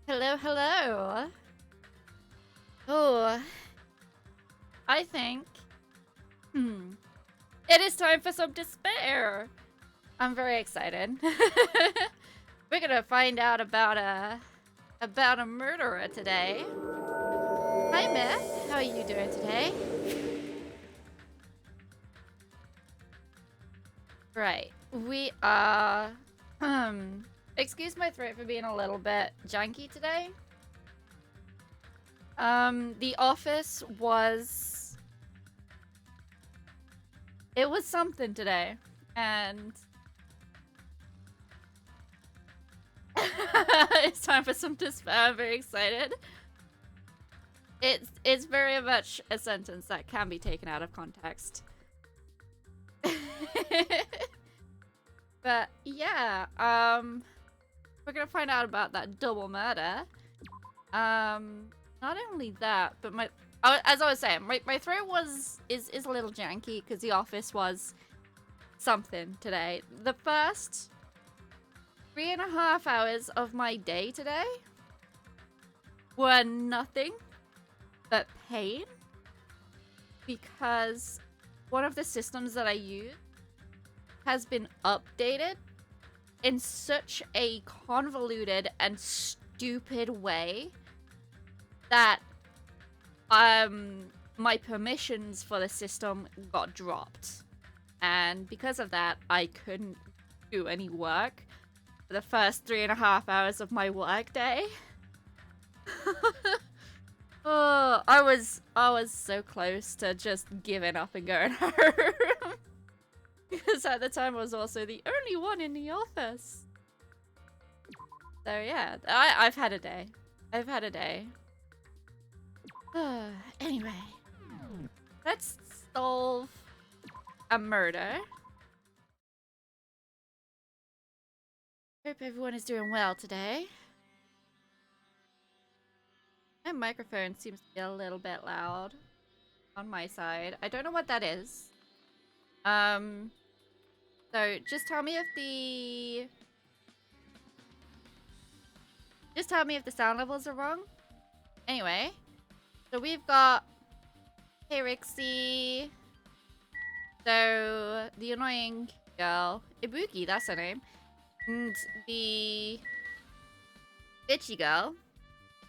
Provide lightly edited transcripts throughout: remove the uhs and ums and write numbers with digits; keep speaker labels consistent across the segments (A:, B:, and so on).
A: Hello, hello. Oh, I think, it is time for some despair. I'm very excited. We're gonna find out about a murderer today. Hi, Myth. How are you doing today? Right. We are. Excuse my throat for being a little bit janky today. The office was. It was something today, and it's time for some despair. I'm very excited. It's very much a sentence that can be taken out of context. But yeah, we're gonna find out about that double murder. Not only that, but as I was saying, my throat is a little janky because the office was something today. The first 3.5 hours of my day today were nothing but pain because one of the systems that I use has been updated in such a convoluted and stupid way that my permissions for the system got dropped, and because of that I couldn't do any work for the first 3.5 hours of my work day. Oh, I was so close to just giving up and going home. Because at the time I was also the only one in the office. So yeah, I've had a day. I've had a day. Anyway, let's solve a murder. Hope everyone is doing well today. My microphone seems to be a little bit loud on my side. I don't know what that is. So just tell me if the sound levels are wrong. Anyway, so we've got Hey Rixie. So the annoying girl, Ibuki, that's her name, and the bitchy girl,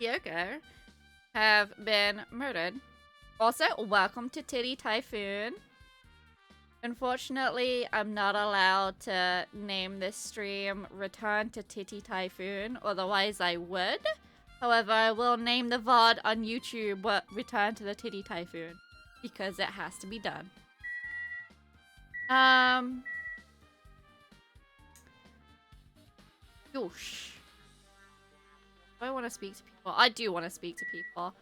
A: Kyoko, have been murdered. Also, welcome to Titty Typhoon. Unfortunately, I'm not allowed to name this stream Return to Titty Typhoon, otherwise I would. However, I will name the VOD on YouTube Return to the Titty Typhoon, because it has to be done. Goosh. Do I want to speak to people? I do want to speak to people.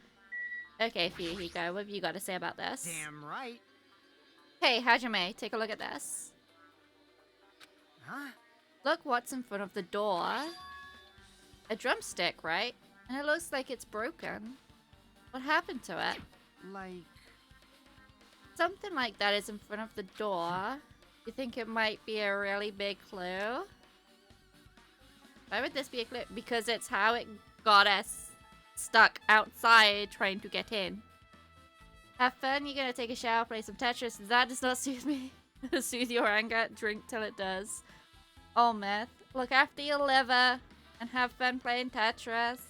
A: Okay, Fuyuhiko, what have you got to say about this?
B: Damn right.
A: Hey, Hajime, take a look at this.
B: Huh?
A: Look what's in front of the door. A drumstick, right? And it looks like it's broken. What happened to it?
B: Like...
A: Something like that is in front of the door. You think it might be a really big clue? Why would this be a clue? Because it's how it got us stuck outside trying to get in. Have fun, you're gonna take a shower, play some Tetris. That does not soothe me. Soothe your anger, drink till it does. Oh, Myth. Look after your liver and have fun playing Tetris.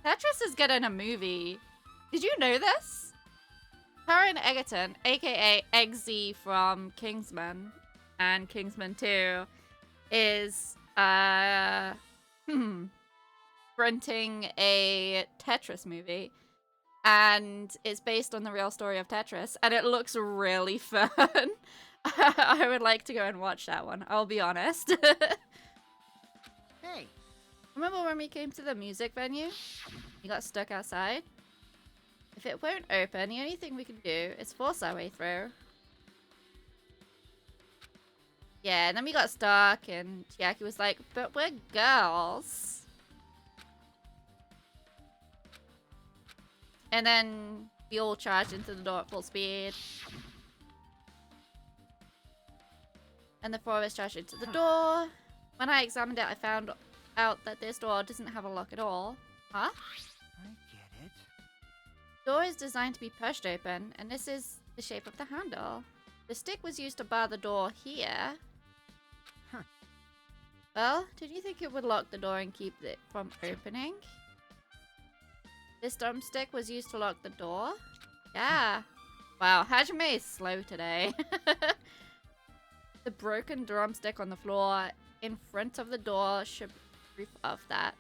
A: Tetris is getting a movie. Did you know this? Taron Egerton, aka Eggsy from Kingsman and Kingsman 2, is fronting a Tetris movie. And it's based on the real story of Tetris, and it looks really fun. I would like to go and watch that one, I'll be honest.
B: Hey.
A: Remember when we came to the music venue? You got stuck outside? If it won't open, the only thing we can do is force our way through. Yeah, and then we got stuck, and Chiaki was like, but we're girls. And then we all charged into the door at full speed. And the four of us charged into the door. When I examined it, I found out that this door doesn't have a lock at all. Huh?
B: I get it.
A: Door is designed to be pushed open, and this is the shape of the handle. The stick was used to bar the door here.
B: Huh.
A: Well, did you think it would lock the door and keep it from opening? This drumstick was used to lock the door? Yeah. Wow, Hajime is slow today. The broken drumstick on the floor in front of the door should be proof of that.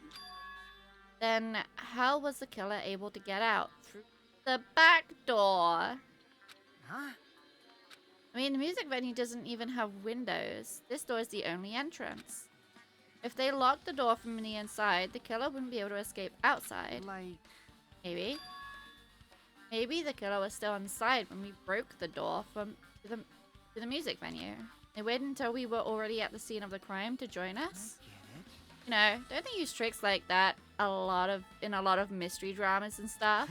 A: Then how was the killer able to get out? Through the back door.
B: Huh?
A: I mean, the music venue doesn't even have windows. This door is the only entrance. If they locked the door from the inside, the killer wouldn't be able to escape outside.
B: Like...
A: Maybe. Maybe the killer was still inside when we broke the door to the music venue. They waited until we were already at the scene of the crime to join us.
B: I get it.
A: You know, don't they use tricks like that in a lot of mystery dramas and stuff?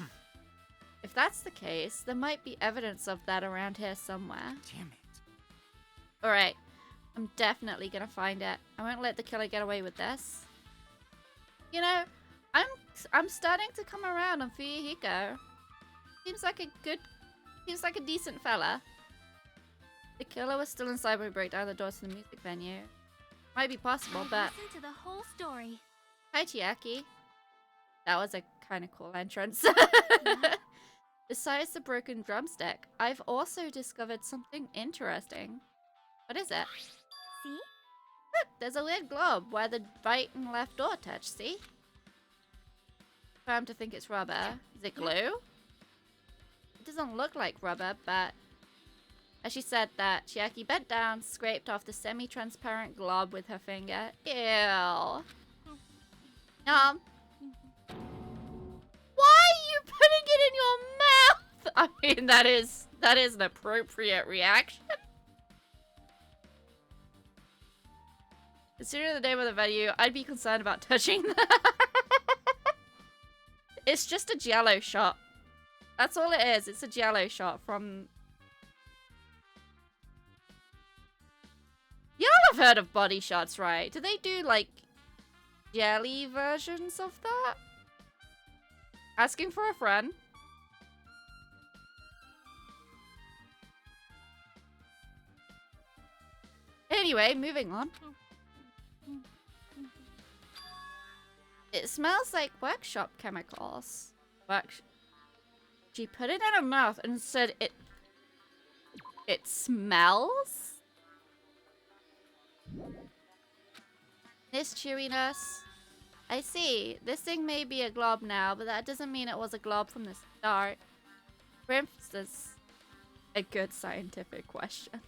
A: If that's the case, there might be evidence of that around here somewhere.
B: Damn it.
A: Alright, I'm definitely gonna find it. I won't let the killer get away with this. You know, I'm starting to come around on Fuyuhiko. Seems like a decent fella. The killer was still inside when we broke down the door to the music venue. Might be possible, but...
C: Listen to the whole story.
A: Hi, Chiaki. That was a kind of cool entrance. Besides the broken drumstick, I've also discovered something interesting. What is it?
C: See?
A: Look, there's a weird globe where the right and left door touch, see? I'm to think it's rubber. Is it glue? It doesn't look like rubber, but... As she said that, Chiaki bent down, scraped off the semi-transparent glob with her finger. Ew. Why are you putting it in your mouth? I mean, that is an appropriate reaction. Considering the name of the venue, I'd be concerned about touching that. It's just a Jello shot. That's all it is. It's a Jello shot from... Y'all have heard of body shots, right? Do they do, like, jelly versions of that? Asking for a friend. Anyway, moving on. It smells like workshop chemicals. She put it in her mouth and said it smells? This chewiness. I see. This thing may be a glob now, but that doesn't mean it was a glob from the start. For instance, a good scientific question.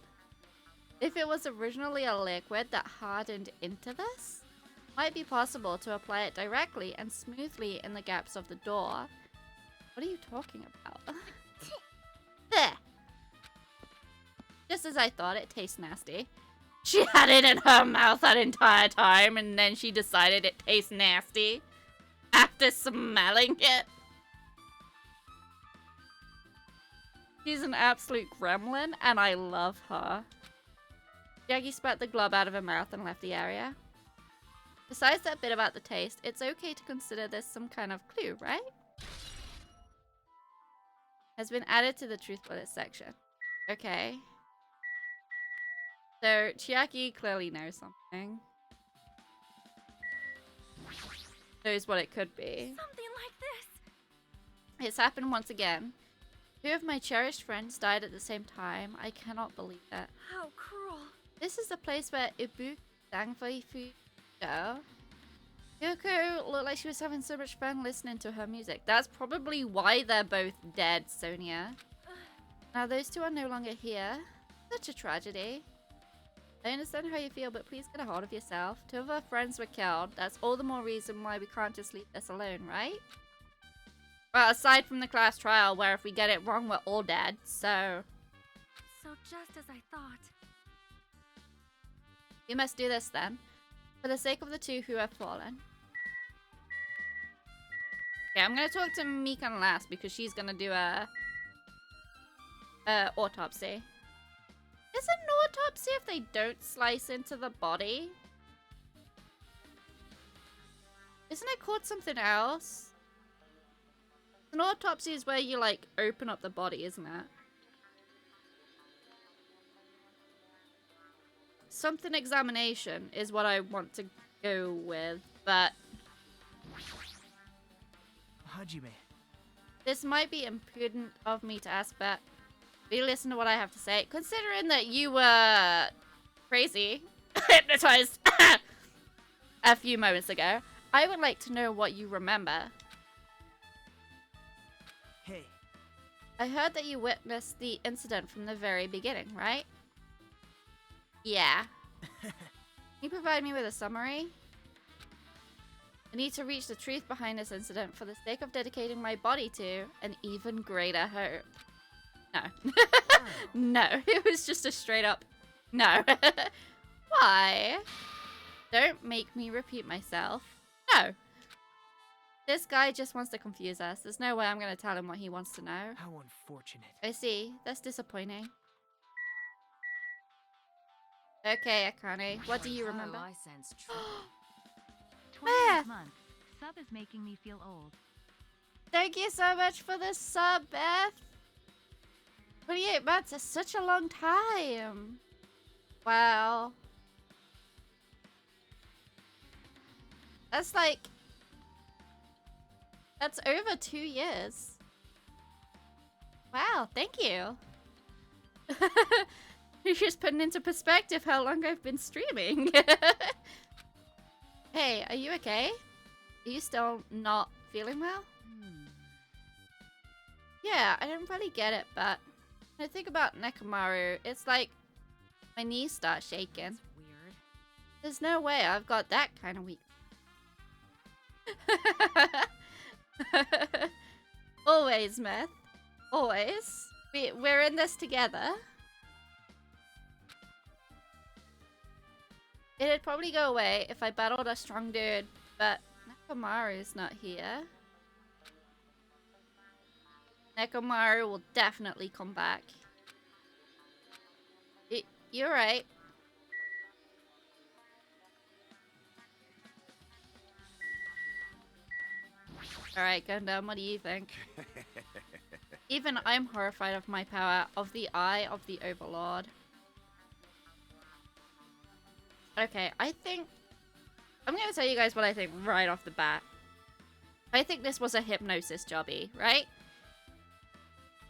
A: If it was originally a liquid that hardened into this, it might be possible to apply it directly and smoothly in the gaps of the door. What are you talking about? There! Just as I thought, it tastes nasty. She had it in her mouth that entire time, and then she decided it tastes nasty after smelling it. She's an absolute gremlin, and I love her. Jaggy spat the glob out of her mouth and left the area. Besides that bit about the taste, it's okay to consider this some kind of clue, right? Has been added to the truth bullet section. Okay. So, Chiaki clearly knows something. Knows what it could be.
C: Something like this.
A: It's happened once again. Two of my cherished friends died at the same time. I cannot believe it.
C: How cruel.
A: This is the place where Ibu Dangfei go. Yoko looked like she was having so much fun listening to her music. That's probably why they're both dead, Sonia. Now those two are no longer here. Such a tragedy. I understand how you feel, but please get a hold of yourself. Two of our friends were killed. That's all the more reason why we can't just leave this alone, right? Well, aside from the class trial, where if we get it wrong, we're all dead, so...
C: So just as I thought.
A: You must do this, then. For the sake of the two who have fallen. Okay, I'm gonna talk to Mikan last, because she's gonna do a autopsy. Is it an autopsy if they don't slice into the body? Isn't it called something else? An autopsy is where you, like, open up the body, isn't it? Something examination is what I want to go with, but
B: Hajime.
A: this might be imprudent of me to ask, but will you listen to what I have to say? Considering that you were crazy, hypnotized a few moments ago, I would like to know what you remember.
B: Hey.
A: I heard that you witnessed the incident from the very beginning, right? Yeah. Can you provide me with a summary? I need to reach the truth behind this incident for the sake of dedicating my body to an even greater hope. No. No, it was just a straight up no. Why? Don't make me repeat myself. No. This guy just wants to confuse us. There's no way I'm going to tell him what he wants to know.
B: How unfortunate.
A: I see. That's disappointing. Okay, Akane. What do you remember?
D: Oh, I sense truth.
C: 20th month. Sub is making me feel old.
A: Thank you so much for the sub, Beth. 28 months is such a long time. Wow. That's like... That's over 2 years. Wow, thank you. You're just putting into perspective how long I've been streaming. Hey, are you okay? Are you still not feeling well? Yeah, I don't really get it, but when I think about Nekomaru, it's like my knees start shaking.
D: That's weird.
A: There's no way I've got that kind of weak. Always, Myth. Always. We're in this together. It'd probably go away if I battled a strong dude, but Nekomaru's not here. Nekomaru will definitely come back. You're right. Alright, Gundam, what do you think? Even I'm horrified of my power, of the eye of the Overlord. Okay, I think... I'm gonna tell you guys what I think right off the bat. I think this was a hypnosis jobby, right?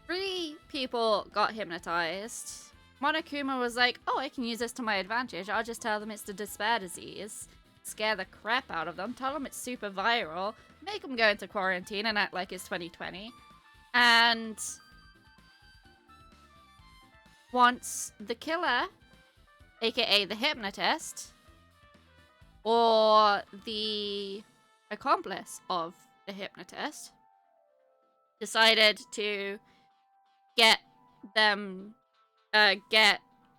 A: 3 people got hypnotized. Monokuma was like, oh, I can use this to my advantage. I'll just tell them it's the despair disease. Scare the crap out of them. Tell them it's super viral. Make them go into quarantine and act like it's 2020. And once the killer, aka the hypnotist, or the accomplice of the hypnotist, decided to get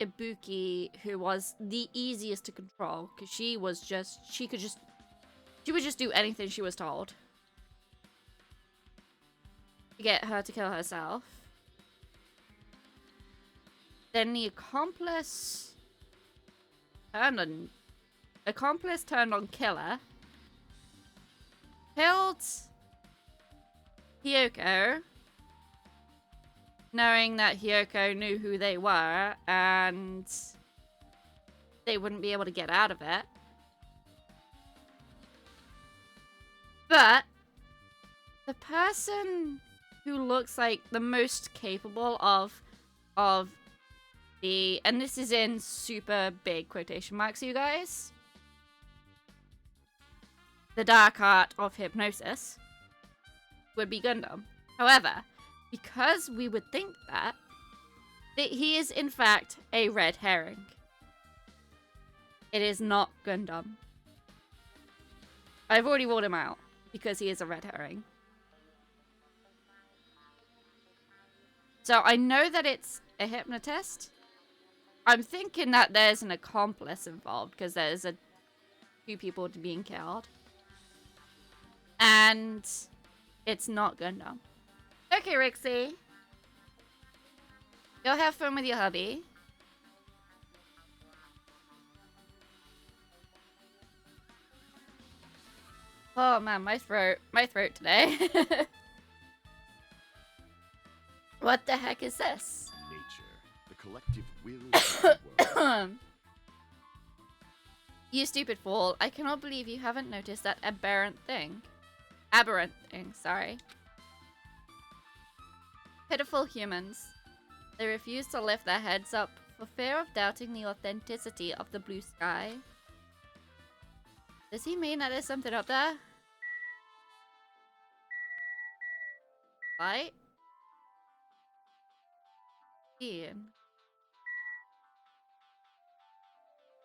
A: Ibuki, who was the easiest to control, because she would just do anything she was told to get her to kill herself. Then the accomplice turned on killer, killed Hyoko, knowing that Hyoko knew who they were and they wouldn't be able to get out of it. But the person who looks like the most capable of the, and this is in super big quotation marks, you guys, the dark art of hypnosis would be Gundam. However, because we would think that he is in fact a red herring. It is not Gundam. I've already ruled him out because he is a red herring. So I know that it's a hypnotist. I'm thinking that there's an accomplice involved because there's 2 people being killed. And it's not Gundam. Okay, Rixie. Go have fun with your hubby. Oh man, my throat today. What the heck is this?
D: Nature, the collective will of the world.
A: You stupid fool. I cannot believe you haven't noticed that aberrant thing. Aberrant thing, sorry. Pitiful humans. They refuse to lift their heads up for fear of doubting the authenticity of the blue sky. Does he mean that there's something up there? Light? Ian.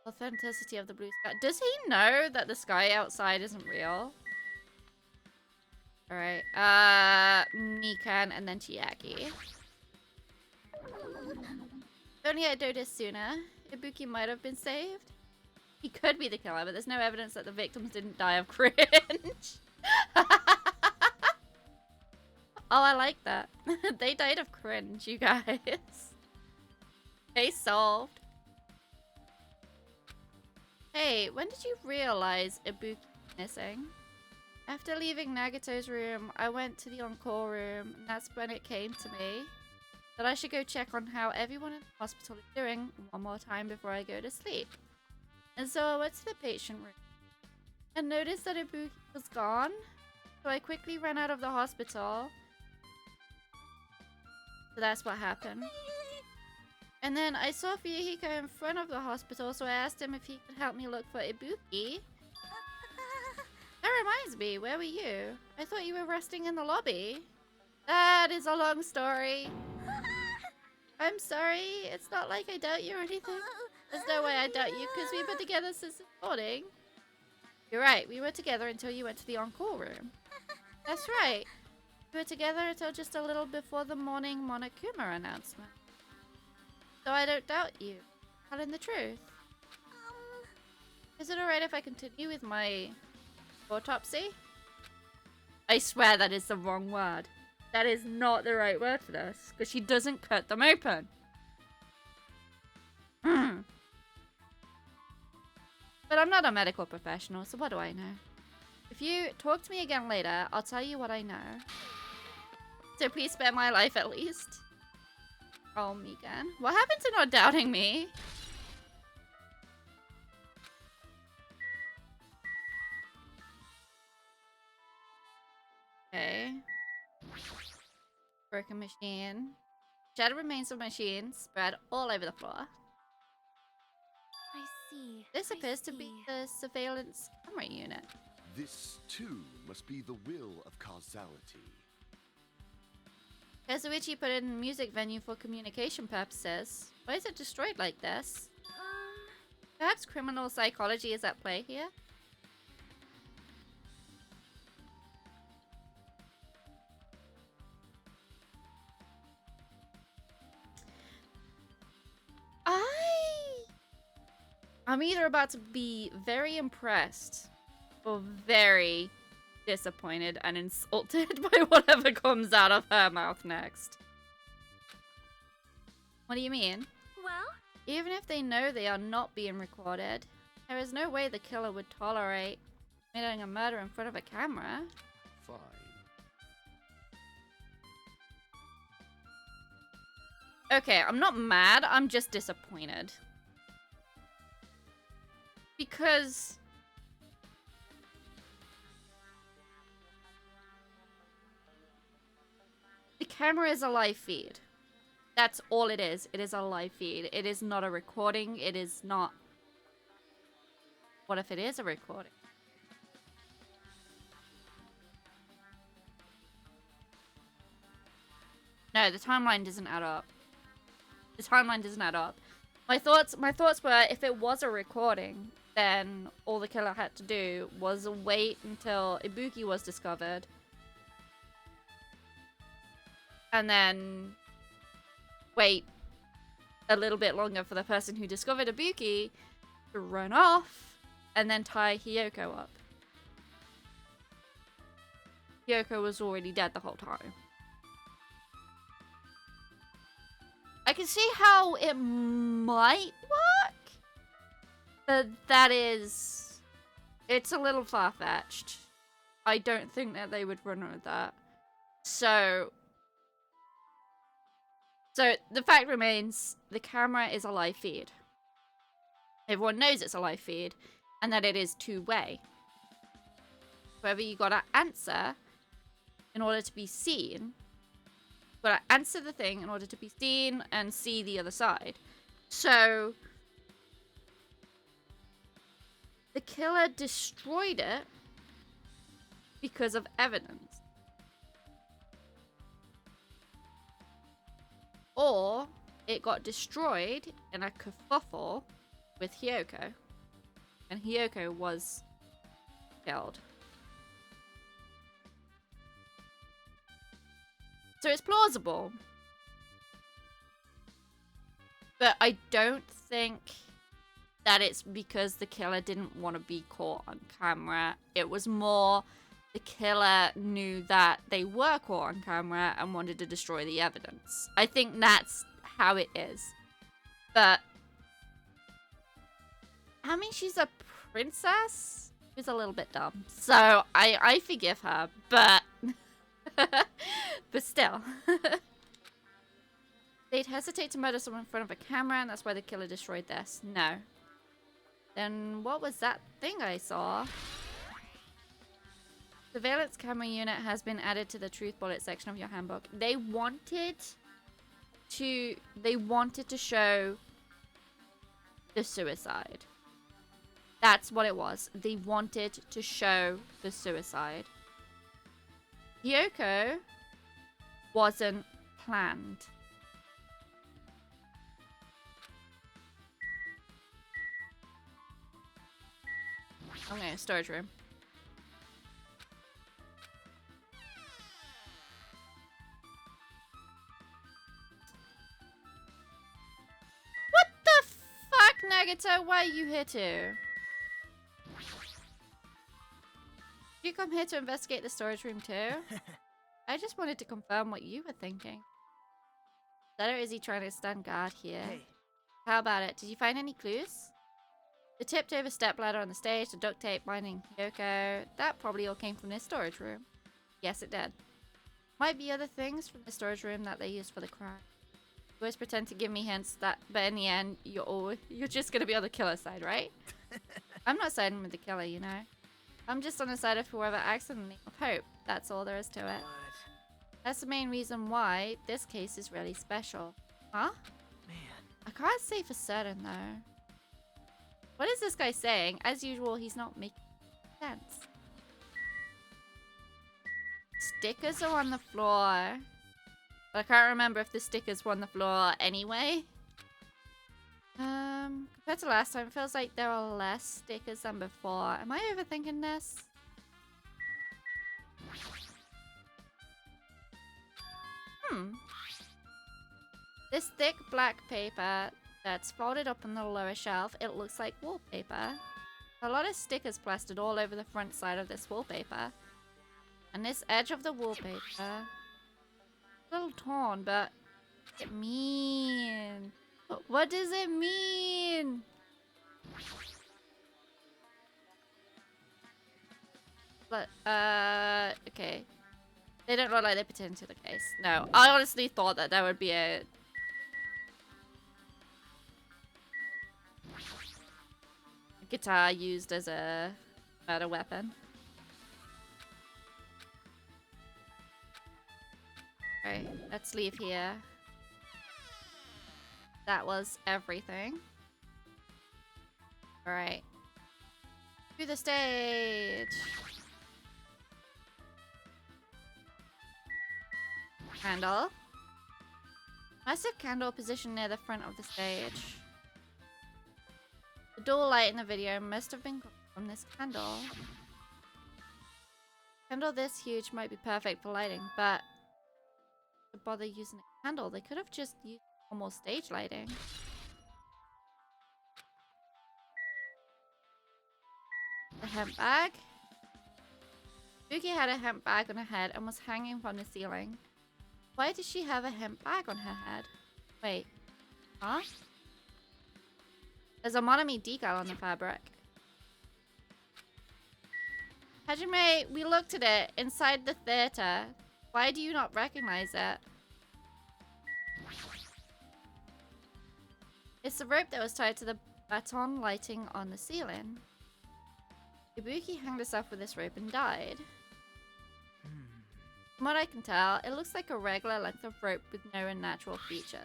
A: Authenticity of the blue sky. Does he know that the sky outside isn't real? Alright. Mikan and then Chiaki. If only I noticed sooner. Ibuki might have been saved. He could be the killer, but there's no evidence that the victims didn't die of cringe. Oh, I like that. They died of cringe, you guys. Case solved. Hey, when did you realize Ibuki was missing? After leaving Nagato's room, I went to the encore room, and that's when it came to me that I should go check on how everyone in the hospital is doing one more time before I go to sleep. And so I went to the patient room and noticed that Ibuki was gone, so I quickly ran out of the hospital. So that's what happened. And then I saw Fuyuhiko in front of the hospital, so I asked him if he could help me look for Ibuki. That reminds me, where were you? I thought you were resting in the lobby. That is a long story. I'm sorry, it's not like I doubt you or anything. There's no way I doubt you, because we've been together since this morning. You're right, we were together until you went to the encore room. That's right. We were together until just a little before the morning Monokuma announcement. So I don't doubt you. Telling the truth. Is it alright if I continue with my autopsy? I swear that is the wrong word. That is not the right word for this, because she doesn't cut them open. But I'm not a medical professional, so what do I know? If you talk to me again later, I'll tell you what I know. So please spare my life at least. Oh, Megan. What happened to not doubting me? Okay. Broken machine. Shattered remains of machine spread all over the floor.
E: I see.
A: This appears to be the surveillance camera unit.
D: This, too, must be the will of causality.
A: Kazuichi put it in a music venue for communication purposes. Why is it destroyed like this? Perhaps criminal psychology is at play here? I'm either about to be very impressed or very disappointed and insulted by whatever comes out of her mouth next. What do you mean?
E: Well,
A: Even if they know they are not being recorded, there is no way the killer would tolerate committing a murder in front of a camera.
D: Fine.
A: Okay, I'm not mad, I'm just disappointed. Because the camera is a live feed. That's all it is. It is a live feed. It is not a recording. It is not... What if it is a recording? No, the timeline doesn't add up. The timeline doesn't add up. My thoughts were, if it was a recording, then all the killer had to do was wait until Ibuki was discovered. And then wait a little bit longer for the person who discovered Ibuki to run off and then tie Hiyoko up. Hiyoko was already dead the whole time. I can see how it might work, but that is... It's a little far-fetched. I don't think that they would run with that. So the fact remains, the camera is a live feed. Everyone knows it's a live feed, and that it is two-way. However, you gotta answer in order to be seen. You gotta answer the thing in order to be seen and see the other side. So the killer destroyed it because of evidence. Or it got destroyed in a kerfuffle with Hyoko. And Hyoko was killed. So it's plausible. But I don't think that it's because the killer didn't want to be caught on camera. It was more the killer knew that they were caught on camera and wanted to destroy the evidence. I think that's how it is. But I mean, she's a princess. She's a little bit dumb. So I forgive her, but but still. They'd hesitate to murder someone in front of a camera, and that's why the killer destroyed this. No. Then what was that thing I saw? Surveillance camera unit has been added to the truth bullet section of your handbook. They wanted to show the suicide. That's what it was. They wanted to show the suicide. Hyoko wasn't planned. Okay, storage room. What the fuck, Nagito? Why are you here too? Did you come here to investigate the storage room too? I just wanted to confirm what you were thinking. Is that or is he trying to stand guard here?
B: Hey,
A: How about it? Did you find any clues? The tipped over stepladder on the stage, the duct tape binding Hyoko, that probably all came from this storage room. Yes, it did. Might be other things from the storage room that they used for the crime. You always pretend to give me hints that, but in the end, you're just gonna be on the killer side, right? I'm not siding with the killer, you know. I'm just on the side of whoever acts in the name of hope. That's all there is to it.
B: what?
A: That's the main reason why this case is really special. Huh?
B: Man.
A: I can't say for certain though. What is this guy saying? As usual, he's not making sense. Stickers are on the floor. But I can't remember if the stickers were on the floor anyway. Compared to last time, it feels like there are less stickers than before. Am I overthinking this? This thick black paper that's folded up on the lower shelf, it looks like wallpaper. A lot of stickers plastered all over the front side of this wallpaper. And this edge of the wallpaper, a little torn, but what does it mean? What does it mean? But, okay. They don't look like they pertain to the case. No, I honestly thought that there would be a guitar used as a murder weapon. Alright, let's leave here. That was everything. Alright. To the stage! Candle. Massive candle positioned near the front of the stage. The dual light in the video must have been from this candle. Candle this huge might be perfect for lighting, but to bother using a candle, they could have just used normal stage lighting. The hemp bag. Spooky had a hemp bag on her head and was hanging from the ceiling. Why did she have a hemp bag on her head? Wait. Huh? There's a Monami decal on the fabric. Hajime, we looked at it inside the theater. Why do you not recognize it? It's the rope that was tied to the baton lighting on the ceiling. Ibuki hanged herself with this rope and died. From what I can tell, it looks like a regular length of rope with no unnatural features.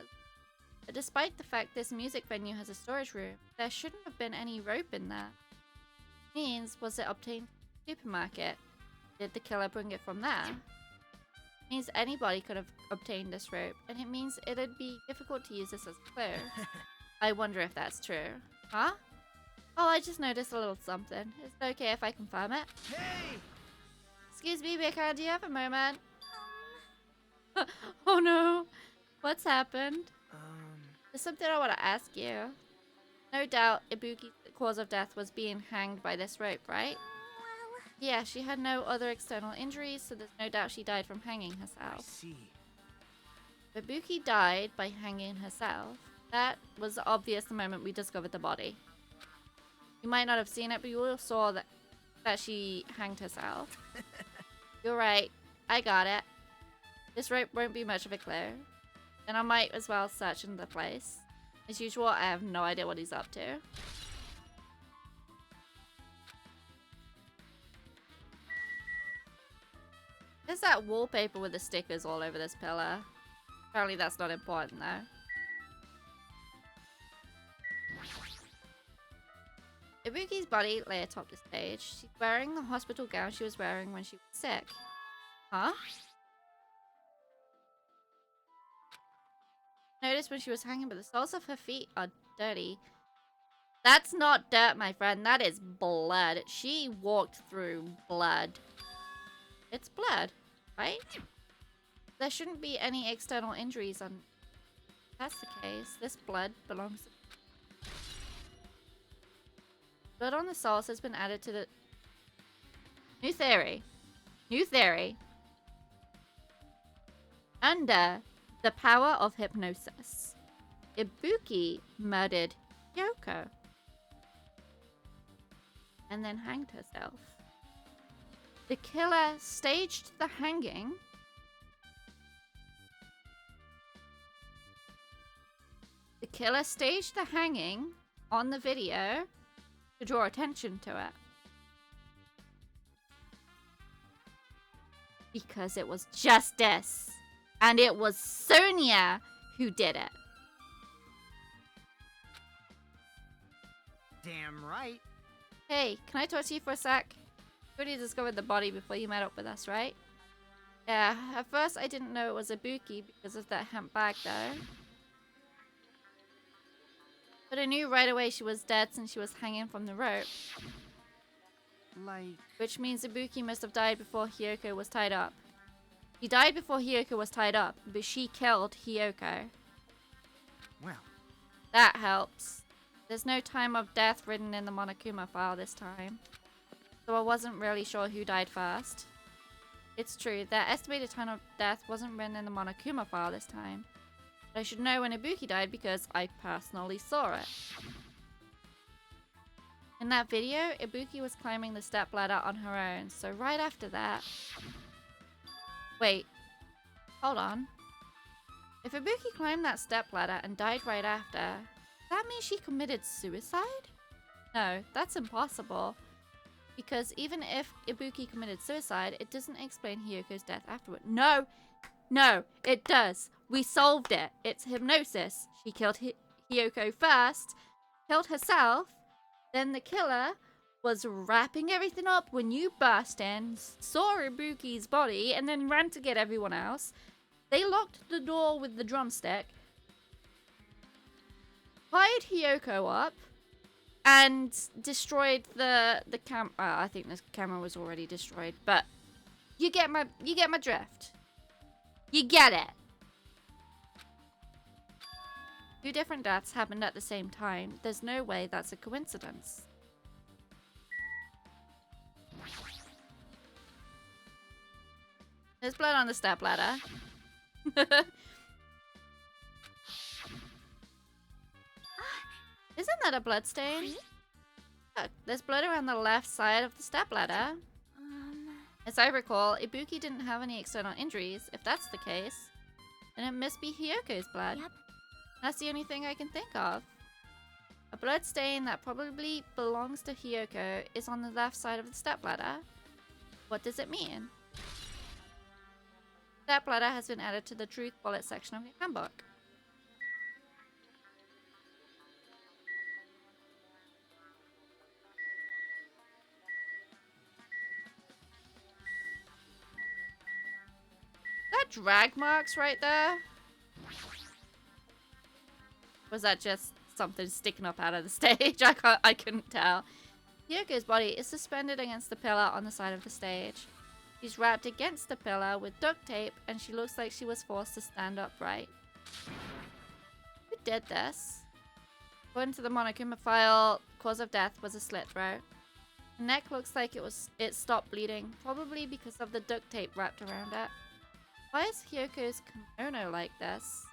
A: But despite the fact this music venue has a storage room, there shouldn't have been any rope in there. Means, was it obtained from the supermarket? Did the killer bring it from there? Means anybody could have obtained this rope, and it means it'd be difficult to use this as a clue. I wonder if that's true. Huh? Oh, I just noticed a little something. Is it okay if I confirm it?
B: Hey!
A: Excuse me, Baker, do you have a moment? Oh no. What's happened? There's something I want to ask you. No doubt Ibuki's cause of death was being hanged by this rope, right? Yeah, she had no other external injuries, so there's no doubt she died from hanging
B: I
A: herself.
B: see.
A: Ibuki died by hanging herself. That was obvious the moment we discovered the body. You might not have seen it, but you all saw that she hanged herself. You're right. I got it. This rope won't be much of a clue. And I might as well search in the place. As usual, I have no idea what he's up to. There's that wallpaper with the stickers all over this pillar. Apparently that's not important though. Ibuki's body lay atop the stage. She's wearing the hospital gown she was wearing when she was sick. Huh? Notice when she was hanging, but the soles of her feet are dirty. That's not dirt, my friend. That is blood. She walked through blood. It's blood, right? There shouldn't be any external injuries on... If that's the case. This blood belongs to... Blood on the soles has been added to the... New theory. New theory. Under the power of hypnosis, Ibuki murdered Yoko. And then hanged herself. The killer staged the hanging. The killer staged the hanging on the video to draw attention to it. Because it was justice. And it was Sonia who did it.
B: Damn right.
A: Hey, can I talk to you for a sec? You already discovered the body before you met up with us, right? Yeah, at first I didn't know it was Ibuki because of that hemp bag though. But I knew right away she was dead since she was hanging from the rope.
B: Like...
A: Which means Ibuki must have died before Hiyoko was tied up. He died before Hiyoko was tied up, but she killed Hiyoko.
B: Well...
A: That helps. There's no time of death written in the Monokuma file this time. So I wasn't really sure who died first. It's true, that estimated time of death wasn't written in the Monokuma file this time. But I should know when Ibuki died because I personally saw it. In that video, Ibuki was climbing the step ladder on her own, so right after that... Wait. Hold on. If Ibuki climbed that step ladder and died right after, does that mean she committed suicide? No, that's impossible. Because even if Ibuki committed suicide, it doesn't explain Hiyoko's death afterward. No! No, it does. We solved it. It's hypnosis. She killed Hiyoko first, killed herself, then the killer was wrapping everything up when you burst in, saw Ibuki's body, and then ran to get everyone else. They locked the door with the drumstick, tied Hiyoko up, and destroyed the camera. I think the camera was already destroyed, but you get my drift. You get it. Two different deaths happened at the same time. There's no way that's a coincidence. There's blood on the step ladder. Isn't that a blood stain? Look, there's blood around the left side of the step ladder. As I recall, Ibuki didn't have any external injuries. If that's the case, then it must be Hyoko's blood.
C: Yep.
A: That's the only thing I can think of. A blood stain that probably belongs to Hyoko is on the left side of the stepladder. What does it mean? Stepladder has been added to the truth bullet section of your handbook. That drag marks right there? Was that just something sticking up out of the stage? I couldn't tell. Hyoko's body is suspended against the pillar on the side of the stage. She's wrapped against the pillar with duct tape, and she looks like she was forced to stand upright. Who did this? According to the Monokuma file, cause of death was a slit throat. The neck looks like it stopped bleeding, probably because of the duct tape wrapped around it. Why is Hyoko's kimono like this?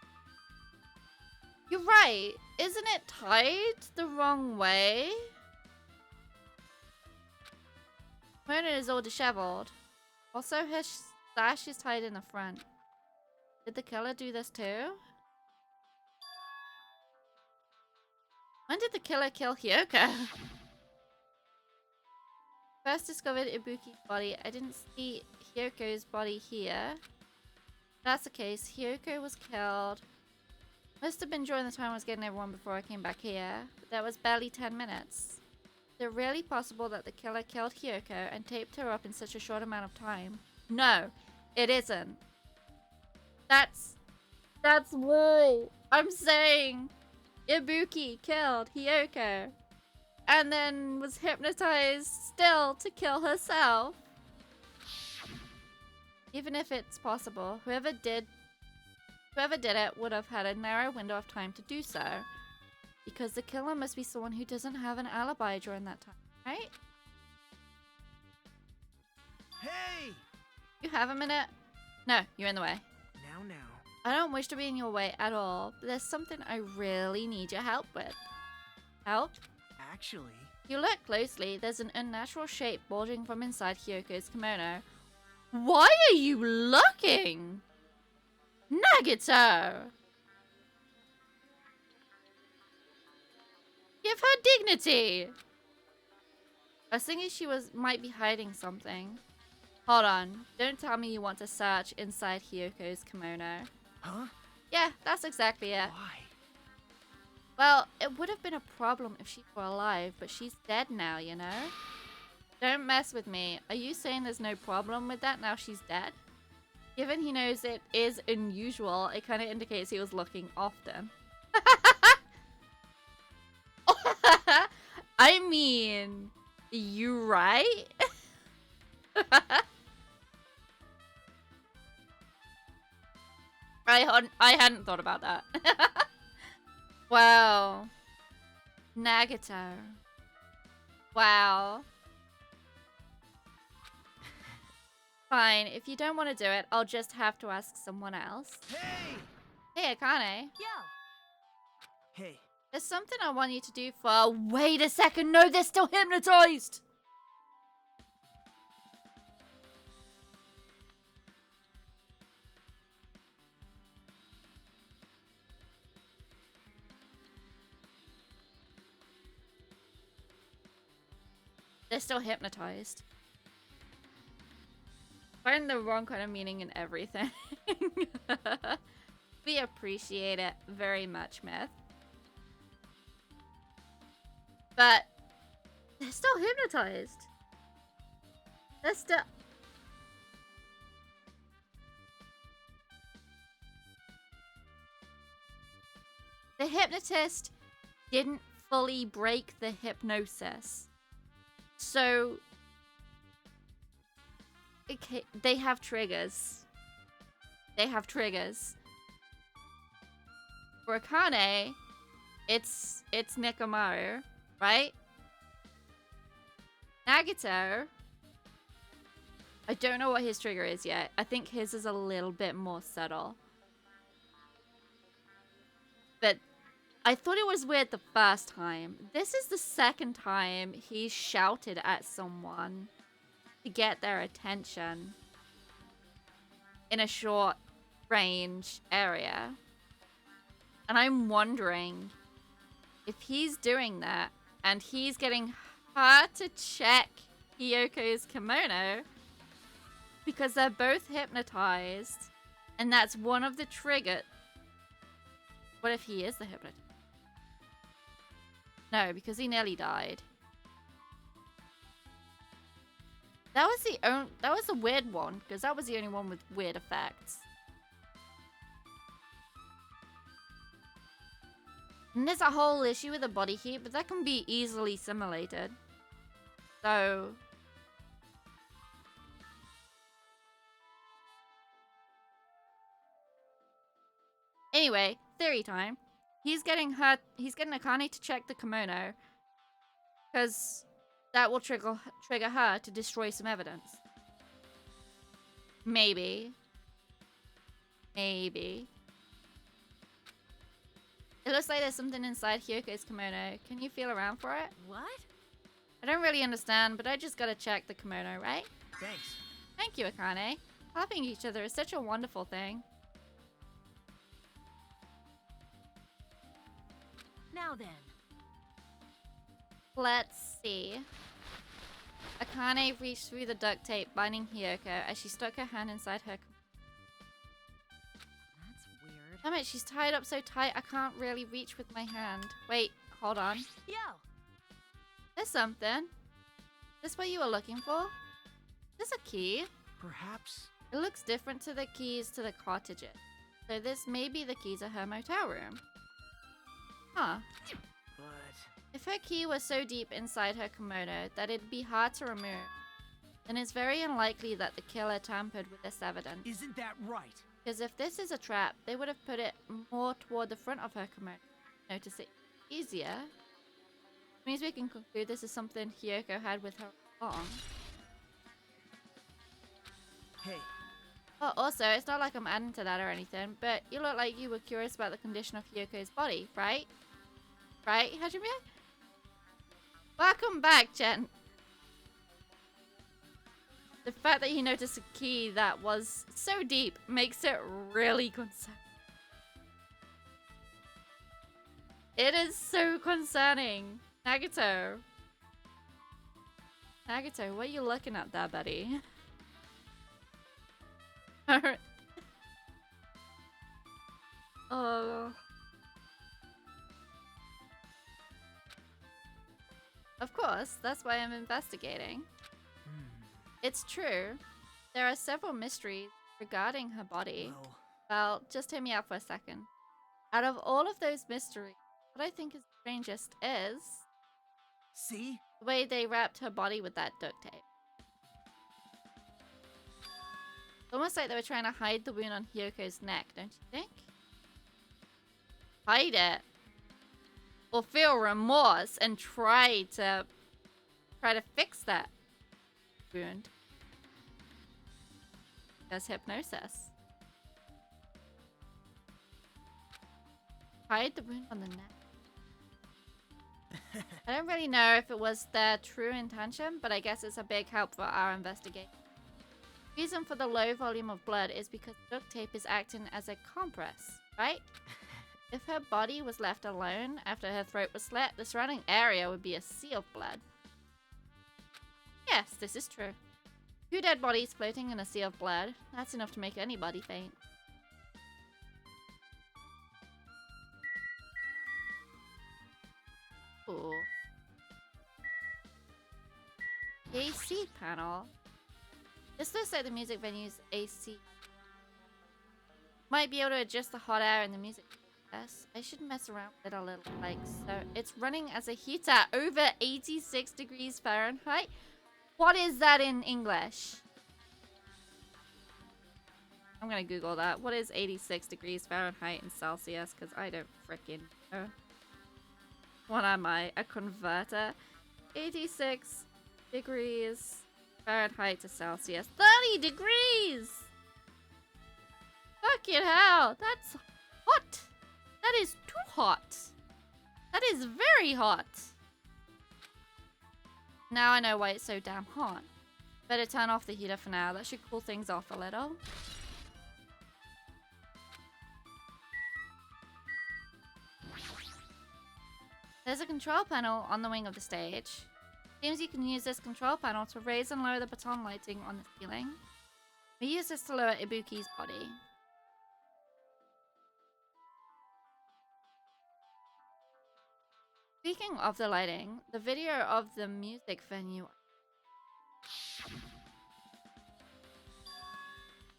A: You're right. Isn't it tied the wrong way? Kimono is all disheveled. Also, her sash is tied in the front. Did the killer do this too? When did the killer kill Hyoko? First discovered Ibuki's body. I didn't see Hyoko's body here. If that's the case, Hyoko was killed. Must have been during the time I was getting everyone before I came back here. But that was barely 10 minutes. Is it really possible that the killer killed Hyoko and taped her up in such a short amount of time? No, it isn't. That's why I'm saying Ibuki killed Hyoko and then was hypnotized still to kill herself. Even if it's possible, whoever did it would have had a narrow window of time to do so. Because the killer must be someone who doesn't have an alibi during that time, right?
B: Hey!
A: You have a minute? No, you're in the way.
B: Now.
A: I don't wish to be in your way at all, but there's something I really need your help with. Help?
B: Actually,
A: If you look closely, there's an unnatural shape bulging from inside Hyoko's kimono. Why are you looking? Nagito! Give her dignity! I was thinking she might be hiding something. Hold on. Don't tell me you want to search inside Hyoko's kimono.
B: huh?
A: Yeah, that's exactly it.
B: Why?
A: Well, it would have been a problem if she were alive, but she's dead now, you know? Don't mess with me. Are you saying there's no problem with that now she's dead? Given he knows it is unusual, it kind of indicates he was looking often. I mean, you right? I hadn't thought about that. Wow. Nagito. Wow. Fine, if you don't want to do it, I'll just have to ask someone else.
B: Hey!
A: Hey, Akane.
C: Yo!
B: Hey,
A: There's something I want you to do for... Wait a second, no, they're still hypnotized! They're still hypnotized. Find the wrong kind of meaning in everything. We appreciate it very much, Myth. But they're still hypnotized. They're still... The hypnotist didn't fully break the hypnosis. So... Okay, they have triggers. They have triggers. For Akane, it's Nekomaru, right? Nagito, I don't know what his trigger is yet. I think his is a little bit more subtle. But I thought it was weird the first time. This is the second time he shouted at someone. to get their attention in a short range area. And I'm wondering if he's doing that and he's getting her to check Hyoko's kimono because they're both hypnotized and that's one of the triggers. What if he is the hypnotist? No, because he nearly died. That was the weird one, because that was the only one with weird effects. And there's a whole issue with the body heat, but that can be easily simulated. So... Anyway, theory time. He's getting Akane to check the kimono, because that will trigger her to destroy some evidence. Maybe. Maybe. It looks like there's something inside Hyoko's kimono. Can you feel around for it?
E: What?
A: I don't really understand, but I just gotta check the kimono, right?
B: Thanks.
A: Thank you, Akane. Helping each other is such a wonderful thing.
E: Now then.
A: Let's see. Akane reached through the duct tape binding Hyoko as she stuck her hand inside her.
E: That's weird.
A: Damn it, she's tied up so tight I can't really reach with my hand. Wait, hold on.
E: Yo!
A: There's something. Is this what you were looking for? There's a key.
B: Perhaps.
A: It looks different to the keys to the cottages. So this may be the key to her motel room. Huh.
B: But
A: If her key was so deep inside her kimono that it'd be hard to remove, then it's very unlikely that the killer tampered with this evidence.
B: isn't that right?
A: Because if this is a trap, they would have put it more toward the front of her kimono. Notice it easier. Means we can conclude this is something Hyoko had with her all along.
B: Hey,
A: Oh, also, it's not like I'm adding to that or anything, but you look like you were curious about the condition of Hyoko's body, right? Right, Hajime? Welcome back, Jen. The fact that you noticed a key that was so deep makes it really concerning. It is so concerning. Nagito. Nagito, what are you looking at there, buddy? Oh. Of course, that's why I'm investigating. It's true. There are several mysteries regarding her body. Well, just hear me out for a second. Out of all of those mysteries, what I think is strangest is
B: see?
A: the way they wrapped her body with that duct tape. It's almost like they were trying to hide the wound on Hyoko's neck, don't you think? Hide it. Or feel remorse and try to fix that wound. There's hypnosis. Hide the wound on the neck. I don't really know if it was their true intention, but I guess it's a big help for our investigation. The reason for the low volume of blood is because duct tape is acting as a compress, right? If her body was left alone after her throat was slit, the surrounding area would be a sea of blood. Yes, this is true. 2 dead bodies floating in a sea of blood. That's enough to make anybody faint. Ooh. AC panel. This looks like the music venue's AC. Might be able to adjust the hot air in the music. Yes, I should mess around with it a little, like so. It's running as a heater over 86 degrees Fahrenheit. What is that in English? I'm gonna Google that. What is 86 degrees Fahrenheit in Celsius? Because I don't frickin' know. What am I? A converter? 86 degrees Fahrenheit to Celsius. 30 degrees! Fucking hell! That's hot! That is too hot! That is very hot! Now I know why it's so damn hot. Better turn off the heater for now. That should cool things off a little. There's a control panel on the wing of the stage. Seems you can use this control panel to raise and lower the baton lighting on the ceiling. We use this to lower Ibuki's body. Speaking of the lighting, the video of the music venue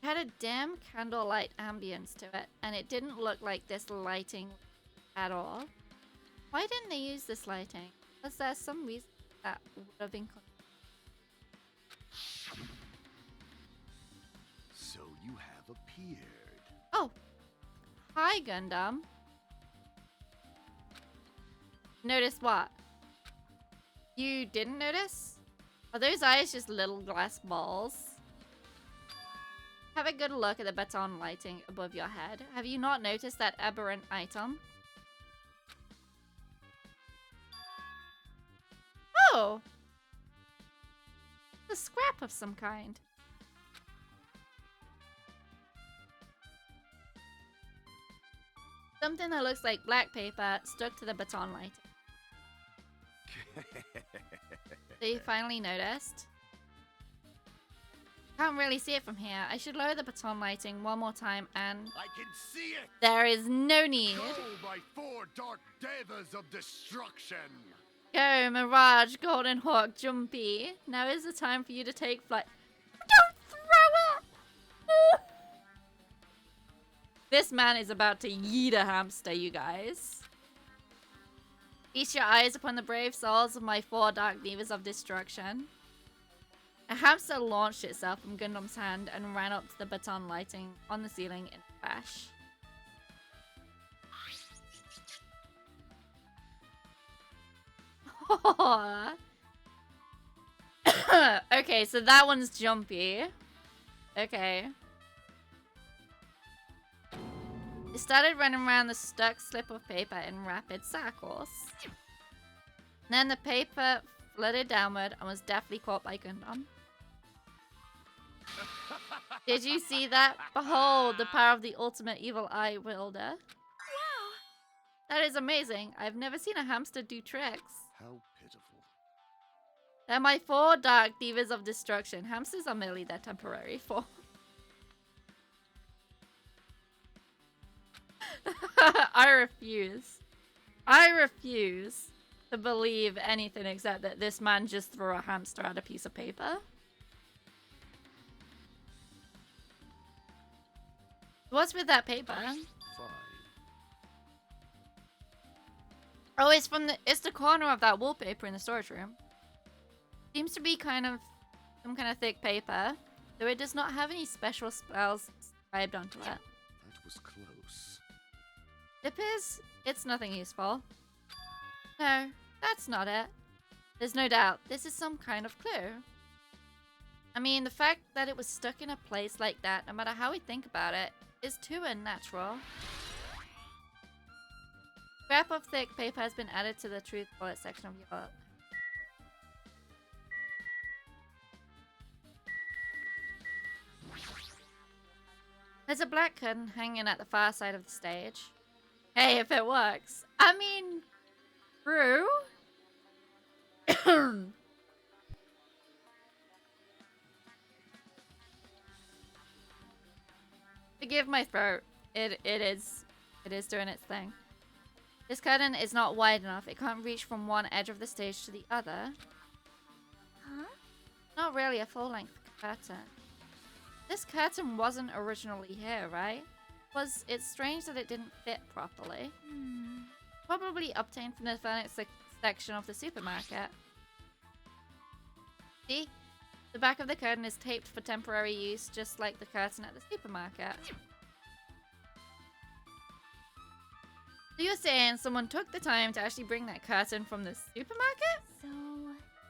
A: had a dim candlelight ambience to it, and it didn't look like this lighting at all. Why didn't they use this lighting? Was there some reason that would have been...
D: So you have appeared.
A: Oh! Hi, Gundam. Notice what? You didn't notice? Are those eyes just little glass balls? Have a good look at the baton lighting above your head. Have you not noticed that aberrant item? Oh! A scrap of some kind. Something that looks like black paper stuck to the baton lighting. So you finally noticed? Can't really see it from here. I should lower the baton lighting one more time and...
D: I can see it!
A: There is no need.
D: Go, my 4 dark devas of destruction!
A: Go, Mirage, Golden Hawk, Jumpy. Now is the time for you to take flight. Don't throw it! This man is about to yeet a hamster, you guys. Feast your eyes upon the brave souls of my 4 dark divas of destruction. A hamster launched itself from Gundam's hand and ran up to the baton lighting on the ceiling in a flash. Okay, so that one's Jumpy. Okay. It started running around the stuck slip of paper in rapid circles. Then the paper fluttered downward and was deftly caught by Gundam. Did you see that? Behold, the power of the ultimate evil eye wielder.
E: Wow!
A: That is amazing. I've never seen a hamster do tricks.
D: How pitiful.
A: They're my 4 dark divas of destruction. Hamsters are merely their temporary form. I refuse. I refuse to believe anything except that this man just threw a hamster at a piece of paper. What's with that paper?
D: Fine.
A: Oh, it's the corner of that wallpaper in the storage room. Seems to be kind of some kind of thick paper, though it does not have any special spells inscribed onto it.
D: That was close.
A: It appears it's nothing useful. No, that's not it. There's no doubt this is some kind of clue. I mean, the fact that it was stuck in a place like that, no matter how we think about it, is too unnatural. Scrap of thick paper has been added to the truth bullet section of your book. There's a black curtain hanging at the far side of the stage. Hey, if it works. I mean, true. Forgive my throat. It is doing its thing. This curtain is not wide enough. It can't reach from one edge of the stage to the other.
E: Huh?
A: Not really a full-length curtain. This curtain wasn't originally here, right? It's strange that it didn't fit properly. Probably obtained from the furniture section of the supermarket. See? The back of the curtain is taped for temporary use, just like the curtain at the supermarket. So you're saying someone took the time to actually bring that curtain from the supermarket?
E: So...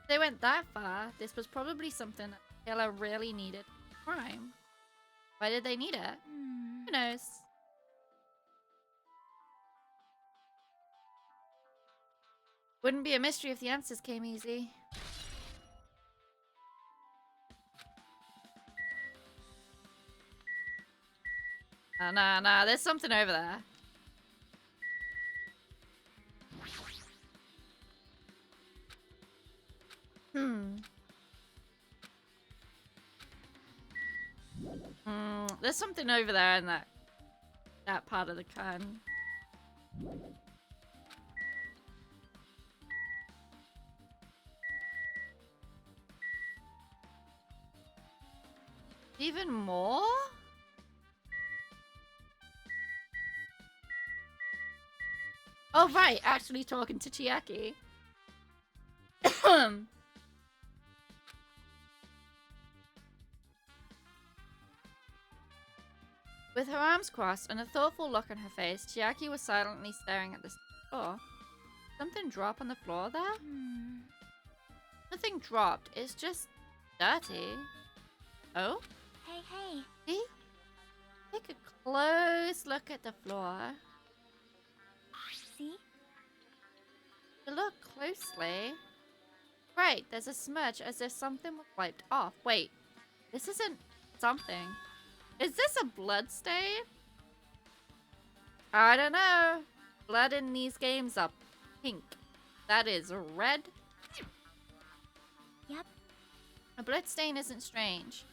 A: If they went that far, this was probably something that Taylor really needed for crime. Why did they need it? Who knows? Wouldn't be a mystery if the answers came easy. Nah, there's something over there. There's something over there in that part of the can. Even more? Oh right, actually talking to Chiaki. With her arms crossed and a thoughtful look on her face, Chiaki was silently staring at the floor. Something drop on the floor there? Nothing dropped, it's just dirty. Oh?
E: Hey.
A: See? Take a close look at the floor.
E: See?
A: You look closely. Right, there's a smudge as if something was wiped off. Wait, this isn't something. Is this a blood stain? I don't know. Blood in these games are pink. That is red.
E: Yep.
A: A blood stain isn't strange.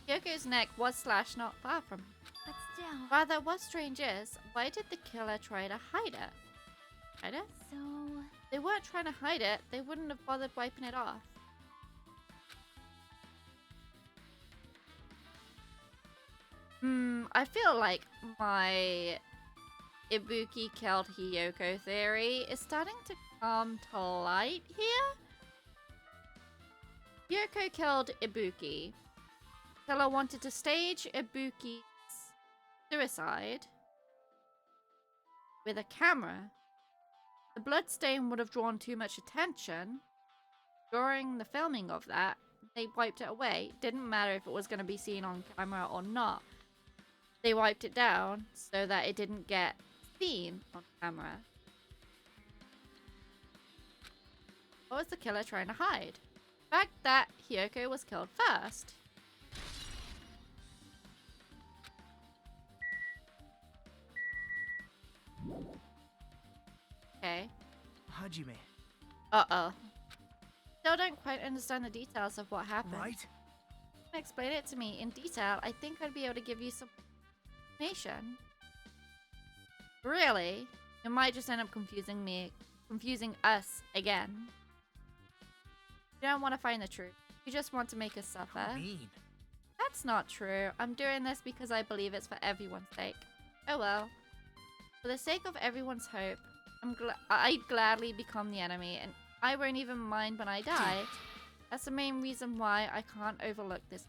A: Kyoko's neck was slashed not far from her.
E: But still.
A: Rather, what strange is, why did the killer try to hide it? Hide it?
E: So.
A: They weren't trying to hide it. They wouldn't have bothered wiping it off. I feel like my Ibuki killed Hiyoko theory is starting to come to light here. Hiyoko killed Ibuki. Killer wanted to stage Ibuki's suicide with a camera. The bloodstain would have drawn too much attention. During the filming of that, they wiped it away. Didn't matter if it was going to be seen on camera or not. They wiped it down so that it didn't get seen on camera. What was the killer trying to hide? The fact that Hiyoko was killed first. Okay.
B: Hajime,
A: Uh-oh. Still don't quite understand the details of what happened.
B: right?
A: Explain it to me in detail. I think I'd be able to give you some information. Really? You might just end up confusing us again. You don't want to find the truth. You just want to make us suffer.
B: How mean.
A: That's not true. I'm doing this because I believe it's for everyone's sake. Oh well. For the sake of everyone's hope, I'd gladly become the enemy, and I won't even mind when I die. That's the main reason why I can't overlook this.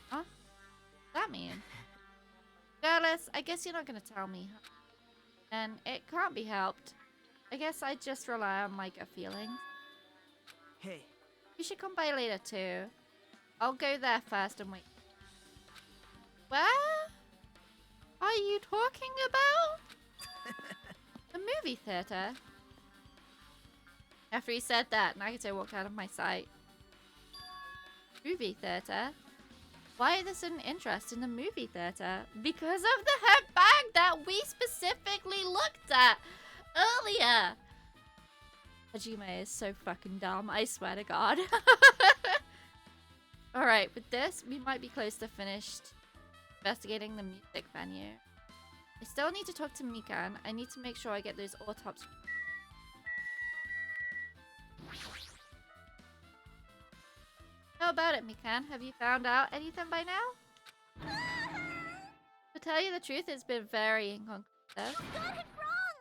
A: Huh? What's that mean? Girless, I guess you're not gonna tell me. And it can't be helped. I guess I just rely on my gut feelings.
B: Hey,
A: You should come by later too. I'll go there first and wait. Where are you talking about? The movie theater. After he said that, Nagito walked out of my sight. Movie theater? Why this an interest in the movie theater? Because of the headbag that we specifically looked at earlier. Hajime is so fucking dumb, I swear to God. Alright, with this, we might be close to finished investigating the music venue. I still need to talk to Mikan. I need to make sure I get those autopsies. How about it, Mikan? Have you found out anything by now? To tell you the truth, it's been very inconclusive.
E: You got it wrong!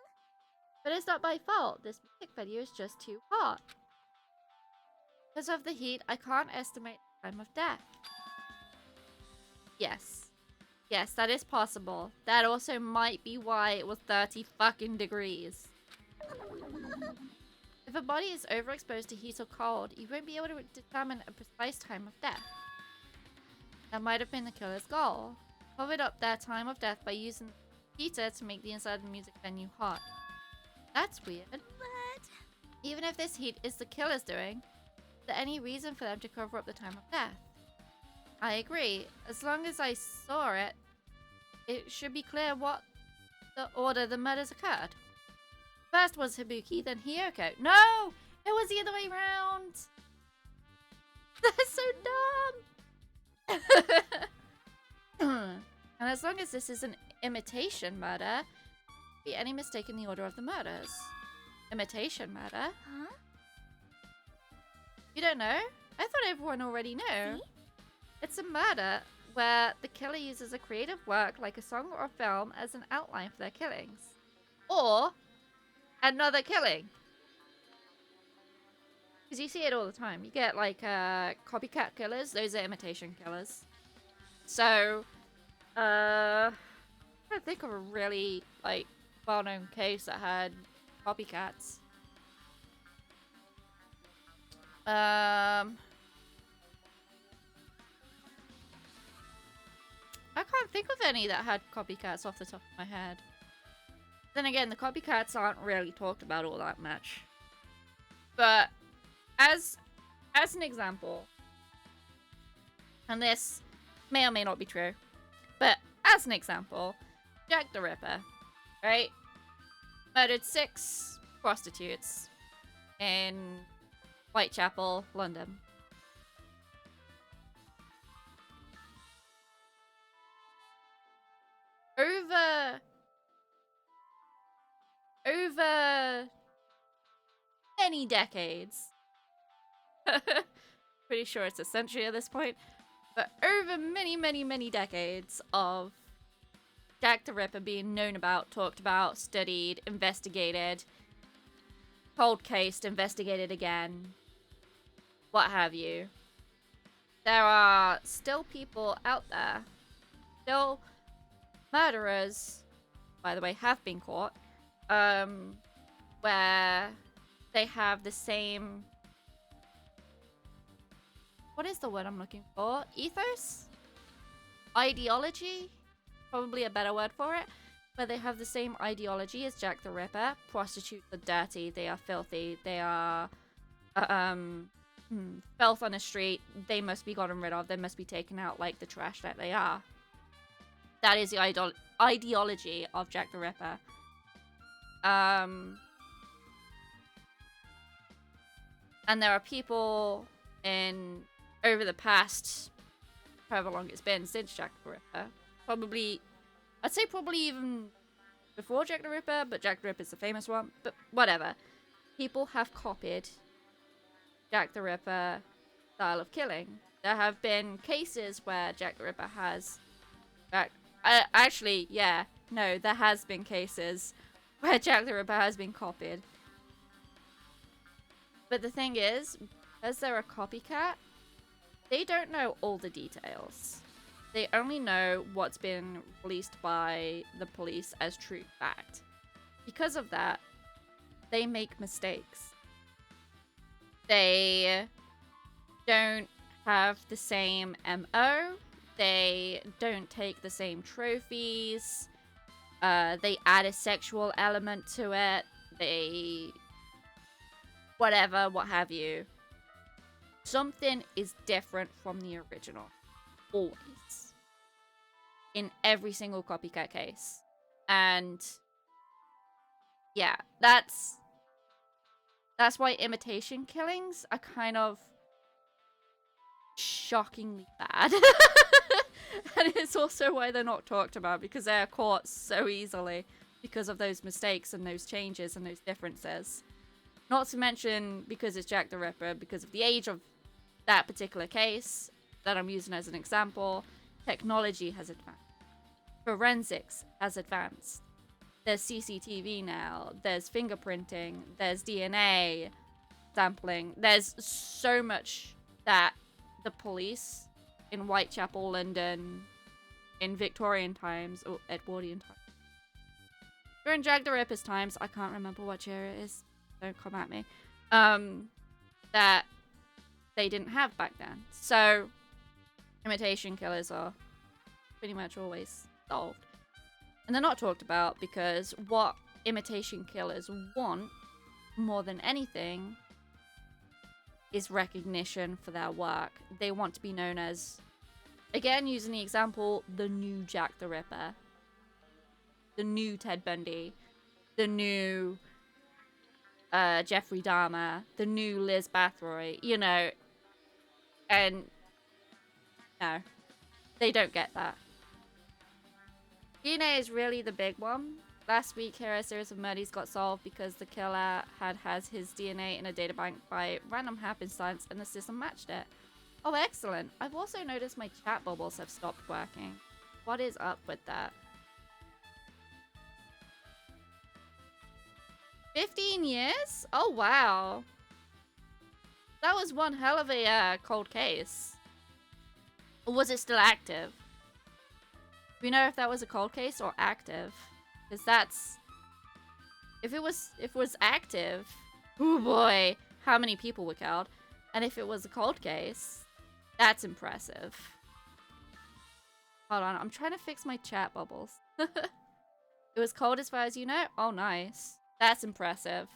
A: But it's not my fault. This music venue is just too hot. Because of the heat, I can't estimate the time of death. Yes. Yes, that is possible. That also might be why it was 30 fucking degrees. If a body is overexposed to heat or cold, you won't be able to determine a precise time of death. That might have been the killer's goal. Covered up their time of death by using the heater to make the inside of the music venue hot. That's weird.
E: But
A: Even if this heat is the killer's doing, is there any reason for them to cover up the time of death? I agree. As long as I saw it, it should be clear what the order the murders occurred. First was Hibuki, then Hiyoko. No! It was the other way around! That's so dumb! And as long as this is an imitation murder, be any mistake in the order of the murders. Imitation murder?
E: Huh?
A: You don't know? I thought everyone already knew.
E: See?
A: It's a murder where the killer uses a creative work like a song or film as an outline for their killings. Or another killing. Because you see it all the time. You get like copycat killers. Those are imitation killers. So, I don't think of a really like well-known case that had copycats. I can't think of any that had copycats off the top of my head. Then again, the copycats aren't really talked about all that much. But as an example, and this may or may not be true, but as an example, Jack the Ripper, right? Murdered 6 prostitutes in Whitechapel, London. Over many decades. Pretty sure it's a century at this point. But over many decades of Jack the Ripper being known about, talked about, studied, investigated, cold cased, investigated again, what have you. There are still people out there, still murderers, by the way, have been caught, where they have the same, what is the word I'm looking for? Ethos? Ideology? Probably a better word for it. Where they have the same ideology as Jack the Ripper. Prostitutes are dirty, they are filthy, they are filth on the street, they must be gotten rid of, they must be taken out like the trash that they are. That is the ideology of Jack the Ripper. And there are people in over the past however long it's been since Jack the Ripper, probably I'd say probably even before Jack the Ripper, but Jack the Ripper's the famous one, but whatever. People have copied Jack the Ripper style of killing. There have been cases where Jack the Ripper has actually, yeah, no, there has been cases where Jack the Ripper has been copied. But the thing is, as they're a copycat, they don't know all the details. They only know what's been released by the police as true fact. Because of that, they make mistakes. They don't have the same MO. They don't take the same trophies. They add a sexual element to it. They... whatever, what have you. Something is different from the original. Always. In every single copycat case. And... yeah, that's why imitation killings are kind of shockingly bad. And it's also why they're not talked about, because they are caught so easily because of those mistakes and those changes and those differences. Not to mention because it's Jack the Ripper, because of the age of that particular case that I'm using as an example, technology has advanced. Forensics has advanced. There's CCTV now, there's fingerprinting, there's DNA sampling. There's so much that the police in Whitechapel, London, in Victorian times, or Edwardian times. During Jack the Ripper's times, I can't remember what year it is, don't come at me, that they didn't have back then. So, imitation killers are pretty much always solved. And they're not talked about because what imitation killers want more than anything is recognition for their work. They want to be known as, again, using the example, the new Jack the Ripper. the new Ted Bundy, the new Jeffrey Dahmer, the new Liz Bathroy, you know, and no, they don't get that. DNA is really the big one. Last week, here a series of murders got solved because the killer has his DNA in a databank by random happenstance and the system matched it. Oh, excellent. I've also noticed my chat bubbles have stopped working. What is up with that? 15 years? Oh, wow. That was one hell of a cold case. Or was it still active? Do we know if that was a cold case or active? Because that's... If it was active... Oh boy, how many people were killed? And if it was a cold case, that's impressive. Hold on, I'm trying to fix my chat bubbles. It was cold as far as you know? Oh, nice. That's impressive.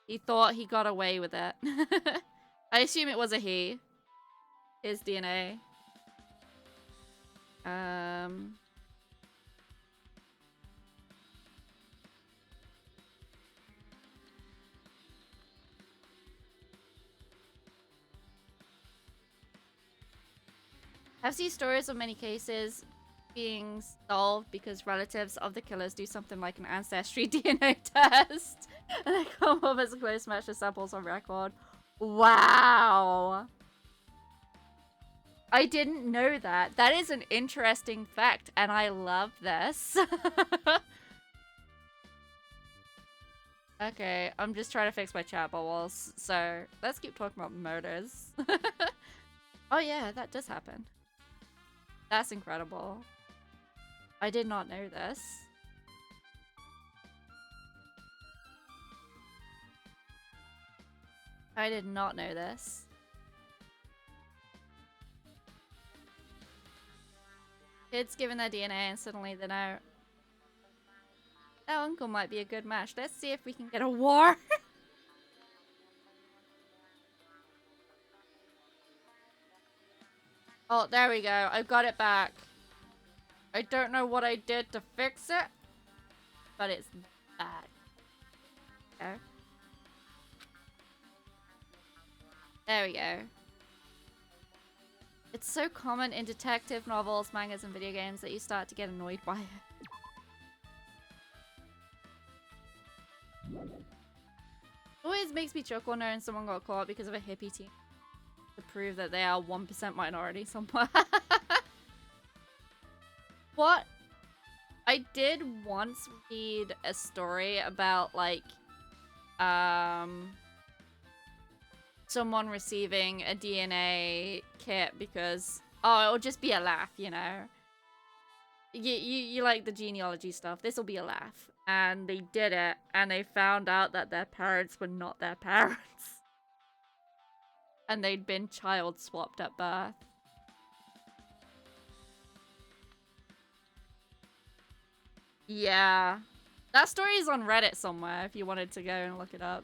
A: He thought he got away with it. I assume it was a he. His DNA. I've seen stories of many cases being solved because relatives of the killers do something like an ancestry DNA test and they come up as a close match to samples on record. Wow. I didn't know that. That is an interesting fact and I love this. Okay, I'm just trying to fix my chat bubbles. So let's keep talking about murders. Oh yeah, that does happen. That's incredible. I did not know this. I did not know this. Kids given their DNA and suddenly they know their uncle might be a good match. Let's see if we can get a war. Oh, there we go. I got it back. I don't know what I did to fix it, but it's back. Okay. There we go. It's so common in detective novels, mangas, and video games that you start to get annoyed by it. Always makes me chuckle knowing someone got caught because of a hippie team. To prove that they are 1% minority somewhere. What? I did once read a story about, like, someone receiving a DNA kit because, oh, it'll just be a laugh, you know? You like the genealogy stuff. This'll be a laugh. And they did it, and they found out that their parents were not their parents. And they'd been child swapped at birth. Yeah. That story is on Reddit somewhere if you wanted to go and look it up.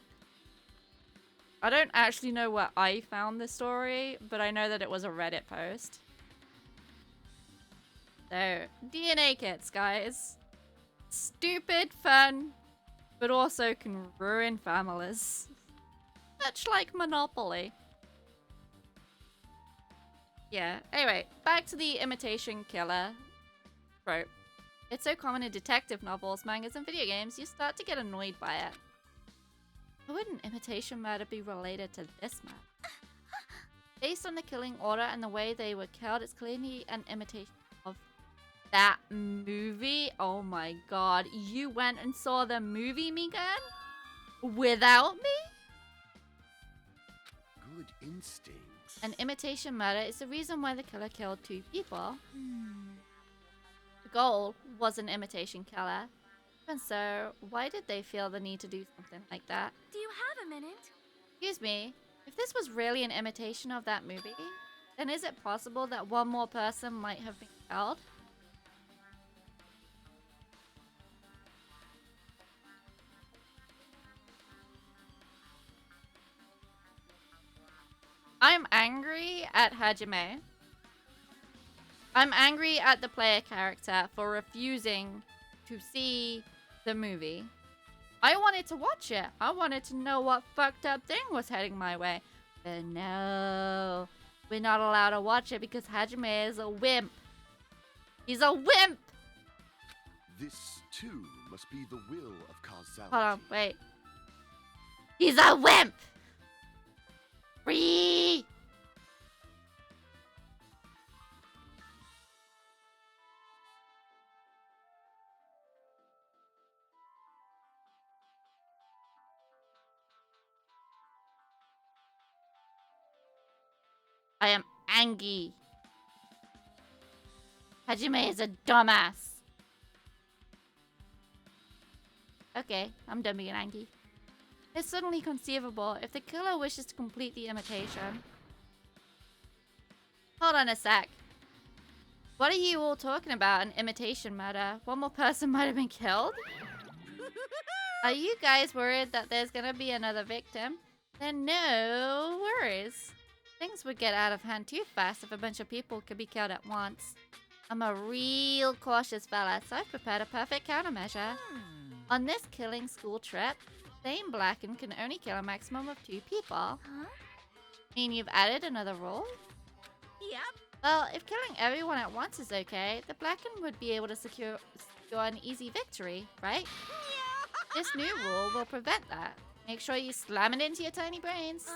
A: I don't actually know where I found this story, but I know that it was a Reddit post. So, DNA kits, guys. Stupid, fun, but also can ruin families. Much like Monopoly. Yeah, anyway, back to the imitation killer trope. It's so common in detective novels, mangas, and video games, you start to get annoyed by it. How would an imitation murder be related to this murder? Based on the killing order and the way they were killed, it's clearly an imitation of that movie. Oh my god, you went and saw the movie, Megan? Without me?
D: Good instincts.
A: An imitation murder is the reason why the killer killed 2 people. The goal was an imitation killer. And so, why did they feel the need to do something like that?
E: Do you have a minute?
A: Excuse me, if this was really an imitation of that movie, then is it possible that one more person might have been killed? I'm angry at Hajime. I'm angry at the player character for refusing to see the movie. I wanted to watch it. I wanted to know what fucked up thing was heading my way. But no, we're not allowed to watch it because Hajime is a wimp. He's a wimp!
D: This too must be the will of causality.
A: Hold on, wait. He's a wimp! Free! I am angry. Hajime is a dumbass. Okay, I'm done being angry. It's certainly conceivable if the killer wishes to complete the imitation. Hold on a sec. What are you all talking about? An imitation murder? One more person might have been killed? Are you guys worried that there's gonna be another victim? Then no worries. Things would get out of hand too fast if a bunch of people could be killed at once. I'm a real cautious fella, so I've prepared a perfect countermeasure. On this killing school trip, Same Blacken can only kill a maximum of 2 people.
E: Huh?
A: Mean you've added another rule?
E: Yep.
A: Well, if killing everyone at once is okay, the Blacken would be able to secure an easy victory, right? This new rule will prevent that. Make sure you slam it into your tiny brains.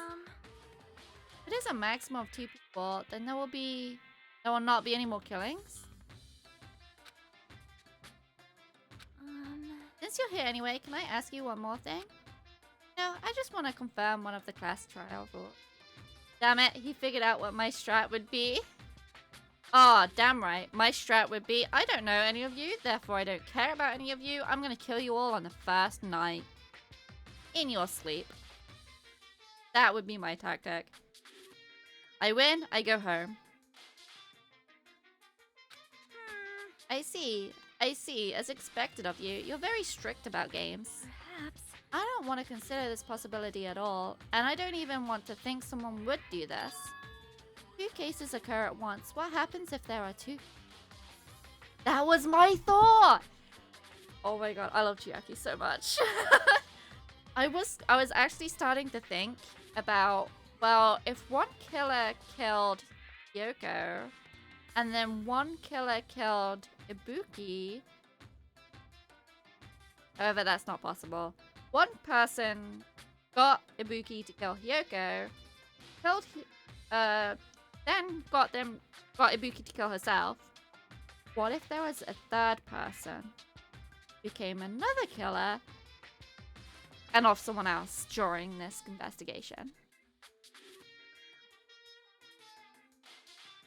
A: If it is a maximum of 2 people, then there will not be any more killings. Since you're here anyway, can I ask you one more thing? No, I just want to confirm one of the class trial rules. Damn it, he figured out what my strat would be. Oh, damn right. My strat would be, I don't know any of you, therefore I don't care about any of you. I'm gonna kill you all on the first night. In your sleep. That would be my tactic. I win, I go home. I see, as expected of you. You're very strict about games.
E: Perhaps.
A: I don't want to consider this possibility at all, and I don't even want to think someone would do this. 2 cases occur at once. What happens if there are 2? That was my thought! Oh my god, I love Chiaki so much. I was actually starting to think about, well, if one killer killed Yoko, and then one killer killed Ibuki. However, that's not possible. One person got Ibuki to kill Hyoko, then got Ibuki to kill herself. What if there was a 3rd person who became another killer and off someone else during this investigation?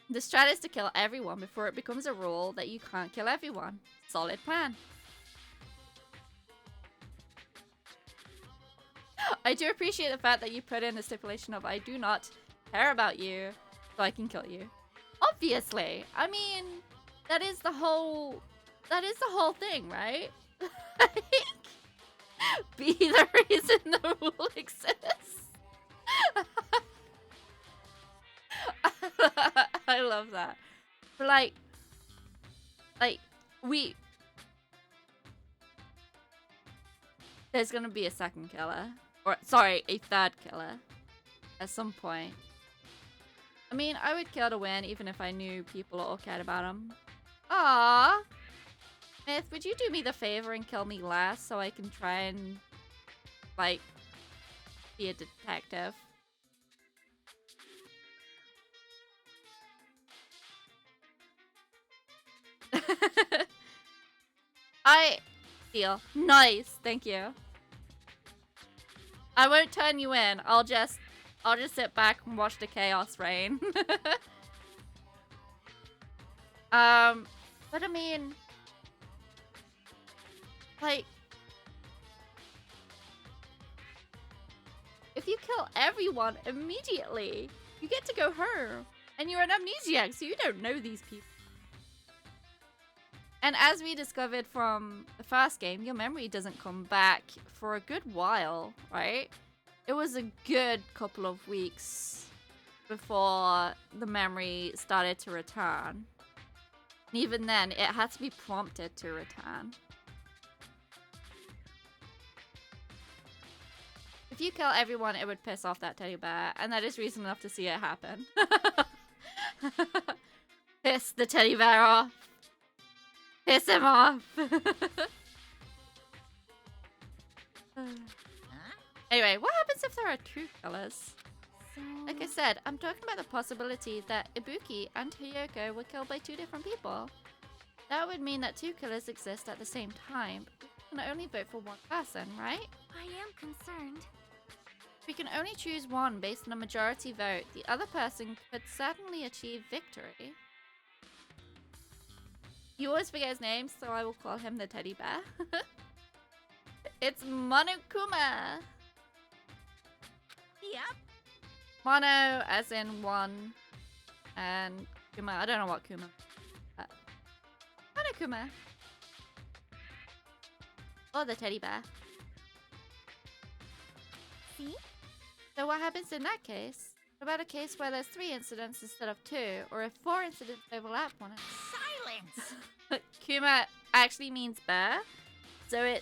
A: The strat is to kill everyone before it becomes a rule that you can't kill everyone. Solid plan. I do appreciate the fact that you put in the stipulation of I do not care about you, so I can kill you. Obviously. I mean, that is the whole thing, right? Be the reason the rule exists. I love that. But like there's gonna be a 2nd killer. Or, sorry, a 3rd killer. At some point. I mean, I would kill to win even if I knew people all cared about him. Aww. Myth, would you do me the favor and kill me last so I can try and, like, be a detective? Deal. Nice. Thank you. I won't turn you in. I'll just sit back and watch the chaos reign. But I mean, like, if you kill everyone immediately, you get to go home. And you're an amnesiac, so you don't know these people. And as we discovered from the first game, your memory doesn't come back for a good while, right? It was a good couple of weeks before the memory started to return. And even then, it had to be prompted to return. If you kill everyone, it would piss off that teddy bear, and that is reason enough to see it happen. Piss the teddy bear off. Piss him off. Anyway, what happens if there are two killers?
E: So...
A: Like I said, I'm talking about the possibility that Ibuki and Toyoko were killed by two different people. That would mean that two killers exist at the same time. We can only vote for one person, right?
E: I am concerned.
A: We can only choose one based on a majority vote. The other person could certainly achieve victory. You always forget his name, so I will call him the teddy bear. It's Monokuma!
E: Yep.
A: Mono as in one, and Kuma, I don't know what Kuma. Monokuma. Or the teddy bear.
E: See?
A: So what happens in that case? What about a case where there's 3 incidents instead of 2, or if 4 incidents overlap one another?
E: Silence!
A: Kuma actually means bear, so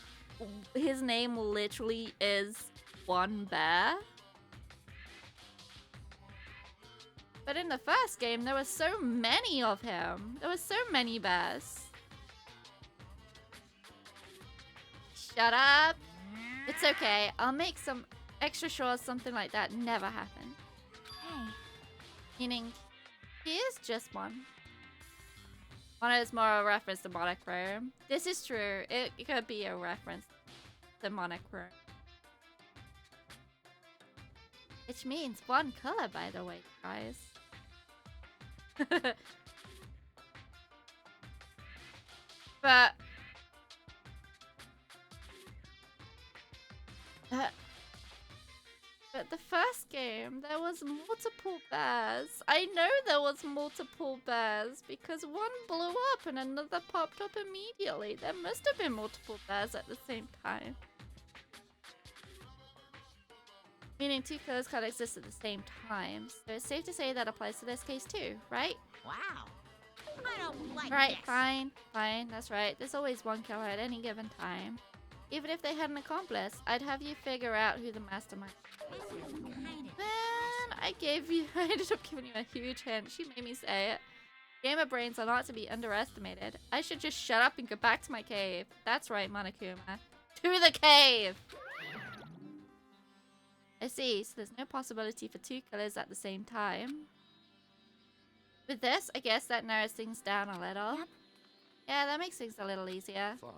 A: his name literally is one bear. But in the first game, there were so many of him. There were so many bears. Shut up. It's okay. I'll make some extra sure something like that never happened.
E: Hey.
A: Meaning, he is just one. Mono is more a reference to monochrome. This is true. It could be a reference to monochrome. Which means one color, by the way, guys. But the first game, there was multiple bears. I know there was multiple bears because one blew up and another popped up immediately. There must have been multiple bears at the same time. Meaning two killers can't exist at the same time. So it's safe to say that applies to this case too, right?
E: Wow. I don't like
A: Right,
E: this.
A: fine, that's right. There's always one killer at any given time. Even if they had an accomplice, I'd have you figure out who the mastermind is.
E: This is kind of...
A: Man, I ended up giving you a huge hint. She made me say it. Gamer brains are not to be underestimated. I should just shut up and go back to my cave. That's right, Monokuma. To the cave! I see, so there's no possibility for two killers at the same time. With this, I guess that narrows things down a little.
E: Yep.
A: Yeah, that makes things a little easier.
D: Fine.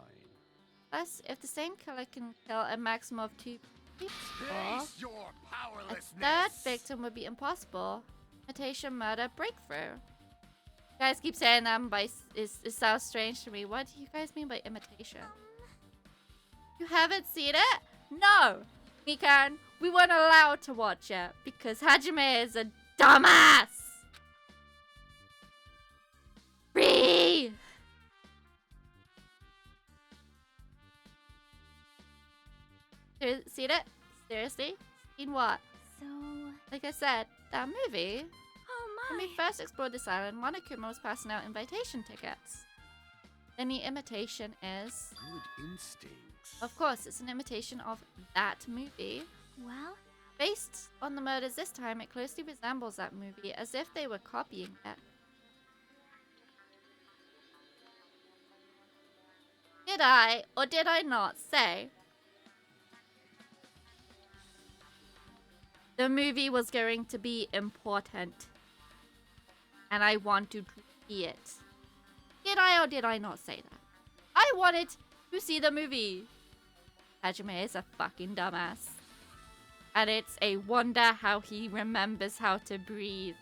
A: Plus, if the same killer can kill a maximum of 2 people,
D: Face your
A: a
D: powerlessness.
A: third victim would be impossible. Imitation murder breakthrough. You guys keep saying that, but it sounds strange to me. What do you guys mean by imitation? You haven't seen it? No! Mikan, we weren't allowed to watch it because Hajime is a dumbass! Free! Seen it? Seriously? Seen what?
E: So...
A: Like I said, that movie.
E: Oh
A: When
E: my.
A: we first explored this island, Monokuma was passing out invitation tickets. Then the imitation is...
D: Good instincts.
A: Of course, it's an imitation of that movie.
E: Well,
A: Based on the murders this time, it closely resembles that movie, as if they were copying it. Did I, or did I not say the movie was going to be important? And I wanted to see it. Did I or did I not say that? I wanted to see the movie. Hajime is a fucking dumbass. And it's a wonder how he remembers how to breathe.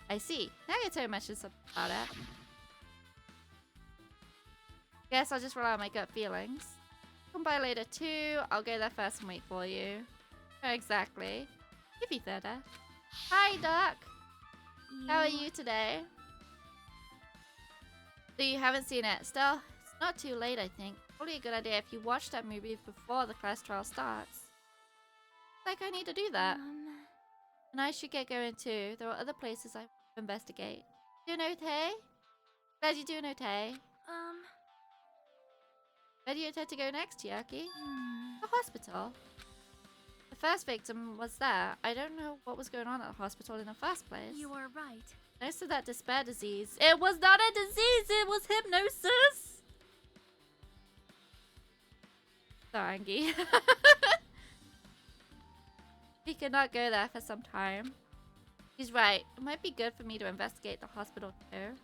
A: I see. Nagato mentioned something about it. Guess I'll just rely on my gut feelings. Come by later too. I'll go there first and wait for you. Oh, exactly. Give you third. Hi, Duck. How are you today? So you haven't seen it. Still, it's not too late, I think. Probably a good idea if you watch that movie before the class trial starts. Like I need to do that. And I should get going too. There are other places I want to investigate. Doing okay? Glad you're doing okay. Where do you intend to go next, Chiaki? The hospital. first victim was there. I don't know what was going on at the hospital in the first place.
E: You are right.
A: Most of that despair disease. It was not a disease, it was hypnosis! So angry. We could not go there for some time. He's right. It might be good for me to investigate the hospital too.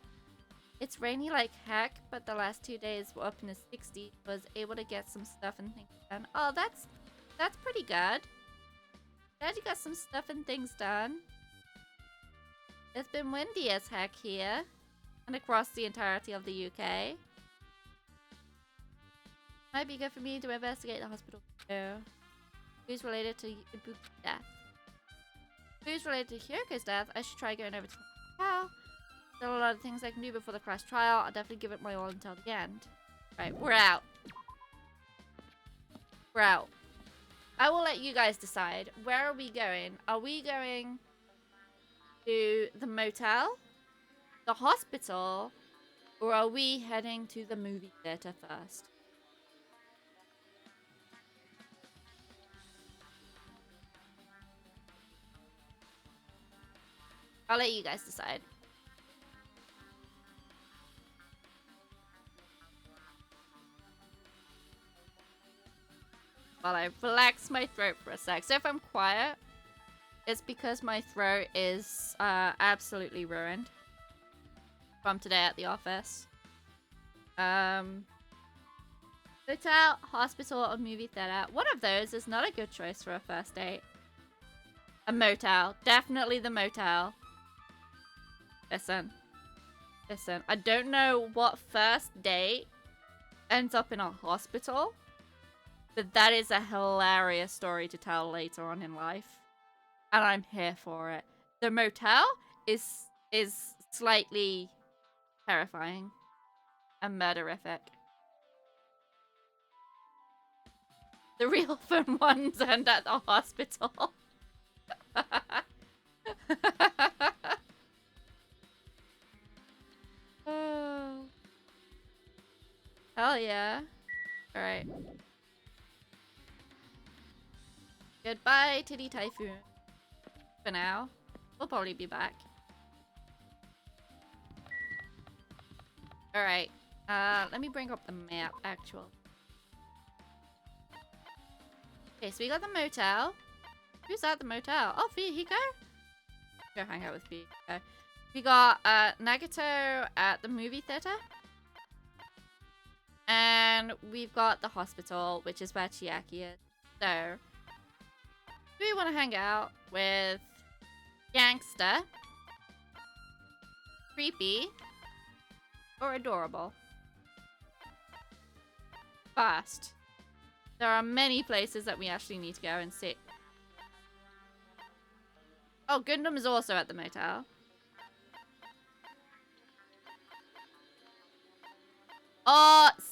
A: It's rainy like heck, but the last 2 days were up in the 60s. Was able to get some stuff and things done. Oh, that's pretty good. Glad you got some stuff and things done. It's been windy as heck here. And across the entirety of the UK. Might be good for me to investigate the hospital too. Who's related to Ibuki's death? Who's related to Hyoko's death? I should try going over to the hotel. Still a lot of things I can do before the crash trial. I'll definitely give it my all until the end. Right, we're out. We're out. I will let you guys decide. Where are we going? Are we going to the motel, the hospital, or are we heading to the movie theater first? I'll let you guys decide. While I relax my throat for a sec. So if I'm quiet, it's because my throat is absolutely ruined from today at the office. Hotel, hospital, or movie theater. One of those is not a good choice for a first date. A motel. Definitely the motel. Listen. Listen. I don't know what first date ends up in a hospital. But that is a hilarious story to tell later on in life. And I'm here for it. The motel is slightly terrifying and murderific. The real fun ones end at the hospital. Oh. Hell yeah. Alright. Goodbye, Titty Typhoon. For now. We'll probably be back. Alright. Let me bring up the map, actual. Okay, so we got the motel. Who's at the motel? Oh, Fihiko? Go hang out with Fihiko. We got Nagato at the movie theater. And we've got the hospital, which is where Chiaki is. So, do we want to hang out with Gangster, Creepy, or Adorable? First, there are many places that we actually need to go and see. Oh, Gundam is also at the motel.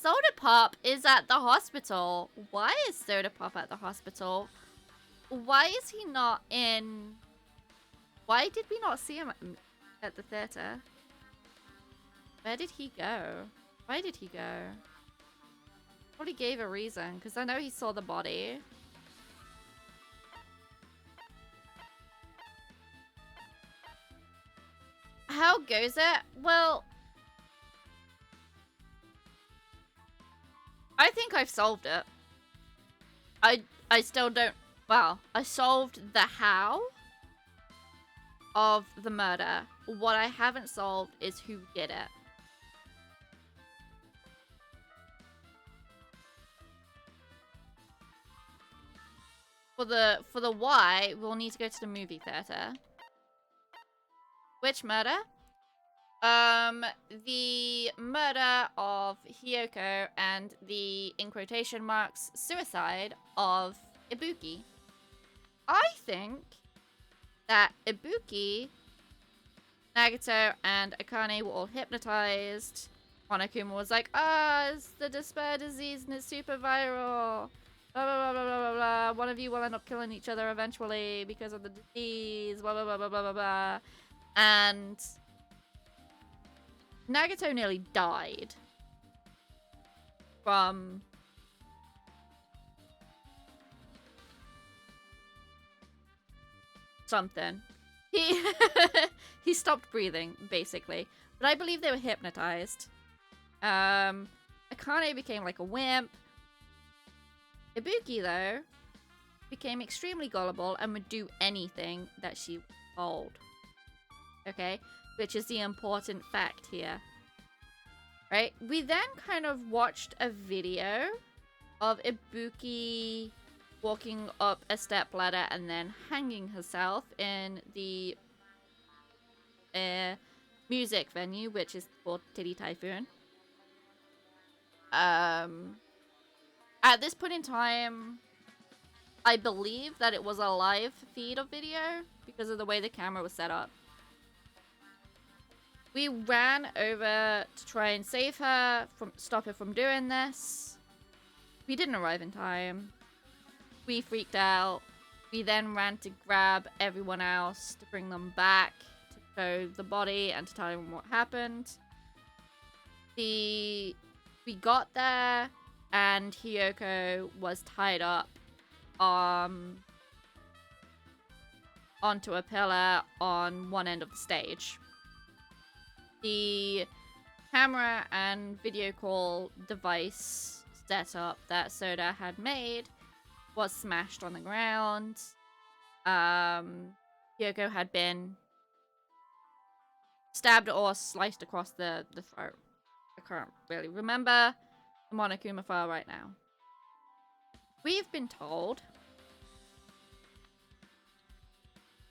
A: Soda Pop is at the hospital. Why is Soda Pop at the hospital? Why is he not in... Why did we not see him at the theater? Where did he go? Why did he go? Probably gave a reason, because I know he saw the body. How goes it? Well... I think I've solved it. I still don't... Well, I solved the how of the murder. What I haven't solved is who did it. For the why, we'll need to go to the movie theater. Which murder? The murder of Hiyoko and the, in quotation marks, suicide of Ibuki. I think that Ibuki, Nagato, and Akane were all hypnotized. Monokuma was like, it's the despair disease and it's super viral. Blah, blah, blah, blah, blah, blah, blah. One of you will end up killing each other eventually because of the disease. Blah, blah, blah, blah, blah, blah, blah. And Nagato nearly died from something. He he stopped breathing, basically. But I believe they were hypnotized. Akane became like a wimp. Ibuki, though, became extremely gullible and would do anything that she was told. Okay? Which is the important fact here. Right? We then kind of watched a video of Ibuki walking up a step ladder and then hanging herself in the music venue, which is called Titty Typhoon. At this point in time, I believe that it was a live feed of video because of the way the camera was set up. We ran over to try and save her, stop her from doing this. We didn't arrive in time. We freaked out. We then ran to grab everyone else to bring them back to show the body and to tell them what happened. We got there and Hiyoko was tied up onto a pillar on one end of the stage. The camera and video call device setup that Soda had made was smashed on the ground. Hiyoko had been stabbed or sliced across the throat. I can't really remember the Monokuma file right now. We've been told.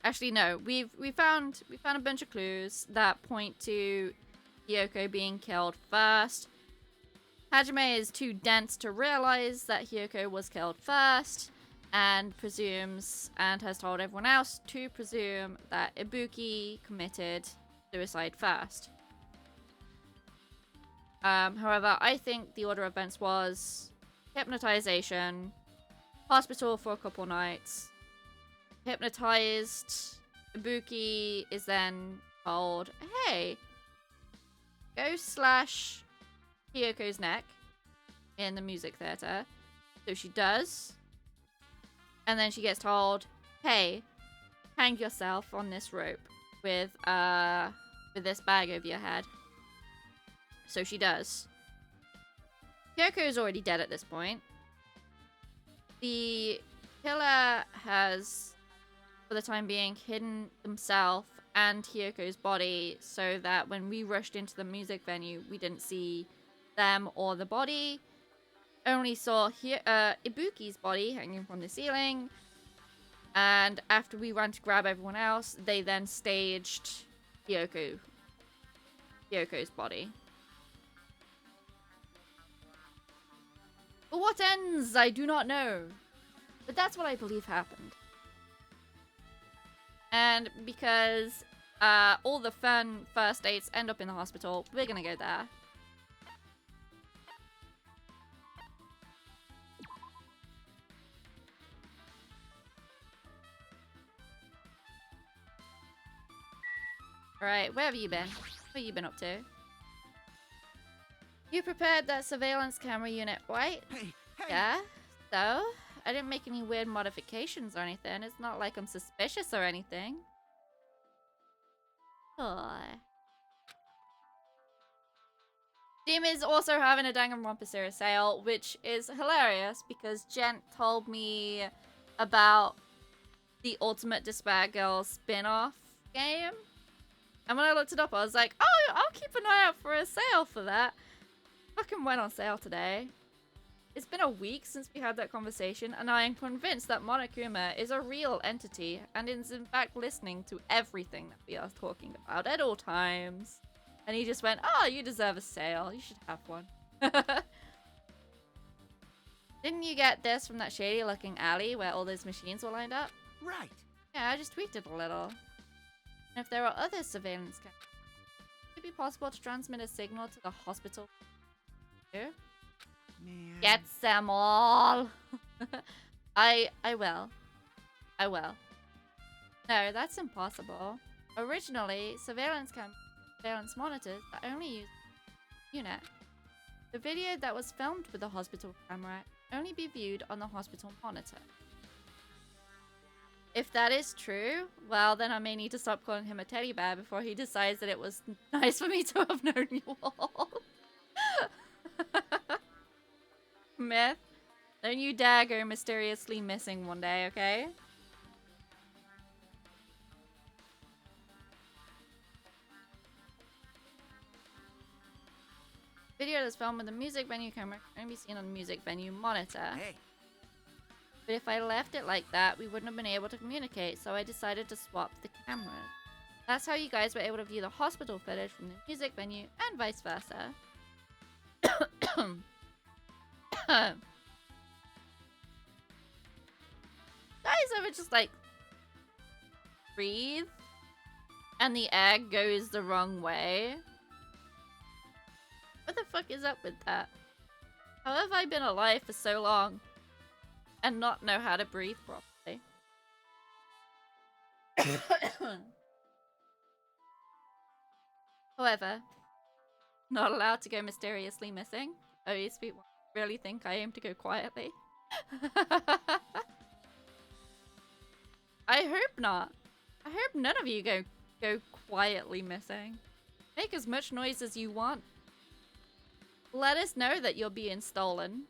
A: Actually, no. We found a bunch of clues that point to Hiyoko being killed first. Hajime is too dense to realize that Hiyoko was killed first, and presumes and has told everyone else to presume that Ibuki committed suicide first. However, I think the order of events was hypnotization, hospital for a couple nights, hypnotized. Ibuki is then told, hey, go slash Hiyoko's neck in the music theater. So she does. And then she gets told, hey, hang yourself on this rope with this bag over your head. So she does. Hiyoko is already dead at this point. The killer has, for the time being, hidden himself and Hiyoko's body so that when we rushed into the music venue, we didn't see them or the body. Only saw Ibuki's body hanging from the ceiling. And after we ran to grab everyone else, they then staged Hiyoko's body. For what ends, I do not know. But that's what I believe happened. And because all the fun first dates end up in the hospital, we're gonna go there. Alright, where have you been? What have you been up to? You prepared that surveillance camera unit, right?
B: Hey, hey!
A: Yeah? So? I didn't make any weird modifications or anything. It's not like I'm suspicious or anything. Oh. Steam is also having a Danganronpa series sale, which is hilarious because Gent told me about the Ultimate Despair Girls spin-off game. And when I looked it up, I was like, oh, I'll keep an eye out for a sale for that. Fucking went on sale today. It's been a week since we had that conversation, and I am convinced that Monokuma is a real entity and is in fact listening to everything that we are talking about at all times. And he just went, oh, you deserve a sale. You should have one. Didn't you get this from that shady looking alley where all those machines were lined up?
B: Right.
A: Yeah, I just tweaked it a little. And if there are other surveillance cameras, would it be possible to transmit a signal to the hospital?
B: Man.
A: Get them all. I will. I will. No, that's impossible. Originally, surveillance monitors that only use unit. The video that was filmed with the hospital camera only be viewed on the hospital monitor. If that is true, well, then I may need to stop calling him a teddy bear before he decides that it was nice for me to have known you all. Myth, don't you dare go mysteriously missing one day, okay? Video that's filmed with a music venue camera can only be seen on the music venue monitor.
B: Hey.
A: But if I left it like that, we wouldn't have been able to communicate, so I decided to swap the cameras. That's how you guys were able to view the hospital footage from the music venue, and vice versa. Guys ever just like breathe and the egg goes the wrong way? What the fuck is up with that? How have I been alive for so long and not know how to breathe properly? However, not allowed to go mysteriously missing. Oh, you sweet one. Really think I aim to go quietly? I hope not. I hope none of you go quietly missing. Make as much noise as you want. Let us know that you're being stolen.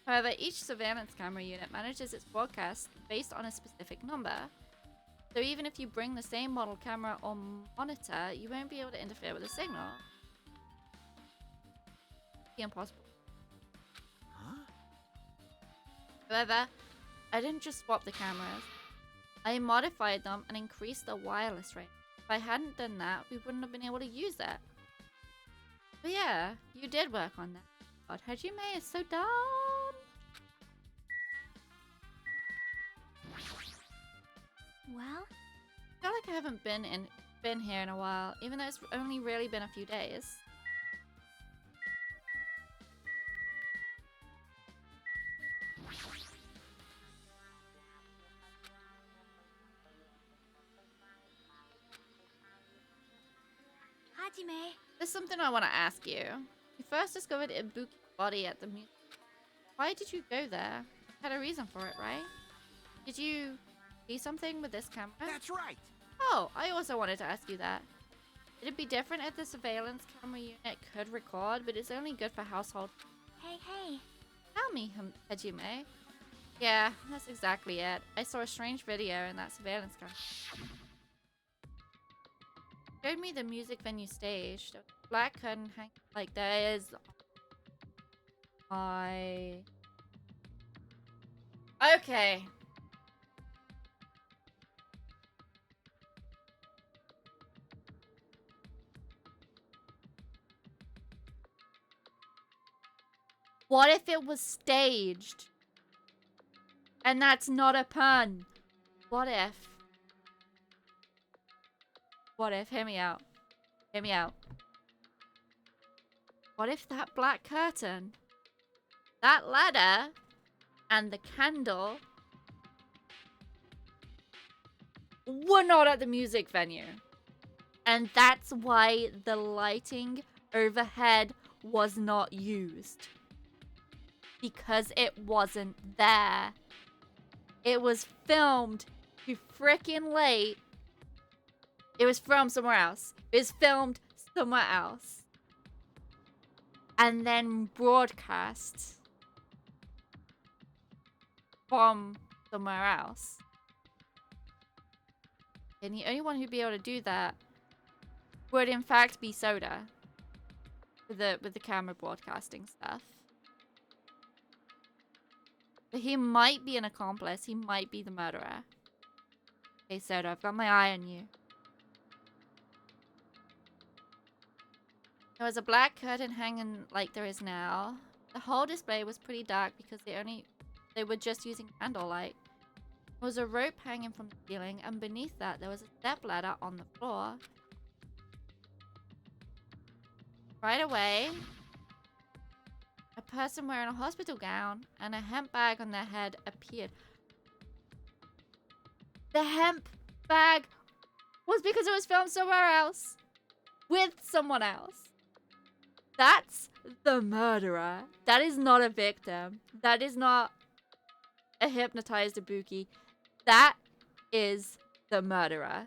A: However, each surveillance camera unit manages its broadcast based on a specific number. So even if you bring the same model camera or monitor, you won't be able to interfere with the signal. Be impossible.
B: Huh?
A: However, I didn't just swap the cameras. I modified them and increased the wireless rate. If I hadn't done that, we wouldn't have been able to use it. But yeah, you did work on that. God, Hajime is so dumb.
E: Well,
A: I feel like I haven't been here in a while, even though it's only really been a few days.
E: Hajime.
A: There's something I want to ask you. You first discovered Ibuki's body at the museum. Why did you go there? You had a reason for it, right? Did you see something with this camera?
B: That's right.
A: Oh, I also wanted to ask you that. It'd be different if the surveillance camera unit could record, but it's only good for household.
E: Hey, hey.
A: Tell me, Hajime. Yeah, that's exactly it. I saw a strange video in that surveillance camera. Showed me the music venue stage. There was a black curtain hang like there is. Okay. What if it was staged? And that's not a pun. What if? What if? Hear me out. Hear me out. What if that black curtain, that ladder, and the candle were not at the music venue? And that's why the lighting overhead was not used. Because it wasn't there. It was filmed too freaking late. It was filmed somewhere else. It was filmed somewhere else. And then broadcast from somewhere else. And the only one who'd be able to do that would in fact be Soda. With the camera broadcasting stuff. But he might be an accomplice. He might be the murderer. Okay, Soda, I've got my eye on you. There was a black curtain hanging like there is now. The whole display was pretty dark because they were just using candlelight. There was a rope hanging from the ceiling, and beneath that there was a stepladder on the floor. Right away, a person wearing a hospital gown and a hemp bag on their head appeared. The hemp bag was because it was filmed somewhere else. With someone else. That's the murderer. That is not a victim. That is not a hypnotized Ibuki. That is the murderer.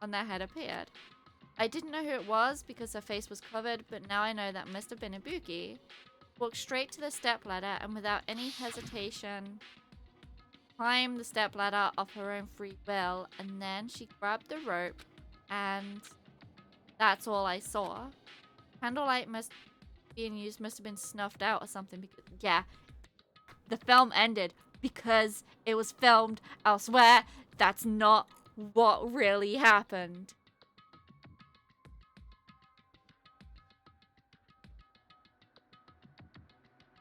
A: On their head appeared. I didn't know who it was because her face was covered, but now I know that must have been Ibuki. Walked straight to the stepladder and without any hesitation climbed the stepladder of her own free will, and then she grabbed the rope, and that's all I saw. Candlelight must have been snuffed out or something because, yeah, the film ended because it was filmed elsewhere. That's not what really happened.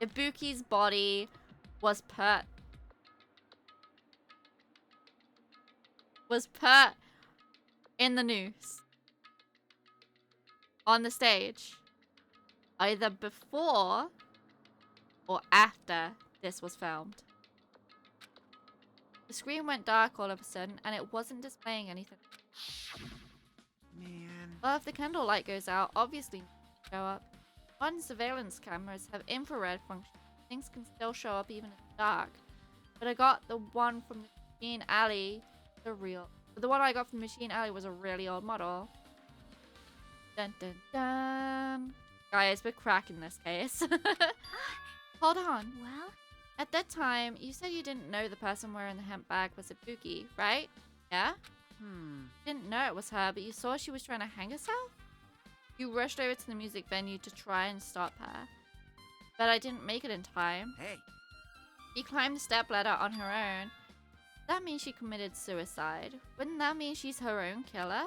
A: Ibuki's body was put in the noose on the stage either before or after this was filmed. The screen went dark all of a sudden and it wasn't displaying anything.
B: Man.
A: Well, if the candlelight goes out, obviously show up. Modern surveillance cameras have infrared function. Things can still show up even in the dark. But I got the one from the Machine Alley, the one I got from the Machine Alley was a really old model. Dun dun dun. Guys, we're cracking this case. Hold on.
E: Well,
A: At that time, you said you didn't know the person wearing the hemp bag was Ibuki, right? Yeah? Didn't know it was her, but you saw she was trying to hang herself? You rushed over to the music venue to try and stop her. But I didn't make it in time.
B: Hey.
A: She climbed the stepladder on her own. That means she committed suicide. Wouldn't that mean she's her own killer?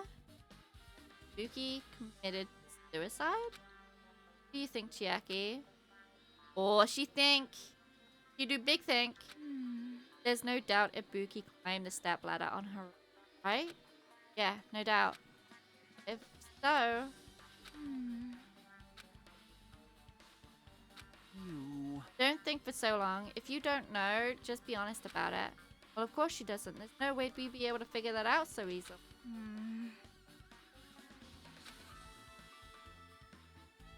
A: Ibuki committed suicide? What do you think, Chiaki? Or she think? You do big think. There's no doubt Ibuki climbed the stepladder on her own, right? Yeah, no doubt. If so...
B: You.
A: Don't think for so long. If you don't know, just be honest about it. Well, of course she doesn't. There's no way we'd be able to figure that out so easily.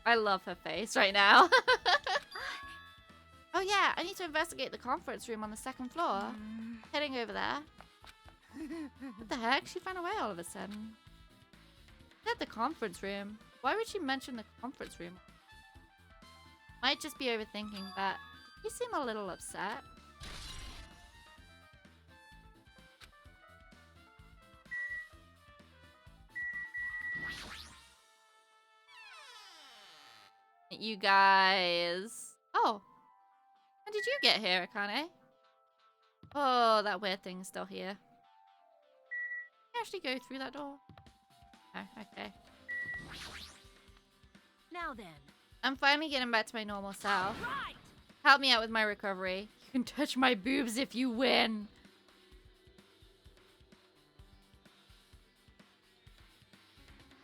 A: I love her face right now. Oh yeah, I need to investigate the conference room on the second floor. Heading over there. What the heck? She ran away all of a sudden. At the conference room. Why would she mention the conference room? Might just be overthinking, but you seem a little upset. You guys. Oh. When did you get here, Akane? Oh, that weird thing's still here. Can you actually go through that door? Oh, okay.
C: Now then.
A: I'm finally getting back to my normal self.
C: Right.
A: Help me out with my recovery. You can touch my boobs if you win.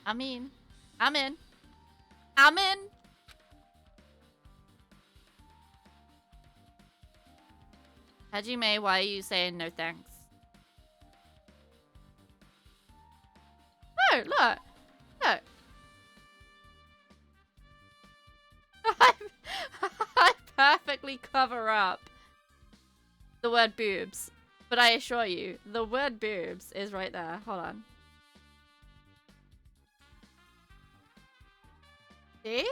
A: I'm in. Hajime, why are you saying no thanks? No, look. Look. I perfectly cover up the word boobs. But I assure you, the word boobs is right there. Hold on. See?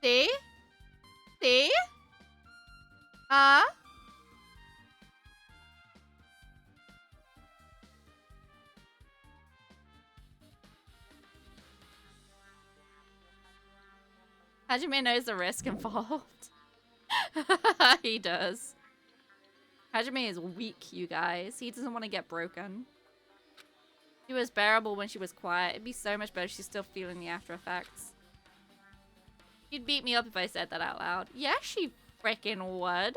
A: See? See? Hajime knows the risk involved. He does. Hajime is weak, you guys. He doesn't want to get broken. She was bearable when she was quiet. It'd be so much better if she's still feeling the after effects. She'd beat me up if I said that out loud. Yeah, she frickin' would.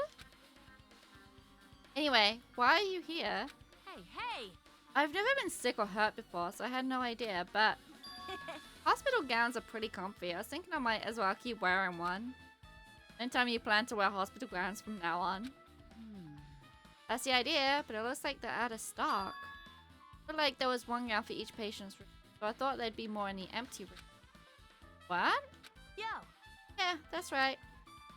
A: Anyway, why are you here?
C: Hey, hey.
A: I've never been sick or hurt before, so I had no idea, but... Hospital gowns are pretty comfy. I was thinking I might as well keep wearing one. Anytime you plan to wear hospital gowns from now on. That's the idea, but it looks like they're out of stock. Looked like there was one gown for each patient's room, so I thought there'd be more in the empty room. What?
C: Yo.
A: Yeah, that's right.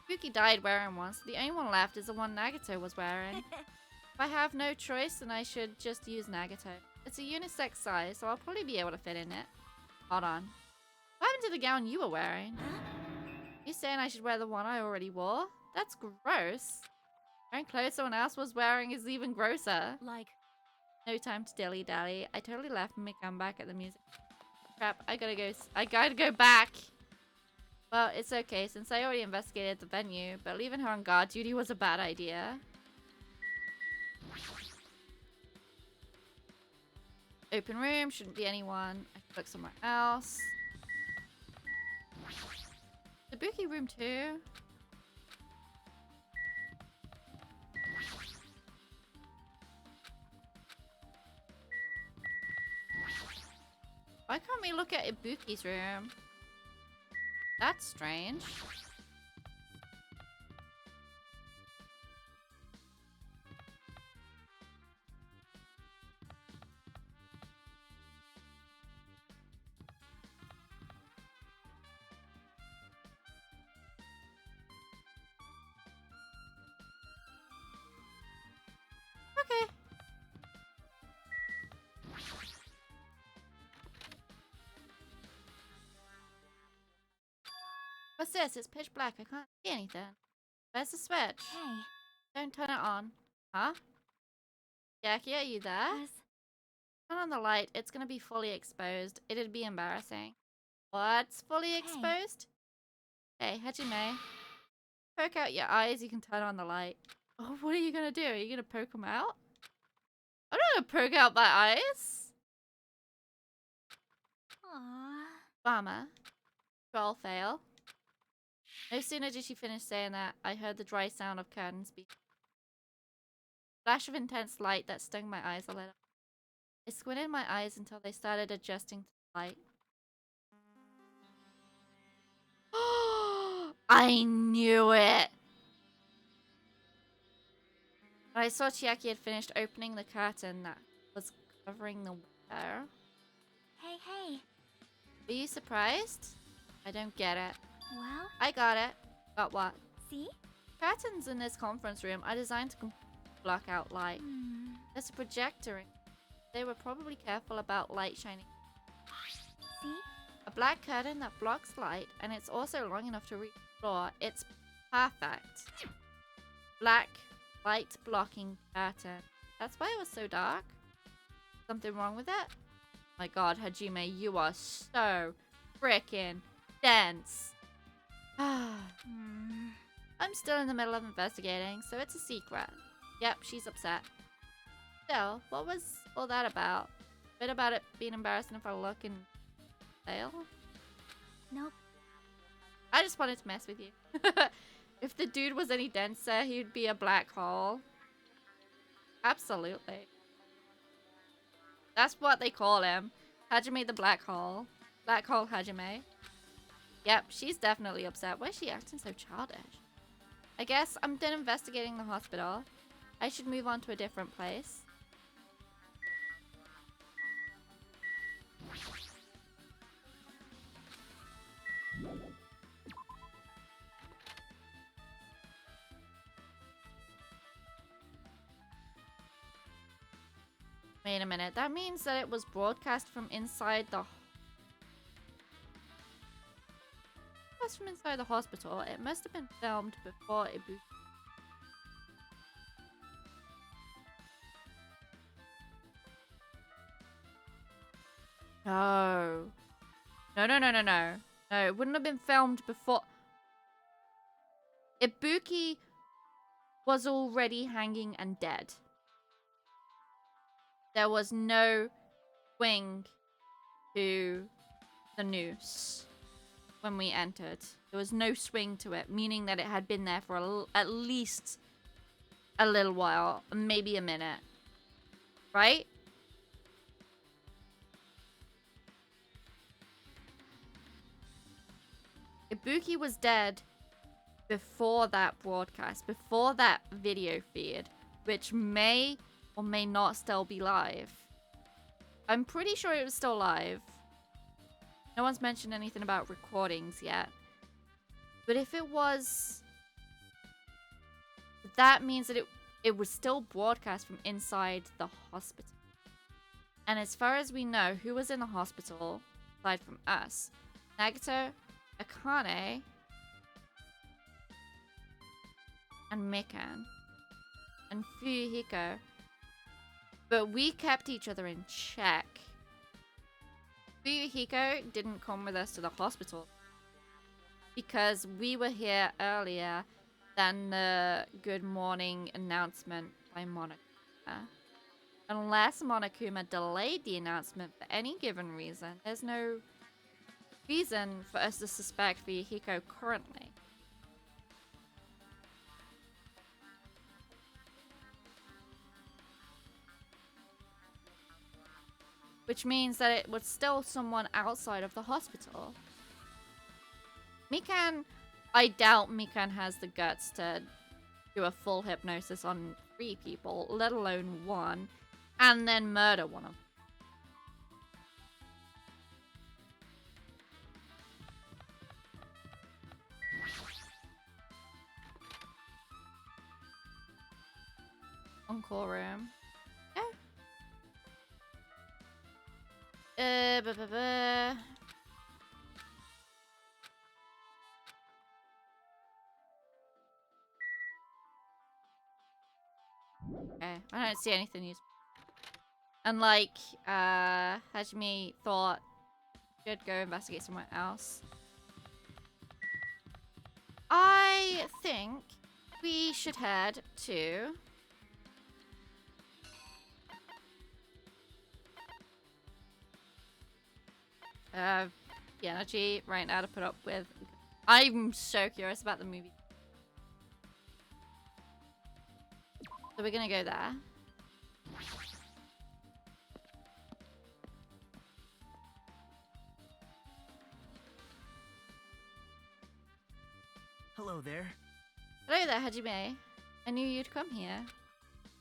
A: Ibuki died wearing one, so the only one left is the one Nagato was wearing. If I have no choice, then I should just use Nagato. It's a unisex size, so I'll probably be able to fit in it. Hold on. What happened to the gown you were wearing? You saying I should wear the one I already wore? That's gross. Wearing clothes someone else was wearing is even grosser.
E: Like,
A: No time to dilly-dally. I totally left me come back at the music. Crap, I gotta go back. Well, it's okay, since I already investigated the venue, but leaving her on guard duty was a bad idea. Open room, shouldn't be anyone. I can look somewhere else. Kabuki room 2. Why can't we look at Ibuki's room? That's strange. Okay. What's this? It's pitch black. I can't see anything. Where's the switch?
E: hey,
A: Don't turn it on. Huh? Jackie, are you there?
E: has
A: Turn on the light. It's gonna be fully exposed. It'd be embarrassing. What's fully exposed? Hey, Hajime. Poke out your eyes. You can turn on the light. Oh, what are you gonna do? Are you gonna poke them out? I'm not gonna poke out my eyes.
E: Aww.
A: Bummer. Troll fail. No sooner did she finish saying that, I heard the dry sound of curtains being. Flash of intense light that stung my eyes a little. I squinted my eyes until they started adjusting to the light. I knew it! When I saw Chiaki had finished opening the curtain that was covering the window.
E: Hey.
A: Were you surprised? I don't get it.
E: Well,
A: I got it. Got what?
E: see?
A: Curtains in this conference room are designed to block out light. There's a projector in. They were probably careful about light shining.
E: See?
A: A black curtain that blocks light, and it's also long enough to reach the floor. It's perfect. Black light blocking curtain. That's why it was so dark. Something wrong with it? My god, Hajime, you are so freaking dense. I'm still in the middle of investigating, so it's a secret. Yep, she's upset. Still, what was all that about? Bit about it being embarrassing if I look and fail?
E: Nope.
A: I just wanted to mess with you. If the dude was any denser, he'd be a black hole. Absolutely. That's what they call him. Hajime the black hole. Black hole Hajime. Yep, she's definitely upset. Why is she acting so childish? I guess I'm done investigating the hospital. I should move on to a different place. Wait a minute. That means that it was broadcast from inside the... From inside the hospital. It must have been filmed before Ibuki. No. No, it wouldn't have been filmed before. Ibuki was already hanging and dead. There was no swing to the noose when we entered. There was no swing to it, meaning that it had been there for at least a little while, maybe a minute. Right? Ibuki was dead before that broadcast, before that video feed, which may or may not still be live. I'm pretty sure it was still live. No one's mentioned anything about recordings yet. But if it was that means that it was still broadcast from inside the hospital. And as far as we know, who was in the hospital aside from us? Nagito, Akane, and Mikan, and Fuyuhiko. But we kept each other in check. Fuyuhiko didn't come with us to the hospital because we were here earlier than the good morning announcement by Monokuma. Unless Monokuma delayed the announcement for any given reason, there's no reason for us to suspect Fuyuhiko currently. Which means that it was still someone outside of the hospital. Mikan, I doubt Mikan has the guts to do a full hypnosis on 3 people, let alone 1, and then murder one of them. Encore room. Okay, I don't see anything useful. Unlike, Hajime thought should go investigate somewhere else. I think we should head to... the energy right now to put up with. I'm so curious about the movie. So we're gonna go there.
B: Hello there.
A: Hello there, Hajime. I knew you'd come here.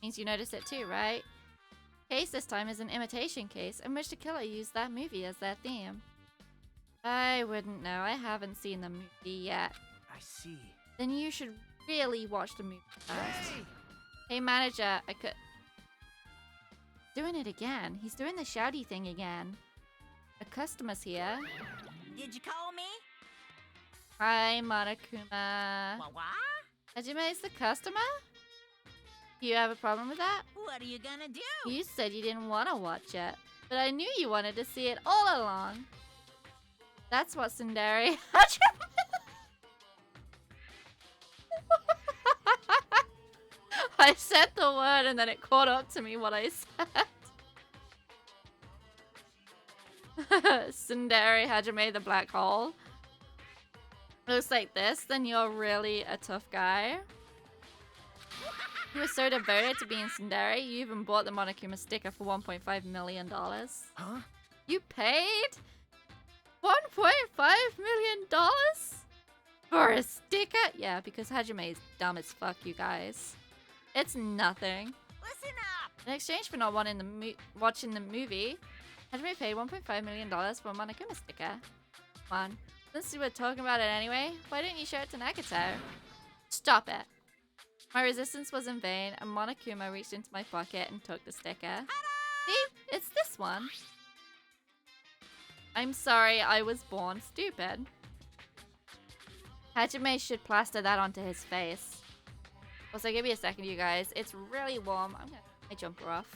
A: Means you noticed it too, right? Case this time is an imitation case in which the killer used that movie as their theme. I wouldn't know. I haven't seen the movie yet.
B: I see.
A: Then you should really watch the movie first.
B: Hey!
A: Hey, manager, I could... Doing it again. He's doing the shouty thing again. A customer's here.
F: Did you call me?
A: Hi, Monokuma.
F: What?
A: Hajime's the customer? Do you have a problem with that?
F: What are you gonna do?
A: You said you didn't want to watch it, but I knew you wanted to see it all along. That's what Tsundere... I said the word and then it caught up to me what I said. Tsundere Hajime the black hole. Looks like this, then you're really a tough guy. You were so devoted to being Tsundere, you even bought the Monokuma sticker for $1.5 million.
B: Huh?
A: You paid $1.5 million for a sticker? Yeah, because Hajime is dumb as fuck, you guys. It's nothing.
F: Listen up!
A: In exchange for not watching the movie, Hajime paid $1.5 million for a Monokuma sticker. Come on. Since we were talking about it anyway, why didn't you show it to Nagito? Stop it. My resistance was in vain, and Monokuma reached into my pocket and took the sticker. See? It's this one. I'm sorry, I was born stupid. Hajime should plaster that onto his face. Also, give me a second, you guys. It's really warm. I'm gonna take my jumper off.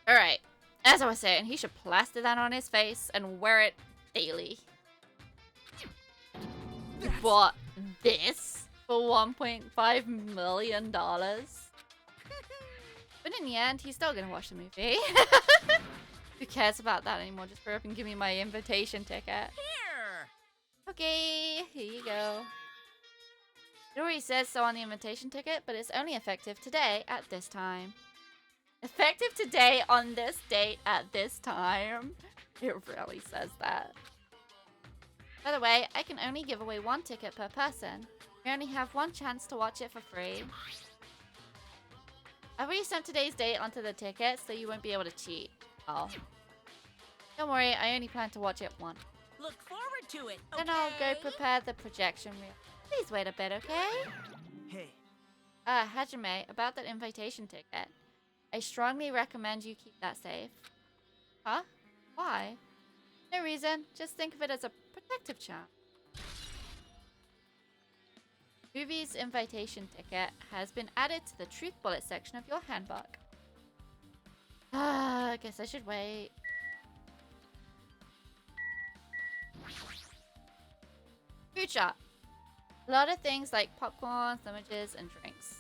A: Alright, as I was saying, he should plaster that on his face and wear it daily. You bought this for $1.5 million? But in the end, he's still gonna watch the movie. Who cares about that anymore? Just hurry up and give me my invitation ticket.
F: Here!
A: Okay, here you go. It already says so on the invitation ticket, but it's only effective today at this time. Effective today on this date at this time. It really says that. By the way, I can only give away 1 ticket per person. We only have 1 chance to watch it for free. I've already sent today's date onto the ticket, so you won't be able to cheat. Oh. Don't worry, I only plan to watch it once.
F: Look forward to it, okay?
A: Then I'll go prepare the projection reel. Please wait a bit, okay?
B: Hey,
A: Hajime, about that invitation ticket. I strongly recommend you keep that safe. Huh? Why? No reason. Just think of it as a protective charm. Movie's invitation ticket has been added to the Truth Bullet section of your handbook. I guess I should wait. Food shop. A lot of things like popcorn, sandwiches, and drinks.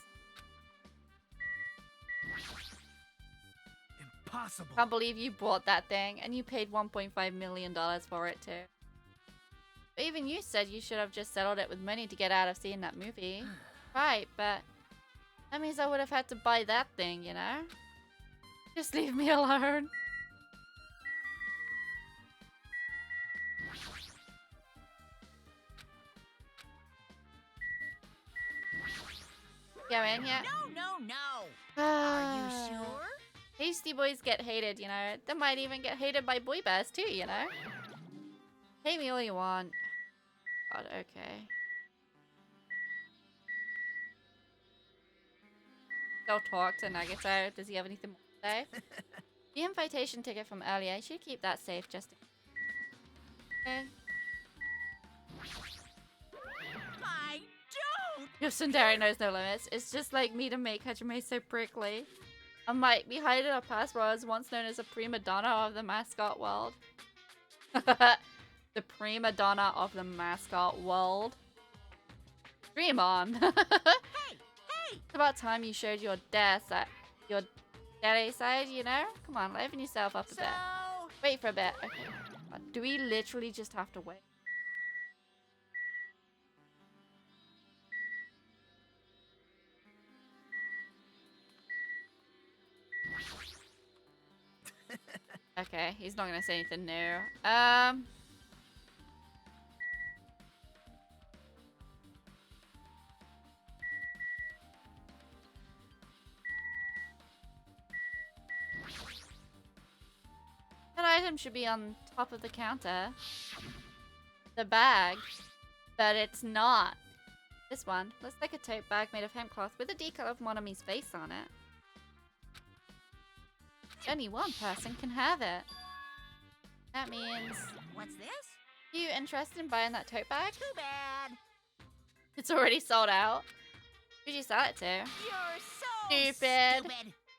B: impossible.
A: Can't believe you bought that thing and you paid $1.5 million for it too. But even you said you should have just settled it with money to get out of seeing that movie. Right, but that means I would have had to buy that thing, you know? Just leave me alone. Go in yet?
F: No. Are you sure?
A: Hasty boys get hated, you know. They might even get hated by boy bears too, you know. Hate me all you want. God, okay. Don't talk to Nagato. Does he have anything more to say? The invitation ticket from earlier, I should keep that safe just in case. Okay.
F: I don't.
A: Your tsundere knows no limits. It's just like me to make Hajime so prickly. I might be hiding a past where I was once known as a prima donna of the mascot world. The prima donna of the mascot world. Dream on.
F: Hey,
A: It's about time you showed your daddy side, you know? Come on, liven yourself up a bit.
F: so
A: Wait for a bit. Okay. Do we literally just have to wait? Okay, he's not gonna say anything new. That item should be on top of the counter. The bag. But it's not. This one. Looks like a tote bag made of hemp cloth with a decal of Monami's face on it. Only 1 person can have it. That means...
F: what's this?
A: You interested in buying that tote bag?
F: Too bad.
A: It's already sold out. Who'd you sell it to?
F: You're so
A: Stupid.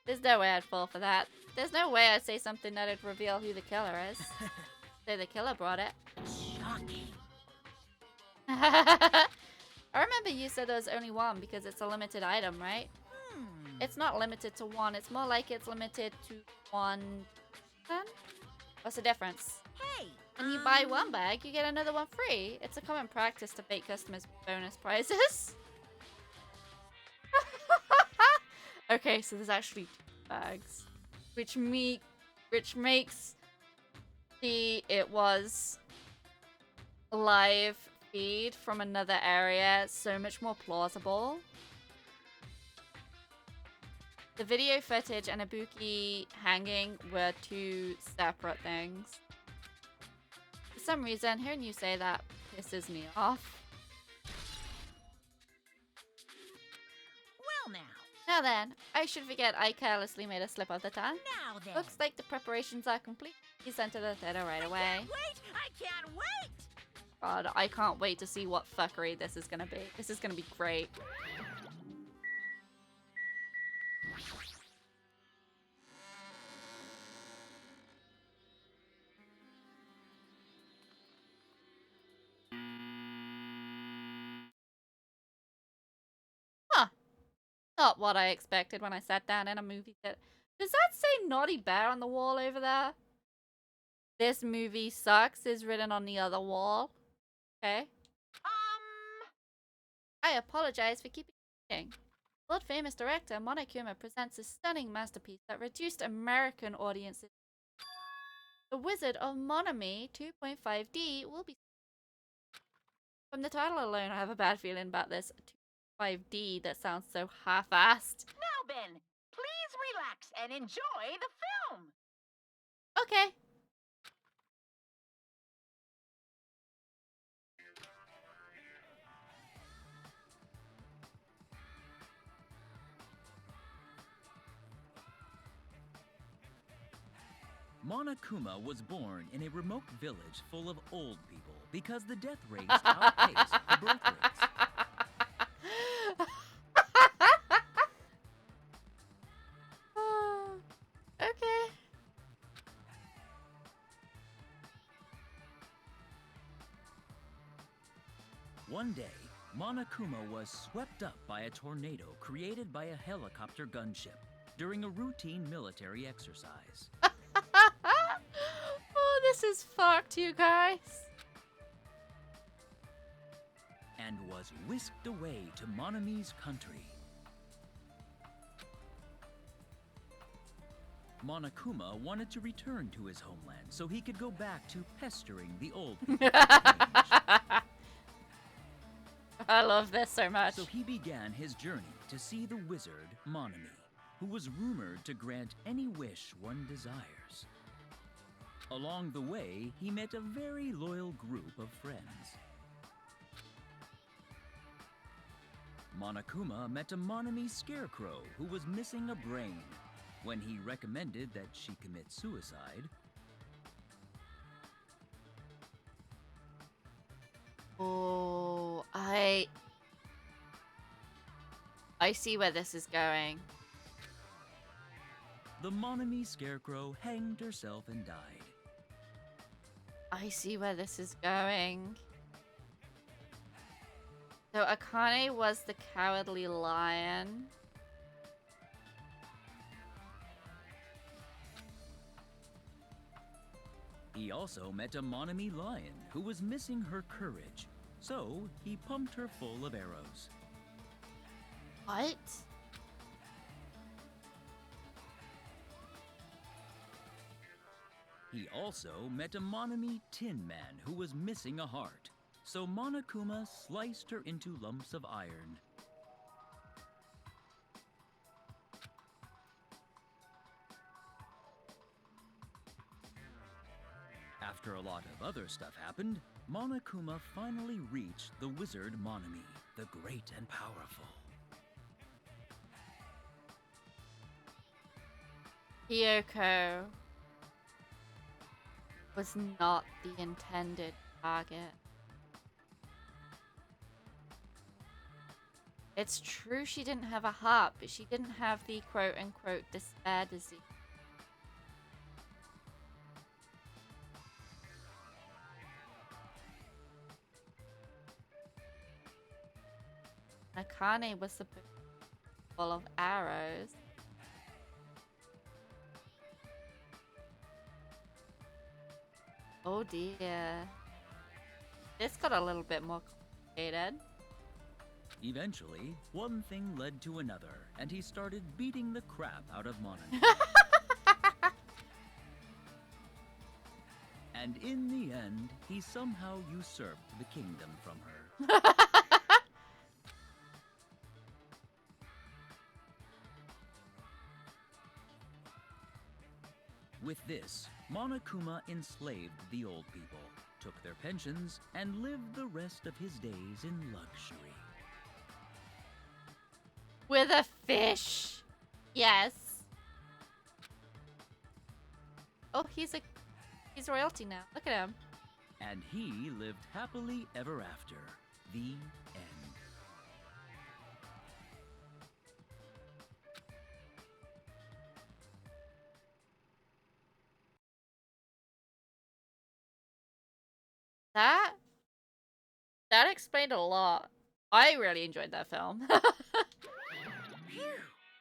A: There's no way I'd fall for that. There's no way I'd say something that'd reveal who the killer is. So the killer brought it.
F: Shocking.
A: I remember you said there was only 1 because it's a limited item, right? It's not limited to 1. It's more like it's limited to 1. What's the difference?
F: Hey.
A: When you buy 1 bag, you get another 1 free. It's a common practice to bait customers with bonus prizes. Okay, so there's actually 2 bags, which makes it was live feed from another area so much more plausible. The video footage and Ibuki hanging were 2 separate things. For some reason, hearing you say that pisses me off.
F: Well now.
A: Now then, I should forget I carelessly made a slip of the tongue.
F: Now then.
A: Looks like the preparations are complete. He's sent to the theater right away.
F: I can't wait.
A: God, I can't wait to see what fuckery this is gonna be. This is gonna be great. Huh. Not what I expected when I sat down in a movie theater. Does that say Naughty Bear on the wall over there? This movie sucks is written on the other wall. Okay. I apologize for keeping reading. World-famous director Monokuma presents a stunning masterpiece that reduced American audiences. The Wizard of Monami 2.5D will be From the title alone, I have a bad feeling about this 5D that sounds so half-assed.
F: Now, Ben, please relax and enjoy the film.
A: Okay.
B: Monokuma was born in a remote village full of old people because the death rates outpaced the birth rates.
A: Okay.
B: One day, Monokuma was swept up by a tornado created by a helicopter gunship during a routine military exercise.
A: Oh, this is fucked, you guys.
B: And was whisked away to Monami's country. Monokuma wanted to return to his homeland so he could go back to pestering the old people.
A: I love this so much.
B: So he began his journey to see the wizard Monami, who was rumored to grant any wish one desires. Along the way, he met a very loyal group of friends. Monokuma met a Monami scarecrow who was missing a brain. When he recommended that she commit suicide,
A: Oh, I see where this is going.
B: the Monami scarecrow hanged herself and died.
A: I see where this is going. So Akane was the cowardly lion.
B: He also met a Monami lion who was missing her courage, so he pumped her full of arrows.
A: What?
B: He also met a Monami tin man who was missing a heart, so Monokuma sliced her into lumps of iron. After a lot of other stuff happened, Monokuma finally reached the wizard Monami, the great and powerful.
A: Kyoko was not the intended target. It's true she didn't have a heart, but she didn't have the quote-unquote despair disease. Akane was supposed to be full of arrows. Oh dear. This got a little bit more complicated.
B: Eventually, one thing led to another, and he started beating the crap out of Monami. And in the end, he somehow usurped the kingdom from her. With this, Monokuma enslaved the old people, took their pensions, and lived the rest of his days in luxury.
A: With a fish. Yes. Oh, he's royalty now. Look at him.
B: And he lived happily ever after. The end.
A: That explained a lot. I really enjoyed that film.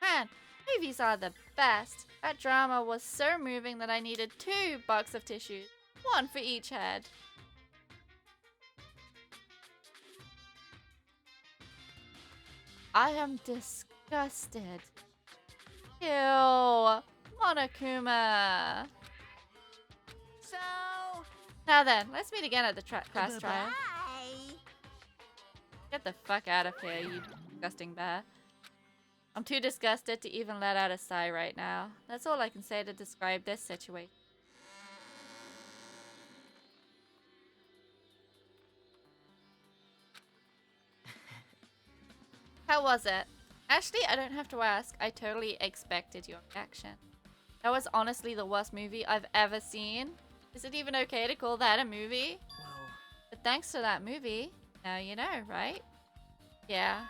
A: Man, movies are the best. That drama was so moving that I needed 2 boxes of tissues, 1 for each head. I am disgusted. Ew, Monokuma.
F: So,
A: Now then, let's meet again at the class trial.
F: bye.
A: Get the fuck out of here, you disgusting bear. I'm too disgusted to even let out a sigh right now. That's all I can say to describe this situation. How was it? Actually, I don't have to ask. I totally expected your reaction. That was honestly the worst movie I've ever seen. Is it even okay to call that a movie?
B: Well,
A: But thanks to that movie, now you know, right? Yeah.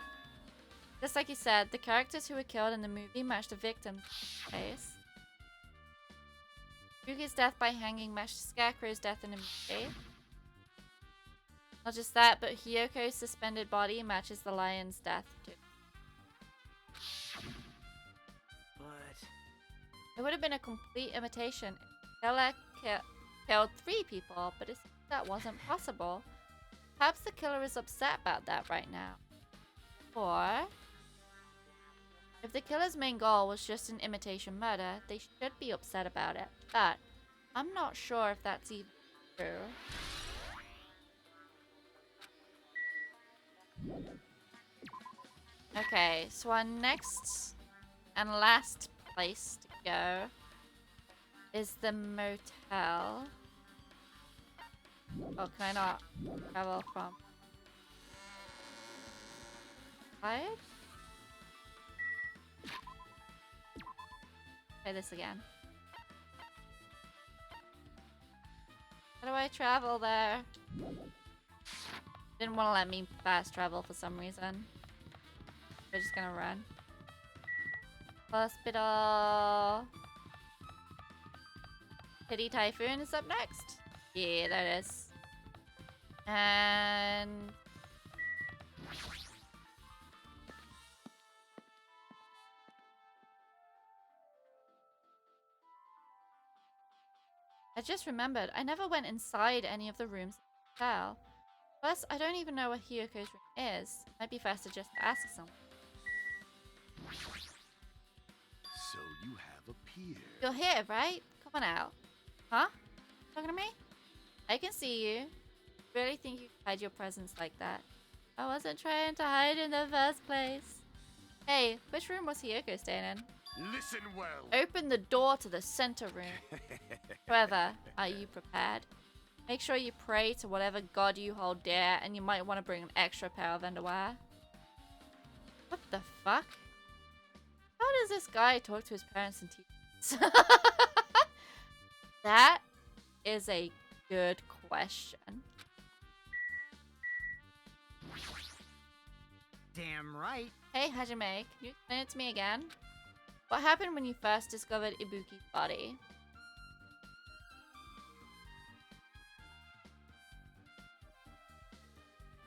A: Just like you said, the characters who were killed in the movie matched the victims' face. Yuki's death by hanging matched Scarecrow's death in the movie. Not just that, but Hyoko's suspended body matches the lion's death too.
B: but
A: It would have been a complete imitation if Killer killed 3 people, but it seems that wasn't possible. Perhaps the killer is upset about that right now. Or, if the killer's main goal was just an imitation murder, they should be upset about it. But I'm not sure if that's even true. Okay, so our next and last place to go is the motel. Oh, can I not travel from? Right? Try this again. How do I travel there? Didn't want to let me fast travel for some reason. We're just gonna run. Hospital. Titty Typhoon is up next. Yeah, there it is. And I just remembered I never went inside any of the rooms in the hotel. Plus, I don't even know where Hyoko's room is. Might be faster just to ask someone.
D: So you have appeared.
A: You're here, right? Come on out. Huh? Talking to me? I can see you. Really think you hide your presence like that? I wasn't trying to hide in the first place. Hey, which room was Hyoko staying in?
D: Listen well.
A: Open the door to the center room. However, are you prepared? Make sure you pray to whatever god you hold dear, and you might want to bring an extra pair of underwear. What the fuck? How does this guy talk to his parents and teachers? That is a good question.
G: Damn right.
A: Hey Hajime, can you explain it to me again? What happened when you first discovered Ibuki's body?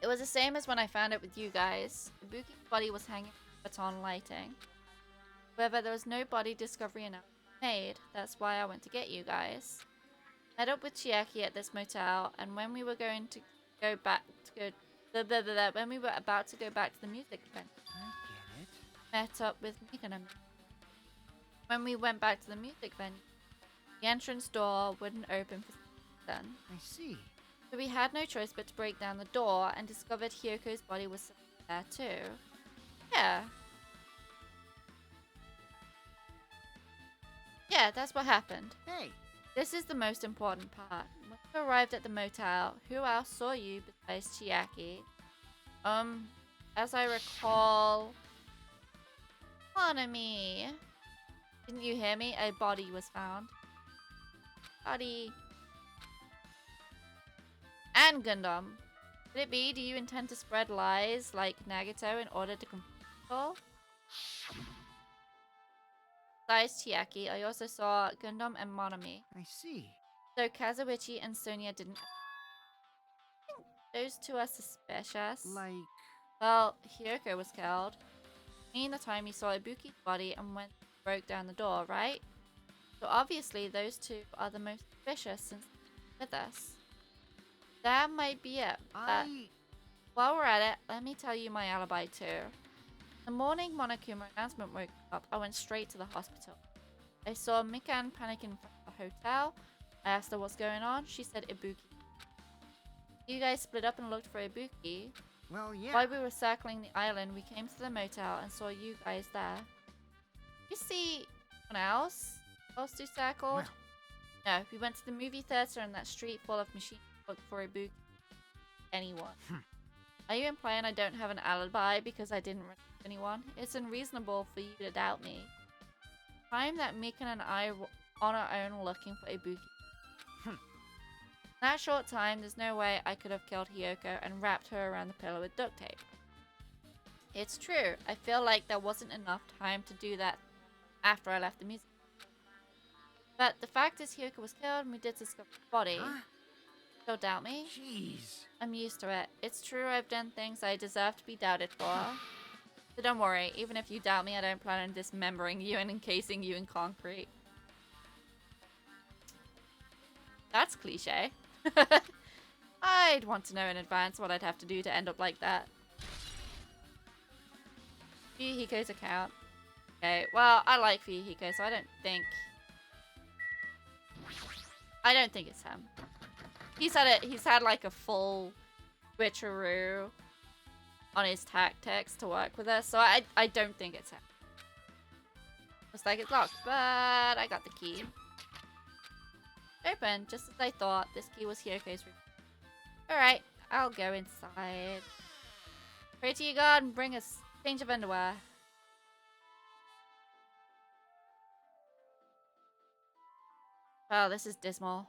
A: It was the same as when I found it with you guys. Ibuki's body was hanging with baton lighting. However, there was no body discovery announcement made. That's why I went to get you guys. Met up with Chiaki at this motel, and when we were going to go back to when we were about to go back to the music event,
G: I get it.
A: met up with Migana. When we went back to the music venue, the entrance door wouldn't open for some reason.
G: I see.
A: So we had no choice but to break down the door and discovered Hyoko's body was there too. Yeah. Yeah, that's what happened.
G: Hey,
A: This is the most important part. When you arrived at the motel, who else saw you besides Chiaki? As I recall, Hanami. Didn't you hear me? A body was found. Body. And Gundam. Could it be? Do you intend to spread lies like Nagito in order to complete the goal? Besides Chiaki, I also saw Gundam and Monami.
G: I see.
A: So Kazuichi and Sonia didn't. I think those two are suspicious.
G: Like,
A: Well, Hyoko was killed. In the time you saw Ibuki's body and went broke down the door, right? So obviously those two are the most suspicious since they're with us. That might be it. But while we're at it, let me tell you my alibi too. The morning Monokuma announcement woke up, I went straight to the hospital. I saw Mikan panic in front of the hotel. I asked her what's going on. She said Ibuki. You guys split up and looked for Ibuki.
G: Well, yeah.
A: While we were circling the island, we came to the motel and saw you guys there. You see anyone else? Else do circled?
G: Well.
A: No, we went to the movie theater in that street full of machines to look for a book. Anyone. Are you implying I don't have an alibi because I didn't run into anyone? It's unreasonable for you to doubt me. Time that Mikan and I were on our own looking for a bookie. In that short time, there's no way I could have killed Hiyoko and wrapped her around the pillow with duct tape. It's true, I feel like there wasn't enough time to do that after I left the museum. But the fact is Hiyoko was killed and we did discover the body.
G: Huh?
A: Still doubt me?
G: Jeez.
A: I'm used to it. It's true I've done things I deserve to be doubted for. So don't worry, even if you doubt me, I don't plan on dismembering you and encasing you in concrete. That's cliche. I'd want to know in advance what I'd have to do to end up like that. Fuyuhiko's account. Okay, well, I like Fuyuhiko, so I don't think it's him. He's had like a full switcheroo on his tactics to work with us, so I don't think it's him. Looks like it's locked, but I got the key. Open, just as I thought. This key was Hyoko's room. Alright, I'll go inside. Pray to your god and bring a change of underwear. Oh, this is dismal.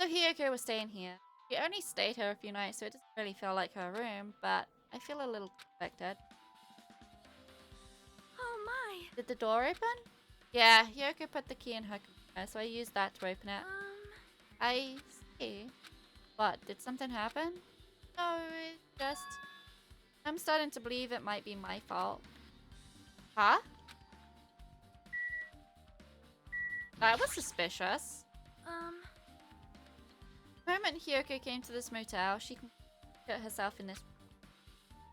A: So Hiyoko was staying here. She only stayed here a few nights, so it doesn't really feel like her room, but I feel a little conflicted.
E: Oh my.
A: Did the door open? Yeah, Hiyoko put the key in her computer, so I used that to open it. I see. What, did something happen? No, it just... I'm starting to believe it might be my fault. Huh? That was suspicious. The moment Hiyoko came to this motel, she put herself in this.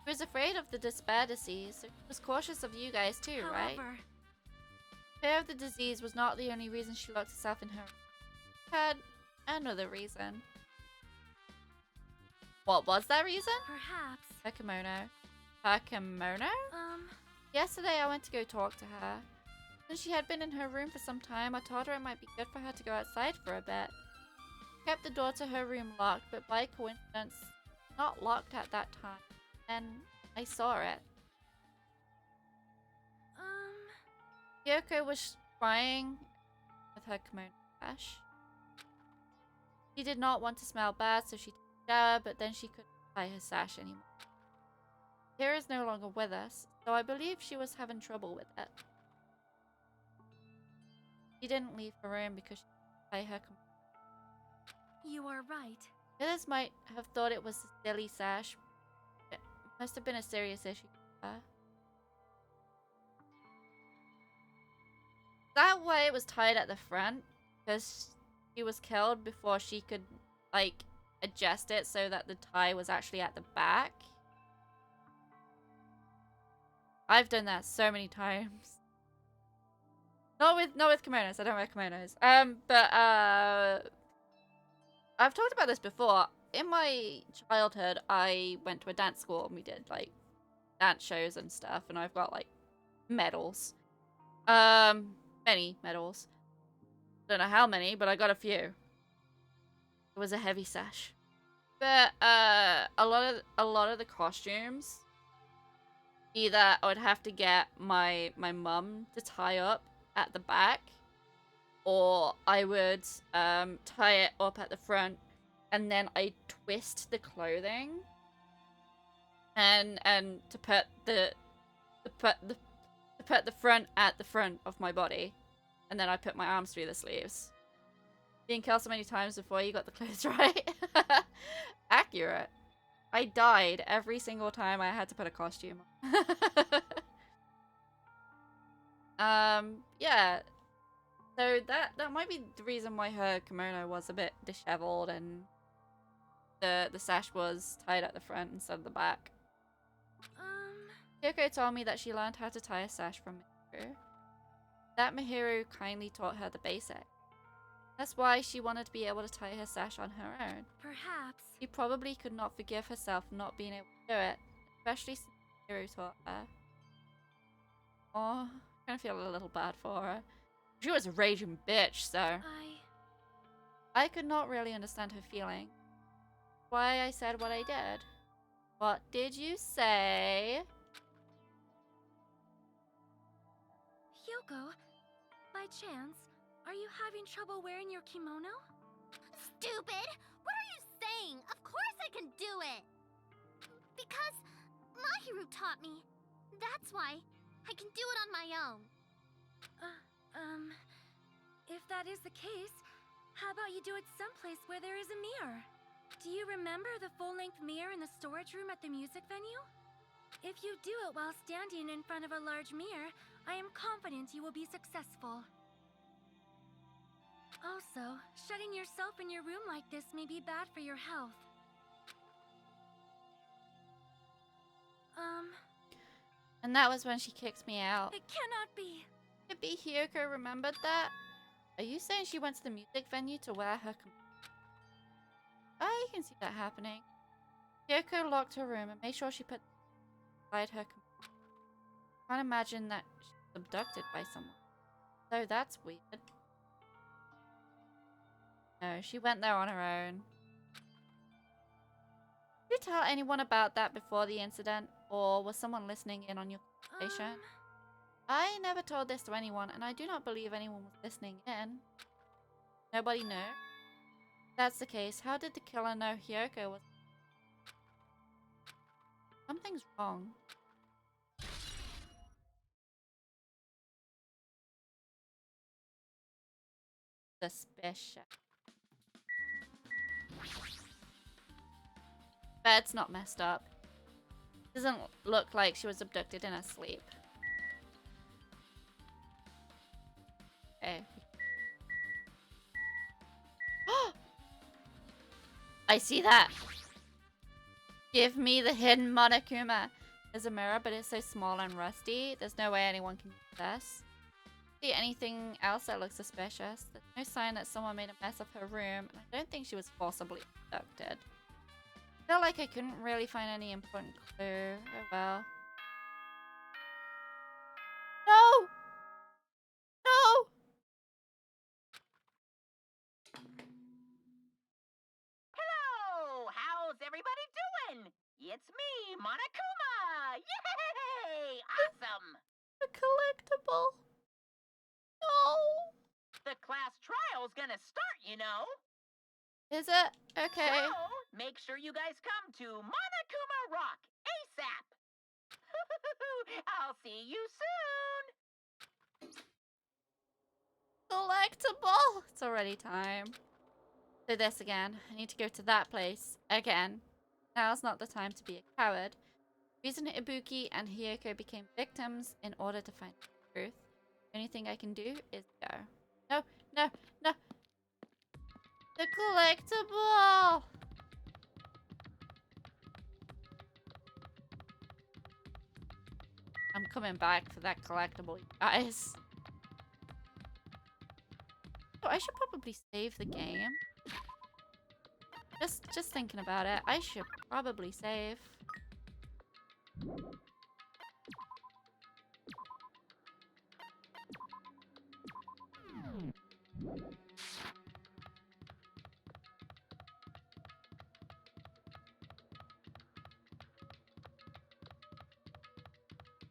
A: She was afraid of the despair disease, so she was cautious of you guys too, right? Fear of the disease was not the only reason she locked herself in her room. She had another reason. What was that reason?
E: Perhaps.
A: Her kimono. Her kimono? Yesterday I went to go talk to her. Since she had been in her room for some time, I told her it might be good for her to go outside for a bit. She kept the door to her room locked, but by coincidence, not locked at that time. And I saw it. Hiyoko was crying with her kimono sash. She did not want to smell bad, so she took a shower, but then she couldn't tie her sash anymore. Hira is no longer with us, so I believe she was having trouble with it. She didn't leave her room because she couldn't tie her kimono.
E: You are right.
A: Others might have thought it was a silly sash. It must have been a serious issue for her. That way it was tied at the front because she was killed before she could like adjust it so that the tie was actually at the back. I've done that so many times. Not with kimonos. I don't wear kimonos. But I've talked about this before. In my childhood, I went to a dance school and we did like dance shows and stuff, and I've got like medals. Many medals. Don't know how many, but I got a few. It was a heavy sash. But a lot of the costumes, either I would have to get my mum to tie up at the back, or I would tie it up at the front, and then I twist the clothing, and to put the front at the front of my body, and then I put my arms through the sleeves. Being killed so many times before you got the clothes right. Accurate. I died every single time I had to put a costume on. Yeah. So that might be the reason why her kimono was a bit disheveled and the sash was tied at the front instead of the back. Kyoko told me that she learned how to tie a sash from Mihiru. That Mihiru kindly taught her the basics. That's why she wanted to be able to tie her sash on her own.
E: Perhaps.
A: She probably could not forgive herself for not being able to do it. especially since Hiro taught her. Oh, I kind of feel a little bad for her. She was a raging bitch, so I could not really understand her feeling. Why I said what I did. What did you say?
E: Hyoko, by chance, are you having trouble wearing your kimono? Stupid! What are you saying? Of course I can do it! Because Mahiru taught me. That's why I can do it on my own. If that is the case, how about you do it someplace where there is a mirror? Do you remember the full-length mirror in the storage room at the music venue? If you do it while standing in front of a large mirror, I am confident you will be successful. Also, shutting yourself in your room like this may be bad for your health.
A: And that was when she kicked me out.
E: It cannot be.
A: Could be Hyoko remembered that? Are you saying she went to the music venue to wear her I can see that happening. Hyoko locked her room and made sure she put inside her Can't imagine that she was abducted by someone. So that's weird. No, she went there on her own. Did you tell anyone about that before the incident? Or was someone listening in on your conversation? I never told this to anyone, and I do not believe anyone was listening in. Nobody knew? If that's the case, how did the killer know Hyoko was... Something's wrong. Suspicious. Bed's not messed up. Doesn't look like she was abducted in her sleep. Okay. I see that. Give me the hidden Monokuma. There's a mirror, but it's so small and rusty. There's no way anyone can use this. See anything else that looks suspicious? There's no sign that someone made a mess of her room, and I don't think she was forcibly abducted. I feel like I couldn't really find any important clue. Oh well. No! No!
F: Hello! How's everybody doing? It's me, Monokuma! Yay! Awesome!
A: A collectible. No!
F: The class trial's gonna start, you know.
A: Is it? Okay.
F: So, make sure you guys come to Monokuma Rock ASAP! I'll see you soon!
A: Collectible! It's already time. Do this again. I need to go to that place. Again. Now's not the time to be a coward. The reason Ibuki and Hyoko became victims in order to find the truth. The only thing I can do is go. No, no, no! The collectible! I'm coming back for that collectible, you guys. Oh, I should probably save the game. Just thinking about it, I should probably save.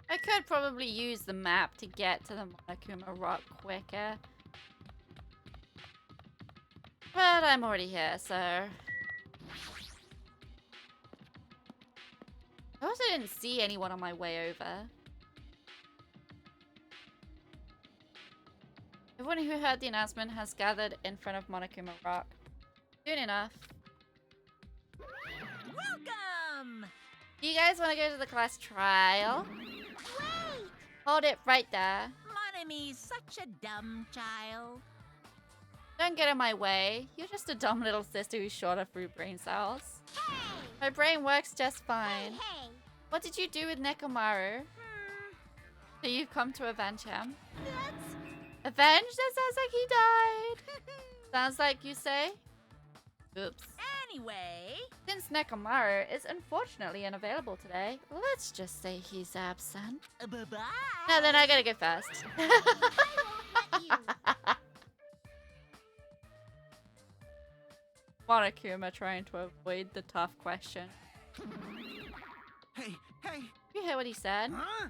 A: I could probably use the map to get to the Monokuma Rock quicker. But I'm already here, so... I also didn't see anyone on my way over. Everyone who heard the announcement has gathered in front of Monokuma Rock. Soon enough.
C: Welcome!
A: Do you guys want to go to the class trial?
E: Wait!
A: Hold it right there.
C: Monomi's such a dumb child.
A: Don't get in my way. You're just a dumb little sister who's short of fruit brain cells.
E: Hey!
A: My brain works just fine.
E: Hey!
A: What did you do with Nekomaru? So you've come to avenge him?
E: That's...
A: Avenge? That sounds like he died. Sounds like you say? Oops.
F: Anyway,
A: Since Nekomaru is unfortunately unavailable today, let's just say he's absent.
F: bye-bye.
A: No, then I gotta go first. Monokuma trying to avoid the tough question.
G: Hey, hey!
A: You hear what he said?
G: Huh?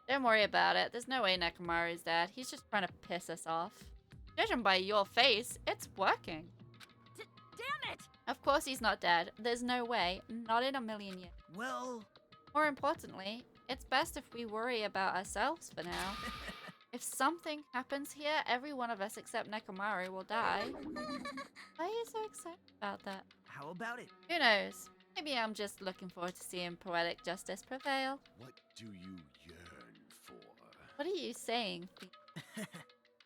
A: Don't worry about it. There's no way Nekomaru's dead. He's just trying to piss us off. Judging by your face, it's working.
F: Damn it!
A: Of course he's not dead. There's no way. Not in a million years.
G: Well,
A: More importantly, it's best if we worry about ourselves for now. If something happens here, every one of us except Nekomaru will die. Why are you so excited about that?
G: how about it?
A: Who knows? Maybe I'm just looking forward to seeing poetic justice prevail.
D: What do you yearn for?
A: What are you saying?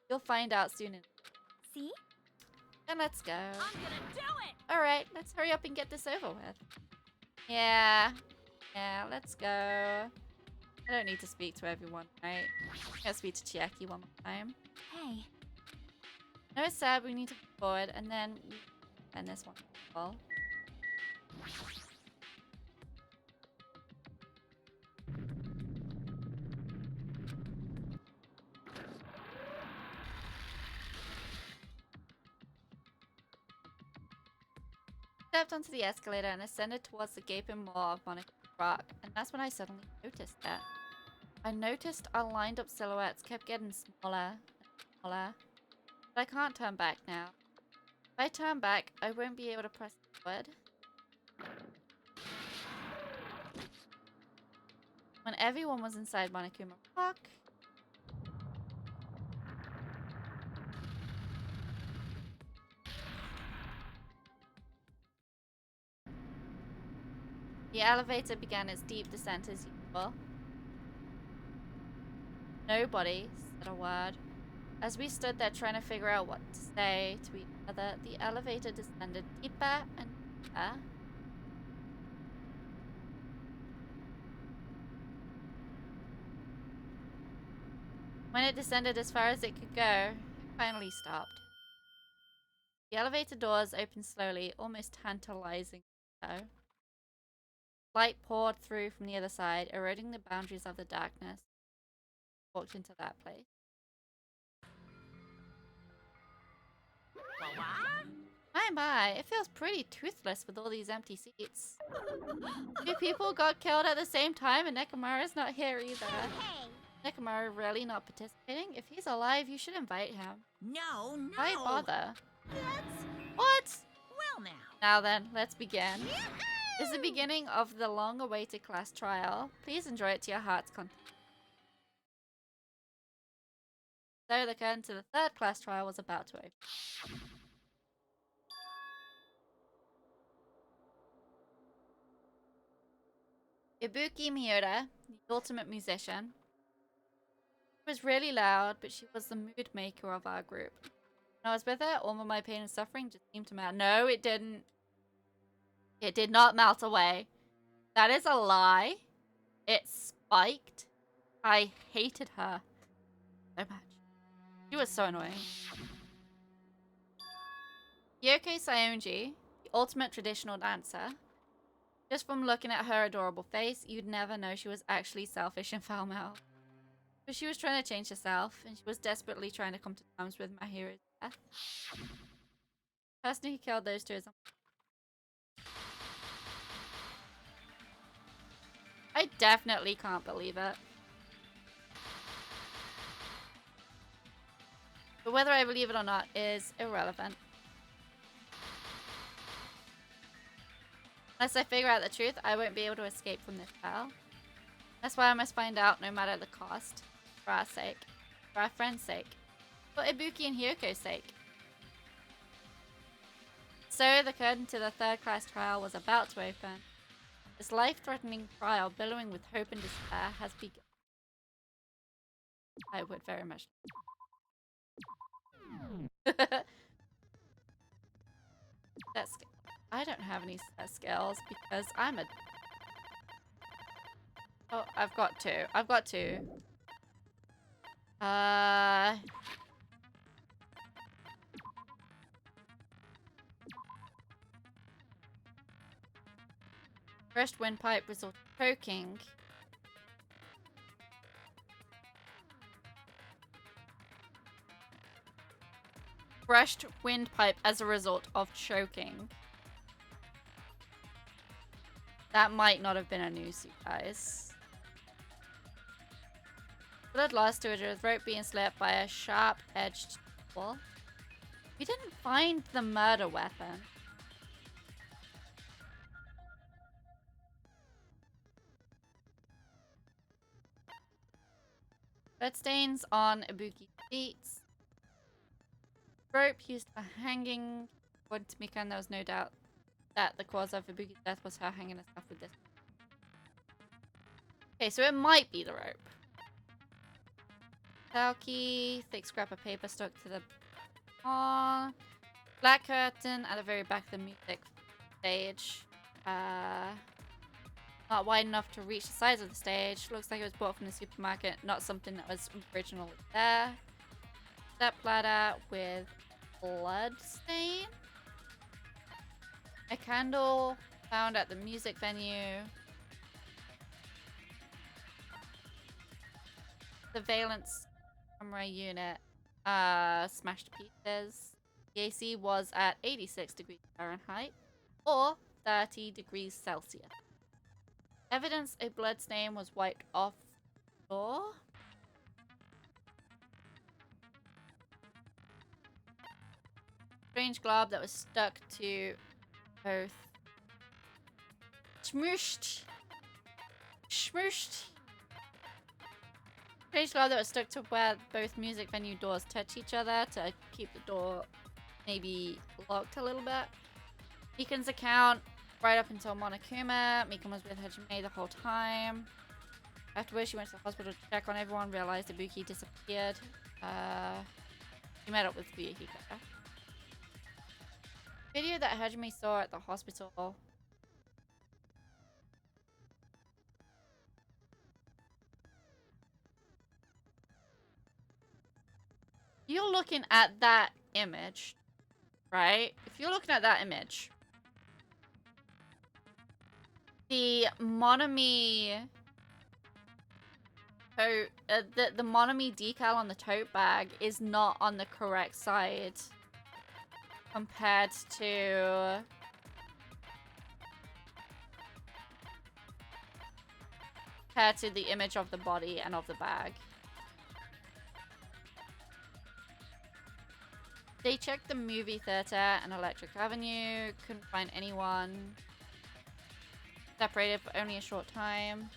A: You'll find out soon enough.
E: See?
A: Then let's go.
F: I'm gonna do it!
A: Alright, let's hurry up and get this over with. Yeah, let's go. I don't need to speak to everyone, right? I'm gonna speak to Chiaki one more time.
E: Hey.
A: No, it's sad, we need to move forward, and then end this one as well. Stepped onto the escalator and ascended towards the gaping maw of Monaco Rock, and that's when I suddenly noticed that. I noticed our lined up silhouettes kept getting smaller and smaller, but I can't turn back now. If I turn back, I won't be able to press forward. When everyone was inside Monokuma Rock, the elevator began its deep descent as usual. Nobody said a word. As we stood there trying to figure out what to say to each other, the elevator descended deeper and deeper. When it descended as far as it could go, it finally stopped. The elevator doors opened slowly, almost tantalizing so. Light poured through from the other side, eroding the boundaries of the darkness. Walked into that place. My, it feels pretty toothless with all these empty seats. Two people got killed at the same time and Nekomaru's not here either. Nekomaru really not participating? If he's alive, you should invite him.
F: No, no!
A: Why bother?
F: That's...
A: What?
F: Well now.
A: Now then, let's begin. This is the beginning of the long-awaited class trial. Please enjoy it to your heart's content. So the curtain to the third class trial was about to open. Ibuki Miura, the ultimate musician. She was really loud, but she was the mood maker of our group. When I was with her, all of my pain and suffering just seemed to melt. No, it didn't. It did not melt away. That is a lie. It spiked. I hated her so much. She was so annoying. Yoko Sayonji, the ultimate traditional dancer. Just from looking at her adorable face, you'd never know she was actually selfish and foul-mouthed. But she was trying to change herself, and she was desperately trying to come to terms with Mahiru's death. The person who killed those two is... I definitely can't believe it. But whether I believe it or not is irrelevant. Unless I figure out the truth, I won't be able to escape from this hell. That's why I must find out no matter the cost. For our sake. For our friend's sake. For Ibuki and Hyoko's sake. So the curtain to the third class trial was about to open. This life-threatening trial, billowing with hope and despair, has begun. I would very much. That's... I don't have any skills because I'm a... Oh, I've got two. I've got two. Brushed windpipe result choking. Brushed windpipe as a result of choking. That might not have been a noose, you guys. Blood lost to a throat being slit by a sharp-edged tool. We didn't find the murder weapon. Bloodstains on Ibuki's feet. Rope used for hanging. According to Mikan, there was no doubt that the cause of Ibuki's death was her hanging herself with this. Okay, so it might be the rope. Taoki, thick scrap of paper stuck to the black curtain at the very back of the music stage. Not wide enough to reach the size of the stage. Looks like it was bought from the supermarket, not something that was originally there. Step ladder with blood stain. A candle found at the music venue. Surveillance camera unit smashed to pieces. The AC was at 86 degrees Fahrenheit or 30 degrees Celsius. Evidence a blood stain was wiped off the floor. Strange glob that was stuck to both. Smooshed. Smooshed. Strange glob that was stuck to where both music venue doors touch each other to keep the door maybe locked a little bit. Mikan's account. Right up until Monokuma, Mikan was with Hajime the whole time. Afterwards, she went to the hospital to check on everyone, realized Ibuki disappeared. She met up with Fuyuhiko. Video that Hajime saw at the hospital. You're looking at that image, right? If you're looking at that image, the Monomi the Monomi decal on the tote bag is not on the correct side compared to the image of the body and of the bag. They checked the movie theater and Electric Avenue, couldn't find anyone. Separated for only a short time.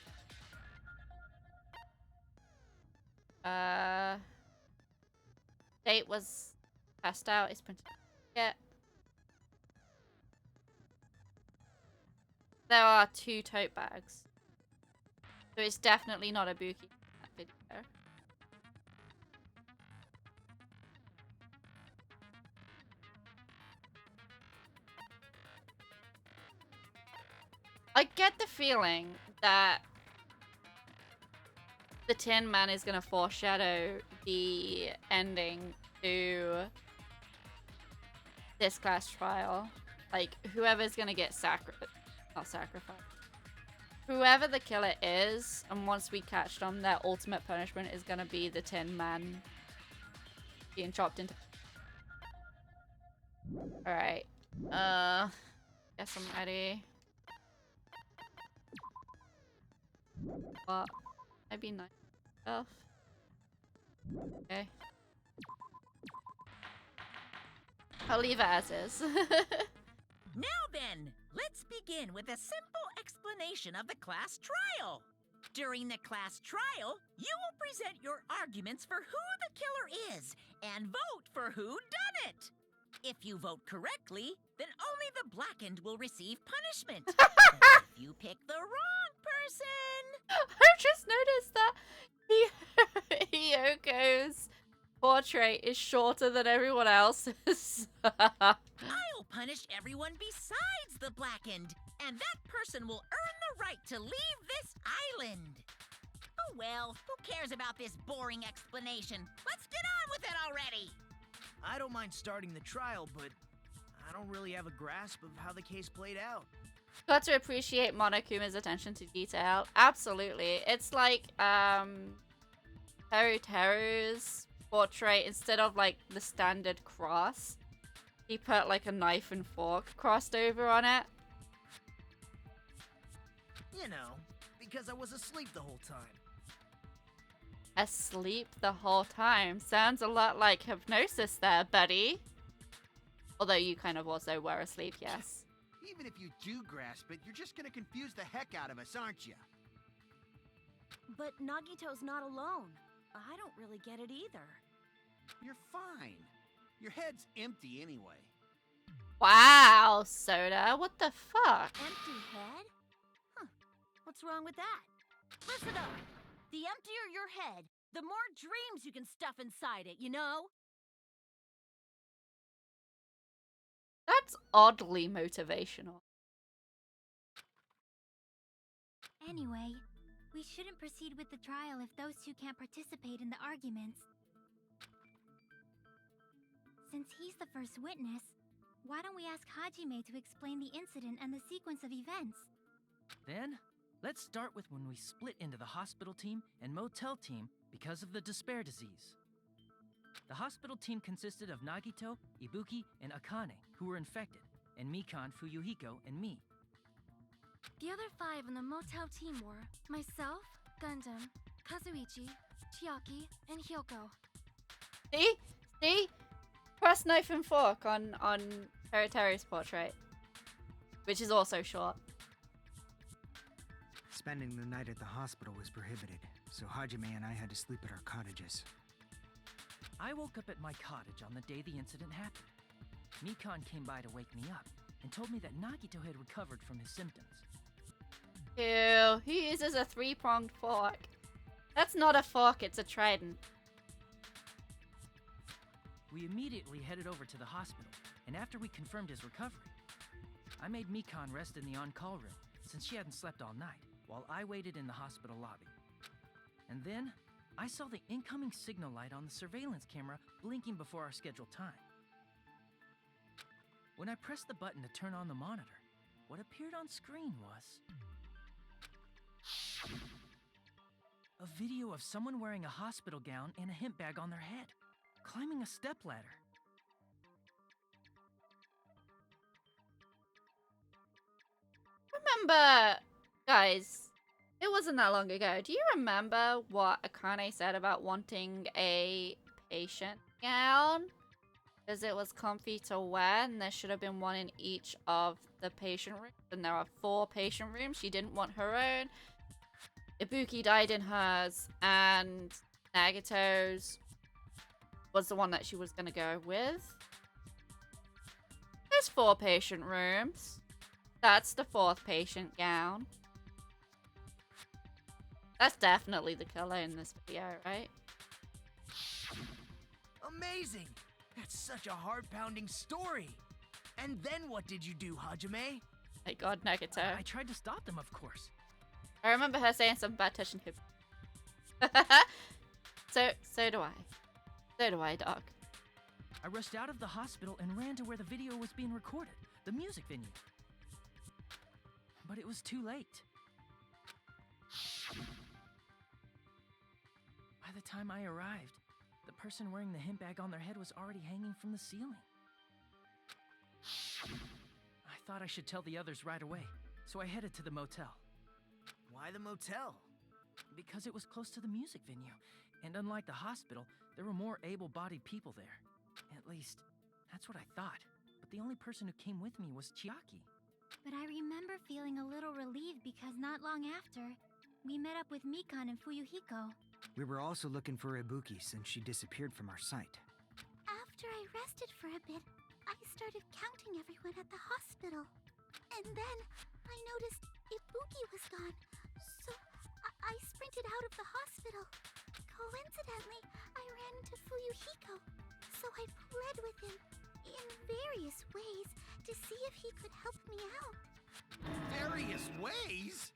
A: Date was passed out. It's printed. Yeah. There are 2 tote bags. So it's definitely not a Buki in that video. I get the feeling that the Tin Man is going to foreshadow the ending to this class trial. Like, whoever's going to get not sacrificed. Whoever the killer is, and once we catch them, their ultimate punishment is going to be the Tin Man being chopped into... Alright. Guess I'm ready. What? I'd be nice stuff. Okay. I'll leave it as is.
F: Now then, let's begin with a simple explanation of the class trial. During the class trial, you will present your arguments for who the killer is and vote for who done it. If you vote correctly, then only the blackened will receive punishment. But if you pick the wrong person...
A: I've just noticed that Hyoko's portrait is shorter than everyone else's.
F: I'll punish everyone besides the blackened, and that person will earn the right to leave this island. Oh well, who cares about this boring explanation? Let's get on with it already!
G: I don't mind starting the trial, but I don't really have a grasp of how the case played out.
A: Got to appreciate Monokuma's attention to detail. Absolutely. It's like, Teru's portrait, instead of like the standard cross, he put like a knife and fork crossed over on it.
G: You know, because I was asleep the whole time.
A: Asleep the whole time. Sounds a lot like hypnosis there, buddy. Although you kind of also were asleep, yes.
H: Even if you do grasp it, you're just gonna confuse the heck out of us, aren't you?
I: But Nagito's not alone. I don't really get it either.
H: You're fine. Your head's empty anyway.
A: Wow, Soda, what the fuck?
I: Empty head? Huh. What's wrong with that? Listen up! The emptier your head, the more dreams you can stuff inside it, you know?
A: That's oddly motivational.
E: Anyway, we shouldn't proceed with the trial if those two can't participate in the arguments. Since he's the first witness, why don't we ask Hajime to explain the incident and the sequence of events?
J: Then, let's start with when we split into the hospital team and motel team because of the despair disease. The hospital team consisted of Nagito, Ibuki, and Akane, who were infected, and Mikan, Fuyuhiko, and me.
E: The other 5 on the motel team were myself, Gundam, Kazuichi, Chiaki, and Hyoko.
A: See? See? Press knife and fork on Teru's portrait. Which is also short.
K: Spending the night at the hospital was prohibited, so Hajime and I had to sleep at our cottages.
J: I woke up at my cottage on the day the incident happened. Mikan came by to wake me up and told me that Nagito had recovered from his symptoms.
A: Ew, he uses a 3-pronged fork. That's not a fork, it's a trident.
J: We immediately headed over to the hospital, and after we confirmed his recovery, I made Mikan rest in the on-call room since she hadn't slept all night, while I waited in the hospital lobby. And then, I saw the incoming signal light on the surveillance camera blinking before our scheduled time. When I pressed the button to turn on the monitor, what appeared on screen was a video of someone wearing a hospital gown and a hemp bag on their head, climbing a stepladder.
A: Remember, guys, it wasn't that long ago. Do you remember what Akane said about wanting a patient gown? Because it was comfy to wear, and there should have been one in each of the patient rooms. And there are 4 patient rooms. She didn't want her own. Ibuki died in hers, and Nagito's was the one that she was going to go with. There's 4 patient rooms. That's the 4th patient gown. That's definitely the color in this video, right?
G: Amazing! That's such a heart-pounding story! And then what did you do, Hajime?
A: My god, Nagito.
J: I tried to stop them, of course.
A: I remember her saying something about touching him. So do I. So do I, dog.
J: I rushed out of the hospital and ran to where the video was being recorded, the music venue. But it was too late. By the time I arrived, the person wearing the hemp bag on their head was already hanging from the ceiling. I thought I should tell the others right away, so I headed to the motel.
G: Why the motel?
J: Because it was close to the music venue, and unlike the hospital, there were more able-bodied people there. At least, that's what I thought. But the only person who came with me was Chiaki.
E: But I remember feeling a little relieved because not long after, we met up with Mikan and Fuyuhiko.
K: We were also looking for Ibuki since she disappeared from our site.
E: After I rested for a bit, I started counting everyone at the hospital. And then I noticed Ibuki was gone, so I sprinted out of the hospital. Coincidentally, I ran into Fuyuhiko, so I pled with him in various ways to see if he could help me out.
H: Various ways?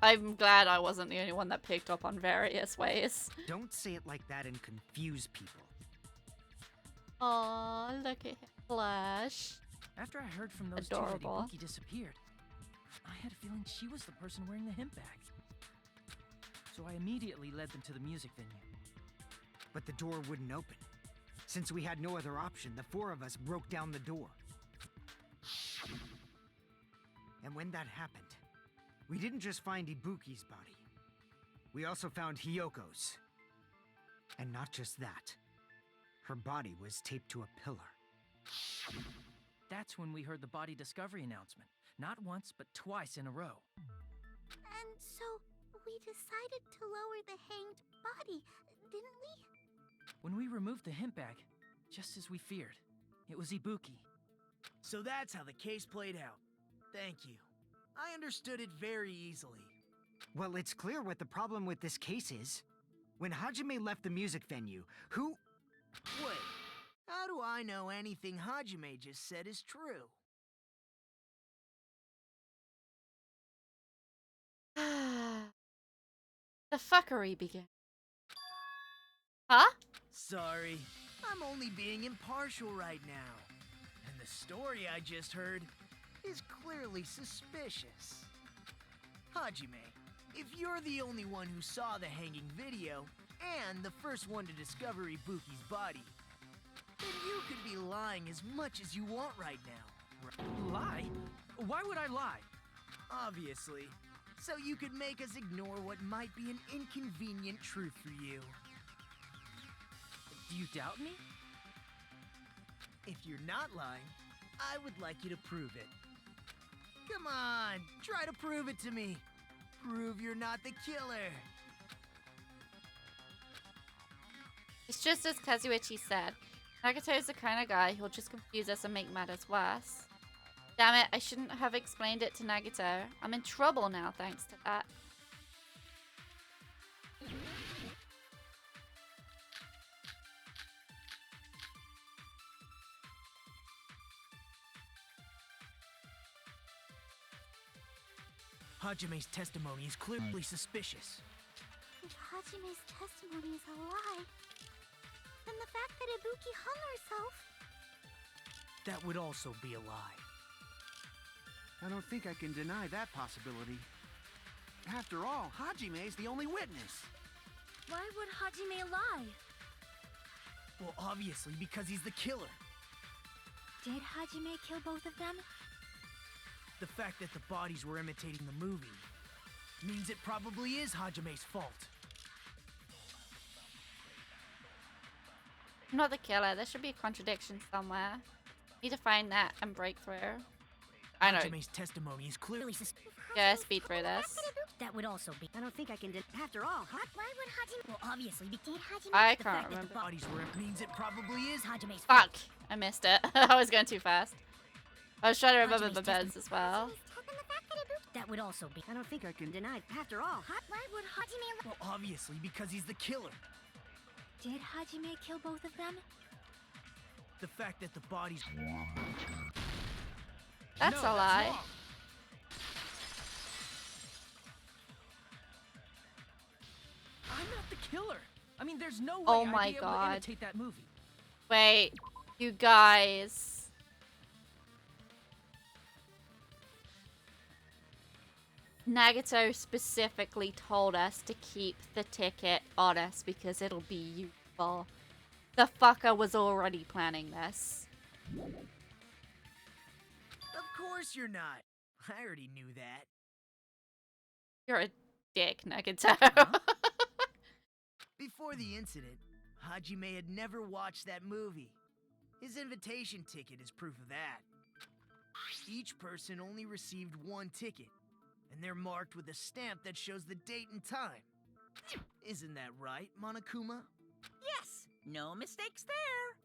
A: I'm glad I wasn't the only one that picked up on various ways.
K: Don't say it like that and confuse people.
A: Aw, look at him blush.
J: After I heard from those two that
A: Adorable.
J: Ibuki disappeared, I had a feeling she was the person wearing the hemp bag. So I immediately led them to the music venue.
K: But the door wouldn't open. Since we had no other option, the four of us broke down the door. And when that happened, we didn't just find Ibuki's body. We also found Hyoko's. And not just that. Her body was taped to a pillar.
J: That's when we heard the body discovery announcement. Not once, but twice in a row.
I: And so, we decided to lower the hanged body, didn't we?
J: When we removed the hemp bag, just as we feared, it was Ibuki.
G: So that's how the case played out. Thank you. I understood it very easily.
K: Well, it's clear what the problem with this case is. When Hajime left the music venue, who...
G: Wait, how do I know anything Hajime just said is true?
A: The fuckery began. Huh?
G: Sorry, I'm only being impartial right now. And the story I just heard is clearly suspicious. Hajime, if you're the only one who saw the hanging video, and the first one to discover Ibuki's body, then you could be lying as much as you want right now.
J: Lie? Why would I lie?
G: Obviously. So you could make us ignore what might be an inconvenient truth for you.
J: Do you doubt me?
G: If you're not lying, I would like you to prove it. Come on, try to prove it to me. Prove you're not the killer.
A: It's just as Kazuichi said. Nagito is the kind of guy who'll just confuse us and make matters worse. Damn it, I shouldn't have explained it to Nagito. I'm in trouble now thanks to that.
G: Hajime's testimony is clearly suspicious.
I: If Hajime's testimony is a lie, then the fact that Ibuki hung herself...
G: That would also be a lie.
H: I don't think I can deny that possibility. After all, Hajime is the only witness.
E: Why would Hajime lie?
G: Well, obviously because he's the killer.
E: Did Hajime kill both of them?
G: The fact that the bodies were imitating the movie means it probably is Hajime's fault.
A: I'm not the killer. There should be a contradiction somewhere. Need to find that and break through. I know.
G: Hajime's testimony is clearly suspicious.
A: Yeah, speed through this.
I: That would also be... I don't think I can... After all, why would Hajime... Well, obviously, did Hajime...
A: I
G: The
A: can't
G: fact that
A: remember.
G: the bodies were means it probably is
I: Hajime's
A: Fuck! I missed it. I was going too fast. I was trying to remember the
I: Hajime's
A: beds as well.
I: That would also be... I don't think I can deny... After all,
E: Why would Hajime...
G: Well, obviously because he's the killer.
E: Did Hajime kill both of them?
G: The fact that the bodies...
A: That's
G: No,
A: a lie.
G: wrong.
J: I'm not the killer. I mean, there's no way
A: Oh
J: I'd
A: my
J: be able to
A: God.
J: imitate that movie.
A: Wait, you guys. Nagito specifically told us to keep the ticket on us because it'll be useful. The fucker was already planning this.
G: Of course you're not. I already knew that.
A: You're a dick, Nagito.
G: Before the incident, Hajime had never watched that movie. His invitation ticket is proof of that. Each person only received one ticket, and they're marked with a stamp that shows the date and time. Isn't that right, Monokuma?
F: Yes, no mistakes there.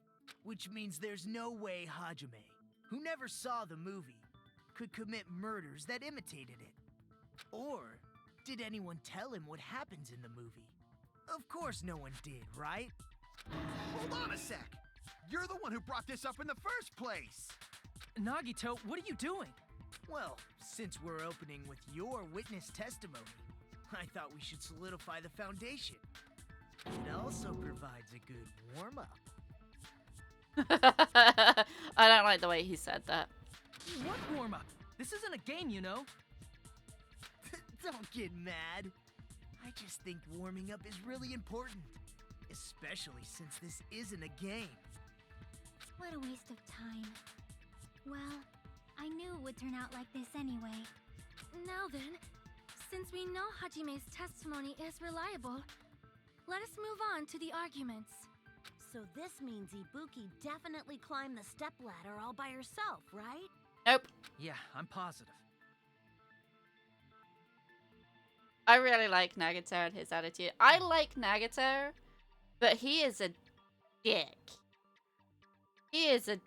G: Which means there's no way Hajime, who never saw the movie, could commit murders that imitated it. Or did anyone tell him what happens in the movie? Of course no one did, right?
H: Hold on a sec. You're the one who brought this up in the first place.
J: Nagito, what are you doing?
G: Well, since we're opening with your witness testimony, I thought we should solidify the foundation. It also provides a good warm-up.
A: I don't like the way he said that.
J: What warm-up? This isn't a game, you know.
G: Don't get mad. I just think warming up is really important. Especially since this isn't a game.
E: What a waste of time. Well, I knew it would turn out like this anyway. Now then, since we know Hajime's testimony is reliable, let us move on to the arguments.
I: So this means Ibuki definitely climbed the stepladder all by herself, right?
A: Nope.
J: Yeah, I'm positive.
A: I really like Nagato and his attitude. I like Nagato, but he is a dick. He is a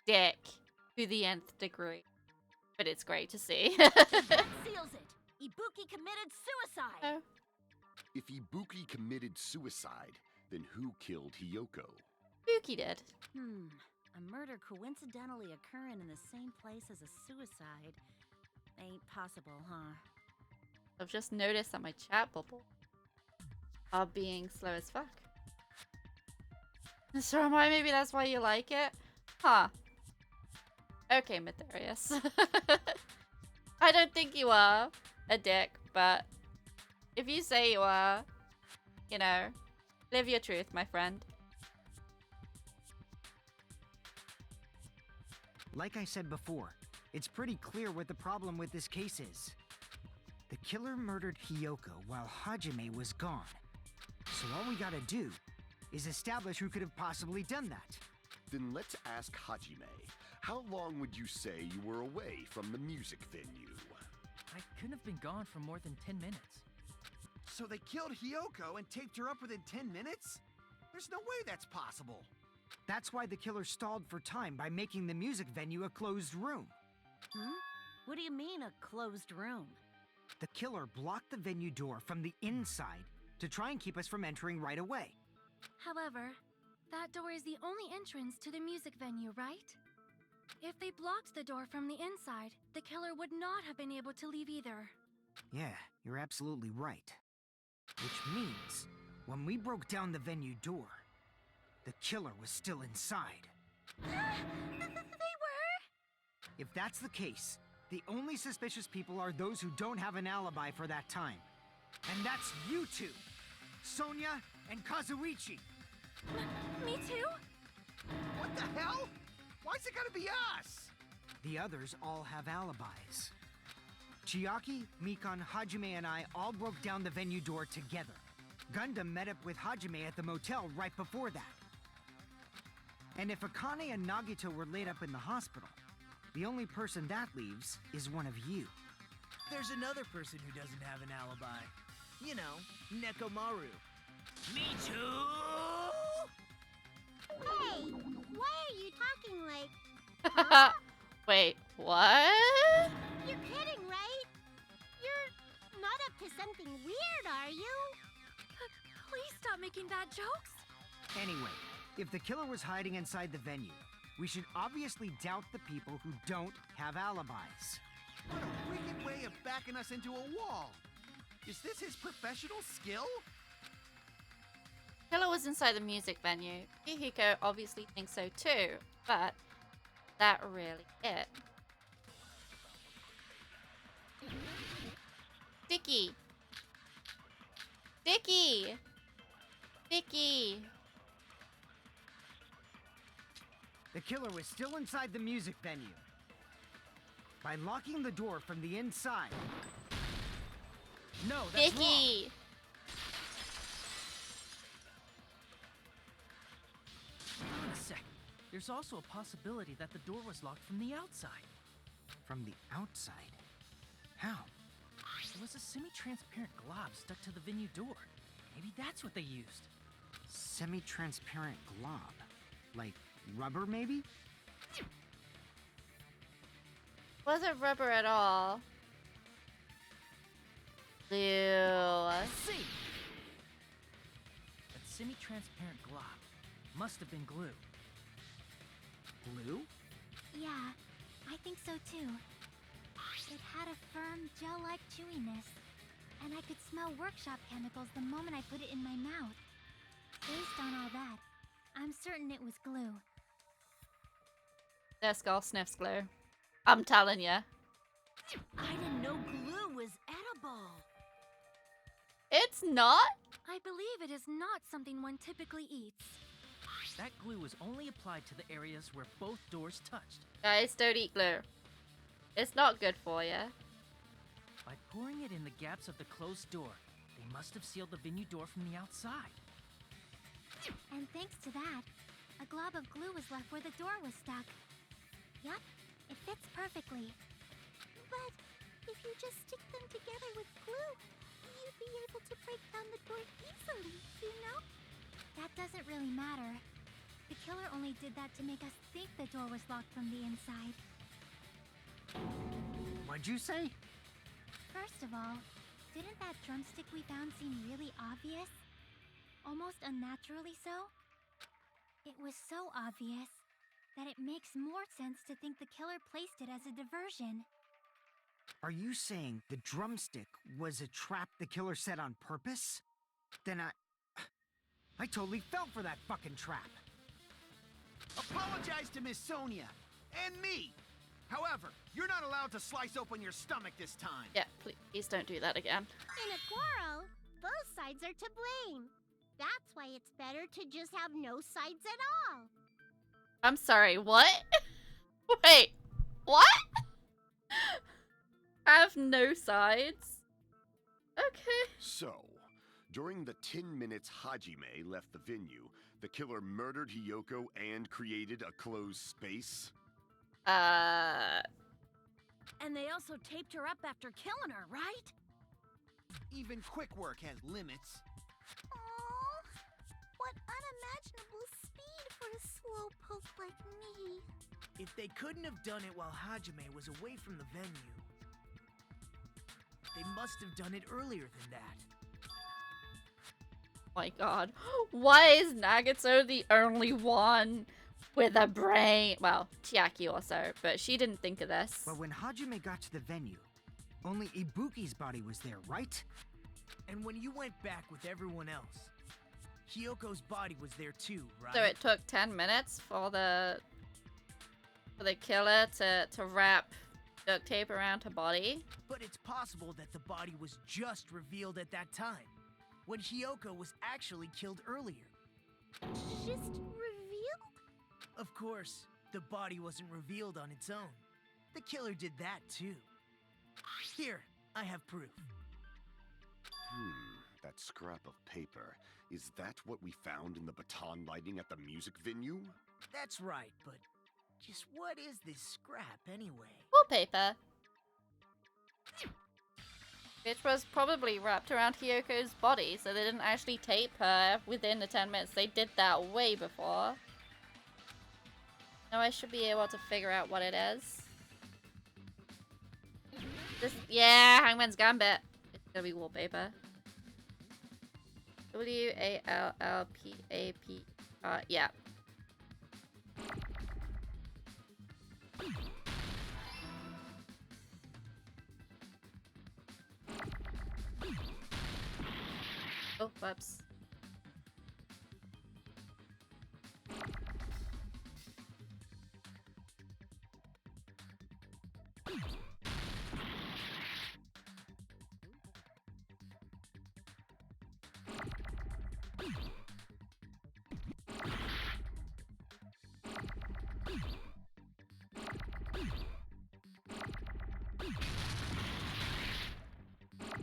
A: dick to the nth degree. But it's great to see.
I: That seals it. Ibuki committed suicide.
A: Oh.
D: If Ibuki committed suicide, then who killed Hiyoko?
A: Buki did.
I: A murder coincidentally occurring in the same place as a suicide. Ain't possible, huh?
A: I've just noticed that my chat bubble are being slow as fuck. So maybe that's why you like it? Huh. Okay, Matherius. I don't think you are a dick, but if you say you are, you know, live your truth, my friend.
K: Like I said before, it's pretty clear what the problem with this case is. The killer murdered Hiyoko while Hajime was gone. So all we gotta do is establish who could have possibly done that.
D: Then let's ask Hajime. How long would you say you were away from the music venue?
J: I couldn't have been gone for more than 10 minutes.
H: So they killed Hiyoko and taped her up within 10 minutes? There's no way that's possible.
K: That's why the killer stalled for time by making the music venue a closed room.
I: What do you mean, a closed room?
K: The killer blocked the venue door from the inside to try and keep us from entering right away.
E: However, that door is the only entrance to the music venue, right? If they blocked the door from the inside, the killer would not have been able to leave either.
K: Yeah, you're absolutely right. Which means, when we broke down the venue door, the killer was still inside.
E: They were?
K: If that's the case, the only suspicious people are those who don't have an alibi for that time. And that's you two, Sonia and Kazuichi.
E: Me too?
H: What the hell? Why's it gotta be us?
K: The others all have alibis. Chiaki, Mikan, Hajime, and I all broke down the venue door together. Gundam met up with Hajime at the motel right before that. And if Akane and Nagito were laid up in the hospital, the only person that leaves is one of you.
G: There's another person who doesn't have an alibi. You know, Nekomaru.
F: Me too!
I: Hey, why are you talking like...
A: Wait, what?
I: You're kidding, right? You're not up to something weird, are you?
E: Please stop making bad jokes.
K: Anyway, if the killer was hiding inside the venue, we should obviously doubt the people who don't have alibis.
H: What a wicked way of backing us into a wall. Is this his professional skill?
A: Killer was inside the music venue. Hihiko obviously thinks so too, but that really it. Dicky! Dicky! Dicky!
K: The killer was still inside the music venue. By locking the door from the inside.
J: No, that's wrong.
A: Dicky!
J: Wait a sec. There's also a possibility that the door was locked from the outside.
K: From the outside? How?
J: There was a semi-transparent glob stuck to the venue door. Maybe that's what they used.
K: Semi-transparent glob? Like rubber, maybe?
A: Wasn't rubber at all. Glue.
J: See! That semi-transparent glob must have been glue.
K: Glue?
E: Yeah, I think so too. It had a firm, gel-like chewiness, and I could smell workshop chemicals the moment I put it in my mouth. Based on all that, I'm certain it was glue.
A: Their skull sniffs glue. I'm telling you.
I: I didn't know glue was edible.
A: It's not?
E: I believe it is not something one typically eats.
J: That glue was only applied to the areas where both doors touched.
A: Guys, don't eat glue. It's not good for you.
J: By pouring it in the gaps of the closed door, they must have sealed the venue door from the outside.
E: And thanks to that, a glob of glue was left where the door was stuck. Yup, it fits perfectly. But if you just stick them together with glue, you'd be able to break down the door easily, you know? That doesn't really matter. The killer only did that to make us think the door was locked from the inside.
K: What'd you say?
E: First of all, didn't that drumstick we found seem really obvious? Almost unnaturally so? It was so obvious that it makes more sense to think the killer placed it as a diversion.
K: Are you saying the drumstick was a trap the killer set on purpose? Then I totally fell for that fucking trap.
H: Apologize to Miss Sonia and me. However, you're not allowed to slice open your stomach this time.
A: Yeah, please don't do that again.
L: In a quarrel, both sides are to blame. That's why it's better to just have no sides at all.
A: I'm sorry, what? Wait, what? Have no sides? Okay.
D: So, during the 10 minutes Hajime left the venue, the killer murdered Hiyoko and created a closed space?
I: And they also taped her up after killing her, right?
H: Even quick work has limits.
L: Aww, what unimaginable speed for a slowpoke like me.
G: If they couldn't have done it while Hajime was away from the venue, they must have done it earlier than that.
A: My god. Why is Nagato the only one with a brain? Well, Chiaki also, but she didn't think of this.
K: But when Hajime got to the venue, only Ibuki's body was there, right?
G: And when you went back with everyone else, Hiyoko's body was there too, right?
A: So it took 10 minutes for the killer to wrap duct tape around her body.
G: But it's possible that the body was just revealed at that time, when Hiyoko was actually killed earlier.
L: Just revealed?
G: Of course, the body wasn't revealed on its own. The killer did that too. Here, I have proof.
D: That scrap of paper. Is that what we found in the baton lighting at the music venue?
G: That's right, but just what is this scrap anyway?
A: Wallpaper. Which was probably wrapped around Hiyoko's body, so they didn't actually tape her within the 10 minutes. They did that way before. Now I should be able to figure out what it is. Yeah, Hangman's Gambit. It's gonna be wallpaper. Wallpaper. Yeah. Oh, whoops.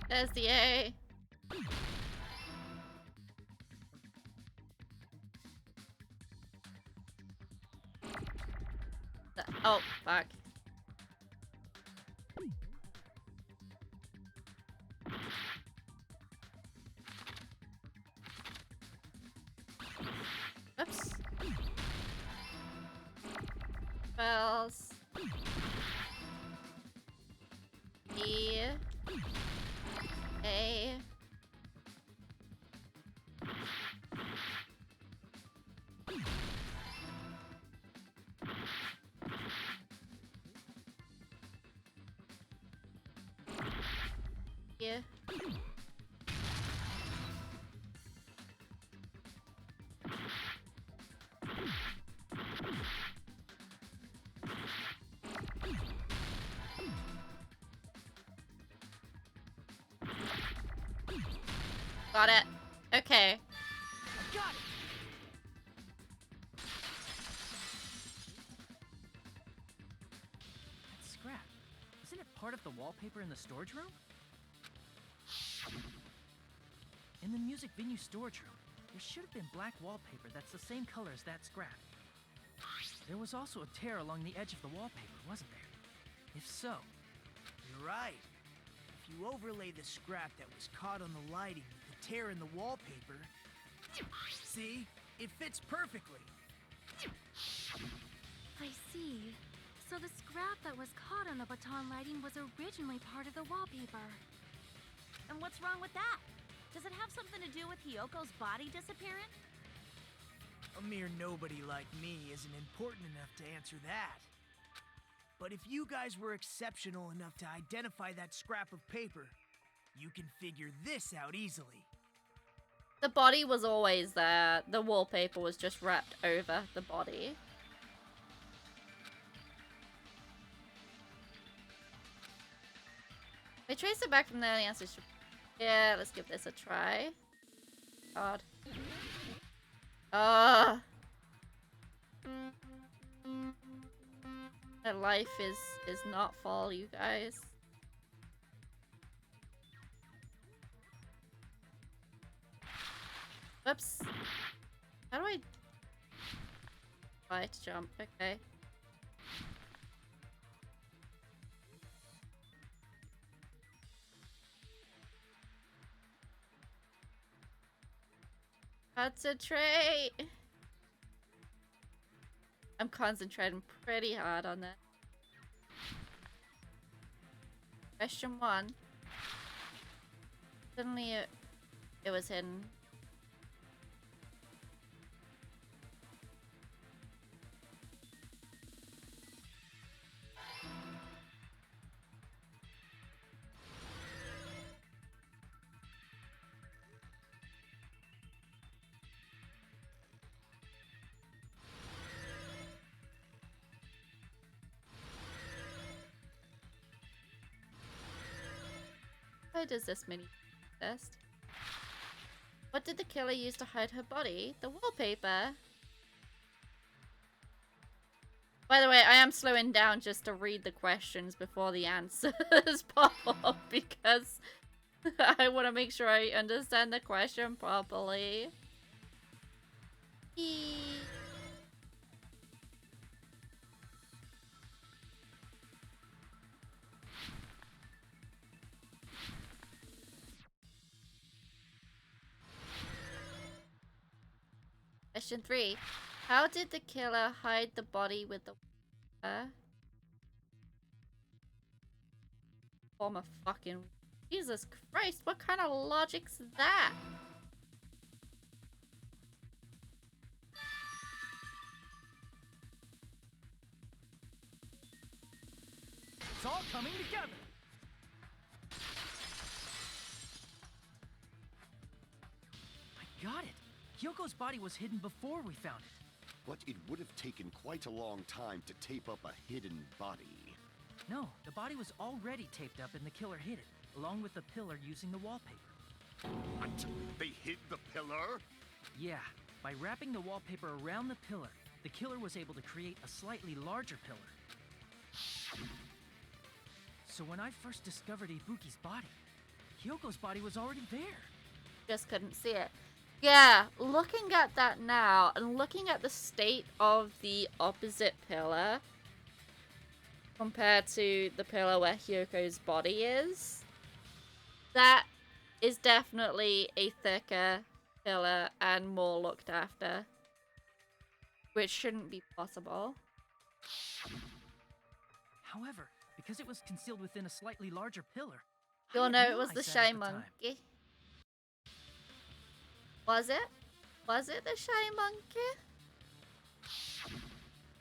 A: There's the A. Oh, fuck. Oops. Spells. E. A. Yeah. Got it. Okay.
J: I got it! That's scrap. Isn't it part of the wallpaper in the storage room? In the music venue storage room, there should have been black wallpaper that's the same color as that scrap. There was also a tear along the edge of the wallpaper, wasn't there? If so...
G: You're right. If you overlay the scrap that was caught on the lighting with the tear in the wallpaper... See? It fits perfectly.
E: I see. So the scrap that was caught on the baton lighting was originally part of the wallpaper.
I: And what's wrong with that? Does it have something to do with Hyoko's body disappearing?
G: A mere nobody like me isn't important enough to answer that. But if you guys were exceptional enough to identify that scrap of paper, you can figure this out easily.
A: The body was always there. The wallpaper was just wrapped over the body. We trace it back from there. The answer is... Yeah, let's give this a try. God. Ah. My life is not full, you guys. Whoops. How do I... Right, jump. Okay. Concentrate! I'm concentrating pretty hard on that. Question 1. Suddenly it was hidden. Why does this mini exist? What did the killer use to hide her body? The wallpaper. By the way, I am slowing down just to read the questions before the answers pop up because I want to make sure I understand the question properly. Question 3. How did the killer hide the body with the form of fucking... Jesus Christ, what kind of logic's that?
J: It's all coming together! I got it! Hyoko's body was hidden before we found it.
D: But it would have taken quite a long time to tape up a hidden body.
J: No, the body was already taped up and the killer hid it, along with the pillar using the wallpaper.
D: What? They hid the pillar?
J: Yeah, by wrapping the wallpaper around the pillar, the killer was able to create a slightly larger pillar. So when I first discovered Ibuki's body, Hyoko's body was already there.
A: Just couldn't see it. Yeah, looking at that now and looking at the state of the opposite pillar compared to the pillar where Hyoko's body is, that is definitely a thicker pillar and more looked after, which shouldn't be possible.
J: However, because it was concealed within a slightly larger pillar,
A: You'll
J: I
A: know
J: didn't
A: it was the
J: realize that
A: shy
J: at the time.
A: monkey. Was it? Was it the shy monkey?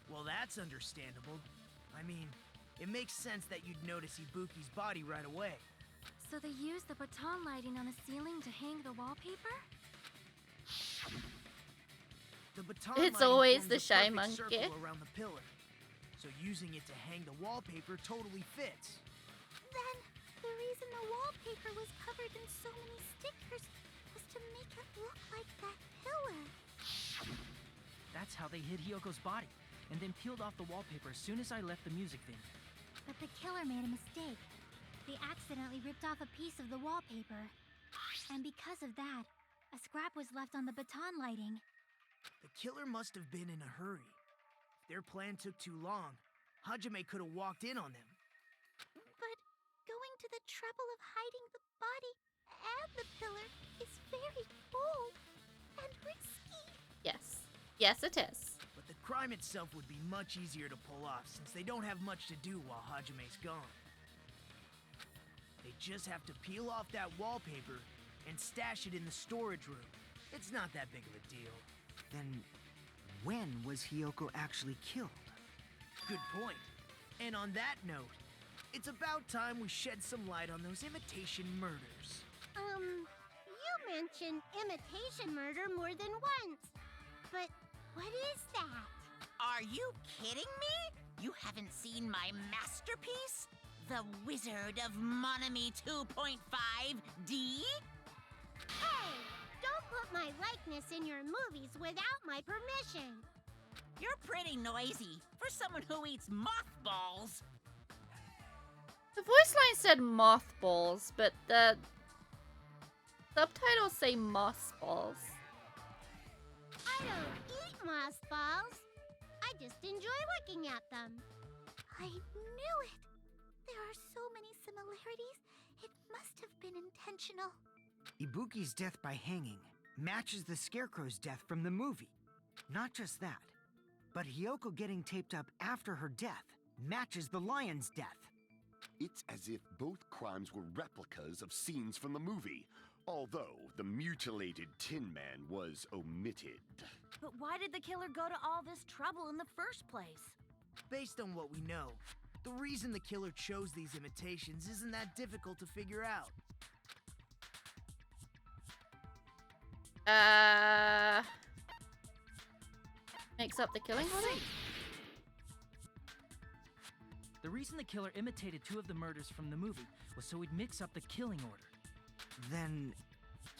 G: Well, that's understandable. I mean, it makes sense that you'd notice Ibuki's body right away.
E: So they used the baton lighting on the ceiling to hang the wallpaper?
G: The baton
A: It's
G: lighting
A: always
G: forms
A: the
G: a
A: shy
G: perfect
A: monkey.
G: circle around the pillar. So using it to hang the wallpaper totally fits.
L: Then, the reason the wallpaper was covered in so many stickers was to to make it look like that pillar.
J: That's how they hid Hyoko's body, and then peeled off the wallpaper as soon as I left the music venue.
L: But the killer made a mistake. They accidentally ripped off a piece of the wallpaper. And because of that, a scrap was left on the baton lighting.
G: The killer must have been in a hurry. If their plan took too long, Hajime could have walked in on them.
L: But going to the trouble of hiding the body and the pillar is very bold and risky.
A: Yes. Yes, it is.
G: But the crime itself would be much easier to pull off since they don't have much to do while Hajime's gone. They just have to peel off that wallpaper and stash it in the storage room. It's not that big of a deal.
K: Then, when was Hyoko actually killed?
G: Good point. And on that note, it's about time we shed some light on those imitation murders.
L: You mentioned imitation murder more than once. But what is that?
F: Are you kidding me? You haven't seen my masterpiece? The Wizard of Monami 2.5D?
L: Hey! Don't put my likeness in your movies without my permission.
F: You're pretty noisy for someone who eats mothballs.
A: The voice line said mothballs, but the subtitles say mossballs.
L: I don't eat mothballs. I just enjoy looking at them. I knew it. There are so many similarities. It must have been intentional.
K: Ibuki's death by hanging matches the Scarecrow's death from the movie. Not just that, but Hyoko getting taped up after her death matches the lion's death.
D: It's as if both crimes were replicas of scenes from the movie, although the mutilated Tin Man was omitted.
I: But why did the killer go to all this trouble in the first place?
G: Based on what we know, the reason the killer chose these imitations isn't that difficult to figure out.
A: Mix up the killing order?
J: The reason the killer imitated 2 of the murders from the movie was so he'd mix up the killing order.
K: Then,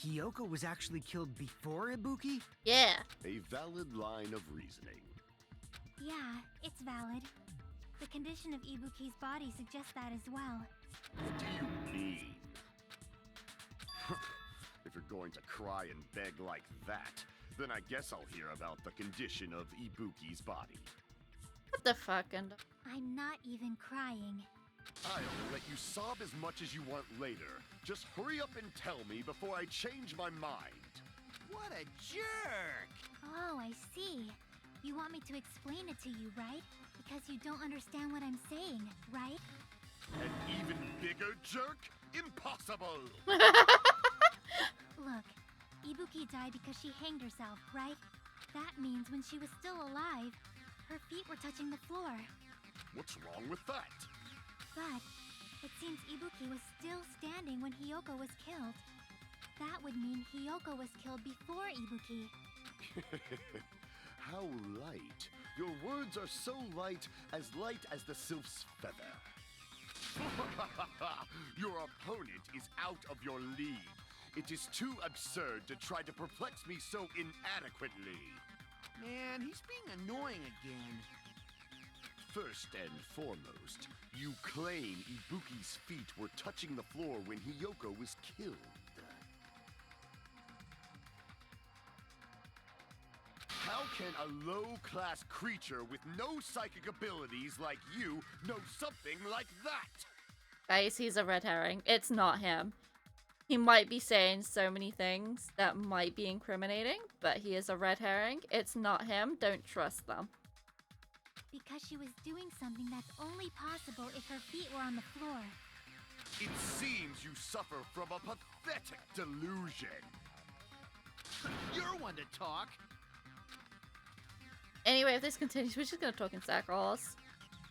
K: Hyoko was actually killed before Ibuki?
A: Yeah.
D: A valid line of reasoning.
L: Yeah, it's valid. The condition of Ibuki's body suggests that as well.
D: What do you mean? If you're going to cry and beg like that, then I guess I'll hear about the condition of Ibuki's body.
A: What the fuck? And
L: I'm not even crying.
D: I'll let you sob as much as you want later. Just hurry up and tell me before I change my mind.
G: What a jerk!
L: Oh, I see. You want me to explain it to you, right? Because you don't understand what I'm saying, right?
D: An even bigger jerk? Impossible!
L: Look, Ibuki died because she hanged herself, right? That means when she was still alive, her feet were touching the floor.
D: What's wrong with that?
L: But it seems Ibuki was still standing when Hyoko was killed. That would mean Hyoko was killed before Ibuki.
D: How light. Your words are so light as the sylph's feather. Your opponent is out of your league. It is too absurd to try to perplex me so inadequately.
H: Man, he's being annoying again.
D: First and foremost, you claim Ibuki's feet were touching the floor when Hyoko was killed. How can a low-class creature with no psychic abilities like you know something like that?
A: guys, he's a red herring. It's not him. He might be saying so many things that might be incriminating, but he is a red herring. It's not him. Don't trust them.
L: Because she was doing something that's only possible if her feet were on the floor.
D: It seems you suffer from a pathetic delusion.
H: You're one to talk.
A: Anyway, if this continues, we're just gonna talk in circles.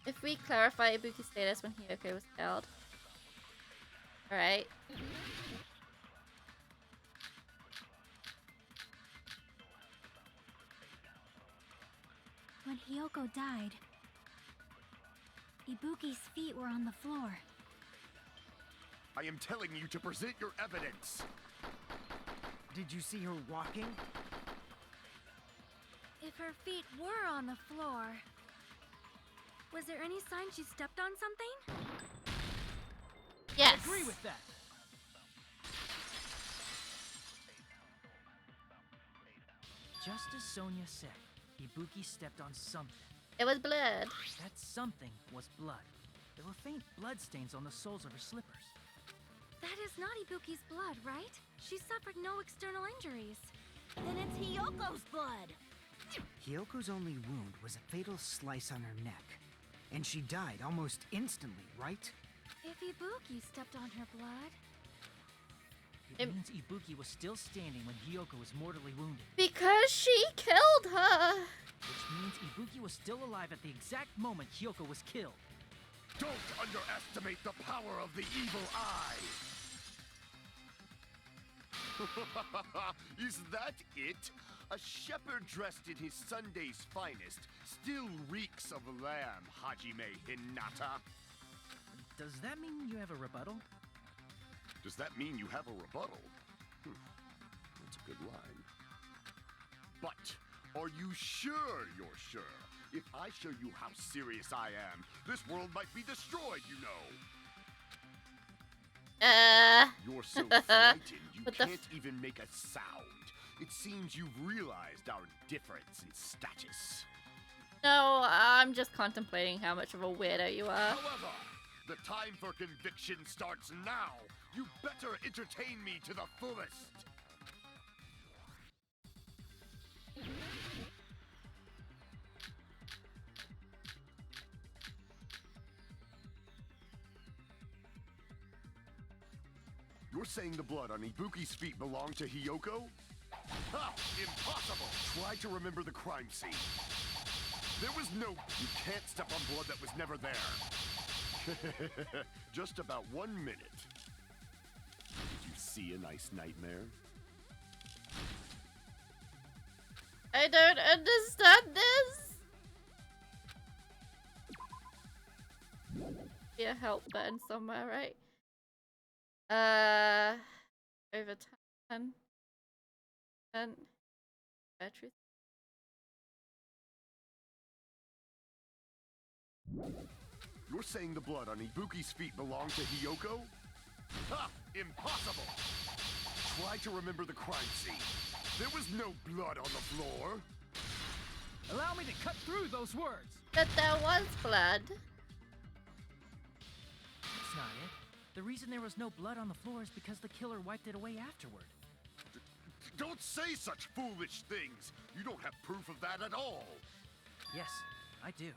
A: If we clarify Ibuki's status when Hyoko was killed. Alright.
L: When Hyoko died, Ibuki's feet were on the floor.
D: I am telling you to present your evidence.
K: Did you see her walking?
E: If her feet were on the floor, was there any sign she stepped on something?
A: Yes.
J: I agree with that. Just as Sonia said, Ibuki stepped on something.
A: It was blood.
J: That something was blood. There were faint blood stains on the soles of her slippers.
E: That is not Ibuki's blood, right? She suffered no external injuries.
I: Then it's Hiyoko's blood.
K: Hyoko's only wound was a fatal slice on her neck. And she died almost instantly, right?
E: If Ibuki stepped on her blood...
J: It means Ibuki was still standing when Hiyoko was mortally wounded.
A: Because she killed her.
J: Which means Ibuki was still alive at the exact moment Hiyoko was killed.
D: Don't underestimate the power of the evil eye! Is that it? A shepherd dressed in his Sunday's finest still reeks of lamb, Hajime Hinata.
J: Does that mean you have a rebuttal?
D: Does that mean you have a rebuttal? That's a good line. But are you sure you're sure? If I show you how serious I am, this world might be destroyed, you know. You're so frightened you can't even make a sound. It seems you've realized our difference in status.
A: No, I'm just contemplating how much of a weirdo you are.
D: However, the time for conviction starts now. You better entertain me to the fullest. You're saying the blood on Ibuki's feet belonged to Hiyoko? Ha! Impossible! Try to remember the crime scene. There was no... You can't step on blood that was never there. Just about 1 minute. Did you see a nice nightmare?
A: I don't understand this. Be a help button somewhere, right? Over 10. Battery.
D: You're saying the blood on Ibuki's feet belonged to Hiyoko? Ha! Impossible! Try to remember the crime scene. There was no blood on the floor.
J: Allow me to cut through those words.
A: That there was blood.
J: That's not it. The reason there was no blood on the floor is because the killer wiped it away afterward.
D: Don't say such foolish things. You don't have proof of that at all.
J: Yes, I do.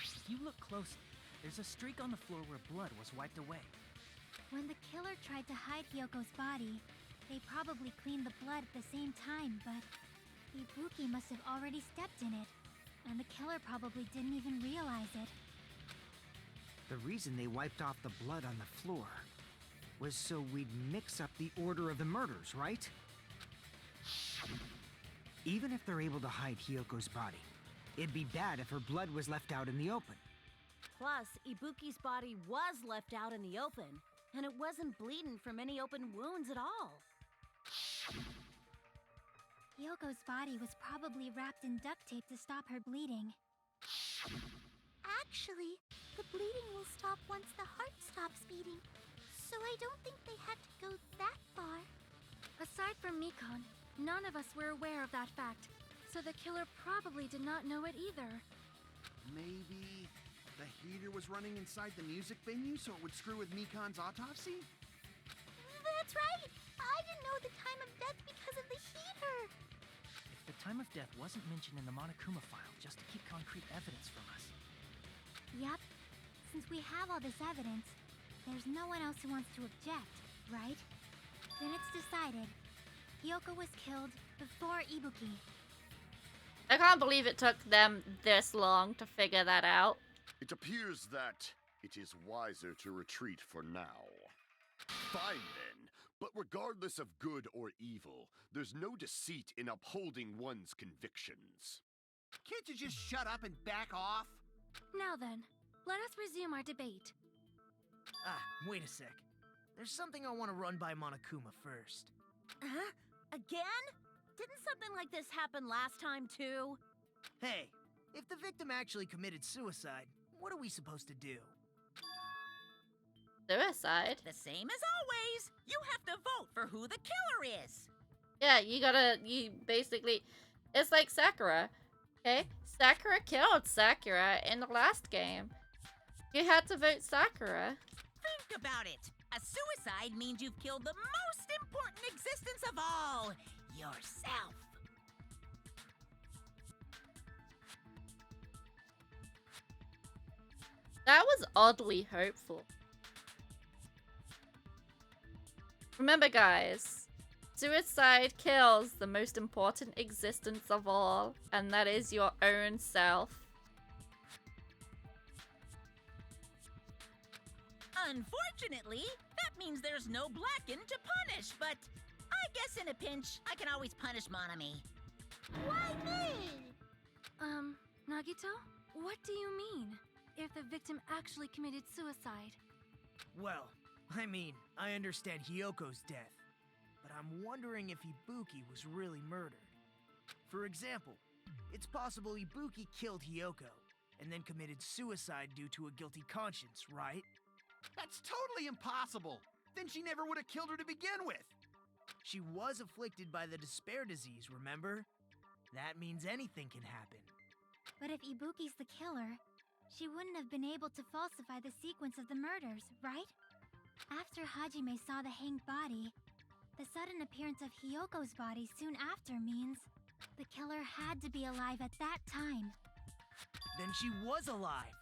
J: If you look closely, there's a streak on the floor where blood was wiped away.
L: When the killer tried to hide Hyoko's body, they probably cleaned the blood at the same time, but Ibuki must have already stepped in it, and the killer probably didn't even realize it.
K: The reason they wiped off the blood on the floor was so we'd mix up the order of the murders, right? Even if they're able to hide Hyoko's body, it'd be bad if her blood was left out in the open.
I: Plus, Ibuki's body was left out in the open, and it wasn't bleeding from any open wounds at all.
L: Hyoko's body was probably wrapped in duct tape to stop her bleeding. Actually, the bleeding will stop once the heart stops beating, so I don't think they had to go that far.
E: Aside from Mikon, none of us were aware of that fact, so the killer probably did not know it either.
H: Maybe the heater was running inside the music venue so it would screw with Mikon's autopsy?
L: That's right! I didn't know the time of death because of the heater!
J: If the time of death wasn't mentioned in the Monokuma file just to keep concrete evidence from us.
L: Yup. Since we have all this evidence, there's no one else who wants to object, right? Then it's decided. Hiyoko was killed before Ibuki.
A: I can't believe it took them this long to figure that out.
D: It appears that it is wiser to retreat for now. Fine then, but regardless of good or evil, there's no deceit in upholding one's convictions.
H: Can't you just shut up and back off?
E: Now then, let us resume our debate.
G: Wait a sec. There's something I want to run by Monokuma first.
I: Huh? Again? Didn't something like this happen last time, too?
G: Hey, if the victim actually committed suicide, what are we supposed to do?
A: Suicide?
F: The same as always. You have to vote for who the killer is.
A: Yeah, you basically, it's like Sakura, okay? Sakura killed Sakura in the last game. You had to vote Sakura.
F: Think about it. A suicide means you've killed the most important existence of all, yourself.
A: That was oddly hopeful. Remember, guys, suicide kills the most important existence of all, and that is your own self.
F: Unfortunately, that means there's no Blacken to punish, but I guess in a pinch, I can always punish Monami.
L: Why me?
E: Nagito, what do you mean? If the victim actually committed suicide?
G: Well, I mean, I understand Hyoko's death, but I'm wondering if Ibuki was really murdered. For example, it's possible Ibuki killed Hyoko, and then committed suicide due to a guilty conscience, right?
H: That's totally impossible! Then she never would have killed her to begin with!
G: She was afflicted by the despair disease, remember? That means anything can happen.
L: But if Ibuki's the killer, she wouldn't have been able to falsify the sequence of the murders, right? After Hajime saw the hanged body, the sudden appearance of Hyoko's body soon after means the killer had to be alive at that time.
G: Then she was alive!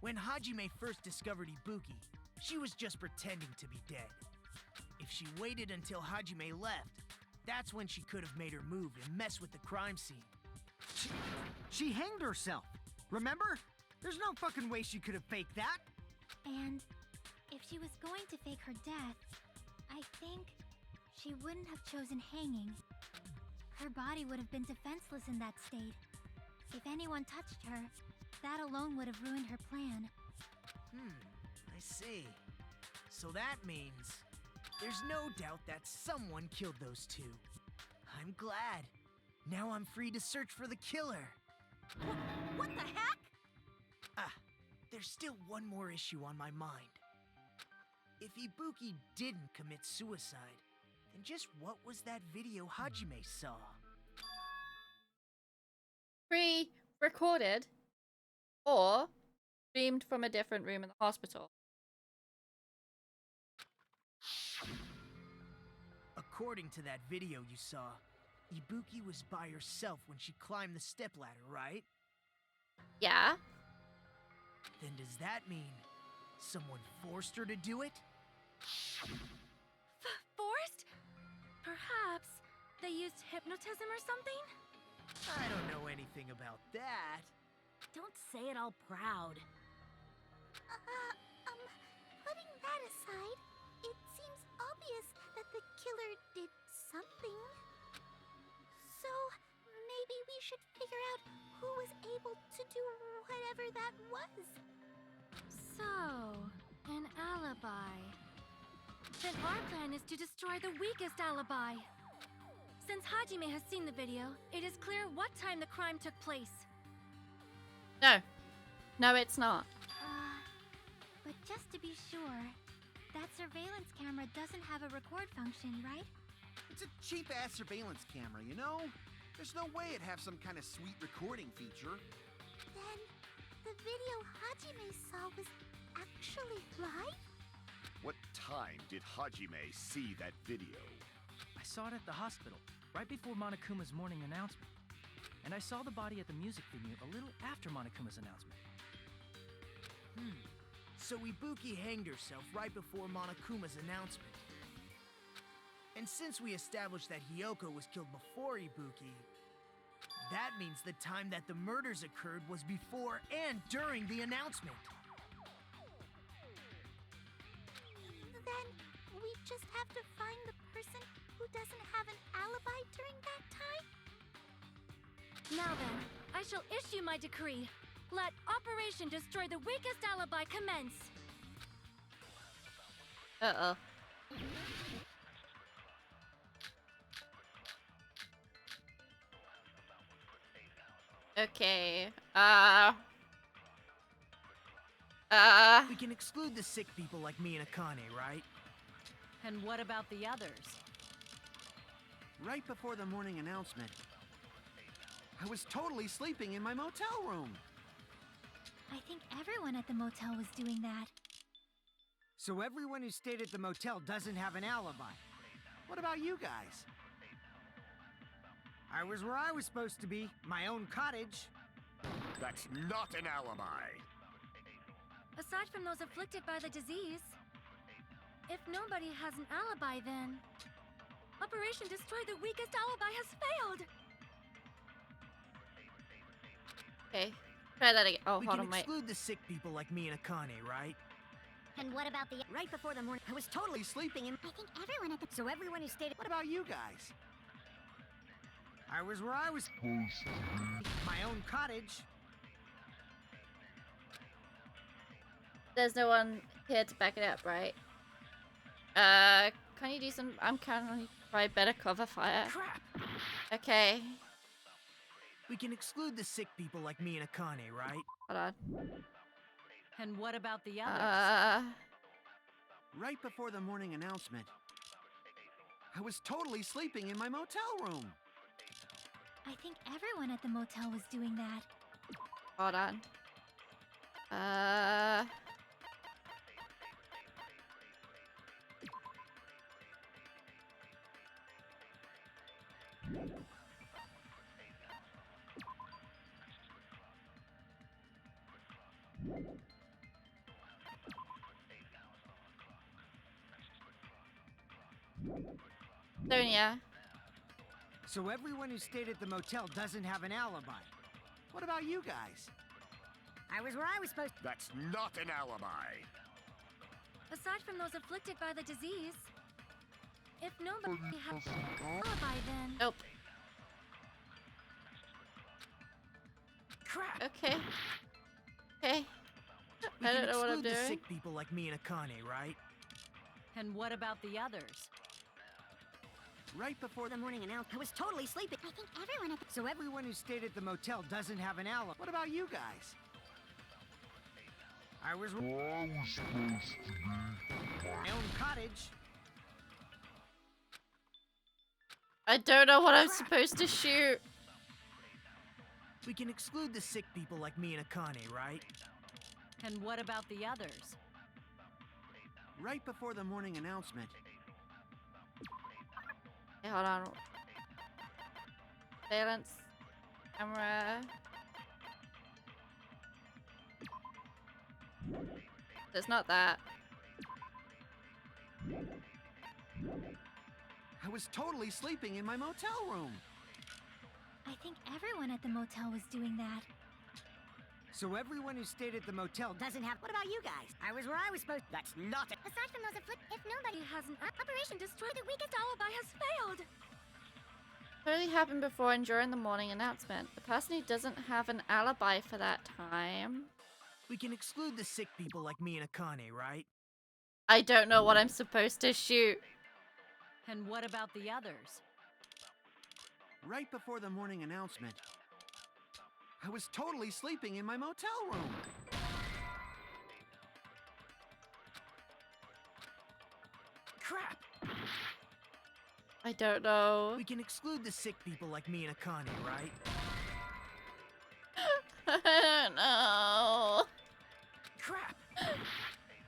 G: When Hajime first discovered Ibuki, she was just pretending to be dead. If she waited until Hajime left, that's when she could have made her move and mess with the crime scene.
K: She hanged herself. Remember? There's no fucking way she could have faked that.
L: And if she was going to fake her death, I think she wouldn't have chosen hanging. Her body would have been defenseless in that state. If anyone touched her, that alone would have ruined her plan.
G: I see. So that means there's no doubt that someone killed those two. I'm glad. Now I'm free to search for the killer.
I: What the heck?
G: There's still one more issue on my mind. If Ibuki didn't commit suicide, then just what was that video Hajime saw?
A: Pre-recorded or streamed from a different room in the hospital.
G: According to that video you saw, Ibuki was by herself when she climbed the stepladder, right?
A: Yeah.
G: Then does that mean someone forced her to do it?
E: Forced? Perhaps they used hypnotism or something?
G: I don't know anything about that.
I: Don't say it all proud.
L: Putting that aside, it seems obvious that the killer did something. So, maybe we should figure out who was able to do whatever that was.
E: So, an alibi. Then our plan is to destroy the weakest alibi. Since Hajime has seen the video, it is clear what time the crime took place.
A: No. No, it's not.
L: But just to be sure, that surveillance camera doesn't have a record function, right?
H: It's a cheap-ass surveillance camera, you know? There's no way it'd have some kind of sweet recording feature.
L: Then, the video Hajime saw was actually live?
D: What time did Hajime see that video?
J: I saw it at the hospital, right before Monokuma's morning announcement. And I saw the body at the music venue a little after Monokuma's announcement.
G: So Ibuki hanged herself right before Monokuma's announcement. And since we established that Hyoko was killed before Ibuki, that means the time that the murders occurred was before and during the announcement.
L: Then, we just have to find the person who doesn't have an alibi during that time?
E: Now then, I shall issue my decree. Let Operation Destroy the Weakest Alibi commence.
A: Uh-oh. Okay.
G: We can exclude the sick people like me and Akane, right?
I: And what about the others?
H: Right before the morning announcement, I was totally sleeping in my motel room.
E: I think everyone at the motel was doing that.
K: So everyone who stayed at the motel doesn't have an alibi.
H: What about you guys?
K: I was where I was supposed to be, my own cottage.
D: That's not an alibi.
E: Aside from those afflicted by the disease, if nobody has an alibi, then Operation Destroy the Weakest Alibi has failed.
A: Okay. Try that again. Oh,
G: We
A: hold
G: can
A: on, wait.
G: exclude the sick people like me and Akane, right?
L: And what about the... Right before the morning, I was totally sleeping in... I think everyone at the... So everyone who stayed...
H: What about you guys?
K: I was where I was supposed to be, my own cottage.
A: There's no one here to back it up, right? Can you do some... I'm counting try better cover fire.
G: Crap!
A: Okay.
G: We can exclude the sick people like me and Akane, right?
A: Hold on.
I: And what about the others?
H: Right before the morning announcement, I was totally sleeping in my motel room.
E: I think everyone at the motel was doing that.
A: Hold on. Sonia.
K: So everyone who stayed at the motel doesn't have an alibi.
H: What about you guys?
L: I was where I was supposed to...
D: That's not an alibi.
E: Aside from those afflicted by the disease, if nobody has an alibi, then...
A: Nope.
G: Crap!
A: Okay. Okay.
G: We
A: I
G: can
A: don't know what I'm
G: exclude the
A: doing.
G: sick people like me and Akane, right?
I: And what about the others?
H: Right before
L: The morning announcement, I was totally sleeping. I think everyone at the...
K: So everyone who stayed at the motel doesn't have an alibi.
H: What about you guys?
K: I was where I was supposed to be, my own cottage.
A: I don't know what I'm supposed to shoot.
G: We can exclude the sick people like me and Akane, right?
I: And what about the others?
H: Right before the morning announcement,
A: Okay, hold on. Valence. Camera. It's not that.
H: I was totally sleeping in my motel room.
E: I think everyone at the motel was doing that.
K: So everyone who stayed at the motel
L: Doesn't have... What about you guys? I was where I was supposed... That's not it. Aside from those afflicted... If nobody has an... Operation Destroy the Weakest Alibi has failed.
A: Clearly happened before and during the morning announcement. The person who doesn't have an alibi for that time.
G: We can exclude the sick people like me and Akane, right?
A: I don't know what I'm supposed to shoot.
I: And what about the others?
H: Right before the morning announcement, I was totally sleeping in my motel room.
G: Crap!
A: I don't know.
G: We can exclude the sick people like me and Akane, right?
A: I don't know.
G: Crap!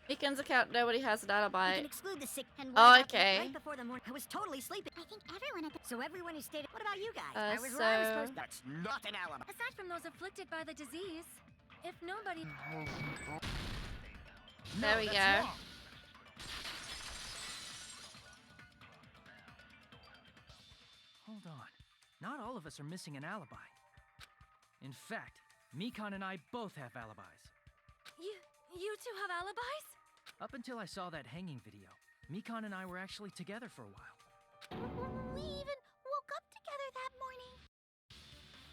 A: Weekend's account, nobody has an
L: We
A: alibi.
L: can exclude the sick... And
A: Oh,
L: what about the-
A: okay.
L: Right before the morning... I was totally sleeping. I think everyone at the... So everyone who stayed... What about you guys?
A: Uh,
L: I was where I was
A: so-
L: supposed to...
D: That's not an alibi.
E: Aside from those afflicted by the disease, if nobody...
A: There we
G: that's
A: go.
G: wrong.
J: Hold on. Not all of us are missing an alibi. In fact, Mikan and I both have alibis.
E: You two have alibis?
J: Up until I saw that hanging video, Mikan and I were actually together for a while.
L: We even woke up together that morning.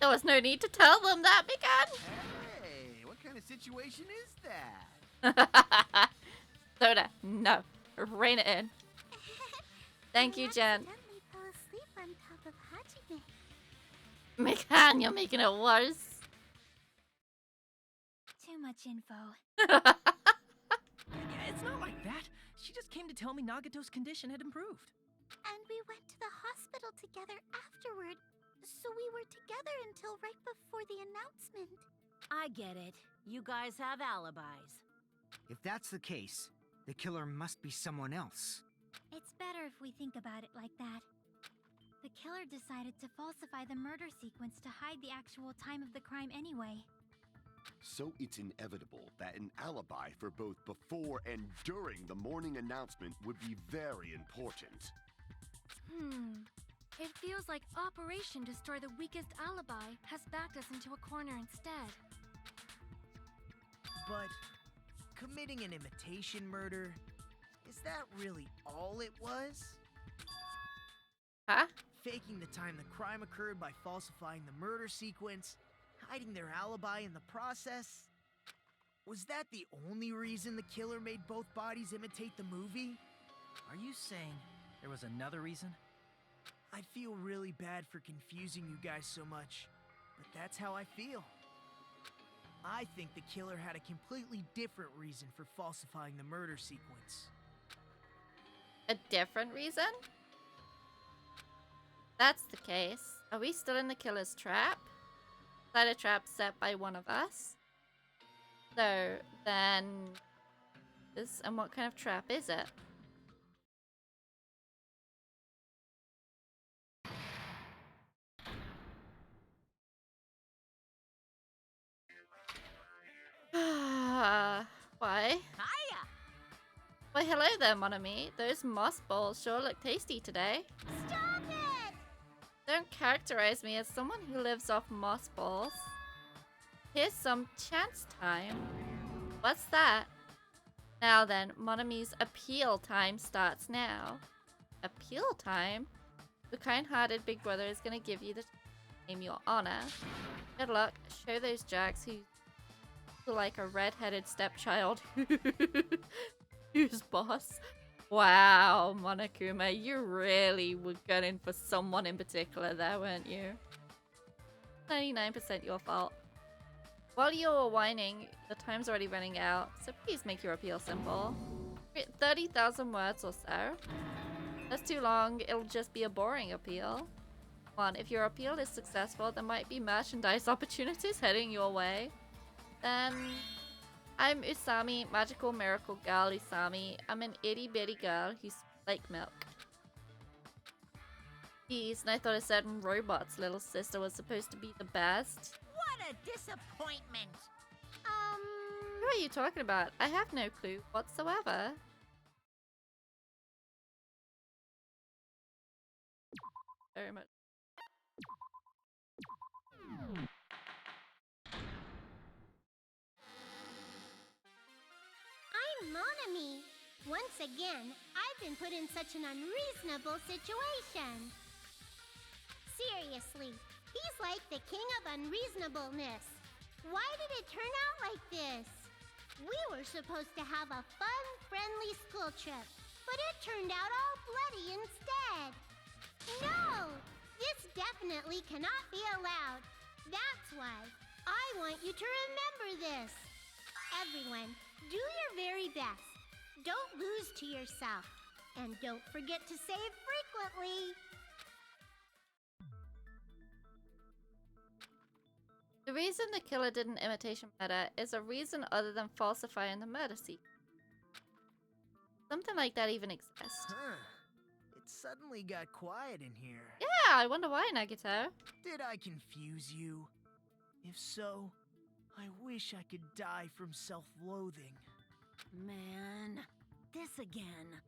A: There was no need to tell them that, Mikan.
H: Hey, what kind of situation is that?
A: Soda, no. Rein it in. Thank you,
L: I
A: Jen.
L: accidentally fell asleep on top of Hajime.
A: Mikan, you're making it worse.
E: much info.
J: Yeah, it's not like that. She just came to tell me Nagato's condition had improved.
L: And we went to the hospital together afterward, so we were together until right before the announcement.
I: I get it. You guys have alibis.
K: If that's the case, the killer must be someone else.
E: It's better if we think about it like that. The killer decided to falsify the murder sequence to hide the actual time of the crime anyway.
D: So it's inevitable that an alibi for both before and during the morning announcement would be very important.
E: It feels like Operation Destroy the Weakest Alibi has backed us into a corner instead.
G: But committing an imitation murder, is that really all it was?
A: Huh?
G: Faking the time the crime occurred by falsifying the murder sequence, hiding their alibi in the process? Was that the only reason the killer made both bodies imitate the movie?
J: Are you saying there was another reason?
G: I feel really bad for confusing you guys so much, but that's how I feel. I think the killer had a completely different reason for falsifying the murder sequence.
A: A different reason? That's the case. Are we still in the killer's trap? Is that a trap set by one of us? So, then... And what kind of trap is it? Why?
I: Hiya!
A: Well, hello there, mon ami. Those moss balls sure look tasty today.
L: Stop it!
A: Don't characterize me as someone who lives off moss balls. Here's some chance time. What's that? Now then, mon ami's appeal time starts now. Appeal time? The kind-hearted big brother is gonna give you the name your honor. Good luck. Show those jacks who like a red-headed stepchild who's boss. Wow, Monokuma, you really were gunning for someone in particular there, weren't you? 99% your fault. While you're whining, the time's already running out, so please make your appeal simple. 30,000 words or so. That's too long, it'll just be a boring appeal. One, if your appeal is successful, there might be merchandise opportunities heading your way. Then, I'm Usami, magical miracle girl Usami. I'm an itty bitty girl who's like milk. Jeez, and I thought a certain robot's little sister was supposed to be the best.
F: What a disappointment!
A: What are you talking about? I have no clue whatsoever. Very much.
L: I'm Monami. Once again, I've been put in such an unreasonable situation. Seriously, he's like the king of unreasonableness. Why did it turn out like this? We were supposed to have a fun, friendly school trip, but it turned out all bloody instead. No! This definitely cannot be allowed. That's why I want you to remember this. Everyone, do your very best. Don't lose to yourself. And don't forget to save frequently.
A: The reason the killer did an imitation murder is a reason other than falsifying the murder scene. Something like that even exists.
G: Huh. It suddenly got quiet in here.
A: Yeah, I wonder why, Nagito.
G: Did I confuse you? If so, I wish I could die from self-loathing.
I: Man, this again.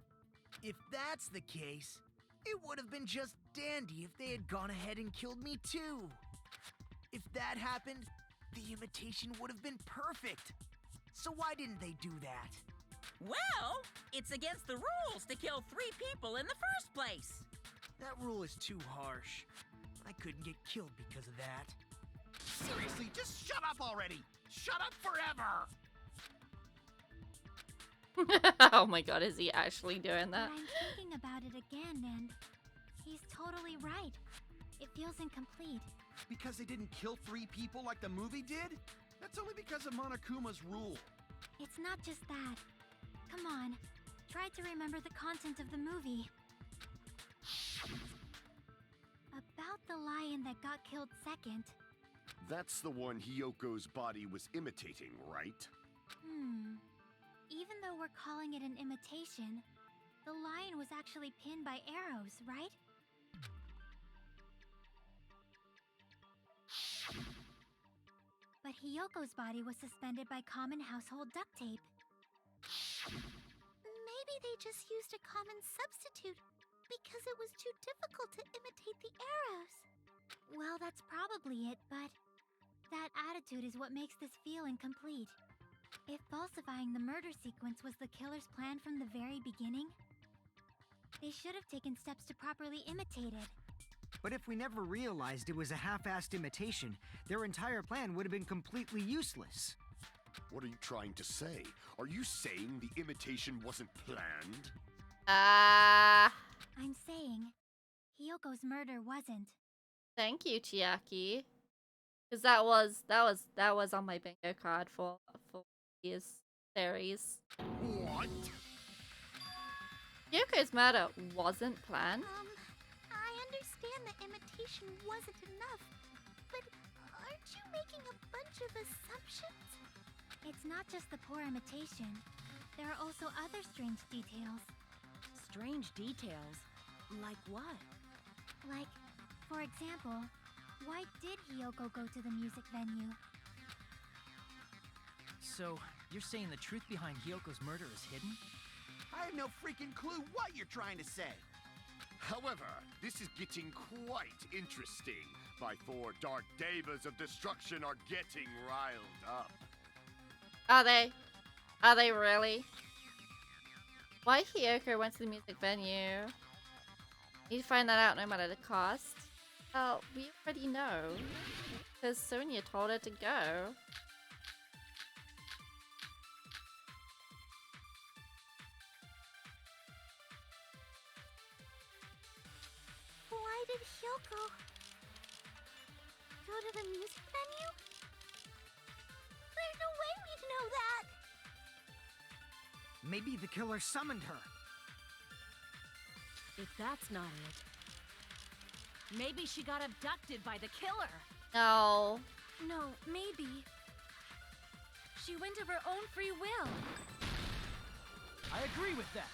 G: If that's the case, it would have been just dandy if they had gone ahead and killed me too. If that happened, the imitation would have been perfect. So why didn't they do that?
F: Well, it's against the rules to kill 3 people in the first place.
G: That rule is too harsh. I couldn't get killed because of that.
H: Seriously, just shut up already! Shut up forever!
A: Oh my god, is he actually doing that?
E: But I'm thinking about it again, and he's totally right. It feels incomplete.
H: Because they didn't kill 3 people like the movie did? That's only because of Monokuma's rule.
E: It's not just that. Come on, try to remember the content of the movie. About the lion that got killed second.
D: That's the one Hyoko's body was imitating, right?
E: Even though we're calling it an imitation, the lion was actually pinned by arrows, right? But Hyoko's body was suspended by common household duct tape.
L: Maybe they just used a common substitute because it was too difficult to imitate the arrows.
E: Well, that's probably it, but that attitude is what makes this feel incomplete. If falsifying the murder sequence was the killer's plan from the very beginning, they should have taken steps to properly imitate it.
K: But if we never realized it was a half-assed imitation, their entire plan would have been completely useless.
D: What are you trying to say? Are you saying the imitation wasn't planned?
E: I'm saying Hyoko's murder wasn't.
A: Thank you, Chiaki. Because that was on my bingo card for this series.
D: What?
A: Hyoko's murder wasn't planned.
L: I understand that imitation wasn't enough, but aren't you making a bunch of assumptions?
E: It's not just the poor imitation. There are also other strange details.
I: Strange details? Like what?
E: Like, for example, why did Hyoko go to the music venue?
J: So, you're saying the truth behind Hyoko's murder is hidden?
H: I have no freaking clue what you're trying to say.
D: However, this is getting quite interesting. My 4 dark devas of destruction are getting riled up.
A: Are they? Are they really? Why Hyoko went to the music venue? Need to find that out no matter the cost. Well, we already know. Because Sonia told her to go.
L: Why did Hyoko go to the music venue? There's no way we'd know that!
K: Maybe the killer summoned her.
I: If that's not it, maybe she got abducted by the killer.
A: No.
E: No, maybe. She went of her own free will.
J: I agree with that.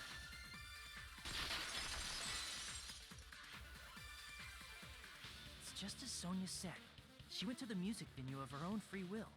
J: It's just as Sonia said. She went to the music venue of her own free will.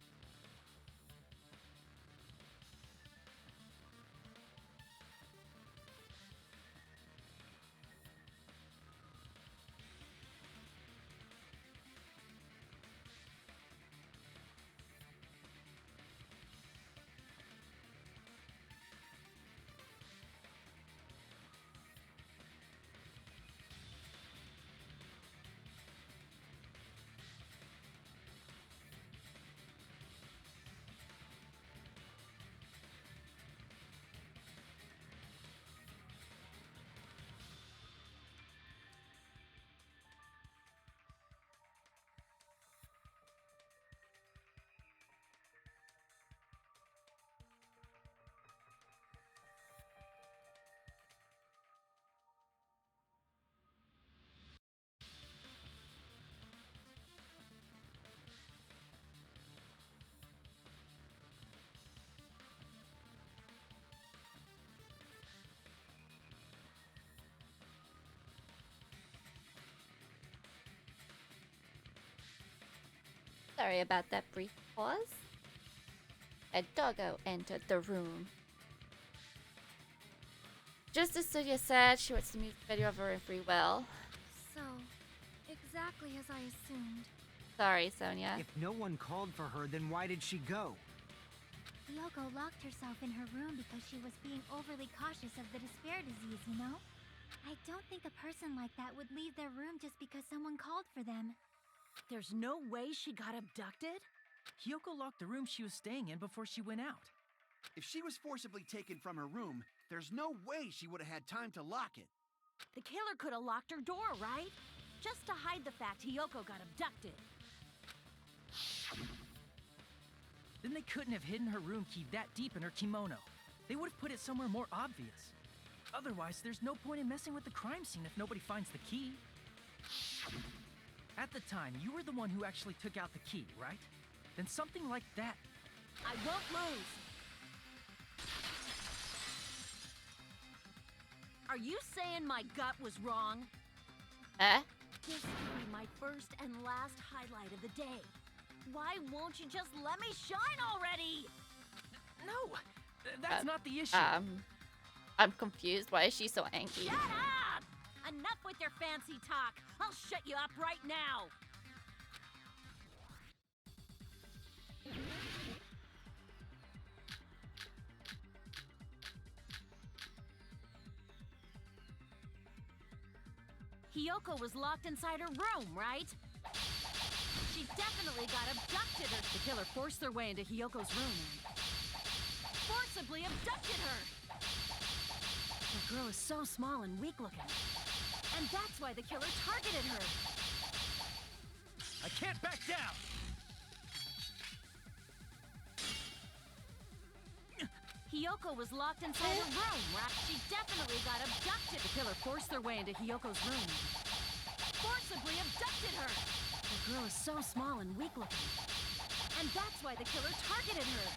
A: Sorry about that brief pause. A doggo entered the room. Just as Sonia said, she went to the music video of her own free will.
E: So, exactly as I assumed.
A: Sorry, Sonia.
K: If no one called for her, then why did she go?
E: Hyoko locked herself in her room because she was being overly cautious of the despair disease, you know? I don't think a person like that would leave their room just because someone called for them.
I: There's no way she got abducted?
J: Hyoko locked the room she was staying in before she went out.
H: If she was forcibly taken from her room, there's no way she would have had time to lock it.
I: The killer could have locked her door, right? Just to hide the fact Hyoko got abducted.
J: Then they couldn't have hidden her room key that deep in her kimono. They would have put it somewhere more obvious. Otherwise, there's no point in messing with the crime scene if nobody finds the key. At the time, you were the one who actually took out the key, right? Then something like that...
I: I won't lose. Are you saying my gut was wrong?
A: Eh?
I: This could be my first and last highlight of the day. Why won't you just let me shine already?
J: No, that's not the issue.
A: I'm confused. Why is she so angry?
I: Shut up! Enough with your fancy talk. I'll shut you up right now. Hiyoko was locked inside her room, right? She definitely got abducted. The killer forced their way into Hiyoko's room and forcibly abducted her. The girl is so small and weak-looking. And that's why the killer targeted her.
J: I can't back down!
I: Hiyoko was locked inside her room, right? She definitely got abducted. The killer forced their way into Hiyoko's room and forcibly abducted her. The girl is so small and weak-looking. And that's why the killer targeted her.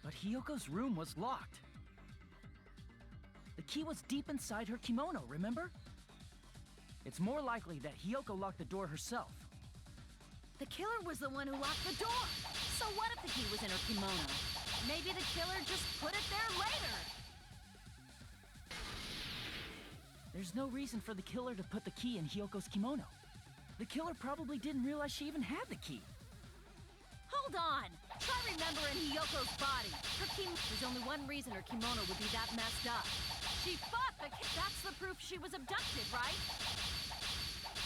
J: But Hiyoko's room was locked. The key was deep inside her kimono, remember? It's more likely that Hiyoko locked the door herself.
I: The killer was the one who locked the door. So what if the key was in her kimono? Maybe the killer just put it there later.
J: There's no reason for the killer to put the key in Hiyoko's kimono. The killer probably didn't realize she even had the key.
I: Hold on! Try remembering Hiyoko's body. There's only one reason her kimono would be that messed up. She fought the That's the proof she was abducted, right?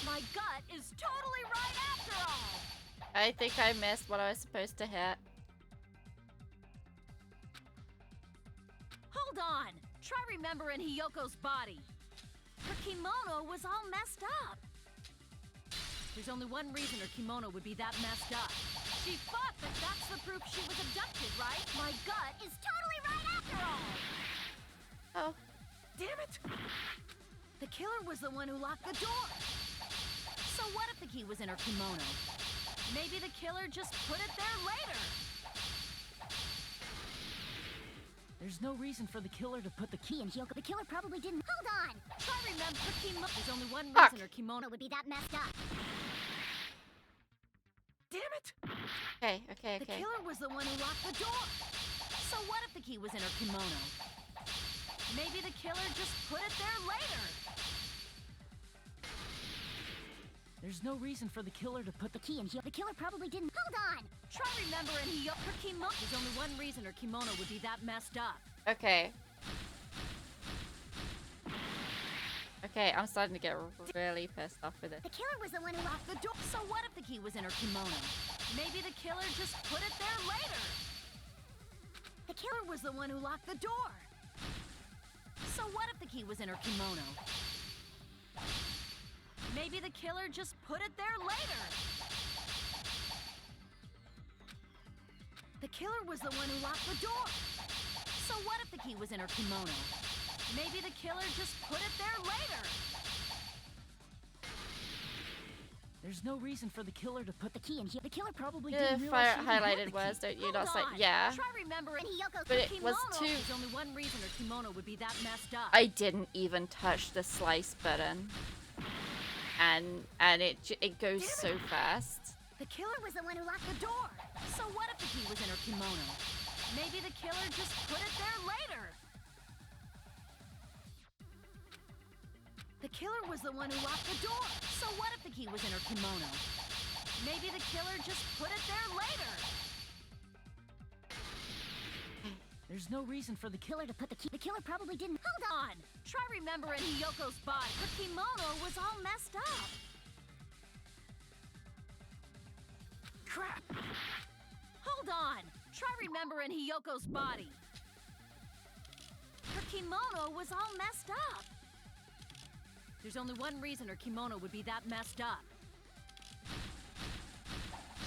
I: My gut is totally right after all!
A: I think I missed what I was supposed to hit.
I: Hold on! Try remembering Hiyoko's body. Her kimono was all messed up. There's only one reason her kimono would be that messed up. She fought the That's the proof she was abducted, right? My gut is totally right after all!
A: Oh.
J: Damn it!
I: The killer was the one who locked the door. So what if the key was in her kimono? Maybe the killer just put it there later.
J: There's no reason for the killer to put the key in Hiyoko.
L: The killer probably didn't. Hold on!
I: Try remember her kimono. There's only one reason her kimono
L: would be that messed up.
J: Damn it!
A: Okay.
I: The killer was the one who locked the door. So what if the key was in her kimono? Maybe the killer just put it there later.
J: There's no reason for the killer to put the key in Hiyoko.
L: The killer probably didn't. Hold on!
I: Try remembering her kimono. There's only one reason her kimono would be that messed up.
A: Okay, I'm starting to get really pissed off with it.
L: The killer was the one who locked
I: The door. So what if the key was in her kimono? Maybe the killer just put it there later. The killer was the one who locked the door. So what if the key was in her kimono? Maybe the killer just put it there later. The killer was the one who locked the door. So what if the key was in her kimono? Maybe the killer just put it there later.
J: There's no reason for the killer to put the key in Hiyoko.
I: The killer probably
A: The
I: didn't realize she even had
A: highlighted
I: the
A: words,
I: key.
A: don't you
I: Hold
A: not say?
I: on.
A: Yeah.
I: Try remembering Hiyoko's
A: But it was
I: kimono.
A: too.
I: There's only one reason her kimono would be that messed up.
A: I didn't even touch the slice button, and it goes so fast.
I: The killer was the one who locked the door. So what if the key was in her kimono? Maybe the killer just put it there later. The killer was the one who locked the door. So what if the key was in her kimono? Maybe the killer just put it there later.
J: There's no reason for the killer to put the key.
I: The killer probably didn't. Hold on. Try remembering Hiyoko's body. Her kimono was all messed up.
J: Crap!
I: Hold on. Try remembering Hiyoko's body. Her kimono was all messed up. There's only one reason her kimono would be that messed up.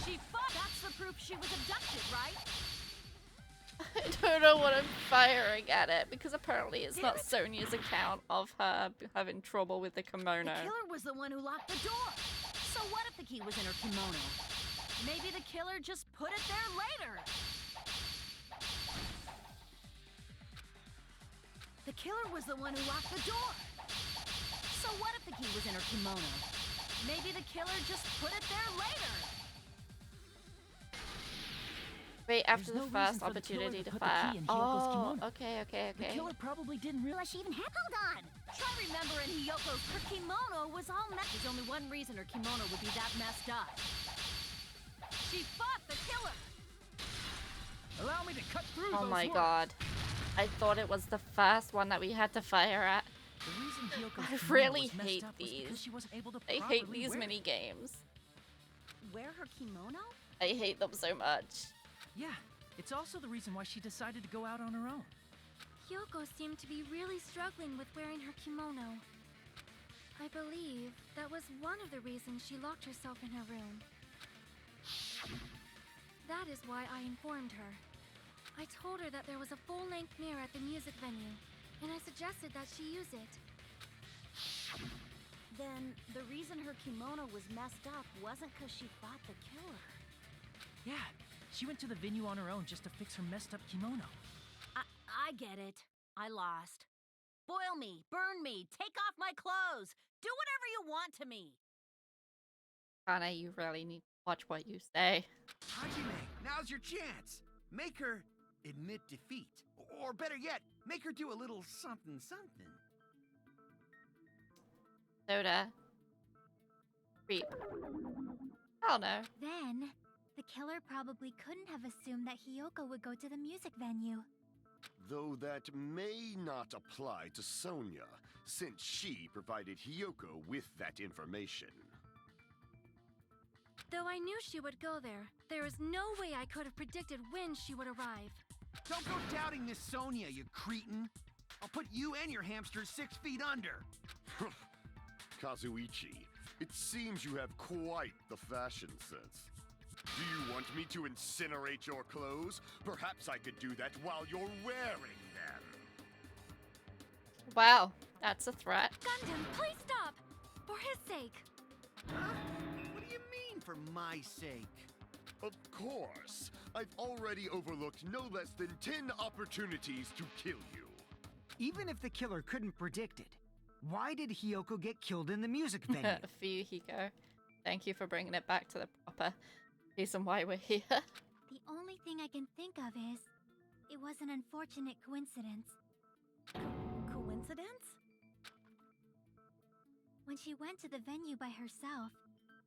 I: She proof she was abducted, right?
A: I don't know what I'm firing at it, because apparently it's not Sonia's account of her having trouble with the kimono.
I: The killer was the one who locked the door. So what if the key was in her kimono? Maybe the killer just put it there later. The killer was the one who locked the door. So what if the key was in her kimono? Maybe the killer just put it there later.
A: Wait, after
J: There's
A: the
J: no reason
A: first
J: for the killer
A: opportunity
J: to
A: to
J: put the
A: fire.
J: key in Hiyoko's kimono.
A: Okay.
J: The killer probably didn't realize
I: She even had. Hold on. Try remembering Hiyoko's. Her kimono was all messed. There's only one reason her kimono would be that messed up. She fought the killer.
J: Allow me to cut through
A: Oh
J: those
A: my
J: words.
A: god. I thought it was the first one that we had to fire at.
J: The reason Hiyoko's
A: I
J: kimono
A: really
J: was messed
A: hate
J: up was because
A: these.
J: she wasn't able to
A: I
J: properly
A: hate these
J: wear
A: mini
J: it.
A: games.
I: Wear her kimono?
A: I hate them so much.
J: Yeah, it's also the reason why she decided to go out on her own.
E: Hyoko seemed to be really struggling with wearing her kimono. I believe that was one of the reasons she locked herself in her room. That is why I informed her. I told her that there was a full-length mirror at the music venue, and I suggested that she use it.
I: Then the reason her kimono was messed up wasn't because she fought the killer.
J: Yeah, she went to the venue on her own just to fix her messed up kimono.
I: I get it. I lost. Boil me, burn me, take off my clothes. Do whatever you want to me.
A: Kana, you really need to watch what you say.
H: Hajime, now's your chance. Make her admit defeat. Or better yet, make her do a little something something.
A: Soda. Creep. Hell no.
L: Then, the killer probably couldn't have assumed that Hiyoko would go to the music venue.
D: Though that may not apply to Sonia, since she provided Hiyoko with that information.
E: Though I knew she would go there, there is no way I could have predicted when she would arrive.
H: Don't go doubting Miss Sonia, you cretin. I'll put you and your hamsters 6 feet under.
D: Kazuichi, it seems you have quite the fashion sense. Do you want me to incinerate your clothes? Perhaps I could do that while you're wearing them.
A: Wow, that's a threat.
E: Gundam, please stop! For his sake.
H: Huh? What do you mean, for my sake?
D: Of course. I've already overlooked no less than 10 opportunities to kill you.
K: Even if the killer couldn't predict it, why did Hiyoko get killed in the music venue?
A: For you, Hiko. Thank you for bringing it back to the proper reason why we're here.
L: The only thing I can think of is, it was an unfortunate coincidence.
I: Coincidence?
L: When she went to the venue by herself,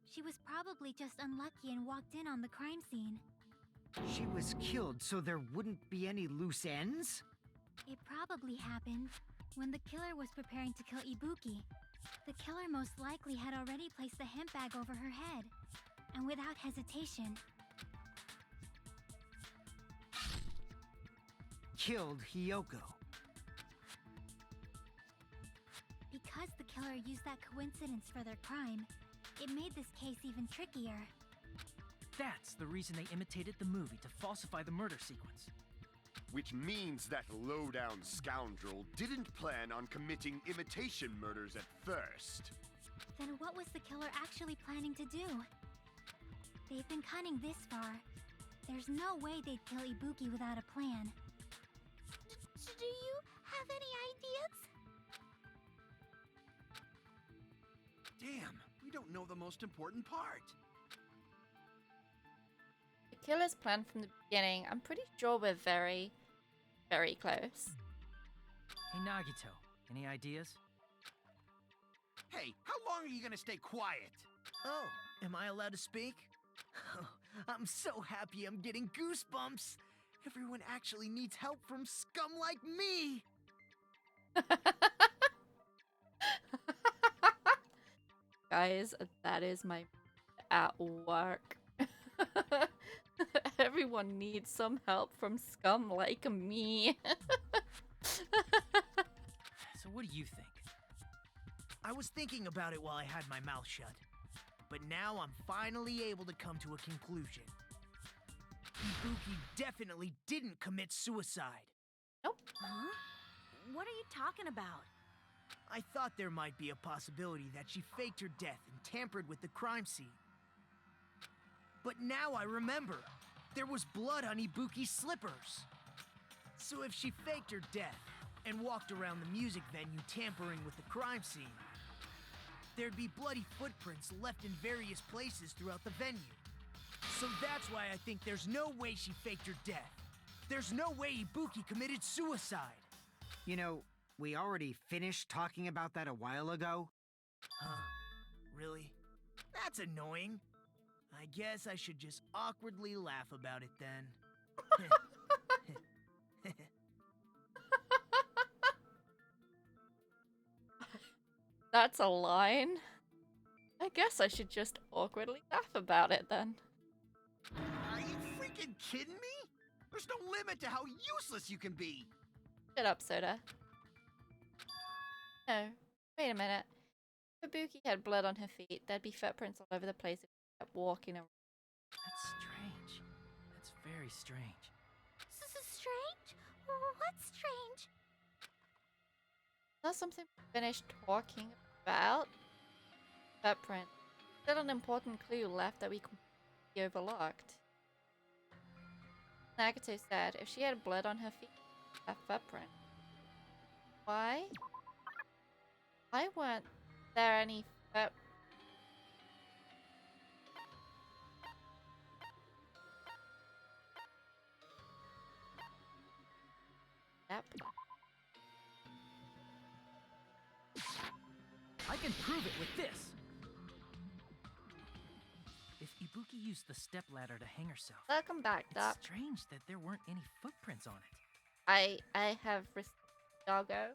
L: she was probably just unlucky and walked in on the crime scene.
K: She was killed so there wouldn't be any loose ends?
L: It probably happened when the killer was preparing to kill Ibuki. The killer most likely had already placed the hemp bag over her head, and without hesitation,
K: Killed Hiyoko.
L: because the killer used that coincidence for their crime, it made this case even trickier.
J: That's the reason they imitated the movie to falsify the murder sequence.
D: Which means that low-down scoundrel didn't plan on committing imitation murders at first.
L: Then what was the killer actually planning to do? They've been cunning this far. There's no way they'd kill Ibuki without a plan. Do you have any ideas?
H: Damn, we don't know the most important part.
A: The killer's plan from the beginning, I'm pretty sure we're very, very close.
J: Hey, Nagito, any ideas?
H: Hey, how long are you gonna stay quiet?
G: Oh, am I allowed to speak? I'm so happy I'm getting goosebumps. Everyone actually needs help from scum like me.
A: Guys, that is my at work. Everyone needs some help from scum like me.
J: So what do you think?
G: I was thinking about it while I had my mouth shut. But now I'm finally able to come to a conclusion. Ibuki definitely didn't commit suicide.
A: Nope.
I: Huh? What are you talking about?
G: I thought there might be a possibility that she faked her death and tampered with the crime scene. But now I remember, there was blood on Ibuki's slippers. So if she faked her death and walked around the music venue tampering with the crime scene, there'd be bloody footprints left in various places throughout the venue. So that's why I think there's no way she faked her death. There's no way Ibuki committed suicide.
K: You know, we already finished talking about that a while ago.
G: Huh? Really? That's annoying. I guess I should just awkwardly laugh about it then.
A: That's a line. I guess I should just awkwardly laugh about it then.
H: Are you freaking kidding me? There's no limit to how useless you can be.
A: Shut up, Soda. No, wait a minute. If Ibuki had blood on her feet, there'd be footprints all over the place if she kept walking around.
J: That's strange. That's very strange.
L: Strange? What's strange?
A: Not something we finished talking about. Footprint. Still an important clue left that we completely overlooked. Nagato said if she had blood on her feet, a footprint. Why? Why weren't there any foot... Yep.
J: I can prove it with this! If Ibuki used the stepladder to hang herself,
A: Welcome back, Doc.
J: it's strange that there weren't any footprints on it.
A: I have Doggo.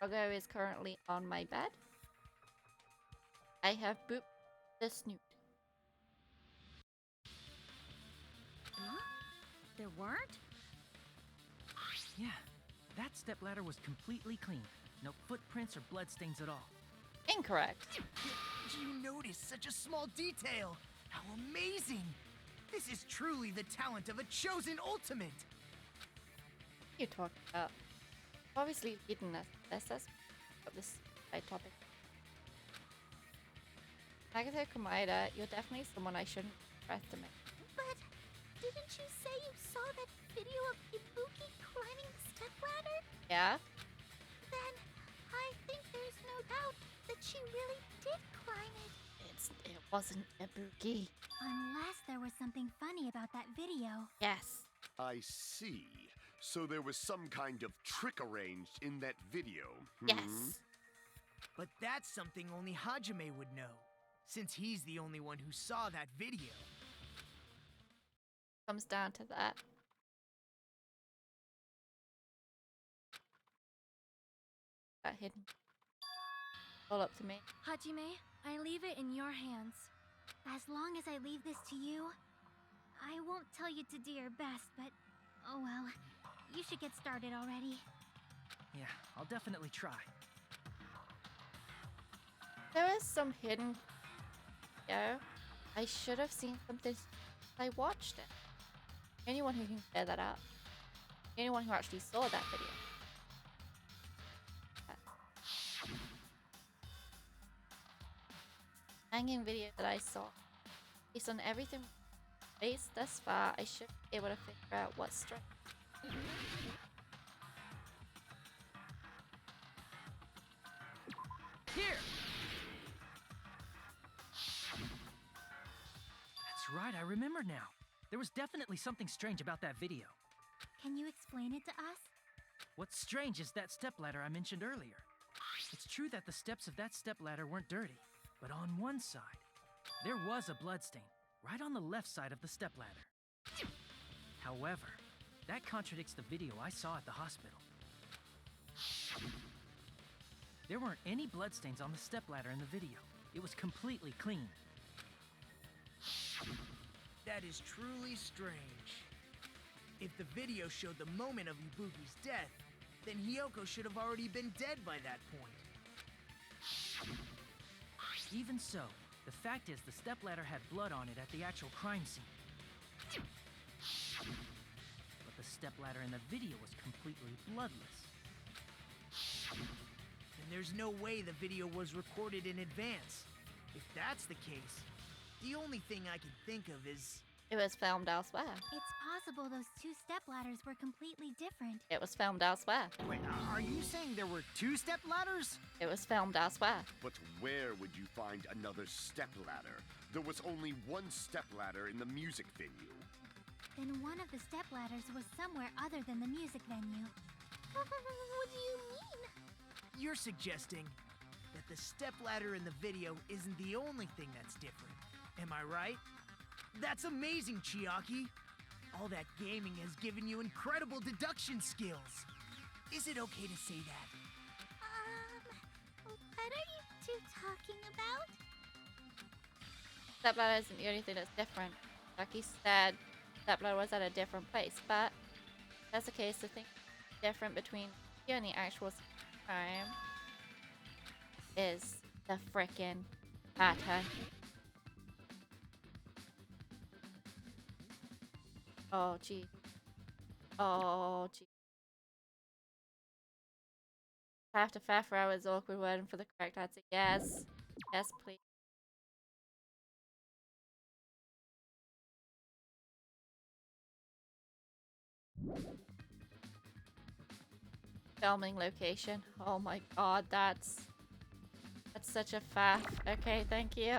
A: Doggo is currently on my bed. I have Boop the Snoot.
I: Huh? There weren't?
J: Yeah, that stepladder was completely clean. No footprints or bloodstains at all.
A: Incorrect.
G: You noticed such a small detail. How amazing! This is truly the talent of a chosen ultimate.
A: What are you talking about? Obviously, you didn't assess this side topic. Nagato Komaeda, you're definitely someone I shouldn't underestimate.
L: But didn't you say you saw that video of Ibuki climbing the stepladder?
A: Yeah?
L: Then I think there's no doubt that she really did climb it.
A: It wasn't Ibuki.
E: Unless there was something funny about that video.
A: Yes.
D: I see. So there was some kind of trick arranged in that video.
A: Yes.
G: But that's something only Hajime would know, since he's the only one who saw that video.
A: Comes down to that. Got hidden. All up to me.
E: Hajime, I leave it in your hands. As long as I leave this to you, I won't tell you to do your best, but oh well. You should get started already.
J: Yeah, I'll definitely try.
A: There is some hidden video. I should have seen something. I watched it. Anyone who can clear that up. Anyone who actually saw that video. Hanging video that I saw. Based on everything based thus far, I should be able to figure out what's strange.
J: Here! That's right, I remember now. There was definitely something strange about that video.
E: Can you explain it to us?
J: What's strange is that stepladder I mentioned earlier. It's true that the steps of that stepladder weren't dirty, but on one side, there was a bloodstain, right on the left side of the stepladder. However, that contradicts the video I saw at the hospital. There weren't any bloodstains on the stepladder in the video. It was completely clean.
G: That is truly strange. If the video showed the moment of Ibuki's death, then Hiyoko should have already been dead by that point.
J: Even so, the fact is the stepladder had blood on it at the actual crime scene. But the stepladder in the video was completely bloodless.
G: And there's no way the video was recorded in advance. If that's the case, the only thing I can think of is...
A: It was filmed elsewhere.
L: It's possible those two stepladders were completely different.
A: It was filmed elsewhere.
K: Wait, are you saying there were 2 step ladders?
A: It was filmed elsewhere.
D: But where would you find another stepladder? There was only one stepladder in the music venue.
L: Then one of the stepladders was somewhere other than the music venue. What do you mean?
G: You're suggesting that the stepladder in the video isn't the only thing that's different. Am I right? That's amazing, Chiaki! All that gaming has given you incredible deduction skills. Is it okay to say that?
L: What are you two talking about?
A: Stepladder isn't the only thing that's different. Like he said, stepladder was at a different place, but that's the case. The thing different between you and the actual time is the frickin' pattern. Oh, gee. Oh, gee. I have to fair for hours awkward wording for the correct answer. Yes. Yes, please. Filming location. Oh my god, that's such a faff. Okay, thank you.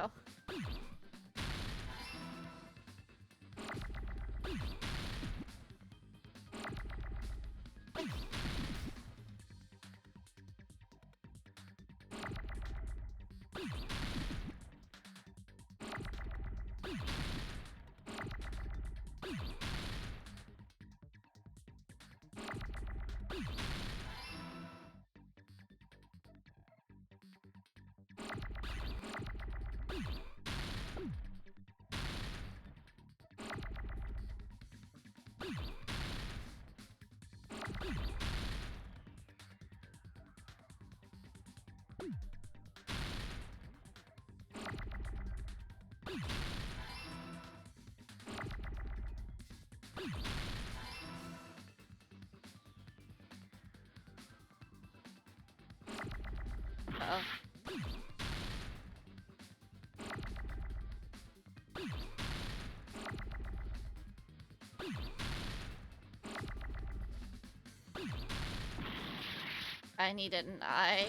A: Uh-oh. I needed an eye.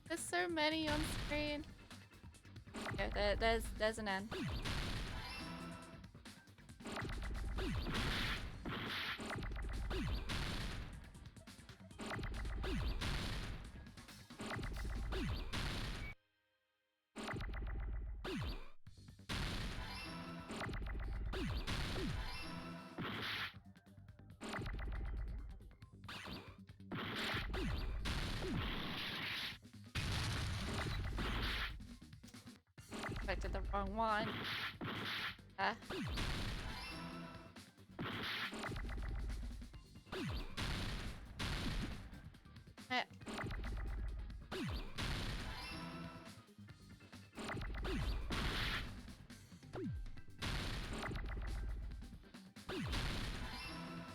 A: There's so many on screen. Okay, there's an end. Selected the wrong one.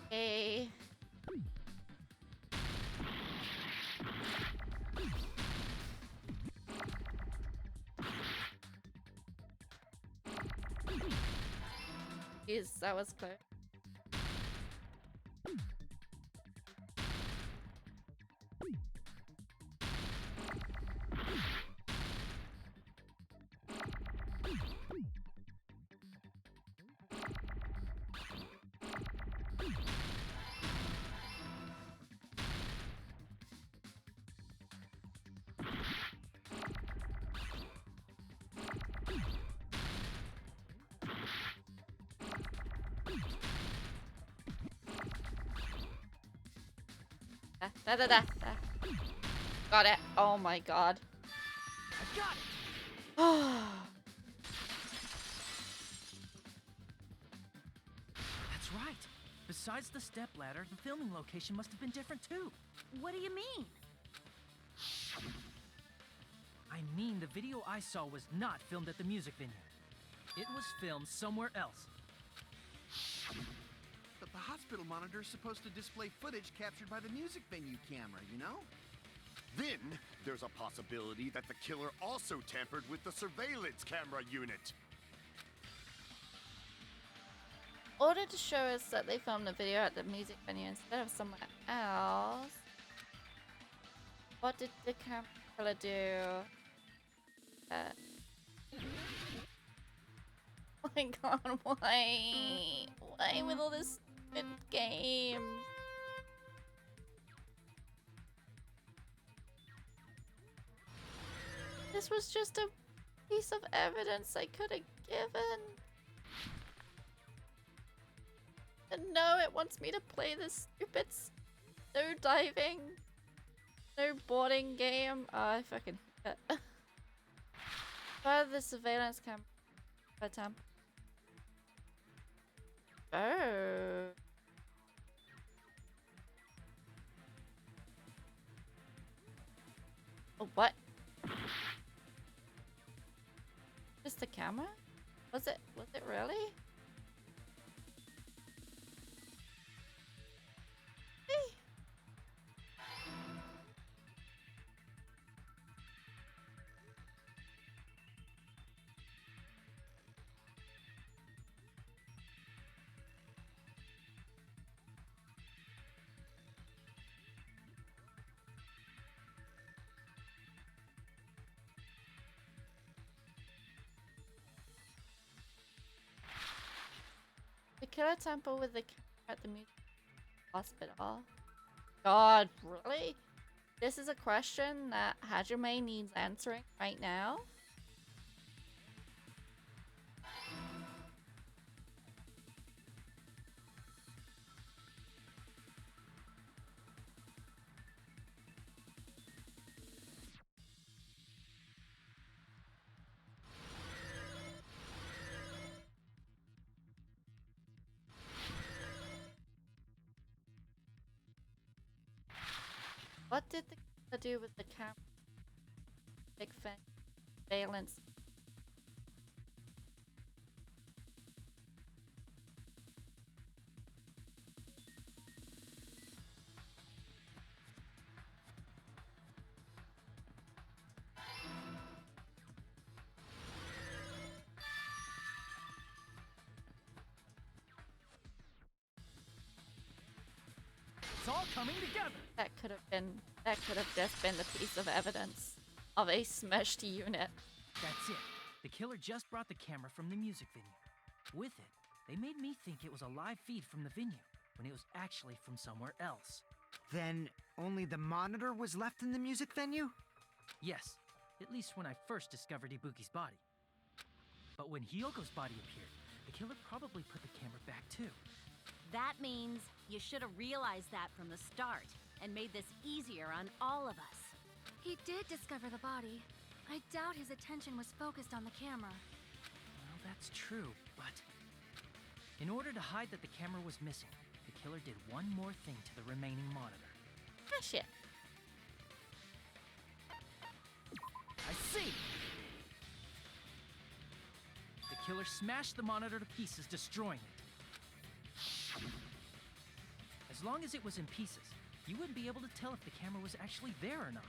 A: Hey. Jeez, that was close. Da. Got it. Oh my god.
G: I got it!
J: That's right. Besides the stepladder, the filming location must have been different too.
I: What do you mean?
J: I mean, the video I saw was not filmed at the music venue. It was filmed somewhere else.
H: But the hospital monitor is supposed to display footage captured by the music venue camera, you know?
D: Then, there's a possibility that the killer also tampered with the surveillance camera unit.
A: Order to show us that they filmed the video at the music venue instead of somewhere else. What did the killer do? Oh my god, why? Why with all this stupid game? This was just a piece of evidence I could have given. And no, it wants me to play this stupid no diving, no boarding game. Oh, I fucking hate it. Fire the surveillance camera. Time. Oh. Oh, what? Just the camera? Was it really? Hey. The killer tampered with the camera at the hospital. God, really? This is a question that Hajime needs answering right now? What did the killer do with the camera? Big fan valence.
J: It's all coming together.
A: That could have just been the piece of evidence of a smashed unit.
J: That's it. The killer just brought the camera from the music venue. With it, they made me think it was a live feed from the venue, when it was actually from somewhere else.
K: Then only the monitor was left in the music venue?
J: Yes, at least when I first discovered Ibuki's body. But when Hyoko's body appeared, the killer probably put the camera back too.
I: That means you should have realized that from the start and made this easier on all of us.
E: He did discover the body. I doubt his attention was focused on the camera.
J: Well, that's true, but in order to hide that the camera was missing, the killer did one more thing to the remaining monitor.
A: Ah, shit.
J: I see! The killer smashed the monitor to pieces, destroying it. As long as it was in pieces, you wouldn't be able to tell if the camera was actually there or not.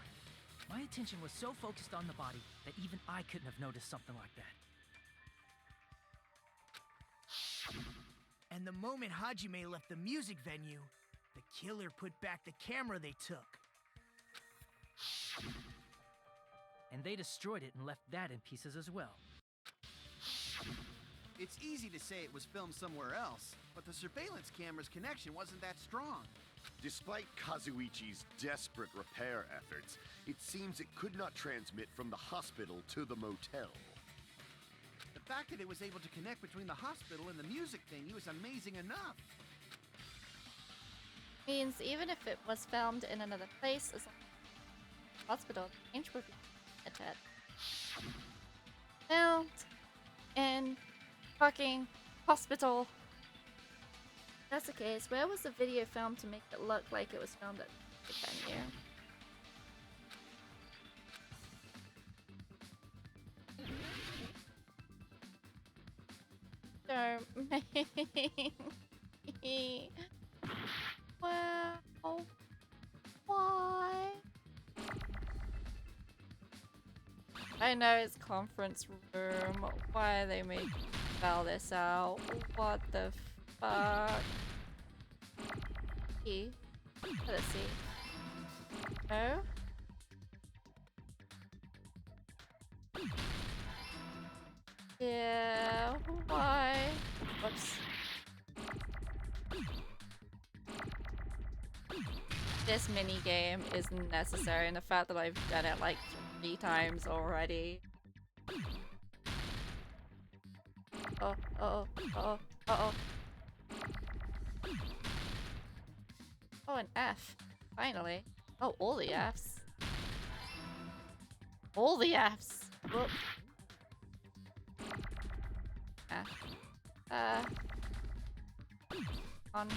J: My attention was so focused on the body that even I couldn't have noticed something like that.
G: And the moment Hajime left the music venue, the killer put back the camera they took.
J: And they destroyed it and left that in pieces as well.
H: It's easy to say it was filmed somewhere else, but the surveillance camera's connection wasn't that strong.
D: Despite Kazuichi's desperate repair efforts, it seems it could not transmit from the hospital to the motel.
H: The fact that it was able to connect between the hospital and the music venue is amazing enough.
A: Means even if it was filmed in another place, as a hospital, the range would be limited. Filmed in fucking hospital. If that's the case, where was the video filmed to make it look like it was filmed at the venue? Don't make me. Well, why? I know it's conference room. Why they make spell this out? What the fuck? Let's see. Oh? Yeah, why? Whoops. This mini game is necessary, and the fact that I've done it like 3 times already. Oh, oh. Oh, an F. Finally. Oh, all the Fs. All the Fs. Whoop. On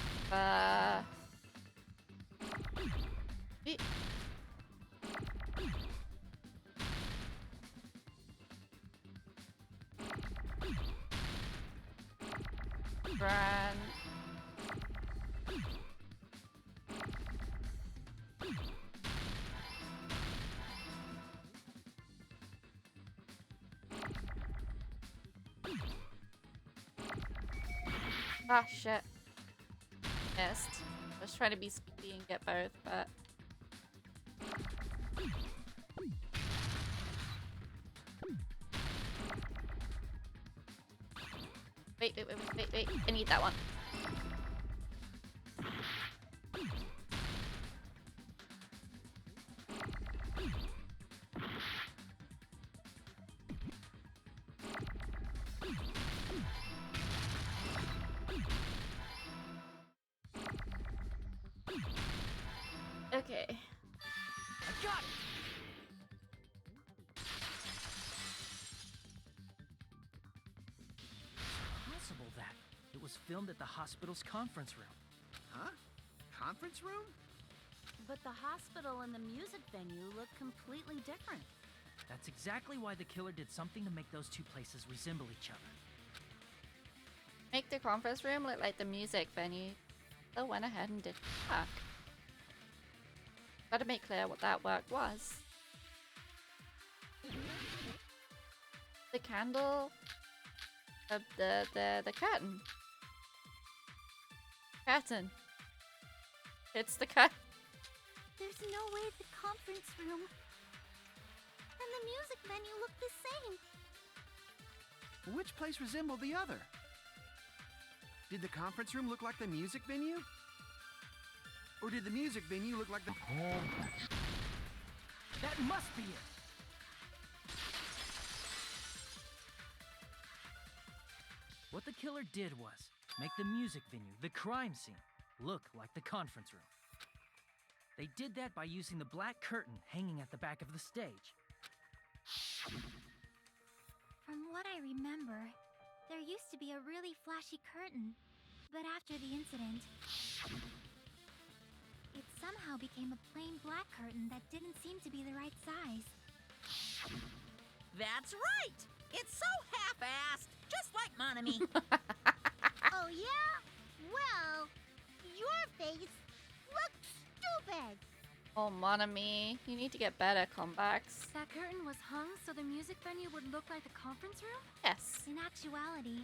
A: Grand. Ah, shit. Missed. I was trying to be speedy and get both, but... Wait. I need that one. Okay.
J: I got it! Possible that it was filmed at the hospital's conference room.
H: Huh? Conference room?
I: But the hospital and the music venue look completely different.
J: That's exactly why the killer did something to make those two places resemble each other.
A: Make the conference room look like the music venue. They went ahead and did work. Gotta make clear what that work was. The candle of the curtain. Curtain. It's the curtain.
L: There's no way the conference room and the music venue look the same.
H: Which place resembled the other? Did the conference room look like the music venue? Or did the music venue look like the...
J: That must be it! What the killer did was make the music venue, the crime scene, look like the conference room. They did that by using the black curtain hanging at the back of the stage.
L: From what I remember, there used to be a really flashy curtain, but after the incident, it somehow became a plain black curtain that didn't seem to be the right size.
F: That's right! It's so half-assed, just like Monami.
L: Oh yeah? Well, your face looks stupid!
A: Oh, Monami, you need to get better comebacks.
E: That curtain was hung so the music venue would look like the conference room?
A: Yes.
L: In actuality,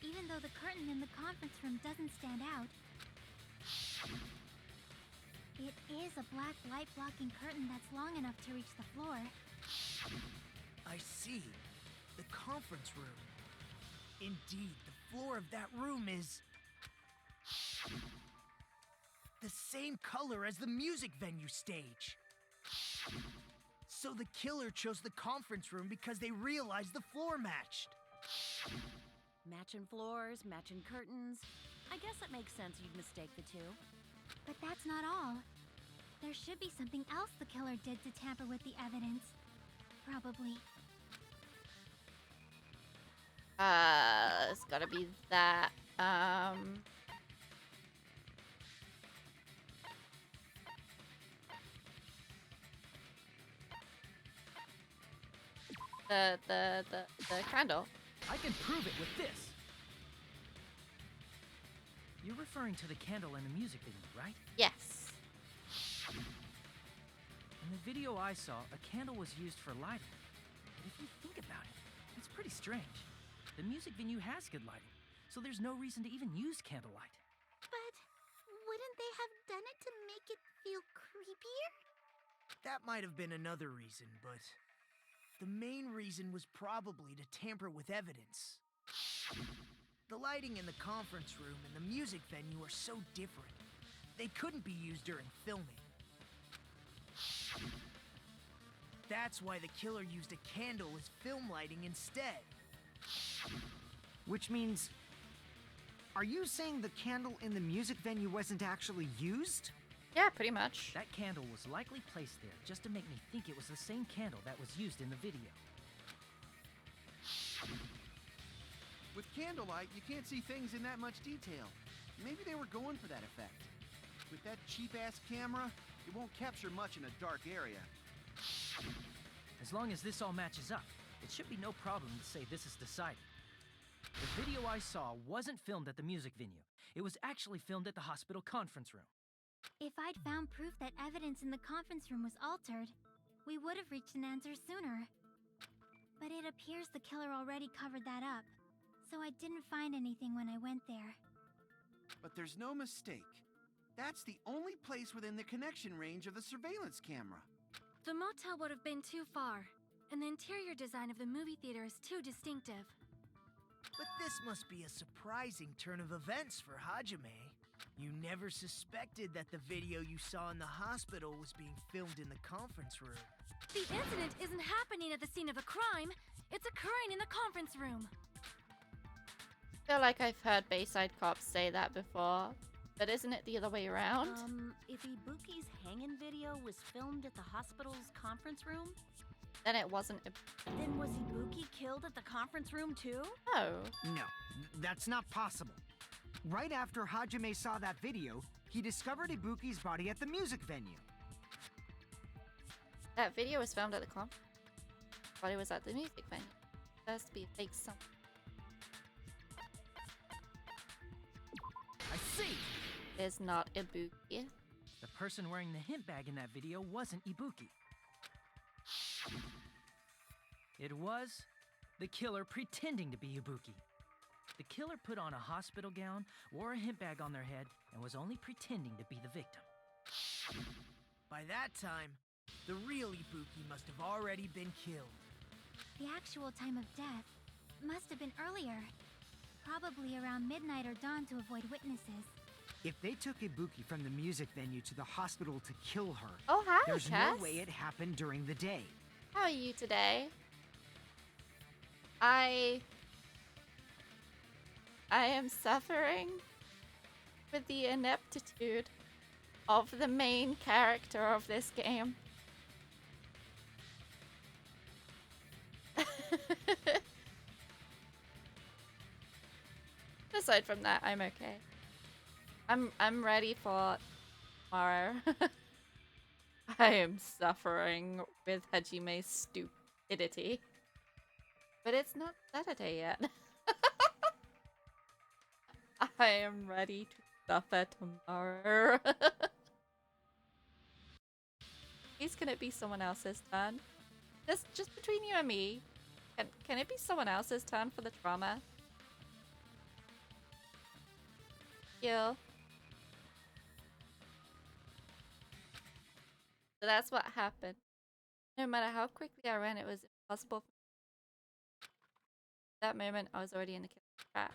L: even though the curtain in the conference room doesn't stand out, it is a black light-blocking curtain that's long enough to reach the floor.
G: I see. The conference room. Indeed, the floor of that room is... the same color as the music venue stage. So the killer chose the conference room because they realized the floor matched.
I: Matching floors, matching curtains. I guess it makes sense you'd mistake the two.
L: But that's not all. There should be something else the killer did to tamper with the evidence. Probably.
A: It's gotta be that. The candle.
J: I can prove it with this. You're referring to the candle in the music video, right?
A: Yes.
J: In the video I saw, a candle was used for lighting. But if you think about it, it's pretty strange. The music venue has good lighting, so there's no reason to even use candlelight.
L: But wouldn't they have done it to make it feel creepier?
G: That might have been another reason, but the main reason was probably to tamper with evidence. The lighting in the conference room and the music venue are so different. They couldn't be used during filming. That's why the killer used a candle as film lighting instead.
K: Which means... Are you saying the candle in the music venue wasn't actually used?
A: Yeah, pretty much.
J: That candle was likely placed there just to make me think it was the same candle that was used in the video.
H: With candlelight, you can't see things in that much detail. Maybe they were going for that effect. With that cheap-ass camera, it won't capture much in a dark area.
J: As long as this all matches up, it should be no problem to say this is decided. The video I saw wasn't filmed at the music venue. It was actually filmed at the hospital conference room.
E: If I'd found proof that evidence in the conference room was altered, we would have reached an answer sooner. But it appears the killer already covered that up, so I didn't find anything when I went there.
H: But there's no mistake. That's the only place within the connection range of the surveillance camera.
E: The motel would have been too far, and the interior design of the movie theater is too distinctive.
G: But this must be a surprising turn of events for Hajime. You never suspected that the video you saw in the hospital was being filmed in the conference room.
E: The incident isn't happening at the scene of a crime, it's occurring in the conference room.
A: I feel like I've heard Bayside Cops say that before, but isn't it the other way around?
I: If Ibuki's hanging video was filmed at the hospital's conference room,
A: Then it wasn't.
I: then was Ibuki killed at the conference room too?
A: Oh.
K: No, that's not possible. Right after Hajime saw that video, he discovered Ibuki's body at the music venue.
A: That video was filmed at the conference. But it was at the music venue. It has to be a fake something.
J: I see!
A: It's not Ibuki.
J: The person wearing the hint bag in that video wasn't Ibuki. It was the killer pretending to be Ibuki. The killer put on a hospital gown, wore a hint bag on their head, and was only pretending to be the victim.
G: By that time, the real Ibuki must have already been killed.
E: The actual time of death must have been earlier. Probably around midnight or dawn to avoid witnesses.
K: If they took Ibuki from the music venue to the hospital to kill her,
A: Oh, hi,
K: there's
A: Cass.
K: no way it happened during the day.
A: How are you today? I am suffering with the ineptitude of the main character of this game. Aside from that, I'm okay. I'm ready for tomorrow. I am suffering with Hajime's stupidity. But it's not Saturday yet. I am ready to suffer tomorrow. Please, can it be someone else's turn? Just between you and me. Can it be someone else's turn for the trauma? You. So that's what happened. No matter how quickly I ran, it was impossible. That moment, I was already in the killer's trap.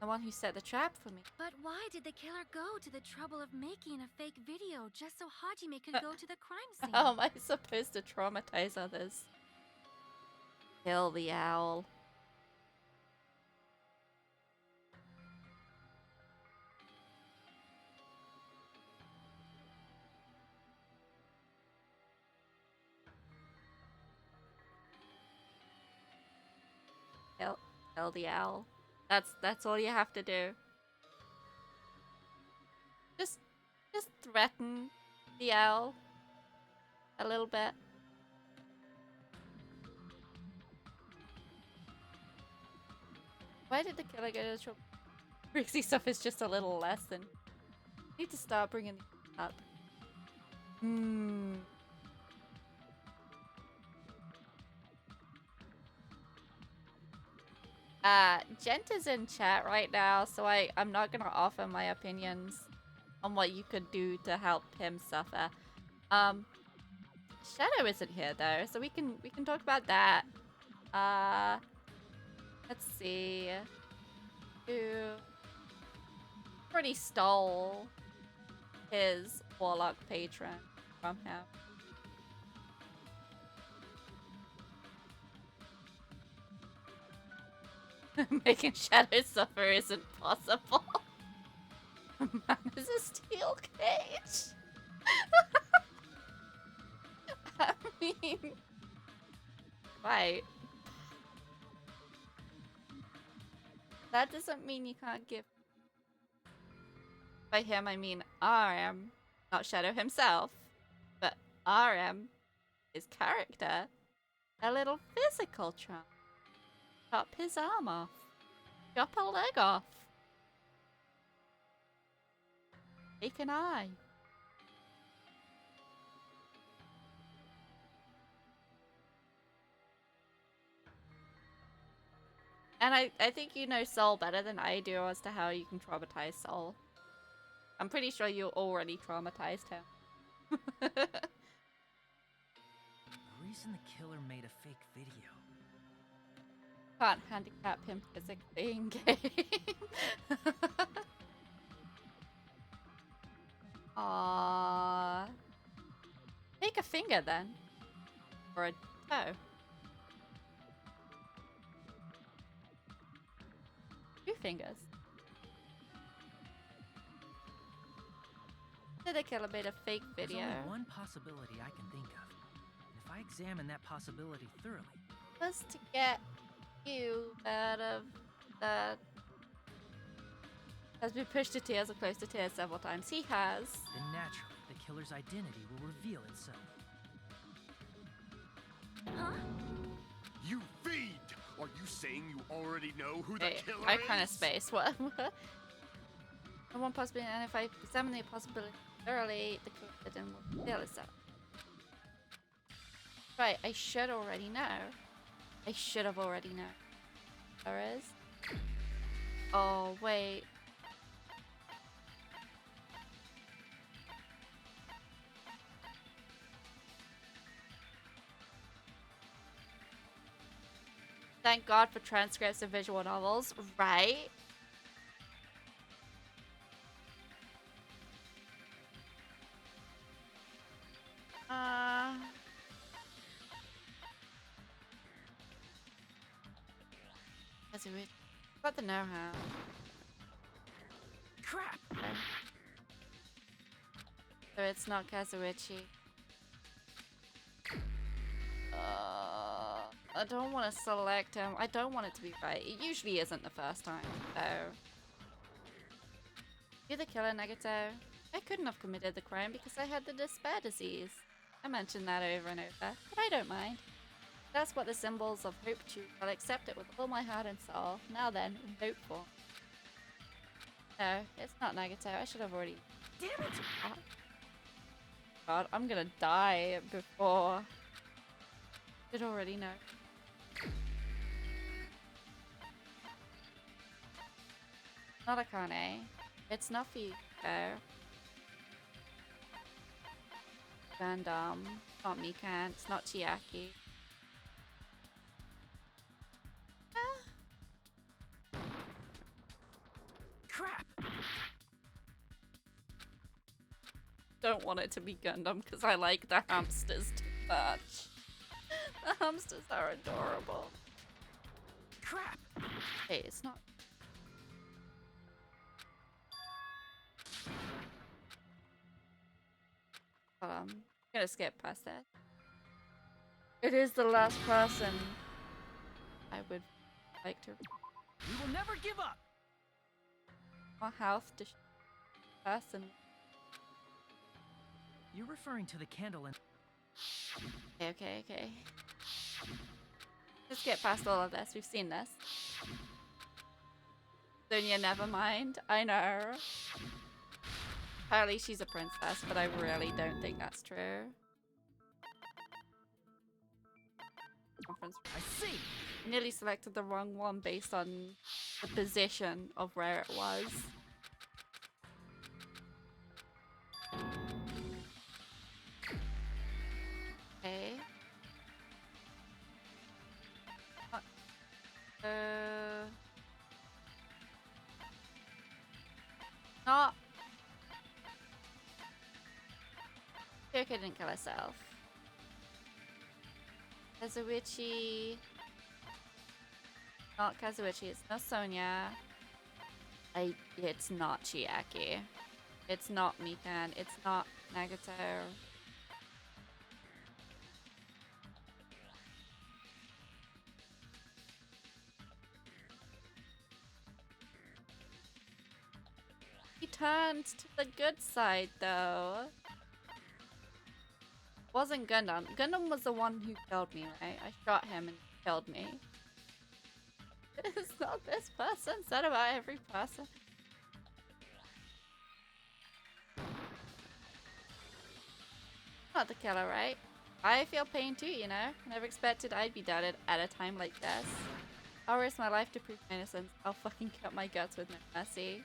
A: The one who set the trap for me.
E: But why did the killer go to the trouble of making a fake video just so Hajime could go to the crime scene?
A: How am I supposed to traumatize others? Kill the owl. Kill. kill the owl. That's all you have to do. Just threaten the owl a little bit. Why did the killer go to the trouble? Crazy stuff is just a little lesson. Need to start bringing it up. Gent is in chat right now, so I'm not gonna offer my opinions on what you could do to help him suffer. Shadow isn't here though, so we can talk about that. Let's see. Who already stole his warlock patron from him. Making Shadow suffer isn't possible. Man is a steel cage. I mean, right. That doesn't mean you can't give. By him, I mean RM, not Shadow himself, but RM, his character, a little physical trauma. Chop his arm off. Chop a leg off. Take an eye. And I think you know Soul better than I do as to how you can traumatize Soul. I'm pretty sure you already traumatized him.
J: The reason the killer made a fake video.
A: Can't handicap him physically in game. Aww. Take a finger then. Or a toe. 2 fingers. Did the killer made a fake video?
J: There's only one possibility I can think of. And if I examine that possibility thoroughly.
A: Was to get you out of the... Has been pushed to tears or close to tears several times. He has.
J: Then naturally, the killer's identity will reveal itself.
E: Huh?
D: You fiend! Are you saying you already know who the killer
A: I
D: is?
A: kind of space. What? And one possibility, and if I examine the possibility thoroughly, the killer then will reveal itself. Right, I should already know. I should have already known. There is. Oh, wait. Thank God for transcripts of visual novels, right? Got the know-how.
J: Crap!
A: Okay. So it's not Kazuichi. I don't want to select him. I don't want it to be right. It usually isn't the first time, so... You're the killer, Nagato. I couldn't have committed the crime because I had the despair disease. I mentioned that over and over, but I don't mind. That's what the symbols of hope choose. I'll accept it with all my heart and soul. Now then, hope for. No, it's not Nagato. I should have already...
F: Damn it!
A: Oh. God, I'm gonna die before... Should already know. Not Akane. It's not for you, though. Gundam. Not Mikan. It's not Chiaki.
F: Crap!
A: Don't want it to be Gundam because I like the hamsters too much. The hamsters are adorable.
F: Crap!
A: Hey, it's not. I'm gonna skip past that. It is the last person I would like to
J: We will never give up!
A: More health to person.
J: You're referring to the candle in...
A: Okay. Let's get past all of this. We've seen this. Sonia, never mind. I know. Apparently she's a princess, but I really don't think that's true. Conference.
J: I see!
A: I nearly selected the wrong one based on the position of where it was. Okay. Not. Kyoko didn't kill herself. Kazuichi. Not Kazuichi. It's not Sonia. It's not Chiaki. It's not Mikan. It's not Nagato. He turned to the good side, though. Wasn't Gundam. Gundam was the one who killed me, right? I shot him and he killed me. It's not this person. Said about every person. Not the killer, right? I feel pain too, you know? Never expected I'd be doubted at a time like this. I'll risk my life to prove my innocence. I'll fucking cut my guts with no mercy.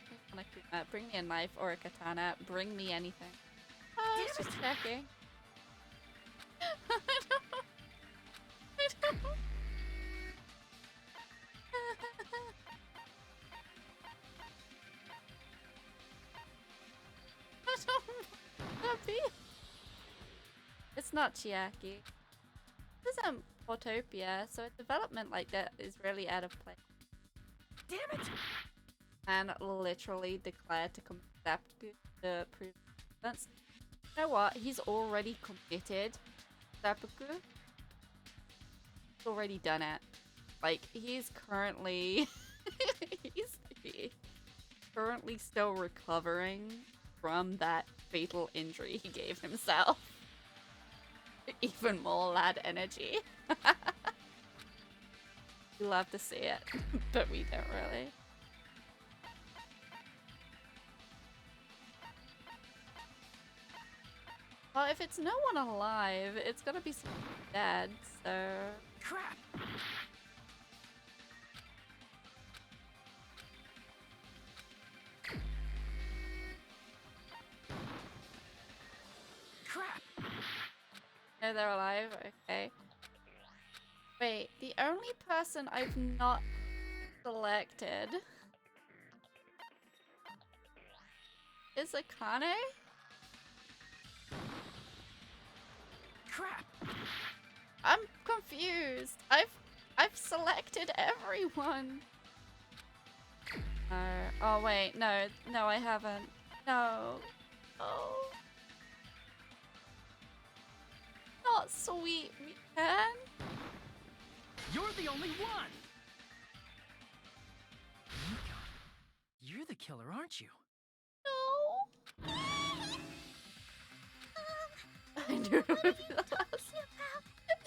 A: Bring me a knife or a katana. Bring me anything. Oh, I was just checking. I don't. It's not Chiaki. This isn't Portopia, so a development like that is really out of place.
F: Damn it!
A: And literally declared to come seppuku to prove innocence. You know what? He's already committed seppuku. He's already done it. Like, he's currently... he's currently still recovering from that fatal injury he gave himself. Even more lad energy. We love to see it, but we don't really. Well, if it's no one alive, it's gonna be someone dead, so...
F: Crap! Crap!
A: No, they're alive? Okay. Wait, the only person I've not selected is Akane?
F: Crap!
A: I'm confused. I've selected everyone. Oh wait, no, I haven't. No. Oh. Not sweet, Mikan.
J: You're the only one! Mikan, you're the killer, aren't you?
A: No. I knew it would be the last.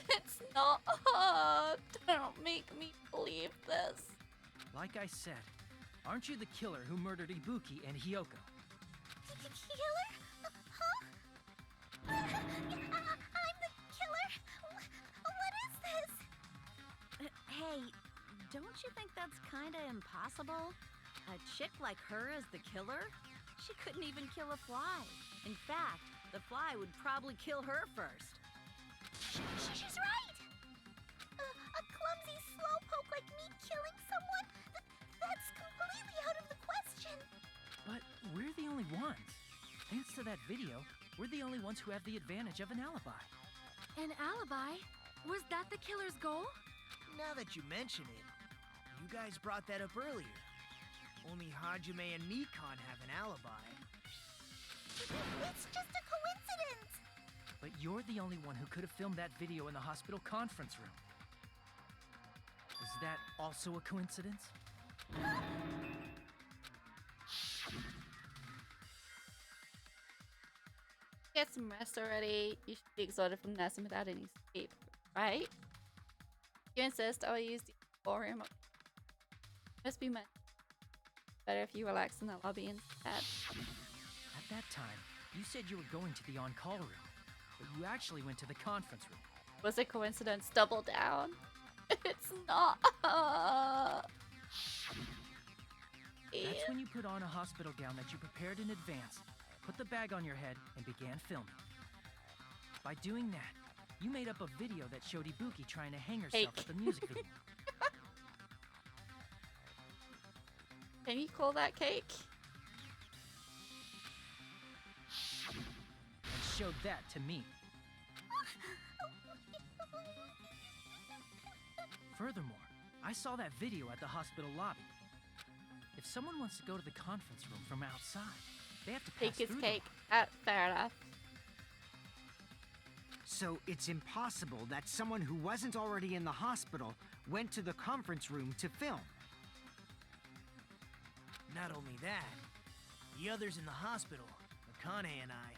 A: It's not hard. Don't make me believe this.
J: Like I said, aren't you the killer who murdered Ibuki and Hyoko?
L: Killer? Huh? I'm the killer? What is this?
I: Hey, don't you think that's kinda impossible? A chick like her as the killer? She couldn't even kill a fly. In fact, the fly would probably kill her first.
L: She's right! A clumsy slowpoke like me killing someone? That's completely out of the question.
J: But we're the only ones. Thanks to that video, we're the only ones who have the advantage of an alibi.
E: An alibi? Was that the killer's goal?
G: Now that you mention it, you guys brought that up earlier. Only Hajime and Mikan have an alibi.
L: It's just a coincidence!
J: But you're the only one who could have filmed that video in the hospital conference room. Is that also a coincidence?
A: Get some rest already. You should be exhausted from nursing without any sleep, right? You insist I'll use the ballroom. Must be much better if you relax in the lobby instead.
J: At that time, you said you were going to the on-call room, but you actually went to the conference room.
A: Was it coincidence? Double down. It's not.
J: That's when you put on a hospital gown that you prepared in advance, put the bag on your head, and began filming. By doing that, you made up a video that showed Ibuki trying to hang herself at the music video.
A: Can you call that cake?
J: And showed that to me. Furthermore, I saw that video at the hospital lobby. If someone wants to go to the conference room from outside, they have to pass
A: Cake is
J: through
A: cake.
J: the lobby.
A: Fair enough.
K: So it's impossible that someone who wasn't already in the hospital went to the conference room to film.
G: Not only that, the others in the hospital, Akane and I,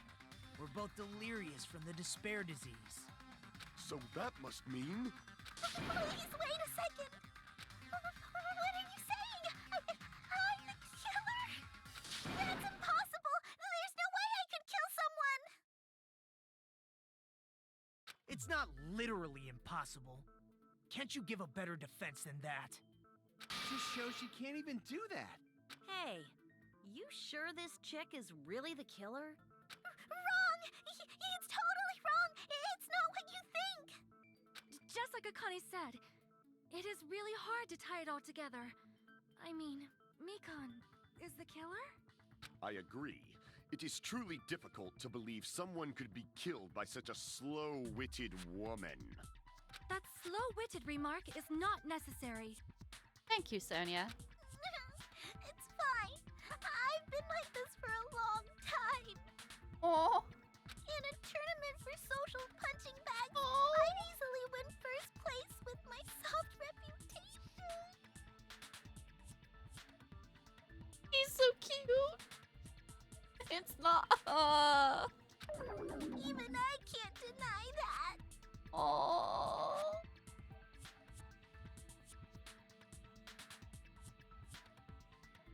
G: were both delirious from the despair disease.
D: So that must mean...
L: Please wait a second. What are you saying? I'm the killer? That's impossible. There's no way I could kill someone.
G: It's not literally impossible. Can't you give a better defense than that?
H: Just shows she can't even do that.
I: Hey, you sure this chick is really the killer?
L: Wrong. It's totally wrong. It's not what you think.
E: Just like Akane said, it is really hard to tie it all together. I mean, Mikan is the killer?
D: I agree. It is truly difficult to believe someone could be killed by such a slow-witted woman.
E: That slow-witted remark is not necessary.
A: Thank you, Sonia.
L: It's fine. I've been like this for a long time.
A: Oh.
L: In a tournament for social punching bags, I'd easily win first place with my soft reputation.
A: He's so cute. It's not.
L: Even I can't deny that.
A: Oh.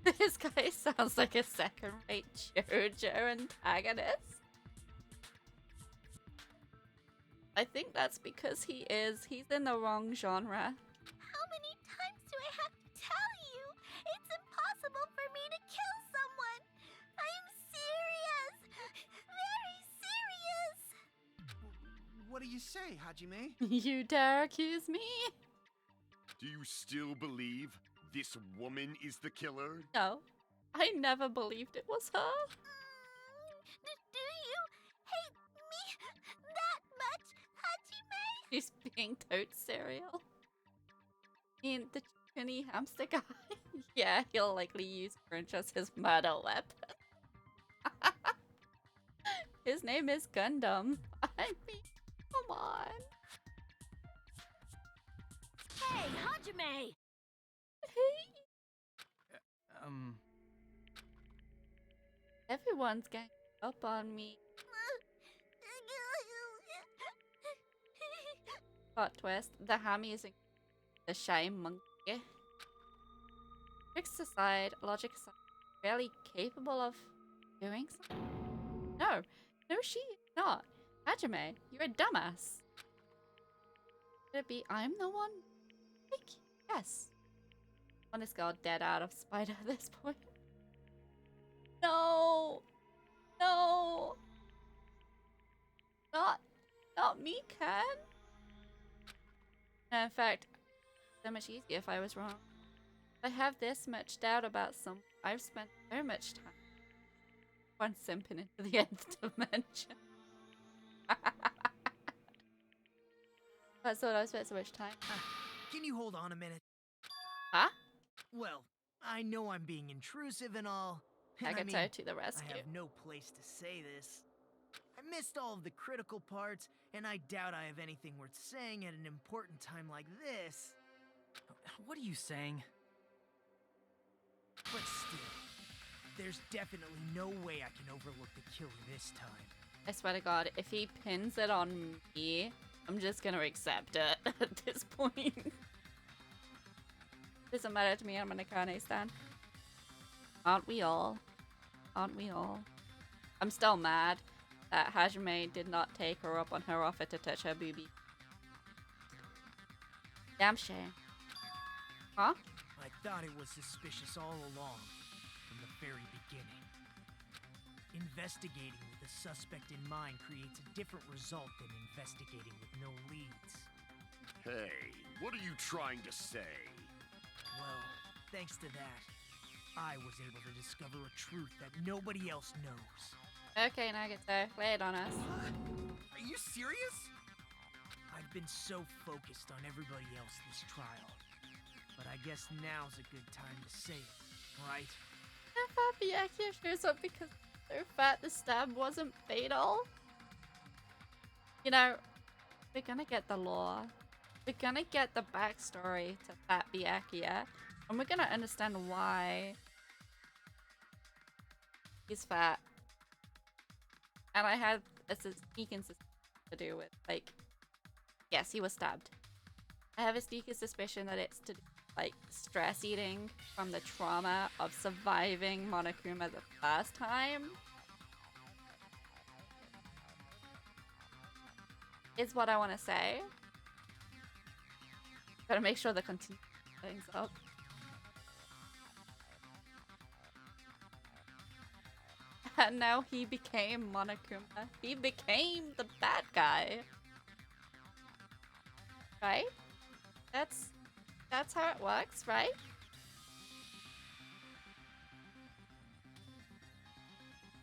A: This guy sounds like a second-rate JoJo antagonist. I think that's because he's in the wrong genre.
L: How many times do I have to tell you? It's impossible for me to kill someone. I'm serious. Very serious.
H: What do you say, Hajime?
A: You dare accuse me?
D: Do you still believe this woman is the killer?
A: No, I never believed it was her.
L: Do you hate me that much, Hajime?
A: She's being toad cereal. And the chunny hamster guy. Yeah, he'll likely use French as his murder weapon. His name is Gundam. I mean, come on.
I: Hey, Hajime!
A: Hey. Everyone's gang up on me. Plot twist: the Hammy is the shy monkey. Tricks aside, logic aside, really capable of doing something? No, she is not. Hajime, you're a dumbass. Could it be I'm the one? Yes. Honest God, dead out of spite at this point. No, not me, Ken. In fact, so much easier if I was wrong. If I have this much doubt about some, I've spent so much time once simping into the nth dimension. I thought I spent so much time.
G: Can you hold on a minute?
A: Huh?
G: Well, I know I'm being intrusive and all. And
A: Agato to the rescue.
G: I have no place to say this. I missed all of the critical parts, and I doubt I have anything worth saying at an important time like this.
J: What are you saying?
G: But still, there's definitely no way I can overlook the killer this time.
A: I swear to God, if he pins it on me, I'm just gonna accept it at this point. Doesn't matter to me, I'm an Akane stan. Aren't we all? Aren't we all? I'm still mad that Hajime did not take her up on her offer to touch her boobie. Damn shame. Huh?
G: I thought it was suspicious all along, from the very beginning. Investigating with a suspect in mind creates a different result than investigating with no leads.
D: Hey, what are you trying to say?
G: Well, thanks to that, I was able to discover a truth that nobody else knows.
A: Okay, Nagato, lay it on us.
G: Are you serious? I've been so focused on everybody else this trial. But I guess now's a good time to say it, right?
A: If Fabiaki shows up because so fat the stab wasn't fatal. You know, we're gonna get the lore. We're gonna get the backstory to Fat Byakuya. And we're gonna understand why he's fat. And I had a sneaking suspicion to do with, like, yes, he was stabbed. I have a sneaking suspicion that it's to do with, like, stress eating from the trauma of surviving Monokuma the first time. Is what I want to say. Gotta make sure the continue things up. And now he became Monokuma. He became the bad guy. Right? That's how it works, right?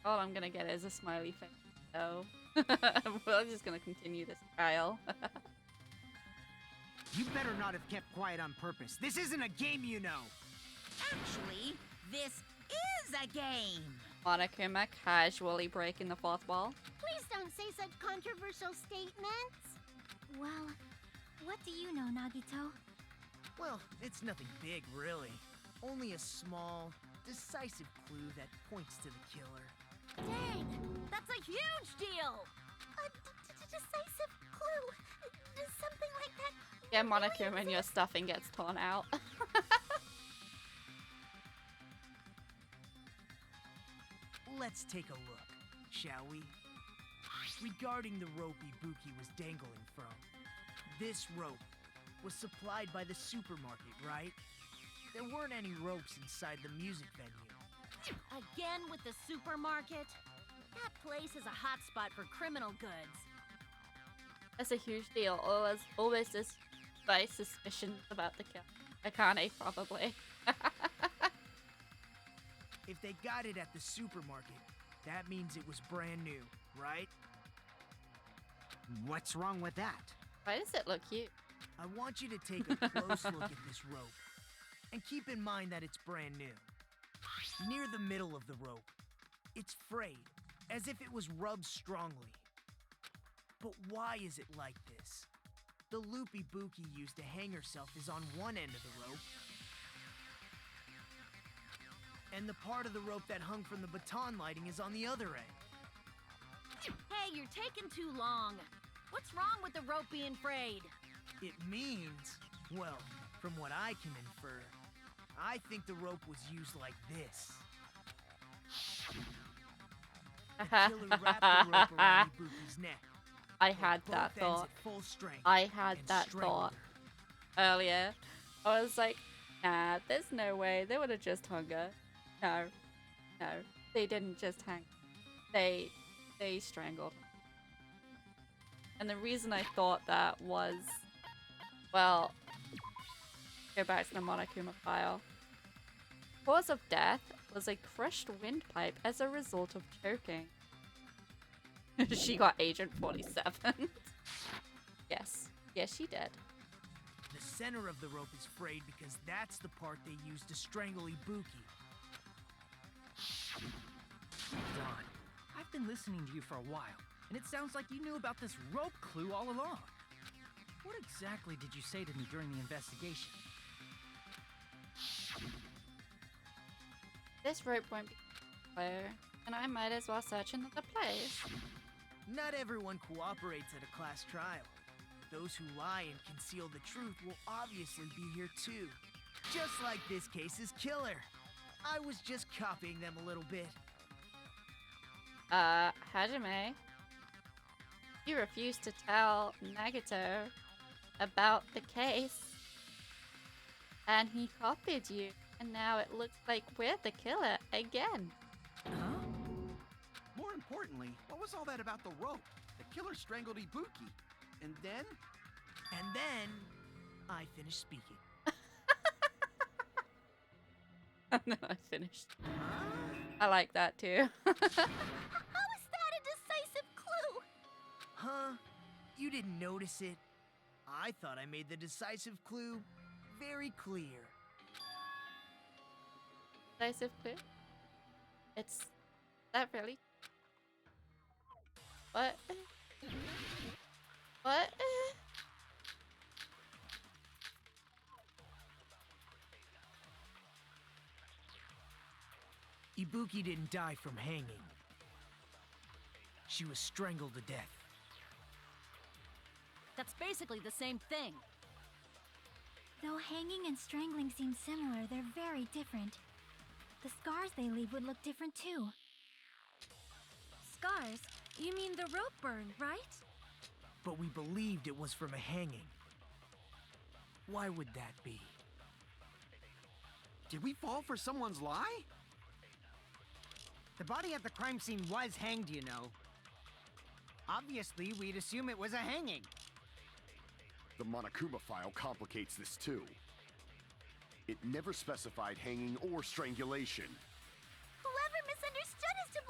A: All I'm gonna get is a smiley face. So we're just gonna continue this trial.
K: You better not have kept quiet on purpose. This isn't a game, you know.
F: Actually, this is a game.
A: Monokuma casually breaking the fourth wall.
L: Please don't say such controversial statements. Well, what do you know, Nagito?
G: Well, it's nothing big, really. Only a small, decisive clue that points to the killer.
I: Dang! That's a huge deal!
L: A decisive clue? Does something like that...
A: Yeah, Monokuma and your stuffing gets torn out.
G: Let's take a look, shall we? Regarding the rope Ibuki was dangling from, this rope was supplied by the supermarket, right? There weren't any ropes inside the music venue.
I: Again with the supermarket? That place is a hotspot for criminal goods.
A: That's a huge deal. Always this by suspicion about the kill. Akane, probably.
G: If they got it at the supermarket, that means it was brand new, right?
K: What's wrong with that?
A: Why does it look cute?
G: I want you to take a close look at this rope. And keep in mind that it's brand new. Near the middle of the rope, it's frayed, as if it was rubbed strongly. But why is it like this? The loop Ibuki used to hang herself is on one end of the rope, and the part of the rope that hung from the baton lighting is on the other end.
I: Hey, you're taking too long. What's wrong with the rope being frayed?
G: It means, well, from what I can infer, I think the rope was used like this. The killer wrapped the rope around Ibuki's neck.
A: I had that
G: both ends
A: thought.
G: at full strength
A: I had
G: and
A: that
G: strangled
A: thought
G: her.
A: earlier. I was like, nah, there's no way. They would have just hung her. No. No. They didn't just hang. They strangled her. And the reason I thought that was, well, go back to the Monokuma file. Cause of death was a crushed windpipe as a result of choking. She got Agent 47. Yes. Yes, she did.
G: The center of the rope is frayed because that's the part they used to strangle Ibuki.
J: Don, I've been listening to you for a while, and it sounds like you knew about this rope clue all along. What exactly did you say to me during the investigation?
A: This rope won't be clear, and I might as well search another place.
G: Not everyone cooperates at a class trial. Those who lie and conceal the truth will obviously be here too. Just like this case's killer. I was just copying them a little bit.
A: Hajime, you refused to tell Nagato about the case, and he copied you, and now it looks like we're the killer again.
G: Huh?
H: More importantly, what was all that about the rope? The killer strangled Ibuki. And then?
G: And then, I finished speaking.
A: And then I finished.
G: Huh?
A: I like that too.
L: How is that a decisive clue?
G: Huh? You didn't notice it? I thought I made the decisive clue very clear.
A: Decisive clue? It's that really? What? What?
G: Ibuki didn't die from hanging. She was strangled to death.
I: That's basically the same thing.
E: Though hanging and strangling seem similar, they're very different. The scars they leave would look different too. Scars? You mean the rope burn, right?
G: But we believed it was from a hanging. Why would that be?
H: Did we fall for someone's lie?
K: The body at the crime scene was hanged, you know. Obviously, we'd assume it was a hanging.
D: The Monokuma file complicates this too. It never specified hanging or strangulation.
L: Whoever misunderstood is to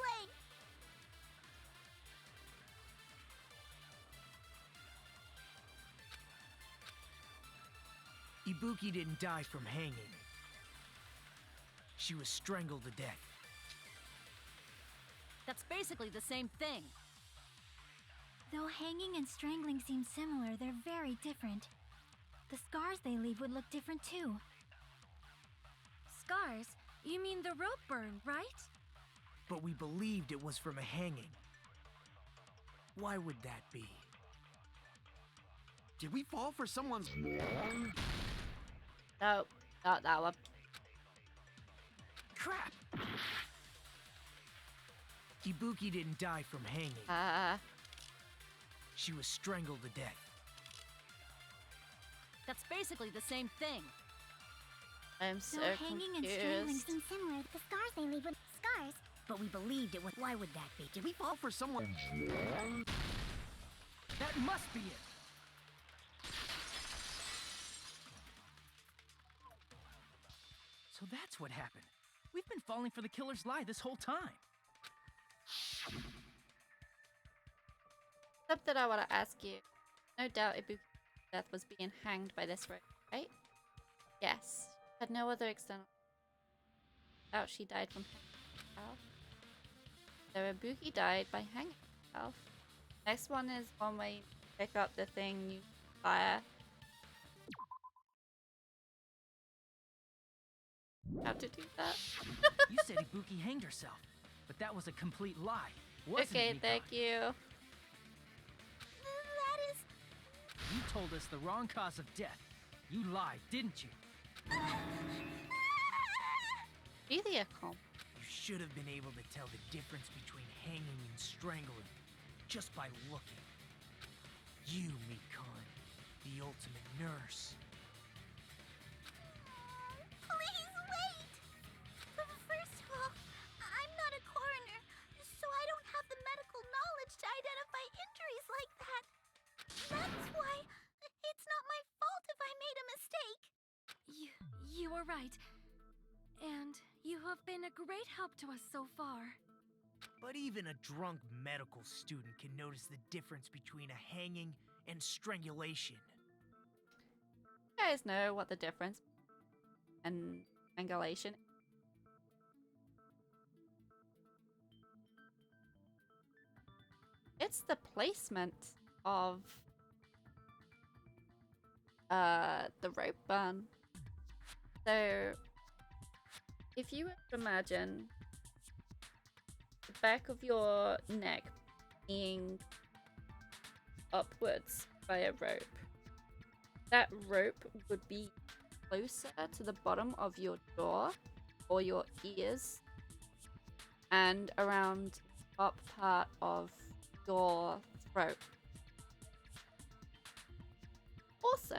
L: blame.
G: Ibuki didn't die from hanging. She was strangled to death.
I: That's basically the same thing.
E: Though hanging and strangling seem similar, they're very different. The scars they leave would look different too. Scars? You mean the rope burn, right?
G: But we believed it was from a hanging. Why would that be?
H: Did we fall for someone's...
A: Nope, not that one.
G: Crap! Ibuki didn't die from hanging. She was strangled to death.
I: That's basically the same thing.
A: I'm so
E: Though hanging and strangling
A: confused.
E: seem similar, the scars they leave would scars. But we believed it was. Why would that be?
H: Did we fall for someone...
J: That must be it. So that's what happened. We've been falling for the killer's lie this whole time.
A: Something I want to ask you. No doubt Ibuki's death was being hanged by this rope, right? Yes. Had no other external... Doubt she died from hanging herself. So Ibuki died by hanging herself. Next one is one where you pick up the thing you fire. How to do that?
J: You said Ibuki hanged herself, but that was a complete lie, wasn't
A: Okay,
J: it, Mika?
A: thank you.
L: That is...
J: You told us the wrong cause of death. You lied, didn't you?
A: Be the accomplice.
G: You should have been able to tell the difference between hanging and strangling just by looking. You, Mikon, the ultimate nurse.
L: Please wait! First of all, I'm not a coroner, so I don't have the medical knowledge to identify injuries like that. That's why it's not my fault if I made a mistake.
E: You were right. And you have been a great help to us so far.
G: But even a drunk medical student can notice the difference between a hanging and strangulation.
A: You guys know what the difference and strangulation. It's the placement of the rope burn. So if you were to imagine the back of your neck being upwards by a rope, that rope would be closer to the bottom of your jaw or your ears and around the top part of your throat. Also,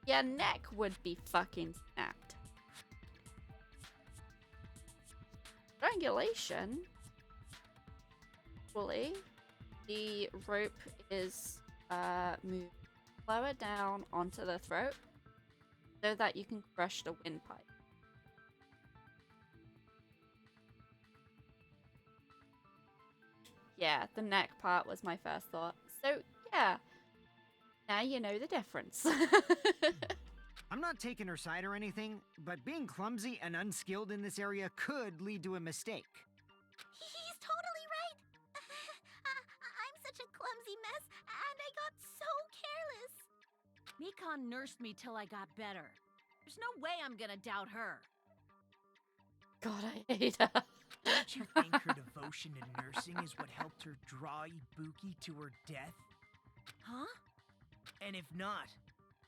A: your neck would be fucking snapped. Strangulation. Actually, the rope is moved lower down onto the throat so that you can crush the windpipe. Yeah, the neck part was my first thought. So, yeah. Now you know the difference.
K: I'm not taking her side or anything, but being clumsy and unskilled in this area could lead to a mistake.
L: He's totally right. I'm such a clumsy mess, and I got so careless.
I: Mikan nursed me till I got better. There's no way I'm gonna doubt her.
A: God, I hate her.
G: Don't you think her devotion to nursing is what helped her draw Ibuki to her death?
I: Huh?
G: And if not,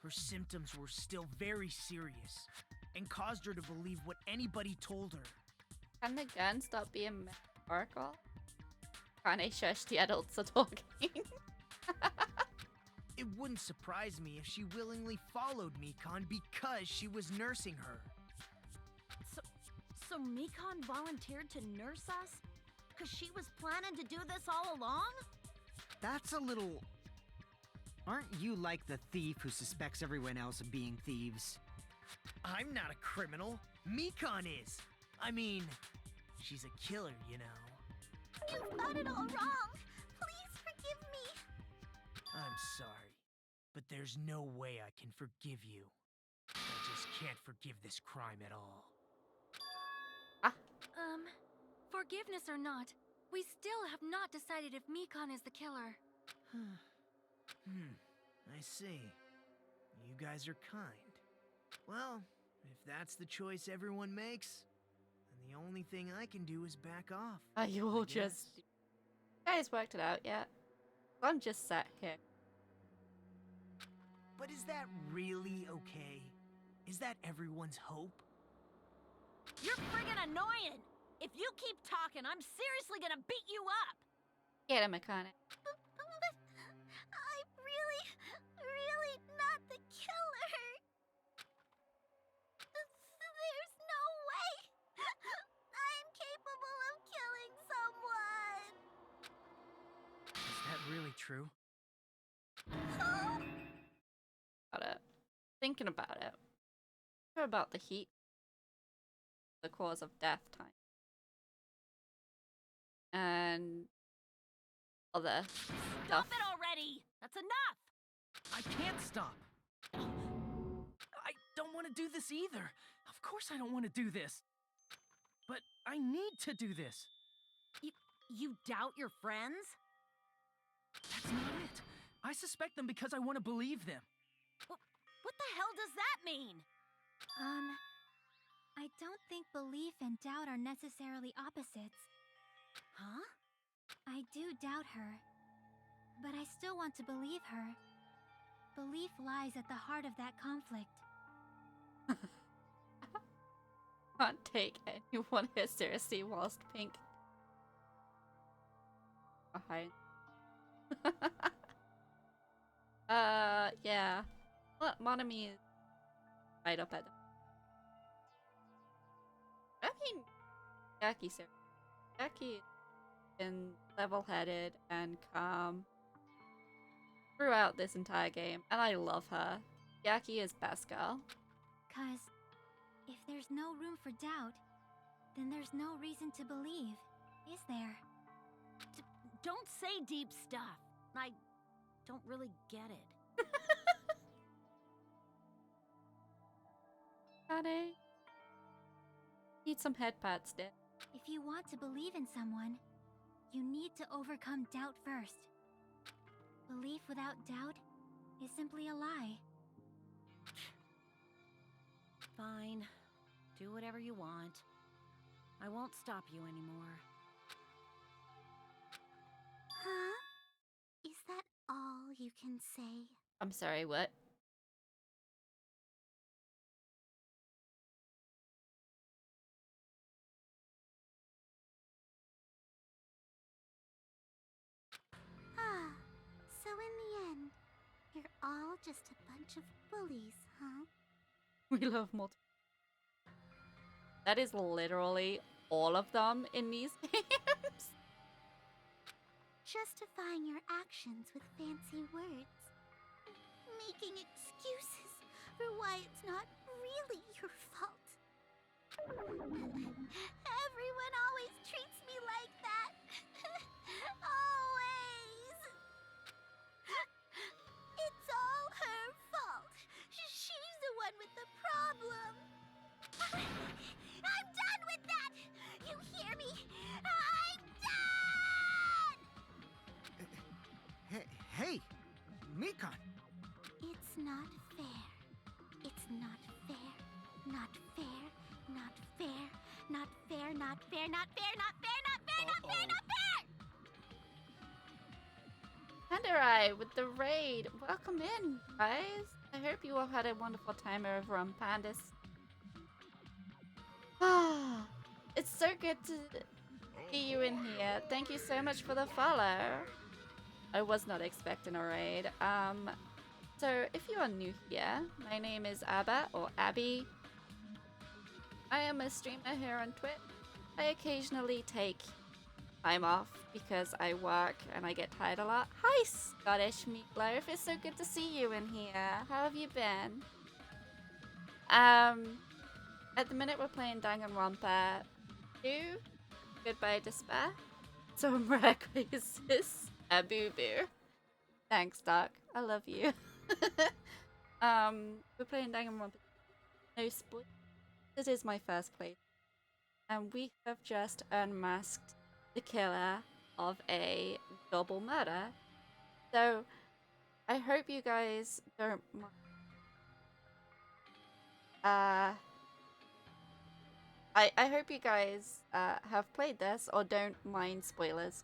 G: her symptoms were still very serious and caused her to believe what anybody told her.
A: Can the gun stop being metaphorical? Kane shush, the adults are talking.
G: It wouldn't surprise me if she willingly followed Mikan because she was nursing her.
I: So Mikan volunteered to nurse us? Cause she was planning to do this all along?
K: That's a little... Aren't you like the thief who suspects everyone else of being thieves?
G: I'm not a criminal. Mikan is. I mean, she's a killer, you know.
L: You've got it all wrong. Please forgive me.
G: I'm sorry, but there's no way I can forgive you. I just can't forgive this crime at all.
E: Forgiveness or not, we still have not decided if Mikan is the killer.
G: I see. You guys are kind. Well, if that's the choice everyone makes, then the only thing I can do is back off.
A: Are you all just... You guys worked it out yet? I'm just sat here.
G: But is that really okay? Is that everyone's hope?
I: You're friggin' annoying! If you keep talking, I'm seriously gonna beat you up!
A: Get him, Akane.
L: But I'm really not the killer. There's no way. I'm capable of killing someone.
J: Is that really true?
A: About it. Thinking about it. What about the heat? The cause of death time. And other
I: Stop
A: stuff.
I: it already! That's enough!
J: I can't stop. I don't want to do this either. Of course I don't want to do this. But I need to do this.
I: You doubt your friends?
J: That's not it. I suspect them because I want to believe them.
I: What the hell does that mean?
E: I don't think belief and doubt are necessarily opposites.
I: Huh?
E: I do doubt her, but I still want to believe her. Belief lies at the heart of that conflict.
A: Can't take anyone here seriously whilst Pink behind. Yeah. Well, Monami is right up at them. I mean, Yaki's so. Yaki is level-headed and calm throughout this entire game, and I love her. Yaki is best girl.
E: 'Cause if there's no room for doubt, then there's no reason to believe, is there?
I: Don't say deep stuff. I don't really get it.
A: Kane, need some head pats, Dick.
E: If you want to believe in someone, you need to overcome doubt first. Belief without doubt is simply a lie.
I: Fine. Do whatever you want. I won't stop you anymore.
L: Huh? Is that all you can say?
A: I'm sorry, what?
L: Ah, so in the end, you're all just a bunch of bullies, huh?
A: We love multiple. That is literally all of them in these games.
L: Justifying your actions with fancy words. Making excuses for why it's not really your fault. Everyone always treats me like that. Always. It's all her fault. She's the one with the problem. I'm done with that! You hear me? I'm done!
K: Hey, Mikan!
L: It's not fair. It's not fair. Not fair. Not fair. Not fair. Not fair. Not fair. Not fair. Not fair. Not fair. Not fair.
A: Pandarai with the raid. Welcome in, guys. I hope you all had a wonderful time over on Pandas. Ah, it's so good to see you in here. Thank you so much for the follow. I was not expecting a raid. So if you are new here, my name is Abba or Abby. I am a streamer here on Twitch. I occasionally take time off because I work and I get tired a lot. Hi, Scottish Meatloaf. It's so good to see you in here. How have you been? At the minute we're playing Danganronpa 2, Goodbye Despair. So Miraculous a boo boo. Thanks, Doc. I love you. We're playing Danganronpa. No spoil. This is my first play. And we have just unmasked the killer of a double murder. So I hope you guys don't mind. I hope you guys have played this or don't mind spoilers.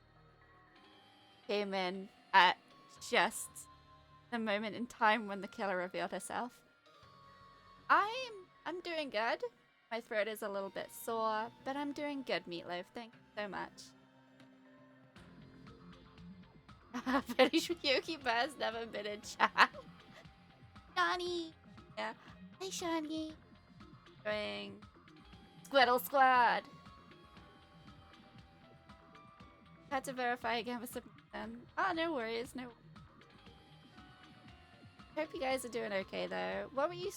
A: Came in at just the moment in time when the killer revealed herself. I'm doing good. My throat is a little bit sore, but I'm doing good, Meatloaf. Thank you so much. Pretty sure Yogi Bear's never been in chat. Shawnee! Yeah. Hi, Shawnee. Doing Squiddle Squad. Had to verify again for submission. Oh, no worries, no. Hope you guys are doing okay though. What were you?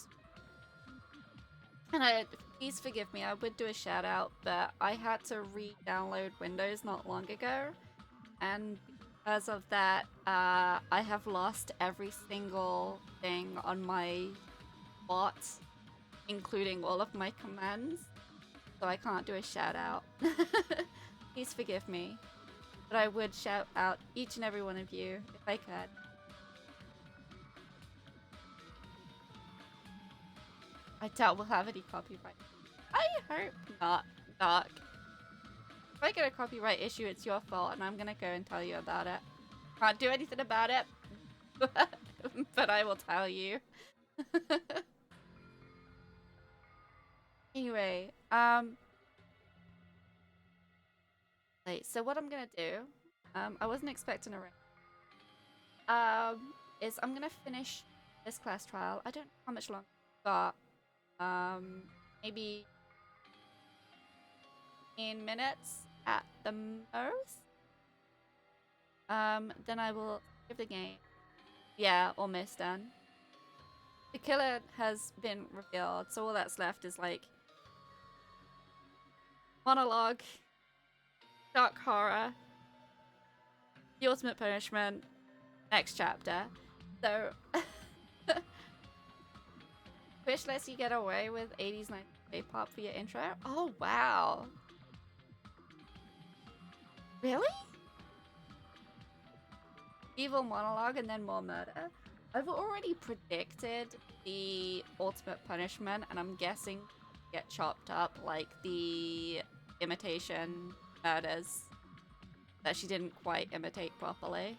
A: And please forgive me. I would do a shout out, but I had to re-download Windows not long ago, and because of that, I have lost every single thing on my bot, including all of my commands. So I can't do a shout out. Please forgive me. But I would shout out each and every one of you if I could. I doubt we'll have any copyright. I hope not, Doc. If I get a copyright issue, it's your fault, and I'm gonna go and tell you about it. Can't do anything about it, but I will tell you. Anyway, wait, so what I'm gonna do, I wasn't expecting a ring. Is I'm gonna finish this class trial. I don't know how much longer I've got. Maybe 15 minutes at the most. Then I will give the game. Yeah, almost done. The killer has been revealed, so all that's left is like monologue, dark horror, the ultimate punishment, next chapter. So Twitch lets you get away with 80s, 90s K-pop for your intro? Oh wow. Really? Evil monologue and then more murder? I've already predicted the ultimate punishment, and I'm guessing get chopped up, like the imitation murders that she didn't quite imitate properly.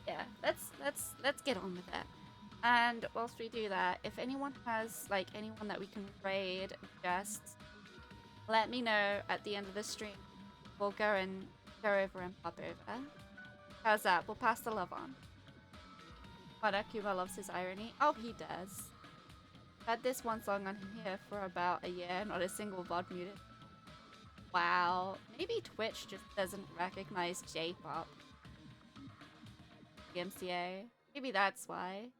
A: Yeah, let's get on with it. And whilst we do that, if anyone has like anyone that we can raid, just let me know at the end of the stream. We'll go over and pop over. How's that? We'll pass the love on. Akuma loves his irony. Oh, he does. Had this one song on here for about a year, not a single VOD muted. Wow. Maybe Twitch just doesn't recognize J-pop. The MCA. Maybe that's why.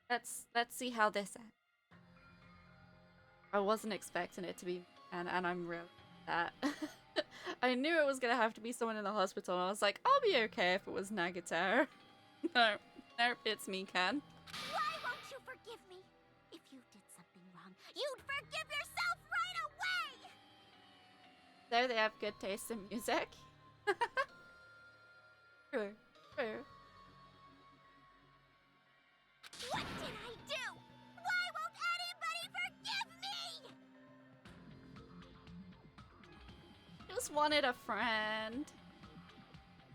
A: Let's see how this ends. I wasn't expecting it to be, and I'm really that. I knew it was gonna have to be someone in the hospital, and I was like, I'll be okay if it was Nagata. No, it's Mikan.
L: Why won't you forgive me? If you did something wrong, you'd forgive yourself right away!
A: So they have good taste in music. True, true.
L: What did I do? Why won't anybody forgive me?
A: Just wanted a friend.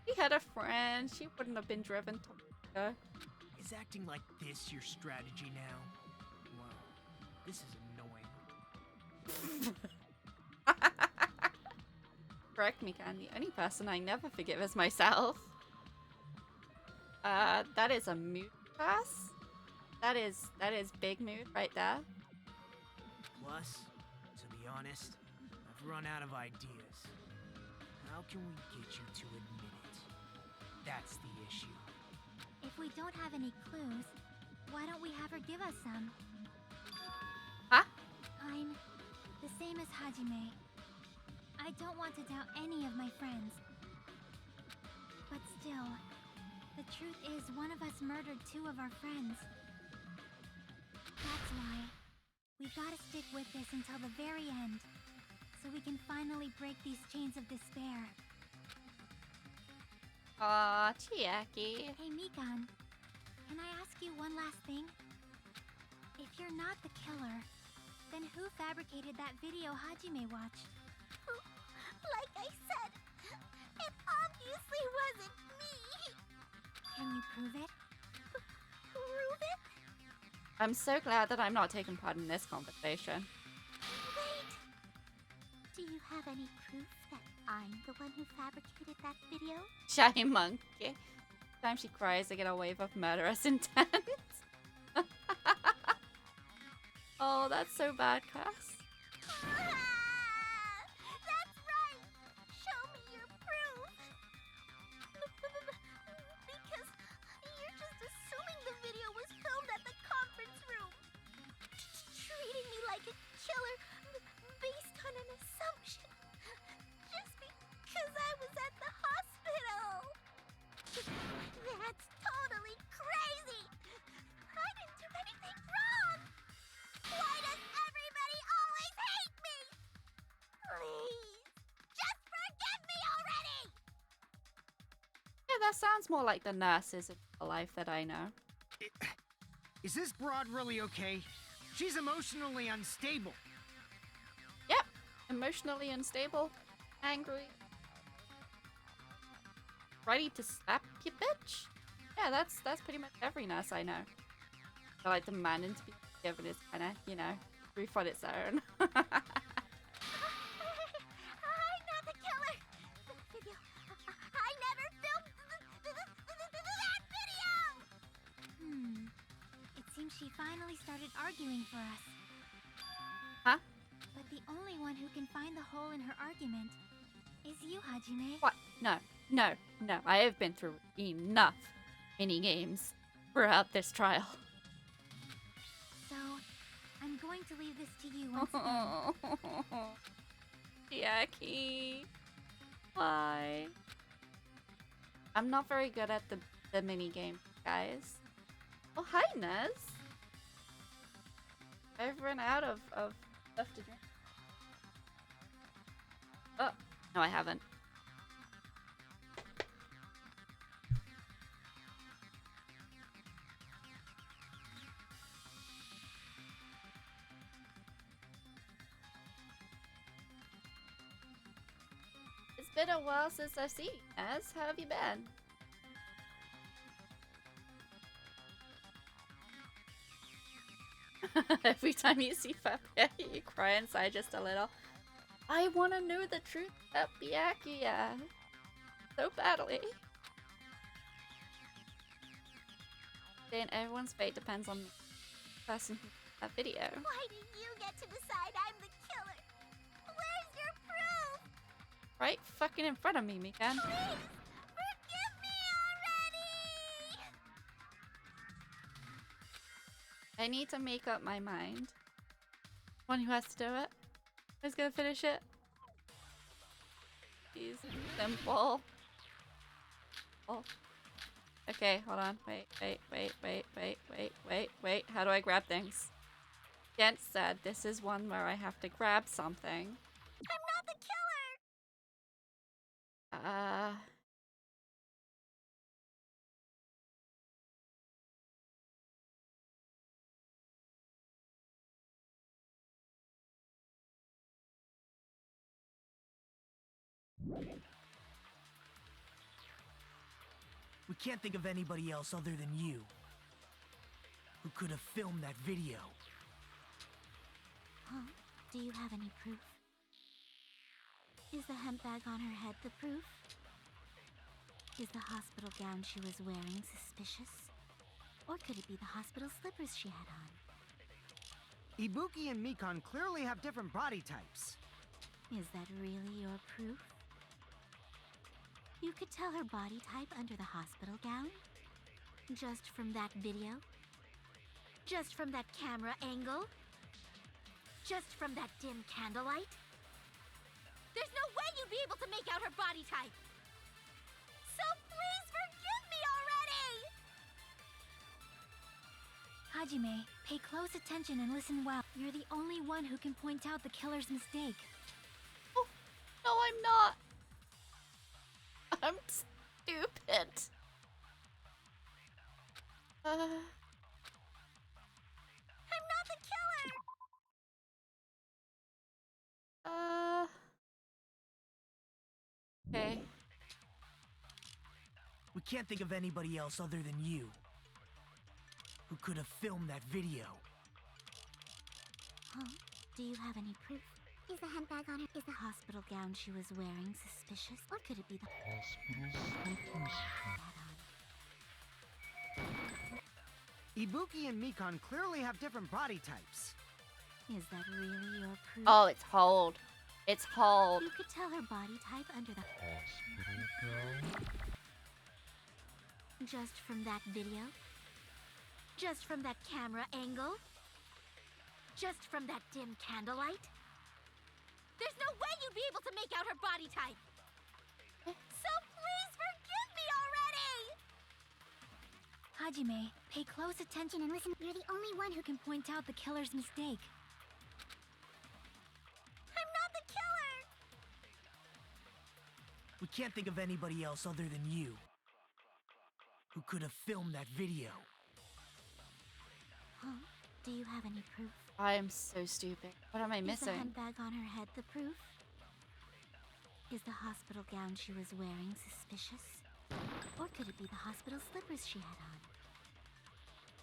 A: She had a friend. She wouldn't have been driven to her.
G: Is acting like this your strategy now? Wow, this is annoying.
A: Correct me, Can. The only person I never forgive is myself. That is a mood pass. That is big mood right there.
G: Plus, to be honest, I've run out of ideas. How can we get you to admit it? That's the issue.
E: If we don't have any clues, why don't we have her give us some?
A: Huh?
E: I'm the same as Hajime. I don't want to doubt any of my friends. But still, the truth is one of us murdered 2 of our friends. That's why we gotta stick with this until the very end, so we can finally break these chains of despair.
A: Aw, Chiaki.
E: Hey, Mikan, can I ask you one last thing? If you're not the killer, then who fabricated that video Hajime watched?
L: Like I said, it obviously wasn't me.
E: Can you prove it?
L: Prove it?
A: I'm so glad that I'm not taking part in this conversation.
L: Wait. Do you have any proof that I'm the one who fabricated that video?
A: Shy monkey. Time she cries, I get a wave of murderous intent. Oh, that's so bad, Cass.
L: That's right! Show me your proof! Because you're just assuming the video was filmed at the conference room. Treating me like a killer based on an assumption. Just because I was at the hospital. That's totally crazy! I didn't do anything wrong! Why does everybody always hate me? Please, just forgive me already!
A: Yeah, that sounds more like the nurses in real life that I know.
K: Is this broad really okay? She's emotionally unstable.
A: Yep, emotionally unstable, angry, ready to slap you, bitch. Yeah, that's pretty much every nurse I know. So, like, demanding to be forgiven is kind of, you know, proof on its own.
L: I'm not the killer! The video... I never filmed that video!
E: It seems she finally started arguing for us.
A: Huh?
E: But the only one who can find the hole in her argument is you, Hajime.
A: What? No, no, no. I have been through enough mini games throughout this trial.
E: So, I'm going to leave this to you once again.
A: Jackie. Why? I'm not very good at the mini game, guys. Oh, hi, Nez. I've run out of stuff to drink. Oh, no, I haven't. been a while since I've seen you, Ez. How have you been? Every time you see Fabia, you cry inside just a little. I want to know the truth about Byakuya so badly. Then everyone's fate depends on the person who made that video.
L: Why do you get to decide I'm the killer? Where's your proof?
A: Right fucking in front of me, Mikan.
L: Please, forgive me already!
A: I need to make up my mind. One who has to do it. Who's gonna finish it? He's simple. Oh. Okay, hold on. Wait. How do I grab things? Gent said this is one where I have to grab something.
L: I'm not the killer!
G: We can't think of anybody else other than you who could have filmed that video.
L: Huh? Do you have any proof? Is the hemp bag on her head the proof? Is the hospital gown she was wearing suspicious? Or could it be the hospital slippers she had on?
K: Ibuki and Mikan clearly have different body types.
L: Is that really your proof? You could tell her body type under the hospital gown? Just from that video? Just from that camera angle? Just from that dim candlelight? There's no way you'd be able to make out her body type! So please forgive me already! Hajime, pay close attention and listen well. You're the only one who can point out the killer's mistake.
A: Oh, no, I'm not. I'm stupid.
L: I'm not the killer!
A: Okay.
G: We can't think of anybody else other than you who could have filmed that video.
L: Huh? Do you have any proof? Is the hemp bag on her? Is the hospital gown she was wearing suspicious? Or could it be the hospital
K: Ibuki and Mikan clearly have different body types.
L: Is that really your proof?
A: Oh, it's hold. It's hold.
L: You could tell her body type under the hospital gown. Just from that video? Just from that camera angle? Just from that dim candlelight? There's no way you'd be able to make out her body type! So please forgive me already! Hajime, pay close attention and listen. You're the only one who can point out the killer's mistake. I'm not the killer!
G: We can't think of anybody else other than you who could have filmed that video.
L: Huh? Do you have any proof?
A: I am so stupid. What am I
L: Is the
A: missing?
L: hemp bag on her head the proof? Is the hospital gown she was wearing suspicious? Or could it be the hospital slippers she had on?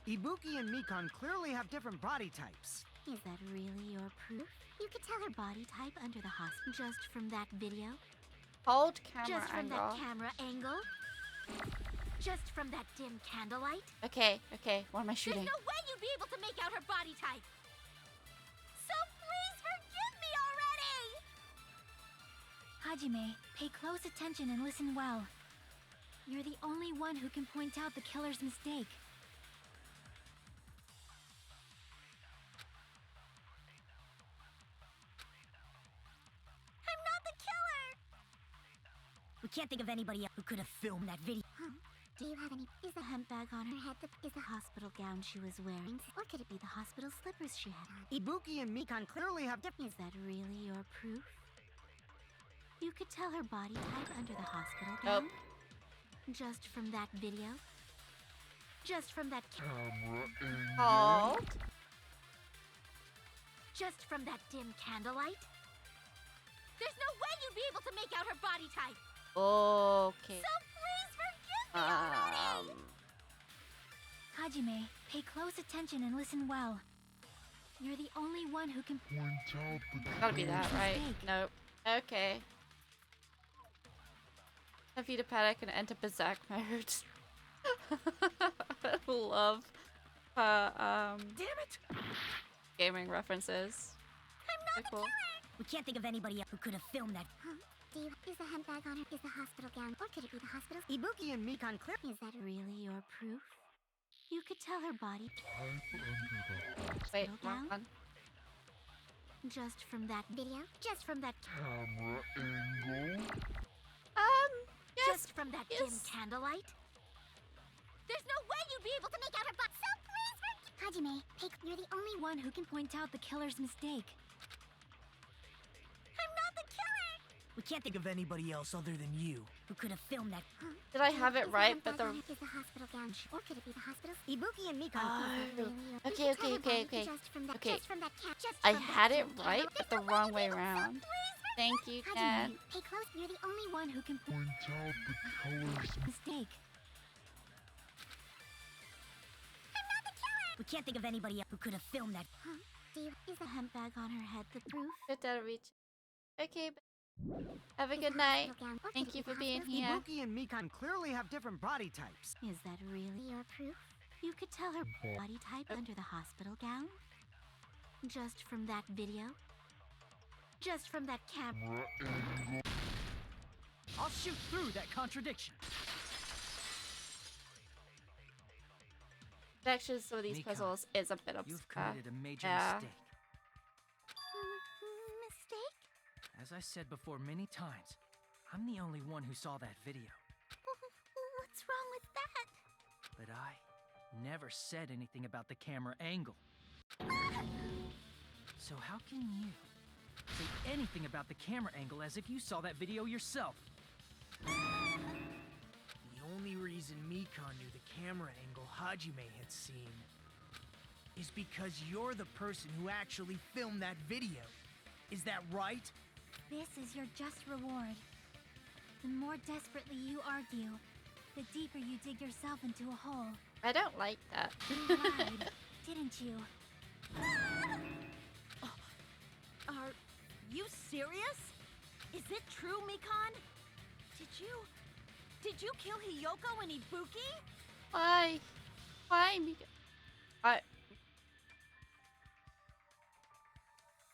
K: Ibuki and Mikan clearly have different body types.
L: Is that really your proof? You could tell her body type under the hospital just from that video?
A: Hold camera
L: Just from
A: angle.
L: that camera angle? Just from that dim candlelight?
A: Okay. What am I shooting?
L: There's no way you'd be able to make out her body type! So please forgive me already! Hajime, pay close attention and listen well. You're the only one who can point out the killer's mistake. I'm not the killer!
F: We can't think of anybody else who could have filmed that video.
L: Huh? Do you have any? Is the hemp bag on her head is the hospital gown she was wearing? Or could it be the hospital slippers she had on?
K: Ibuki and Mikan clearly have different.
L: Is that really your proof? You could tell her body type under the hospital gown? Just from that video? Just from that camera angle?
A: Hold.
L: Just from that dim candlelight? There's no way you'd be able to make out her body
E: body type.
A: Okay.
L: So please forgive me already!
E: Hajime, pay close attention and listen well. You're the only one who can point out the
A: Gotta be that, right?
E: mistake.
A: Nope. Okay. Defeat a panic and enter berserk mode. Love
F: Damn it!
A: gaming references.
L: I'm not
A: Cool.
L: the killer!
F: We can't think of anybody else who could have filmed that.
L: Huh? Steve, is the handbag on her? Is the hospital gown? Or could it be the hospital?
K: Ibuki and Mikan clear.
L: Is that
E: Really your proof? You could tell her body
A: Wait,
E: Slow
A: wrong
E: down.
A: one.
E: just from that
L: video? Just from that
H: Camera angle.
A: Yes.
E: just from that dim
A: yes.
E: candlelight.
L: There's no way you'd be able to make out her butt. So please Hajime, you're the only
E: One who can point out the killer's mistake.
L: I'm not the killer!
G: We can't think of anybody else other than you.
F: Who could have filmed that?
L: Huh?
A: Did I have it
L: Is
A: right?
L: the
A: But the
L: handbag on her? Is the hospital gown? Or could it be the hospital?
K: Ibuki and Mikan
A: Oh.
K: clear.
A: Okay, okay, okay, okay.
L: Just from that,
A: Okay.
L: Just from that just
A: I
L: from that
A: had it
L: dim
A: right,
L: candle.
A: but the
L: There's no way
A: wrong
L: you'd
A: way
L: be able to.
A: around.
L: So please
A: Thank you,
L: Hajime,
A: Ken.
L: pay close. You're the only one.
E: One who can point
H: Point out the colors.
E: mistake.
L: I'm not the killer!
F: We can't think of anybody else who could have filmed that.
L: Huh? Steve, is
E: The handbag on her head the proof?
A: Good out of reach. Okay. Have a
L: is
A: good
L: the
A: night.
L: hospital gown? Or could
A: Thank
L: it
A: you
L: be the
A: for being
L: hospital?
A: here.
K: Ibuki and Mikan clearly have different body types.
E: Is that really
L: Your proof?
E: You could tell her body type under the hospital gown? Just from that video? Just from that camera?
J: I'll shoot through that contradiction.
A: Actually, some of these
J: Mika,
A: puzzles is a bit
J: You've
A: obscure.
J: committed a major
A: yeah.
J: mistake.
L: Mistake?
J: As I said before many times, I'm the only one who saw that video.
L: What's wrong with that?
J: But I never said anything about the camera angle. So how can you say anything about the camera angle as if you saw that video yourself?
G: The only reason Mikan knew the camera angle Hajime had seen is because you're the person who actually filmed that video. Is that right?
E: This is your just reward. The more desperately you argue, the deeper you dig yourself into a hole.
A: I don't like that.
E: You lied, didn't you?
I: Are you serious? Is it true, Mikan? Did you kill Hiyoko and Ibuki?
A: Why? Why?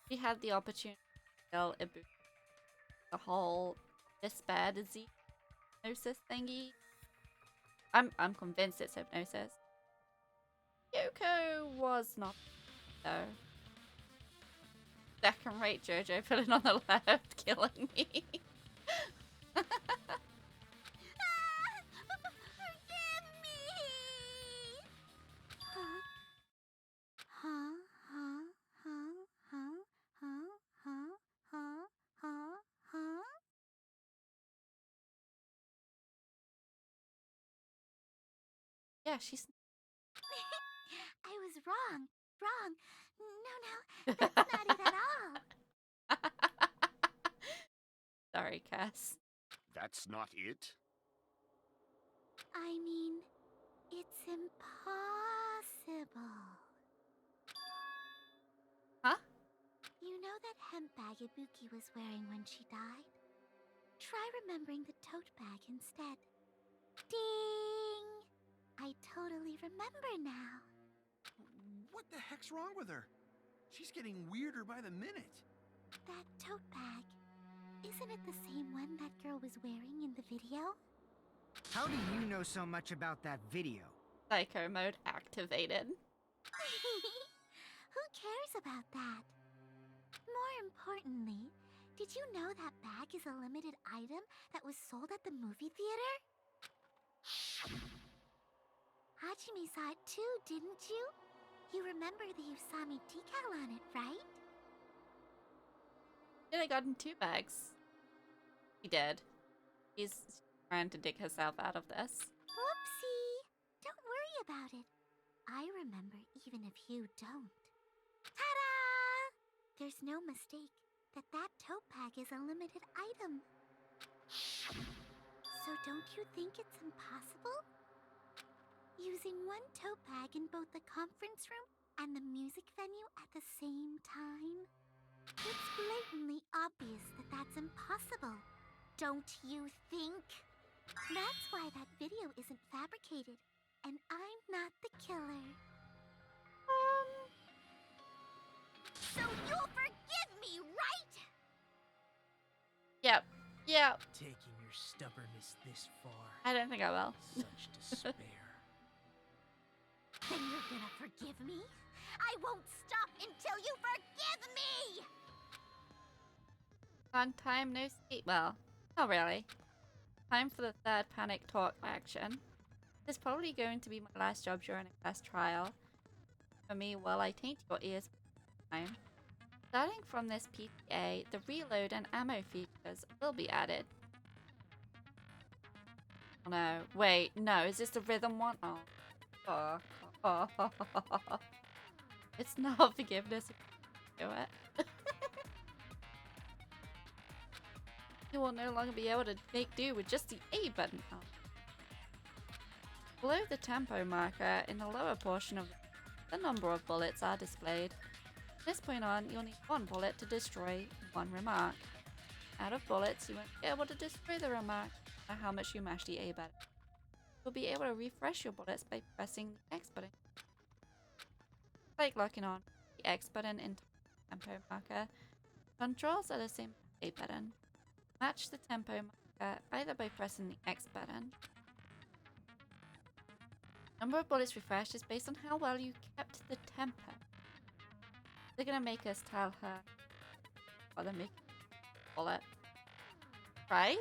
A: We had the opportunity to tell Ibuki the whole this bad is the hypnosis thingy. I'm convinced it's hypnosis. Yoko was not though. Second rate Jojo pulling on the left, killing me.
L: Forgive me!
E: Huh? Huh? Huh? Huh? Huh? Huh? Huh? Huh? Huh?
A: Yeah, she's
L: I was wrong. Wrong. No, that's not it at all.
A: sorry, Cass.
D: That's not it?
L: I mean, it's impossible.
A: Huh?
L: You know that hemp bag Ibuki was wearing when she died? Try remembering the tote bag instead. Ding! I totally remember now.
H: What the heck's wrong with her? She's getting weirder by the minute.
L: That tote bag. Isn't it the same one that girl was wearing in the video?
K: How do you know so much about that video?
A: Psycho mode activated.
L: Who cares about that? More importantly, did you know that bag is a limited item that was sold at the movie theater? Hajime saw it too, didn't you? You remember the Usami decal on it, right?
A: Did I got in 2 bags? He did. He's trying to dig herself out of this.
L: Whoopsie! Don't worry about it. I remember even if you don't. Ta-da! There's no mistake that tote bag is a limited item. Don't you think it's impossible? Using one tote bag in both the conference room and the music venue at the same time? It's blatantly obvious that that's impossible. Don't you think? That's why that video isn't fabricated, and I'm not the killer. So you'll forgive me, right?
A: Yep. Yep.
G: Taking your stubbornness this far.
A: I don't think I will.
G: Such despair.
L: Then you're gonna forgive me? I won't stop until you forgive me!
A: Long time no see. Well, not really. Time for the third panic talk action. This is probably going to be my last job during a class trial. For me, while I taint your ears time. Starting from this PPA, the reload and ammo features will be added. Oh no, wait, no, is this the rhythm one? Oh. It's not forgiveness. Do it. You will no longer be able to make do with just the A button. Below the tempo marker in the lower portion of the number of bullets are displayed. From this point on, you'll need one bullet to destroy one remark. Out of bullets, you won't be able to destroy the remark no matter how much you mash the A button. You'll be able to refresh your bullets by pressing the X button. Like locking on the X button into the tempo marker. Controls are the same as the A button. Match the tempo marker either by pressing the X button. Number of bullets refreshed is based on how well you kept the tempo. They're gonna make us tell her what they're making bullet. Right?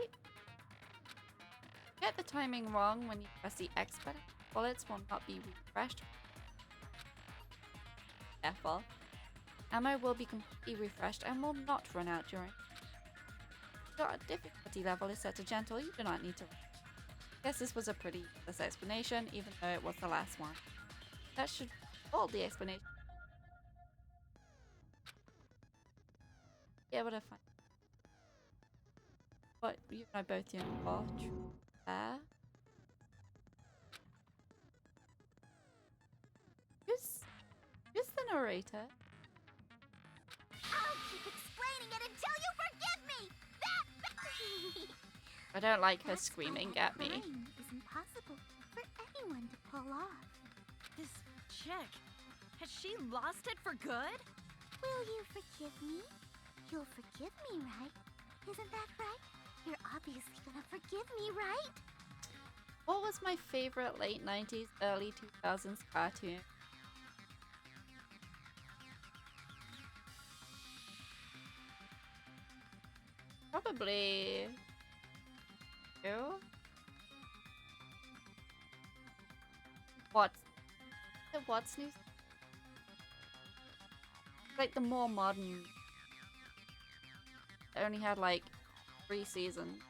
A: Get the timing wrong when you press the X button. Bullets will not be refreshed. Careful. Ammo will be completely refreshed and will not run out during. Your difficulty level is set to gentle. You do not need to. Guess this was a pretty useless explanation, even though it was the last one. That should all the explanation. Be able to find what you and I both didn't watch there. Who's the narrator?
L: I'll keep explaining it until you forgive me!
A: I don't like her
L: That's
A: screaming
L: why
A: at me.
L: crime is impossible for anyone to pull off.
I: This chick, has she lost it for good?
L: Will you forgive me? You'll forgive me, right? Isn't that right? You're obviously gonna forgive me, right?
A: What was my favorite late 90s, early 2000s cartoon? Probably. You? What's new? Like the more modern. It only had like 3 seasons.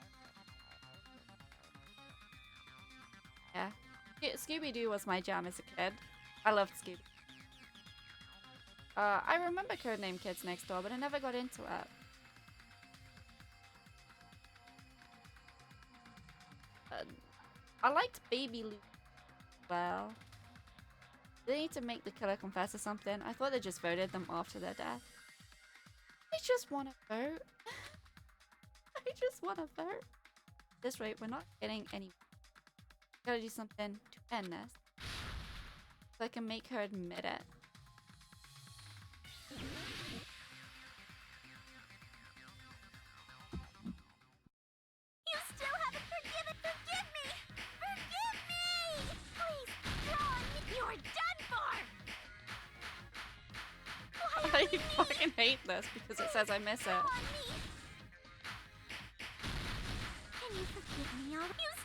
A: Yeah. Scooby-Doo was my jam as a kid. I loved Scooby. I remember Codename Kids Next Door, but I never got into it. I liked Baby Luke. Well, they need to make the killer confess or something. I thought they just voted them after their death. I just want to vote. I just want to vote. At this rate, we're not getting any. Gotta do something to end this, so I can make her admit it.
L: You still haven't forgiven. Forgive me! Forgive me! Please, draw on me. You're done for! Why
A: I fucking hate this because it says I miss it.
L: draw on me? Can you forgive me? You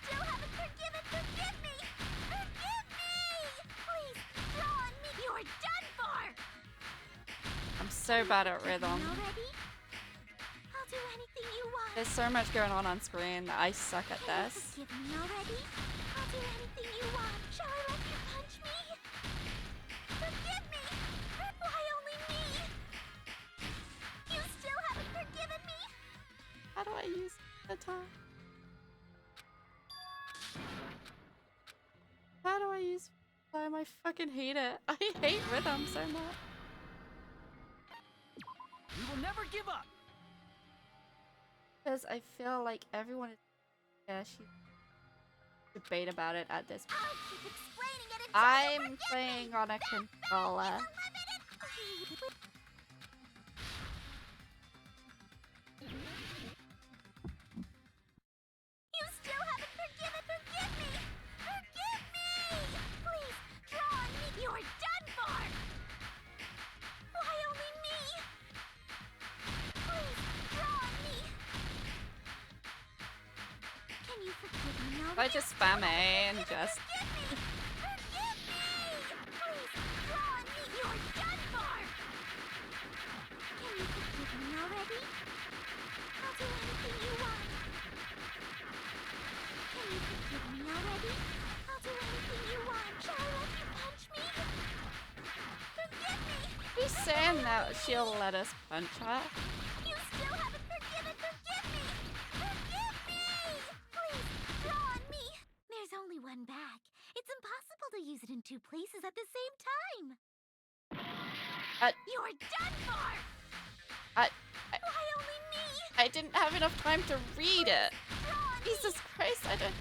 L: still haven't forgiven. Forgive me! Forgive me! Please, draw on me. You're done for!
A: I'm so bad at rhythm.
L: Already? I'll do anything you want.
A: There's so much going on screen that I suck at
L: Can
A: this.
L: you forgive me already? I'll do anything you want. Shall I let you punch me? Forgive me! Why only me? You still haven't forgiven me?
A: How do I use the time? How do I use time? I fucking hate it. I hate rhythm so much.
J: We will never give up!
A: Because I feel like everyone is... Yeah, she... debate about it at this point.
L: I'll keep explaining it until
A: I'm
L: you forgive
A: playing
L: me.
A: on a
L: That
A: controller.
L: bag is unlimited. You still haven't forgiven. Forgive me. Forgive me. Please, draw on me. You're done for. Why only me? Please, draw on me. Can you forgive me now?
A: I just spam A and just...
L: Forgive me! Forgive me! Please, draw on me! You're done for! Can you forgive me already? I'll do anything you want. Can you forgive me already? I'll do anything you want. Shall I let you punch me? Forgive me!
A: She's saying that she'll let us punch her.
L: You still haven't forgiven! Forgive me! Forgive me! Please, draw on me! There's only one bag. It's impossible to use it in two places at the same time. You're done for! Why only me?
A: I didn't have enough time to read it.
L: Draw on
A: Jesus
L: me!
A: Christ, I don't...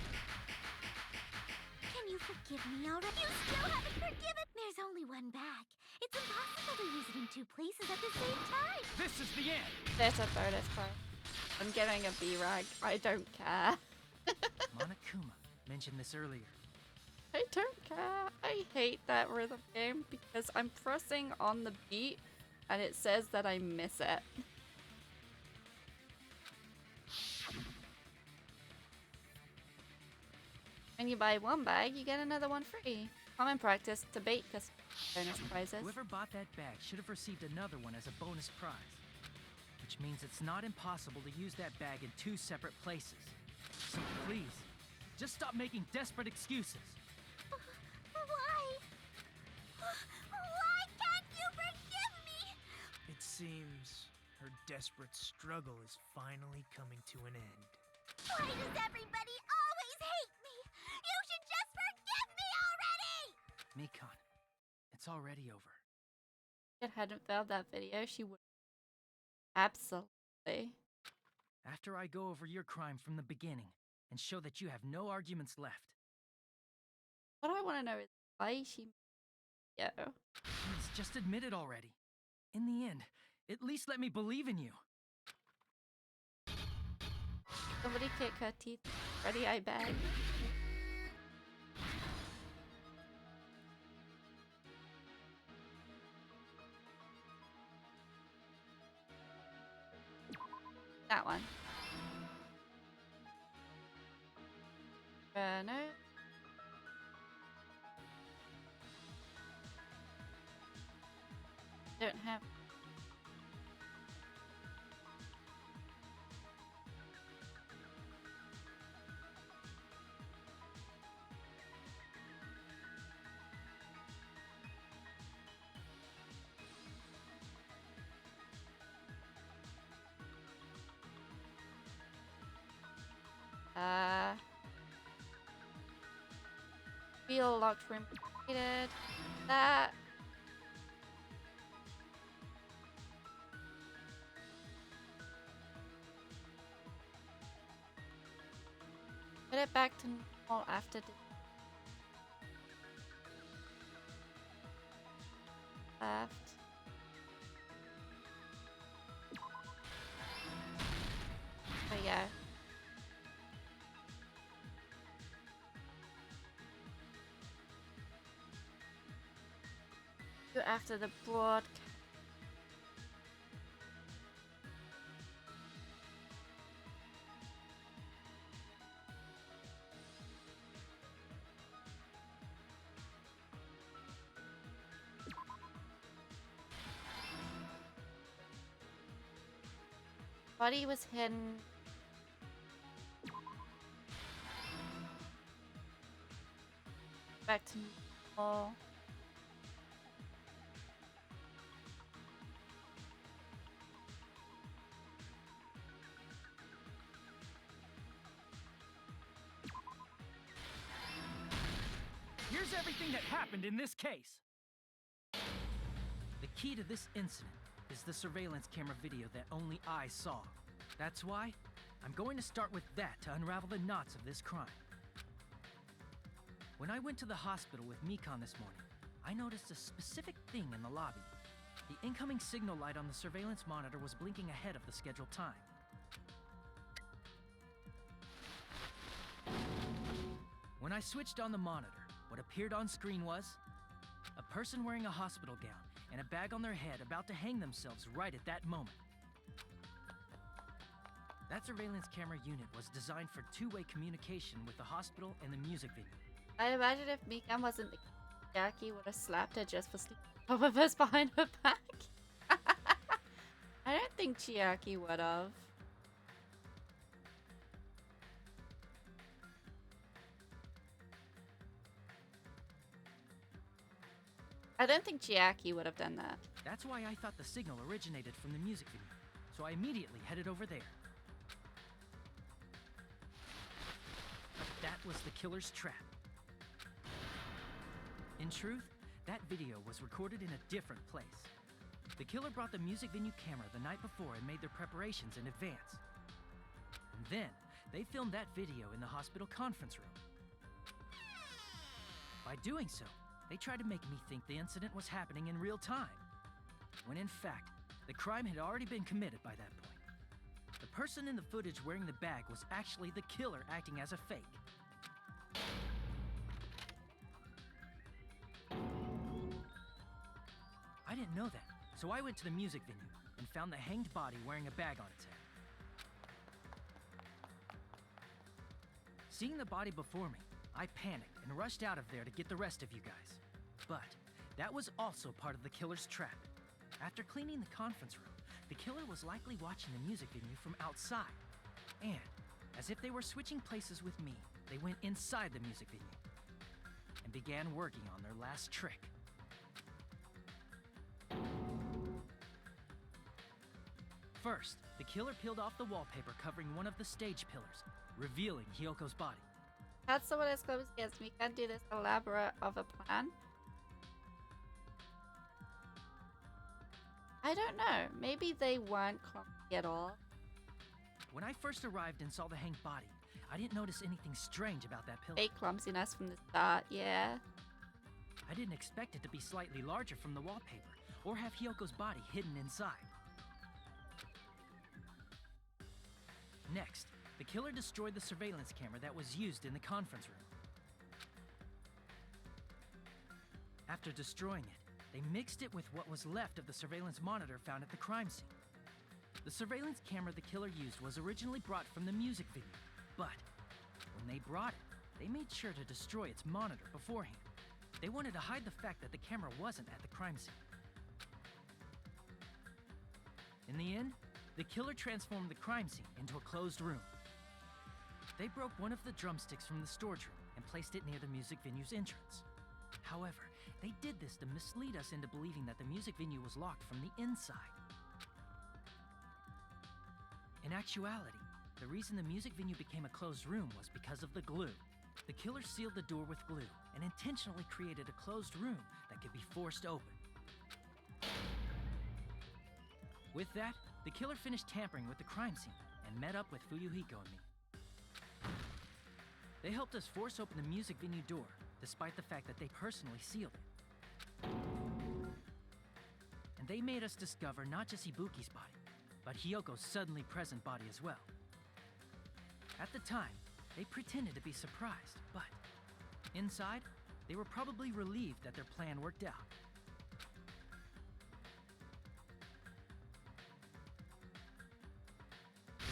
L: Can you forgive me already? You still haven't forgiven! There's only one bag. It's impossible to use it in two places at the same time.
J: This is the end!
A: There's a bonus point. I'm getting a B-rag. I don't care.
J: Monokuma mentioned this earlier.
A: I don't care. I hate that rhythm game because I'm pressing on the beat and it says that I miss it. When you buy one bag, you get another one free. Common practice to bait because bonus prizes.
J: Whoever bought that bag should have received another one as a bonus prize. Which means it's not impossible to use that bag in two separate places. So please, just stop making desperate excuses.
L: Why? Why can't you forgive me?
G: It seems her desperate struggle is finally coming to an end.
L: Why does everybody always hate me? You should just forgive me already!
J: Mikon, it's already over.
A: If it hadn't failed that video, she would. Absolutely.
J: After I go over your crime from the beginning and show that you have no arguments left.
A: What I want to know is why she... Yo.
J: Please, just admit it already. In the end, at least let me believe in you.
A: Somebody kick her teeth. Ready, I beg. That one. No. Don't have. Feel locked room completed. That. Put it back to normal after the left. There you go. Go after the broadcast. Body was hidden. Back to normal.
J: You're Here's everything that happened in this case. The key to this incident is the surveillance camera video that only I saw. That's why I'm going to start with that to unravel the knots of this crime. When I went to the hospital with Mikan this morning, I noticed a specific thing in the lobby. The incoming signal light on the surveillance monitor was blinking ahead of the scheduled time. When I switched on the monitor, what appeared on screen was a person wearing a hospital gown and a bag on their head about to hang themselves right at that moment. That surveillance camera unit was designed for two-way communication with the hospital and the music venue.
A: I imagine if Mikan wasn't the Jackie would have slapped her just for sleeping top of us behind her back. I don't think Chiaki would have. I don't think Chiaki would have done that.
J: That's why I thought the signal originated from the music venue, so I immediately headed over there. That was the killer's trap. In truth, that video was recorded in a different place. The killer brought the music venue camera the night before and made their preparations in advance. And then, they filmed that video in the hospital conference room. By doing so, they tried to make me think the incident was happening in real time, when in fact, the crime had already been committed by that point. The person in the footage wearing the bag was actually the killer acting as a fake. I didn't know that, so I went to the music venue and found the hanged body wearing a bag on its head. Seeing the body before me, I panicked and rushed out of there to get the rest of you guys. But that was also part of the killer's trap. After cleaning the conference room, the killer was likely watching the music venue from outside. And, as if they were switching places with me, they went inside the music venue and began working on their last trick. First, the killer peeled off the wallpaper covering one of the stage pillars, revealing Hyoko's body.
A: Had someone as close as we can do this elaborate of a plan? I don't know. Maybe they weren't clumsy at all.
J: When I first arrived and saw the hanged body, I didn't notice anything strange about that pillar.
A: Fake clumsiness from the start, yeah.
J: I didn't expect it to be slightly larger from the wallpaper, or have Hyoko's body hidden inside. Next, the killer destroyed the surveillance camera that was used in the conference room. After destroying it, they mixed it with what was left of the surveillance monitor found at the crime scene. The surveillance camera the killer used was originally brought from the music venue, but when they brought it, they made sure to destroy its monitor beforehand. They wanted to hide the fact that the camera wasn't at the crime scene. In the end, the killer transformed the crime scene into a closed room. They broke one of the drumsticks from the storage room and placed it near the music venue's entrance. However, they did this to mislead us into believing that the music venue was locked from the inside. In actuality, the reason the music venue became a closed room was because of the glue. The killer sealed the door with glue and intentionally created a closed room that could be forced open. With that, the killer finished tampering with the crime scene and met up with Fuyuhiko and me. They helped us force open the music venue door, despite the fact that they personally sealed it. And they made us discover not just Ibuki's body, but Hyoko's suddenly present body as well. At the time, they pretended to be surprised, but inside, they were probably relieved that their plan worked out.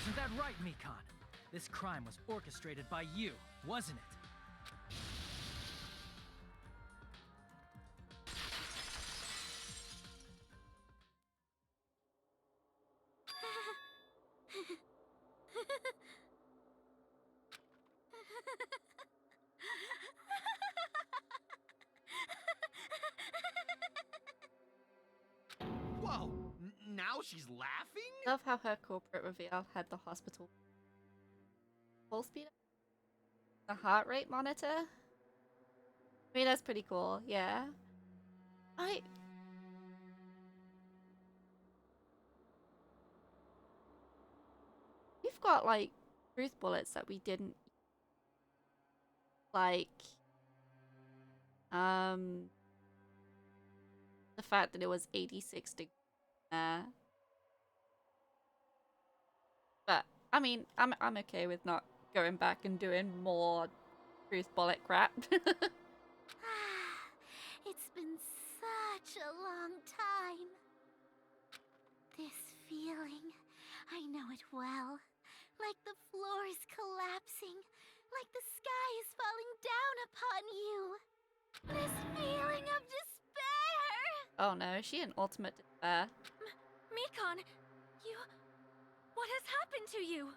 J: Isn't that right, Mikan? This crime was orchestrated by you, wasn't it?
H: Whoa! Now she's laughing?
A: Love how her corporate reveal had the hospital pulse speed, the heart rate monitor. I mean, that's pretty cool, yeah. We've got, like, truth bullets that we didn't... Like... The fact that it was 86 degrees. But, I mean, I'm okay with not going back and doing more truth bullet crap.
L: It's been such a long time. This feeling, I know it well. Like the floor is collapsing, like the sky is falling down upon you. This feeling of despair.
A: Oh no, is she in ultimate despair?
E: Mikan, you... What has happened to you?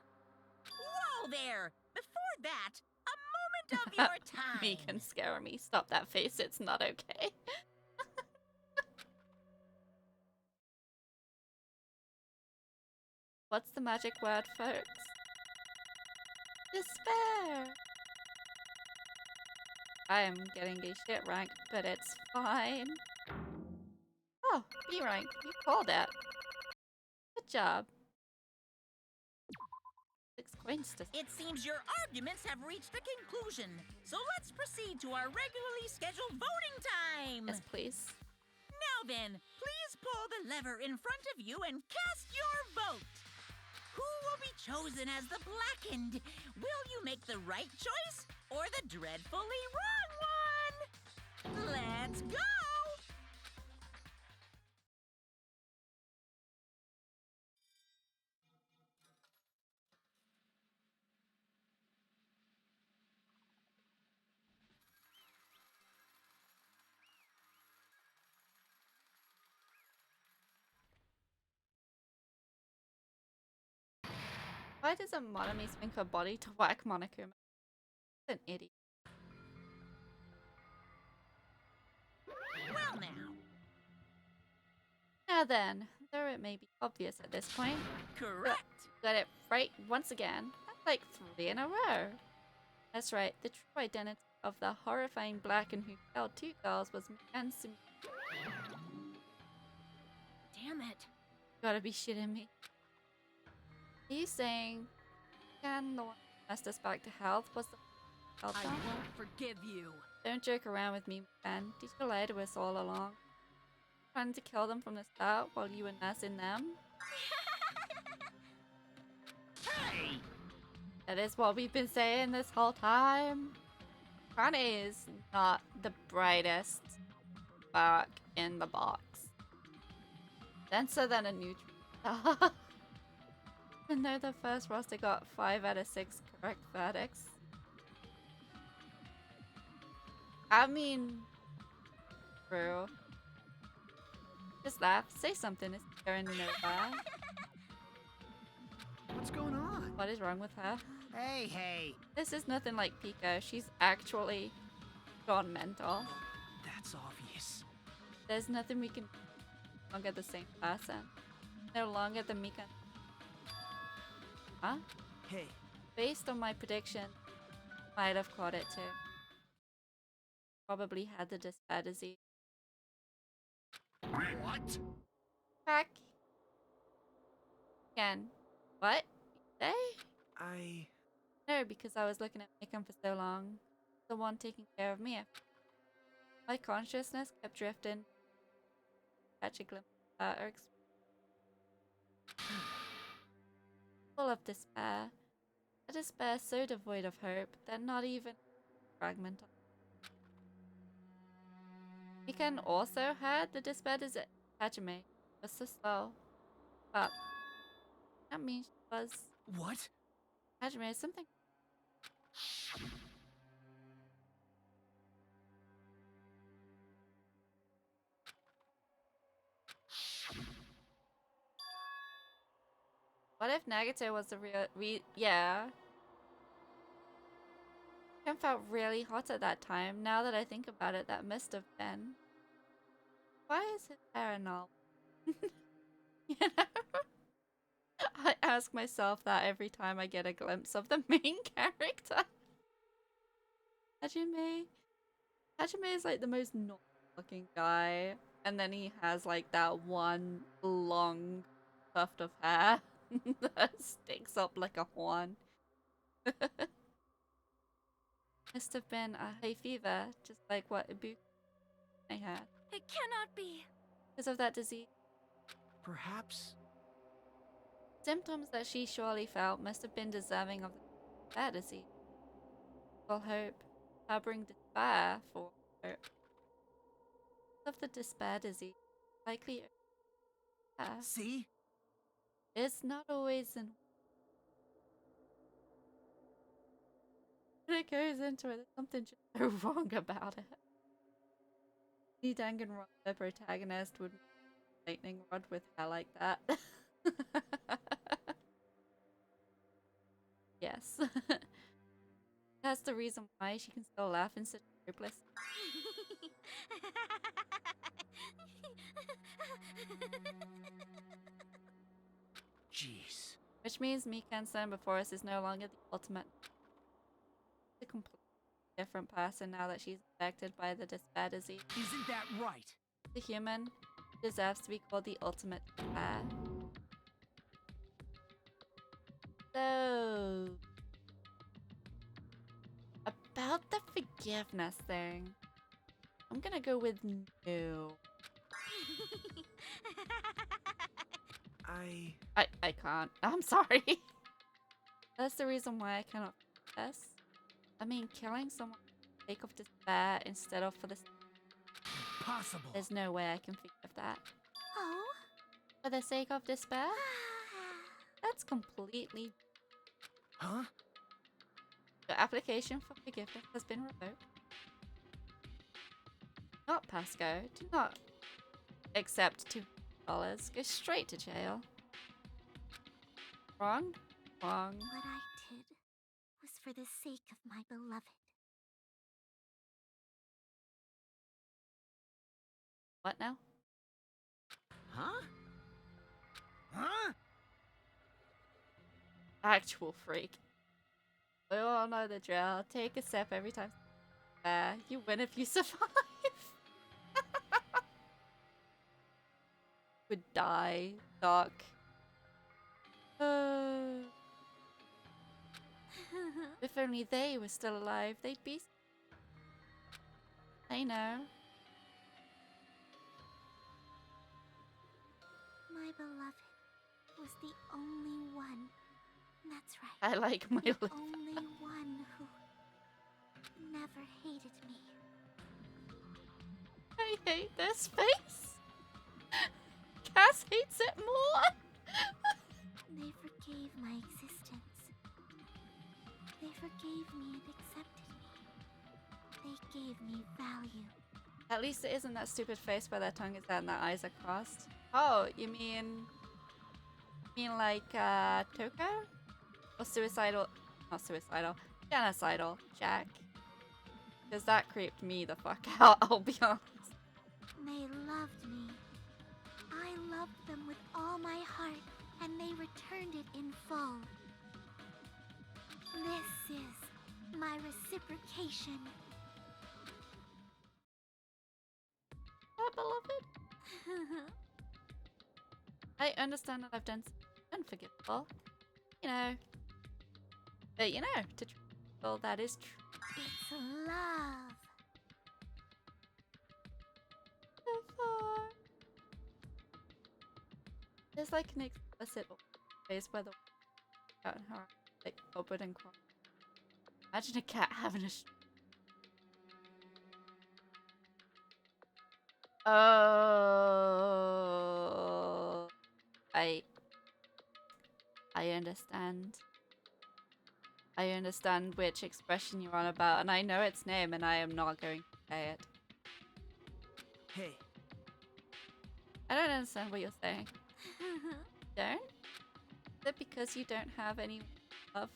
F: Whoa there! Before that, a moment of your time.
A: Me can scare me. Stop that face, it's not okay. What's the magic word, folks? Despair! I am getting a shit rank, but it's fine. Oh, B rank. You called it. Good job. 6 coins to...
F: It seems your arguments have reached a conclusion, so let's proceed to our regularly scheduled voting time.
A: Yes, please.
F: Now then, please pull the lever in front of you and cast your vote. Who will be chosen as the blackened? Will you make the right choice or the dreadfully wrong one? Let's go!
A: Why doesn't Monami swing her body to whack Monokuma? An idiot.
F: Well now.
A: Now then, though it may be obvious at this point,
F: Correct.
A: got it right once again. That's like 3 in a row. That's right, the true identity of the horrifying blackened who killed 2 girls was Mikan Sumi.
I: Damn it.
A: You gotta be shitting me. Are you saying Mikan, the one who messed us back to health, was the health
I: I
A: one?
I: won't forgive you.
A: Don't joke around with me, Mikan. Did you lie to us all along? Trying to kill them from the start while you were nursing them?
F: Hey!
A: That is what we've been saying this whole time. Kane is not the brightest spark in the box. Denser than a neutron. Even though the first roster got 5 out of 6 correct verdicts. I mean, true. Just laugh. Say something. It's going nowhere.
H: What's going on?
A: What is wrong with her?
K: Hey, hey.
A: This is nothing like Pico. She's actually gone mental.
G: That's obvious.
A: There's nothing we can do. No longer the same person. No longer the Mika. Huh?
G: Hey,
A: Based on my prediction, might have caught it too. Probably had the despair disease.
D: What?
A: Crack. Again. What? Say?
G: I...
A: No, because I was looking at Mikan for so long. The one taking care of me. My consciousness kept drifting. Catch a glimpse of her full of despair. A despair so devoid of hope that not even a fragment of Mikan also had the despair disease. Hajime was so slow. But that means she was
G: What?
A: Hajime something. What if Nagato was the yeah. Ken felt really hot at that time. Now that I think about it, that must have been. Why is his hair and all? You know? I ask myself that every time I get a glimpse of the main character. Hajime. Hajime is like the most normal looking guy, and then he has like that one long tuft of hair that sticks up like a horn. Must have been a hay fever, just like what Ibuki had.
E: It cannot be.
A: Because of that disease.
G: Perhaps.
A: Symptoms that she surely felt must have been deserving of that disease. For hope, harboring despair for hope. Of the despair disease, likely.
G: See?
A: It's not always in. When it goes into it, there's something just so wrong about it. The Danganronpa protagonist would lightning rod with hair like that. Yes. That's the reason why she can still laugh in such hopeless.
G: Jeez.
A: Which means Mika and Son before us is no longer the ultimate. A completely different person now that she's affected by the despair disease.
G: Isn't that right?
A: The human deserves to be called the ultimate despair. So, about the forgiveness thing, I'm gonna go with no. I can't. I'm sorry. That's the reason why I cannot forgive this. I mean, killing someone for the sake of despair instead of for the...
G: Impossible.
A: There's no way I can forgive that.
L: Oh?
A: For the sake of despair? That's completely...
G: Huh?
A: Your application for forgiveness has been revoked. Not Pasco. Do not accept $2. Go straight to jail. Wrong? Wrong.
L: What I did was for the sake of my beloved.
A: What now?
G: Huh? Huh?
A: Actual freak. We all know the drill. Take a step every time. You win if you survive. Would die. Doc. If only they were still alive, they'd be... I know.
L: My beloved was the only one. That's right.
A: I like my
L: the
A: lip.
L: only one who never hated me.
A: I hate this face. Cass hates it more.
L: They forgave my existence. They forgave me and accepted me. They gave me value.
A: At least it isn't that stupid face where their tongue is out and their eyes are crossed. Oh, you mean like Toko? Or suicidal? Not suicidal. Genocidal Jack. Because that creeped me the fuck out, I'll be honest.
L: They loved me. I loved them with all my heart, and they returned it in full. This is my reciprocation.
A: Oh, beloved. I understand that I've done something unforgivable. You know. But you know, to well, that is true.
L: It's love.
A: There's like an explicit face where the out in her like open and crossed. Imagine a cat having a Oh, I understand. I understand which expression you're on about, and I know its name, and I am not going to say it.
G: Hey.
A: I don't understand what you're saying. Don't? Is it because you don't have any love?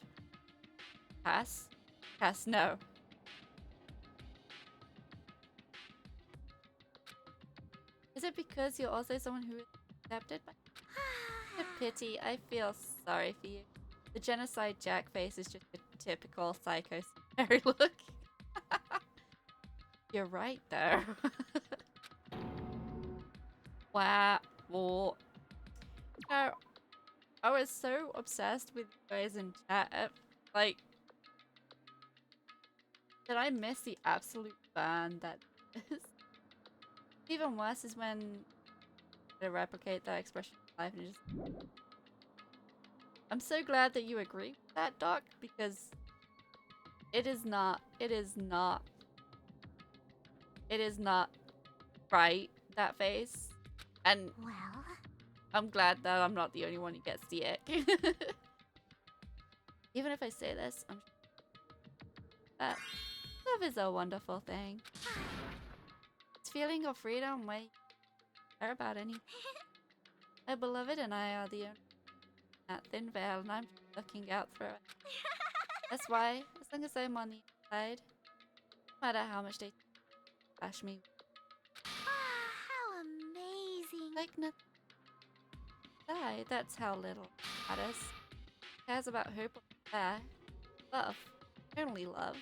A: Cass? Cass, no. Is it because you're also someone who is accepted by... A pity. I feel sorry for you. The genocide Jack face is just a typical psycho scary look. You're right there. Wow. Well, no, I was so obsessed with you guys in chat. Like, did I miss the absolute burn that is? Even worse is when they replicate that expression in life and just. I'm so glad that you agree with that, Doc, because it is not right, that face. And
L: Well,
A: I'm glad that I'm not the only one who gets the ick. Even if I say this, I'm that love is a wonderful thing. It's feeling of freedom where you care about anything. My beloved and I are the only that thin veil, and I'm just looking out through it. That's why, as long as I'm on the inside, no matter how much they bash me,
L: how amazing.
A: like nothing. That's how little matters. Cares about hope or despair. Love. Only love.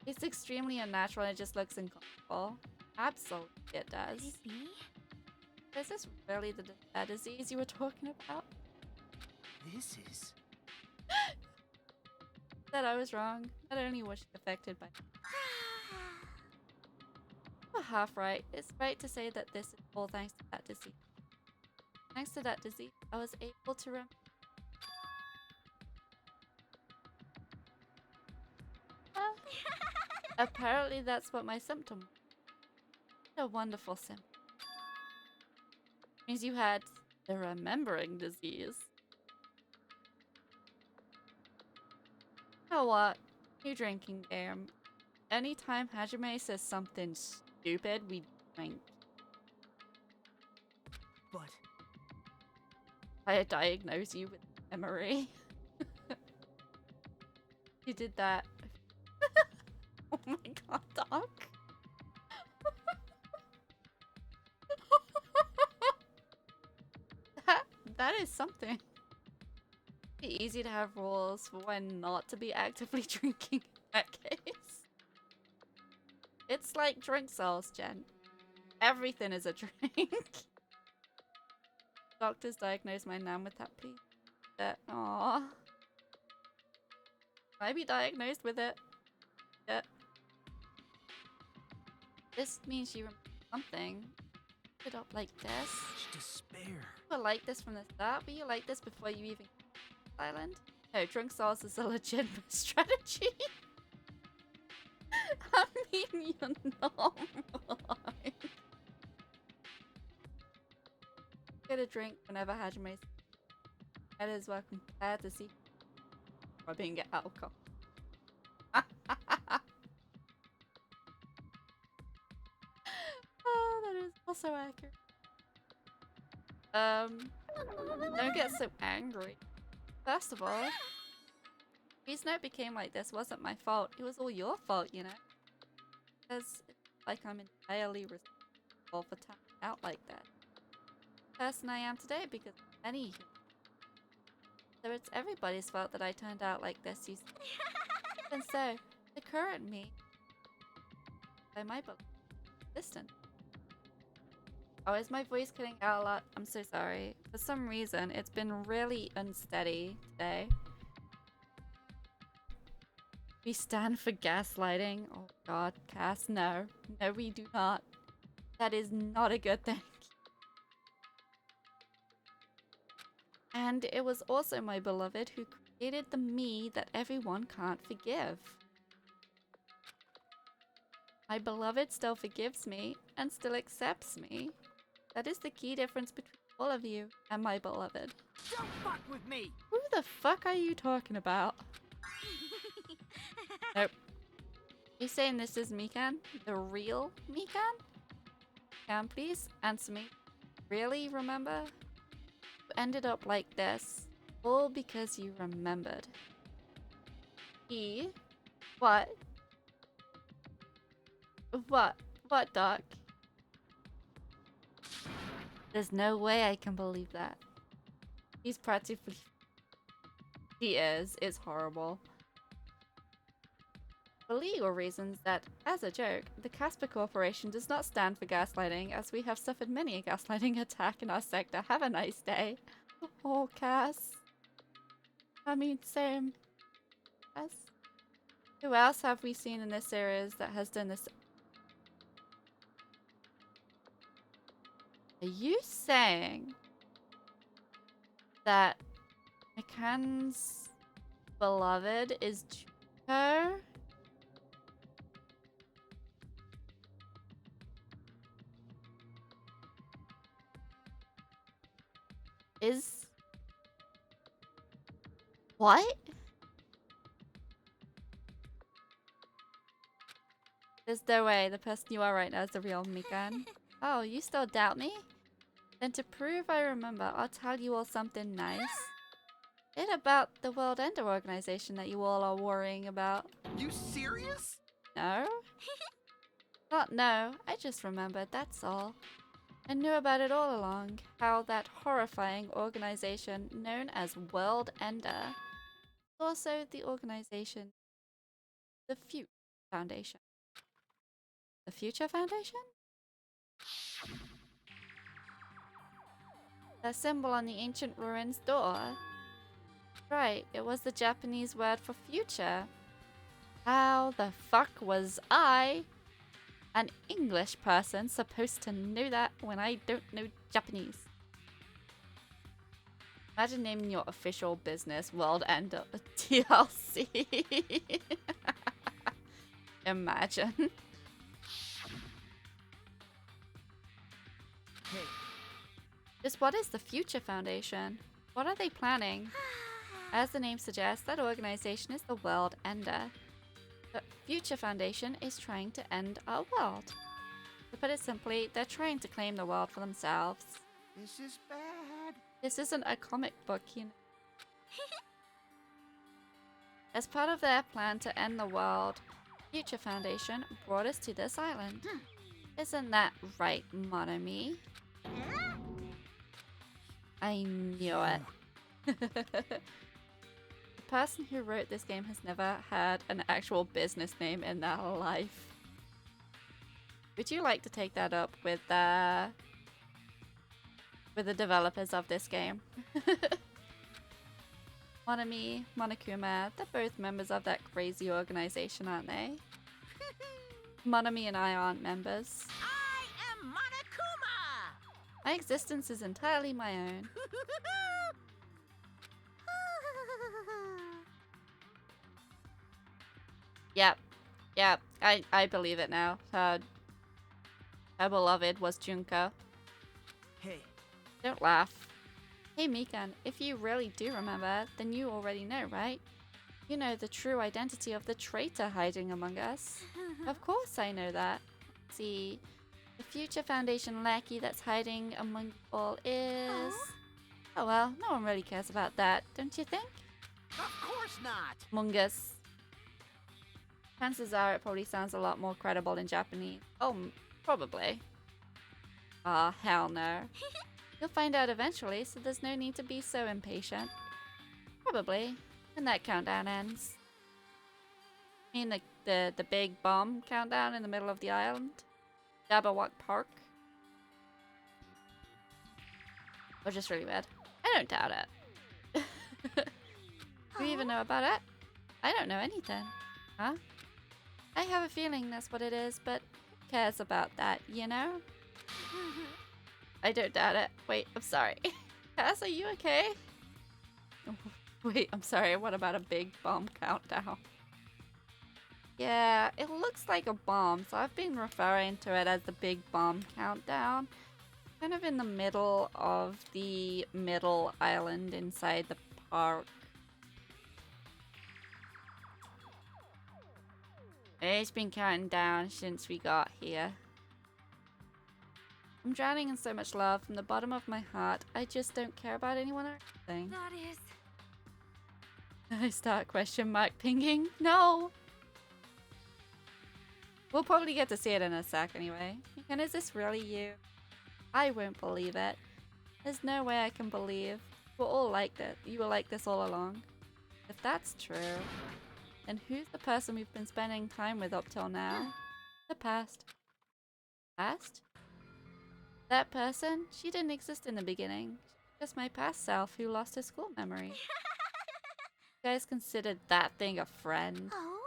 A: It's extremely unnatural and it just looks uncomfortable. Absolutely it does.
L: Could it be?
A: Is this really the disease you were talking about?
G: This is...
A: That I was wrong. Not only was she affected by You're half right. It's right to say that this is all thanks to that disease. Thanks to that disease, I was able to apparently that's what my symptom was. What a wonderful symptom. Means you had the remembering disease. You know what? New drinking game. Anytime Hajime says something stupid, we drink.
G: But...
A: I diagnose you with memory. You did that. Oh my god, Doc. that is something. It'd be easy to have rules for when not to be actively drinking in that case. It's like drink cells, Jen. Everything is a drink. Doctors diagnosed my nan with that, please. Aww. I be diagnosed with it. Yeah. This means you remember something. Put up like this.
G: Despair.
A: You were like this from the start, but you like this before you even island. No, drunk sauce is a legitimate strategy. I mean, you're not. Get a drink whenever Hajime's. That is welcome. Glad to see rubbing alcohol. Oh, that is also accurate. Don't get so angry. First of all, the reason it became like this wasn't my fault. It was all your fault, you know? Because it's like I'm entirely responsible for turning out like that. The person I am today because of any human. So it's everybody's fault that I turned out like this, you see. And so, the current me, by my book, distant. Oh, is my voice cutting out a lot? I'm so sorry. For some reason, it's been really unsteady today. We stand for gaslighting. Oh god, Cass, no. No, we do not. That is not a good thing. And it was also my beloved who created the me that everyone can't forgive. My beloved still forgives me and still accepts me. That is the key difference between all of you and my beloved.
G: Don't fuck with me!
A: Who the fuck are you talking about? Nope. You saying this is Mikan? The real Mikan? Can please answer me? Really remember? You ended up like this. All because you remembered. What? What? What, Doc? There's no way I can believe that. He's practically... He is. It's horrible. for legal reasons that, as a joke, the Casper Corporation does not stand for gaslighting, as we have suffered many a gaslighting attack in our sector. Have a nice day. Oh, Cass. I mean, same. Cass. Who else have we seen in this series that has done this? Are you saying that McCann's beloved is Junko? Is... What? There's no way the person you are right now is the real Mikan. Oh, you still doubt me? Then to prove I remember, I'll tell you all something nice. It about the World Ender organization that you all are worrying about.
H: You serious?
A: No? Not no, I just remembered, that's all. I knew about it all along, how that horrifying organization known as World Ender is also the organization, the Future Foundation. The Future Foundation? The symbol on the ancient ruins door. Right, it was the Japanese word for future. How the fuck was I, an English person, supposed to know that when I don't know Japanese? Imagine naming your official business World Ender TLC. Imagine.
G: Hey,
A: Just what is the Future Foundation? What are they planning? As the name suggests, that organization is the World Ender. The Future Foundation is trying to end our world. To put it simply, they're trying to claim the world for themselves.
H: This is bad.
A: This isn't a comic book, you know. As part of their plan to end the world, Future Foundation brought us to this island. Isn't that right, Monomi? I knew it. The person who wrote this game has never had an actual business name in their life. Would you like to take that up with the developers of this game? Monomi, Monokuma, they're both members of that crazy organization, aren't they? Monomi and I aren't members.
F: I am Monokuma!
A: My existence is entirely my own. Yep, I believe it now. Her beloved was Junko.
G: hey,
A: Don't laugh. Hey Mikan, if you really do remember, then you already know, right? You know the true identity of the traitor hiding among us. Of course I know that. See, the Future Foundation lackey that's hiding among all is... Oh well, no one really cares about that, don't you think?
H: Of course not.
A: Mungus. Chances are it probably sounds a lot more credible in Japanese. Oh, probably. Ah, hell no. You'll find out eventually, so there's no need to be so impatient. Probably. When that countdown ends. I mean the big bomb countdown in the middle of the island? Jabberwock Park? Or just really bad? I don't doubt it. Do you even know about it? I don't know anything. Huh? I have a feeling that's what it is, but who cares about that, you know? I don't doubt it. Wait, I'm sorry. Cass, are you okay? Wait, I'm sorry. What about a big bomb countdown? Yeah, it looks like a bomb, so I've been referring to it as the big bomb countdown. Kind of in the middle of the middle island inside the park. It's been counting down since we got here. I'm drowning in so much love from the bottom of my heart. I just don't care about anyone or anything.
E: That is...
A: I start question mark pinging. No! We'll probably get to see it in a sec anyway. And is this really you? I won't believe it. There's no way I can believe. We're all like that. You were like this all along. If that's true... And who's the person we've been spending time with up till now? The past. Past? That person? She didn't exist in the beginning. Just my past self who lost her school memory. You guys considered that thing a friend?
L: Oh?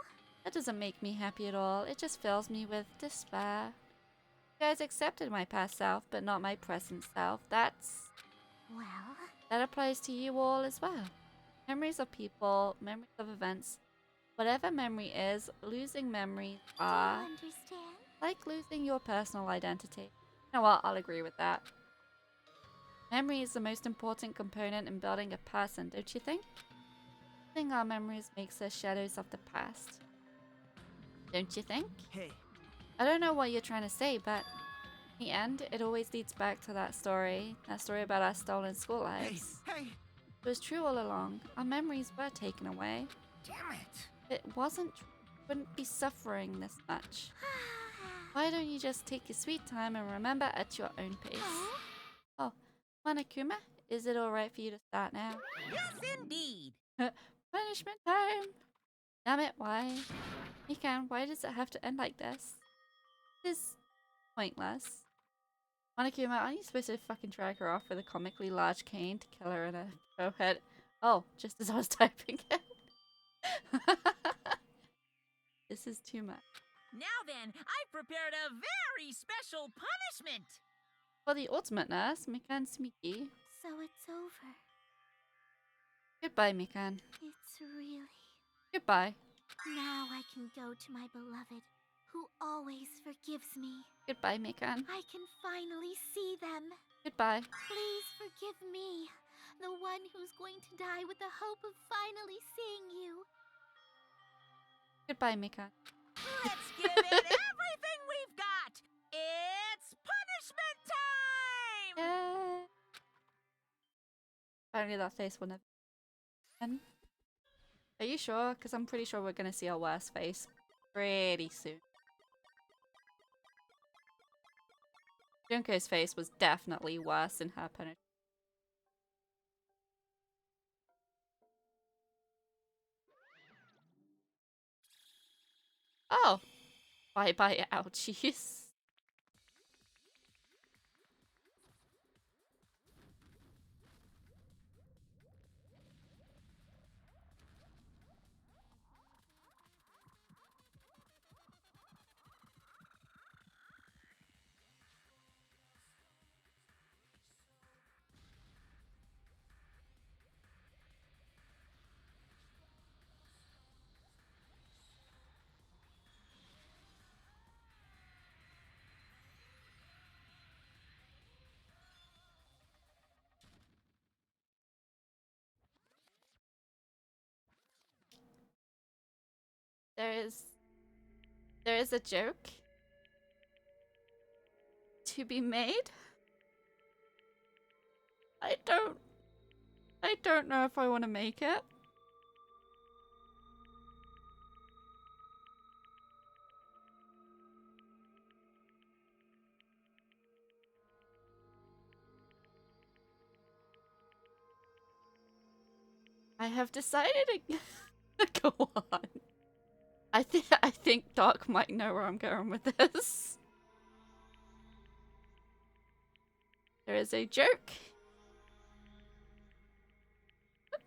A: That doesn't make me happy at all. It just fills me with despair. You guys accepted my past self, but not my present self. That applies to you all as well. Memories of people, memories of events. Whatever memory is, losing memories are...
L: Do you understand?
A: Like losing your personal identity. You know what? I'll agree with that. Memory is the most important component in building a person, don't you think? Losing our memories makes us shadows of the past. Don't you think?
G: Hey.
A: I don't know what you're trying to say, but in the end, it always leads back to that story about our stolen school lives.
G: Hey!
A: It was true all along. Our memories were taken away.
G: Damn it!
A: It wasn't true. We wouldn't be suffering this much. Why don't you just take your sweet time and remember at your own pace? Oh, Monokuma, is it alright for you to start now?
F: Yes, indeed.
A: Punishment time! Damn it, why? Mikan, why does it have to end like this? This is pointless. Monokuma, aren't you supposed to fucking drag her off with a comically large cane to kill her in her forehead? Oh, just as I was typing it. This is too much.
F: Now then, I've prepared a very special punishment.
A: For the ultimate nurse, Mikan Sumiki.
L: So it's over.
A: Goodbye, Mikan.
L: It's really...
A: Goodbye.
L: Now I can go to my beloved, who always forgives me.
A: Goodbye, Mikan.
L: I can finally see them.
A: Goodbye.
L: Please forgive me, the one who's going to die with the hope of finally seeing you.
A: Goodbye, Mikan.
F: Let's give it everything we've got. It's punishment time!
A: Yay! Apparently that face will never end. Are you sure? Because I'm pretty sure we're going to see our worst face pretty soon. Junko's face was definitely worse in her punishment. Oh! Bye-bye ouchies. There is a joke to be made. I don't know if I want to make it. I have decided go on. I think Doc might know where I'm going with this. There is a joke.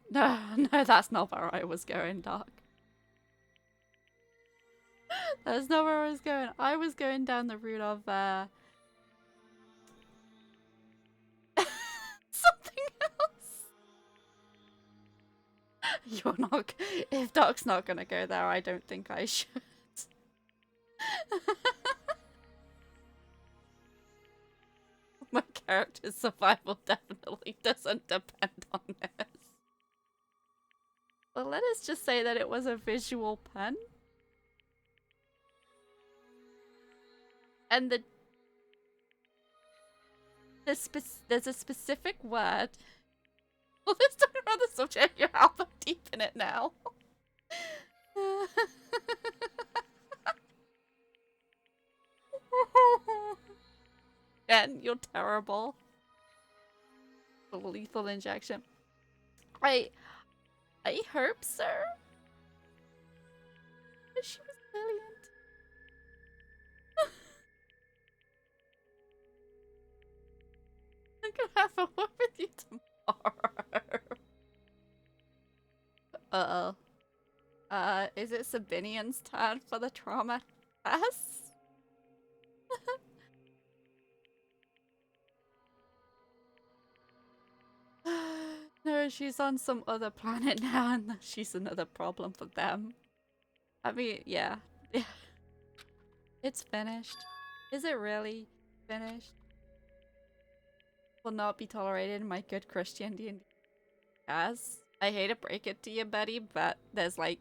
A: No, that's not where I was going, Doc. That's not where I was going. I was going down the route of something else. You're not. If Doc's not gonna go there, I don't think I should. My character's survival definitely doesn't depend on this. Well, let us just say that it was a visual pun. And there's a specific word. Well, let's talk about the subject. You're half deep in it now. And you're terrible. The lethal injection. I hope, sir, She was brilliant. I'm gonna have a word with you tomorrow. Uh-oh. Is it Sabinian's turn for the trauma test? No, she's on some other planet now and she's another problem for them. I mean, yeah. Yeah. It's finished. Is it really finished? Will not be tolerated in my good Christian D&D. As I hate to break it to you, Betty, but there's like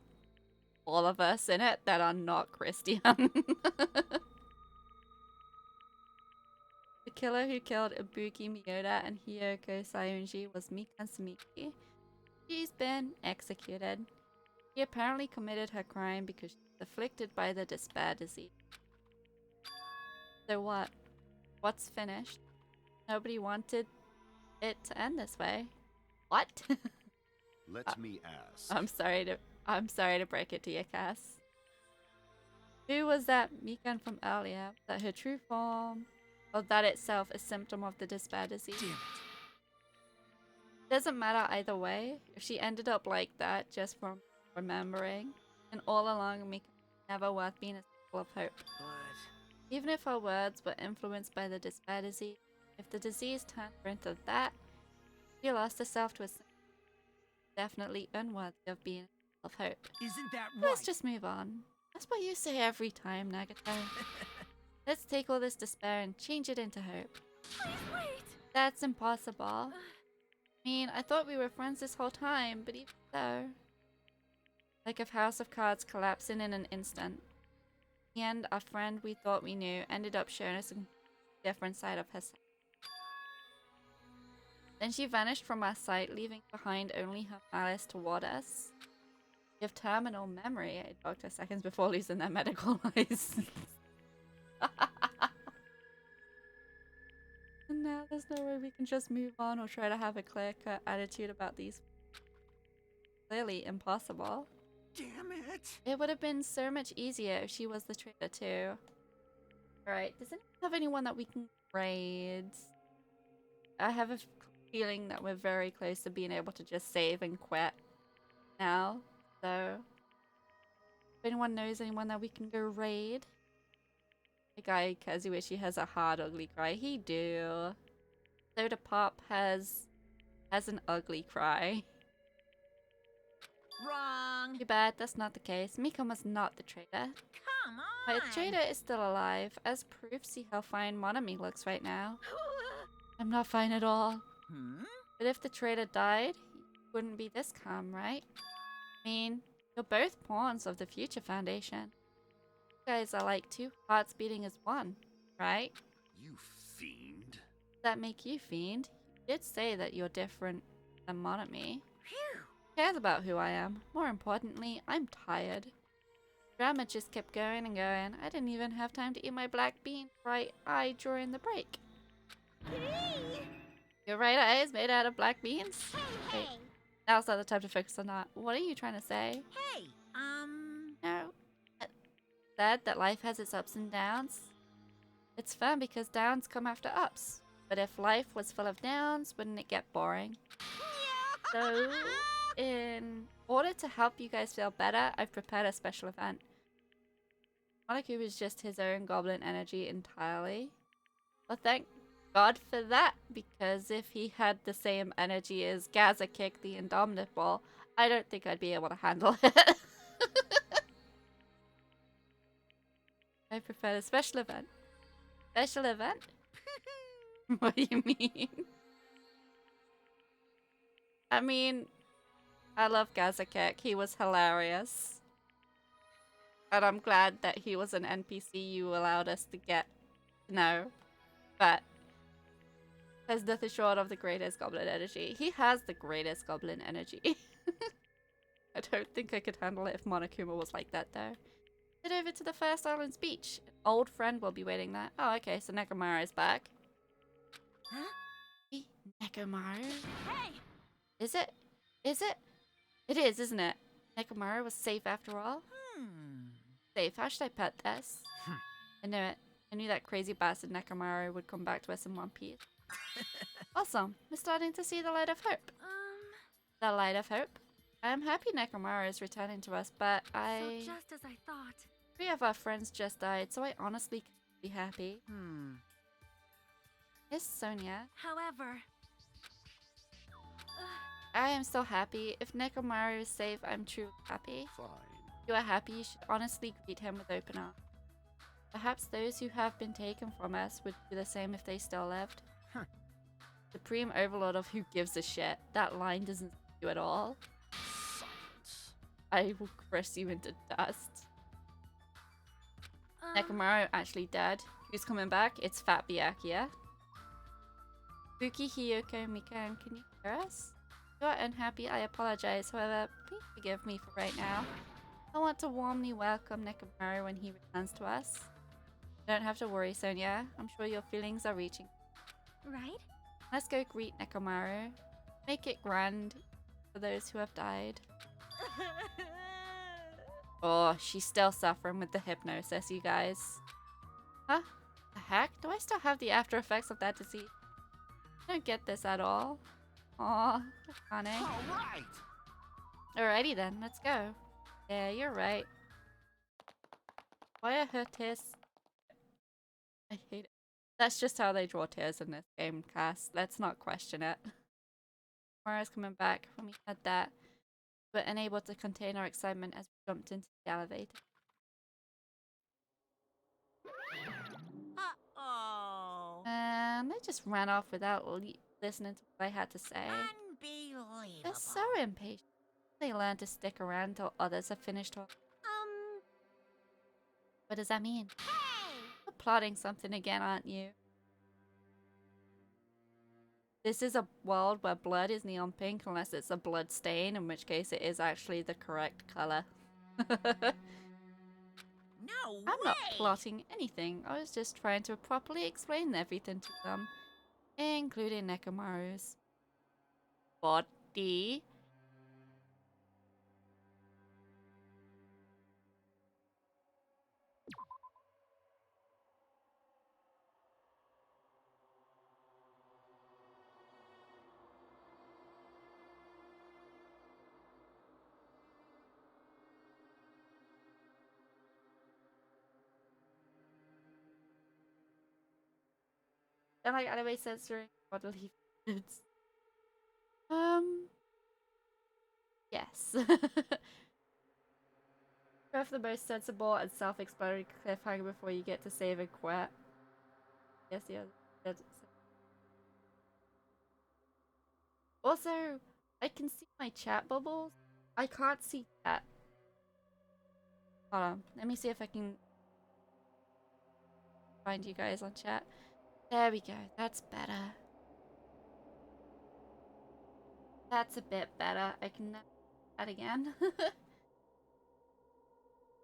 A: all of us in it that are not Christian. The killer who killed Ibuki Miyoda and Hiyoko Sayunji was Mikan Sumiki. She's been executed. She apparently committed her crime because she was afflicted by the despair disease. So what? What's finished? Nobody wanted it to end this way. What?
D: Let me ask.
A: I'm sorry to break it to you, Cass. Who was that Mikan from earlier? That her true form? Or that itself a symptom of the despair disease?
G: Damn it.
A: Doesn't matter either way. If she ended up like that just from remembering, and all along Mikan was never worth being a symbol of hope.
G: But
A: Even if her words were influenced by the despair disease, if the disease turned her into that, she lost herself to a symbol definitely unworthy of being a symbol of hope.
G: isn't that right?
A: Let's just move on. That's what you say every time, Nagato. Let's take all this despair and change it into hope.
E: Please wait.
A: That's impossible. I mean, I thought we were friends this whole time, but even so. Like a house of cards collapsing in an instant. In the end, our friend we thought we knew ended up showing us a different side of herself. Then she vanished from our sight, leaving behind only her malice toward us. You have terminal memory, a doctor seconds before losing their medical license. And now there's no way we can just move on or try to have a clear-cut attitude about these. Clearly impossible.
G: Damn it.
A: It would have been so much easier if she was the traitor too. Alright, does anyone have anyone that we can raid? I have a feeling that we're very close to being able to just save and quit now. So, if anyone knows anyone that we can go raid. The guy Kazuishi has a hard, ugly cry. He do. Soda Pop has an ugly cry.
F: Wrong.
A: Too bad, that's not the case. Mikan was not the traitor.
F: Come on.
A: But the traitor is still alive. As proof, see how fine Monami looks right now. I'm not fine at all. But if the traitor died, he wouldn't be this calm, right? I mean, you're both pawns of the Future Foundation. You guys are like two hearts beating as one, right?
D: You fiend.
A: Does that make you fiend? You did say that you're different than Monami.
F: Phew.
A: Who cares about who I am? More importantly, I'm tired. Drama just kept going and going. I didn't even have time to eat my black bean right eye during the break. Your right eye is made out of black beans?
L: Hey,
A: Wait, now's not the time to focus on that. What are you trying to say?
F: Hey,
A: No. Said that life has its ups and downs. It's fun because downs come after ups. But if life was full of downs, wouldn't it get boring? So, in order to help you guys feel better, I've prepared a special event. Monaku is just his own goblin energy entirely. Well, thank God for that, because if he had the same energy as Gazakik the Indomitable, I don't think I'd be able to handle it. I prepared a special event. Special event? What do you mean? I mean, I love Gazakik. He was hilarious. And I'm glad that he was an NPC you allowed us to get to know. But there's nothing short of the greatest goblin energy. He has the greatest goblin energy. I don't think I could handle it if Monokuma was like that though. Head over to the First Island Beach. An old friend will be waiting there. Oh, okay, so Nekomaru is back.
F: Huh?
A: Hey, Nekomaru?
I: Hey!
A: Is it? Is it? It is, isn't it? Nekomaru was safe after all? safe. How should I put this? I knew it. I knew that crazy bastard Nekomaru would come back to us in one piece. Awesome. We're starting to see the light of hope. The light of hope? I am happy Nekomaru is returning to us, but
E: So just as I thought.
A: 3 of our friends just died, so I honestly can't be happy. Yes, Sonia.
E: However,
A: I am so happy. If Nekomaru is safe, I'm truly happy.
D: Fine.
A: If you are happy, you should honestly greet him with open arms. Perhaps those who have been taken from us would do the same if they still lived. Supreme Overlord of who gives a shit. That line doesn't suit you at all.
D: Silence.
A: I will crush you into dust. Nekomaru actually dead. Who's coming back? It's Fat Byakuya. Buki, Hiyoko, Mika, can you hear us? If you are unhappy, I apologize. However, please forgive me for right now. I want to warmly welcome Nekomaru when he returns to us. You don't have to worry, Sonia. I'm sure your feelings are reaching.
E: right?
A: Let's go greet Nekomaru. Make it grand for those who have died. Oh, she's still suffering with the hypnosis, you guys. Huh? The heck? Do I still have the after effects of that disease? I don't get this at all. Aw, funny.
D: All right.
A: Alrighty then, let's go. Yeah, you're right. Why are her tears? I hate it. That's just how they draw tears in this game, Cass. Let's not question it. Mara's coming back. When we had that, we were unable to contain our excitement as we jumped into the elevator.
F: Uh-oh.
A: And they just ran off without listening to what I had to say.
F: Unbelievable.
A: They're so impatient. They learn to stick around till others have finished talking. What does that mean?
L: Hey!
A: You're plotting something again, aren't you? This is a world where blood is neon pink unless it's a blood stain, in which case it is actually the correct color.
F: No
A: I'm not
F: way!
A: plotting anything. I was just trying to properly explain everything to them, including Nekomaru's body. I like anime censoring bodily fluids. Yes. Go for the most sensible and self-explanatory cliffhanger before you get to save and quit. Yes, yeah. Also, I can see my chat bubbles. I can't see chat. Hold on. Let me see if I can find you guys on chat. There we go. That's better. That's a bit better. I can that again.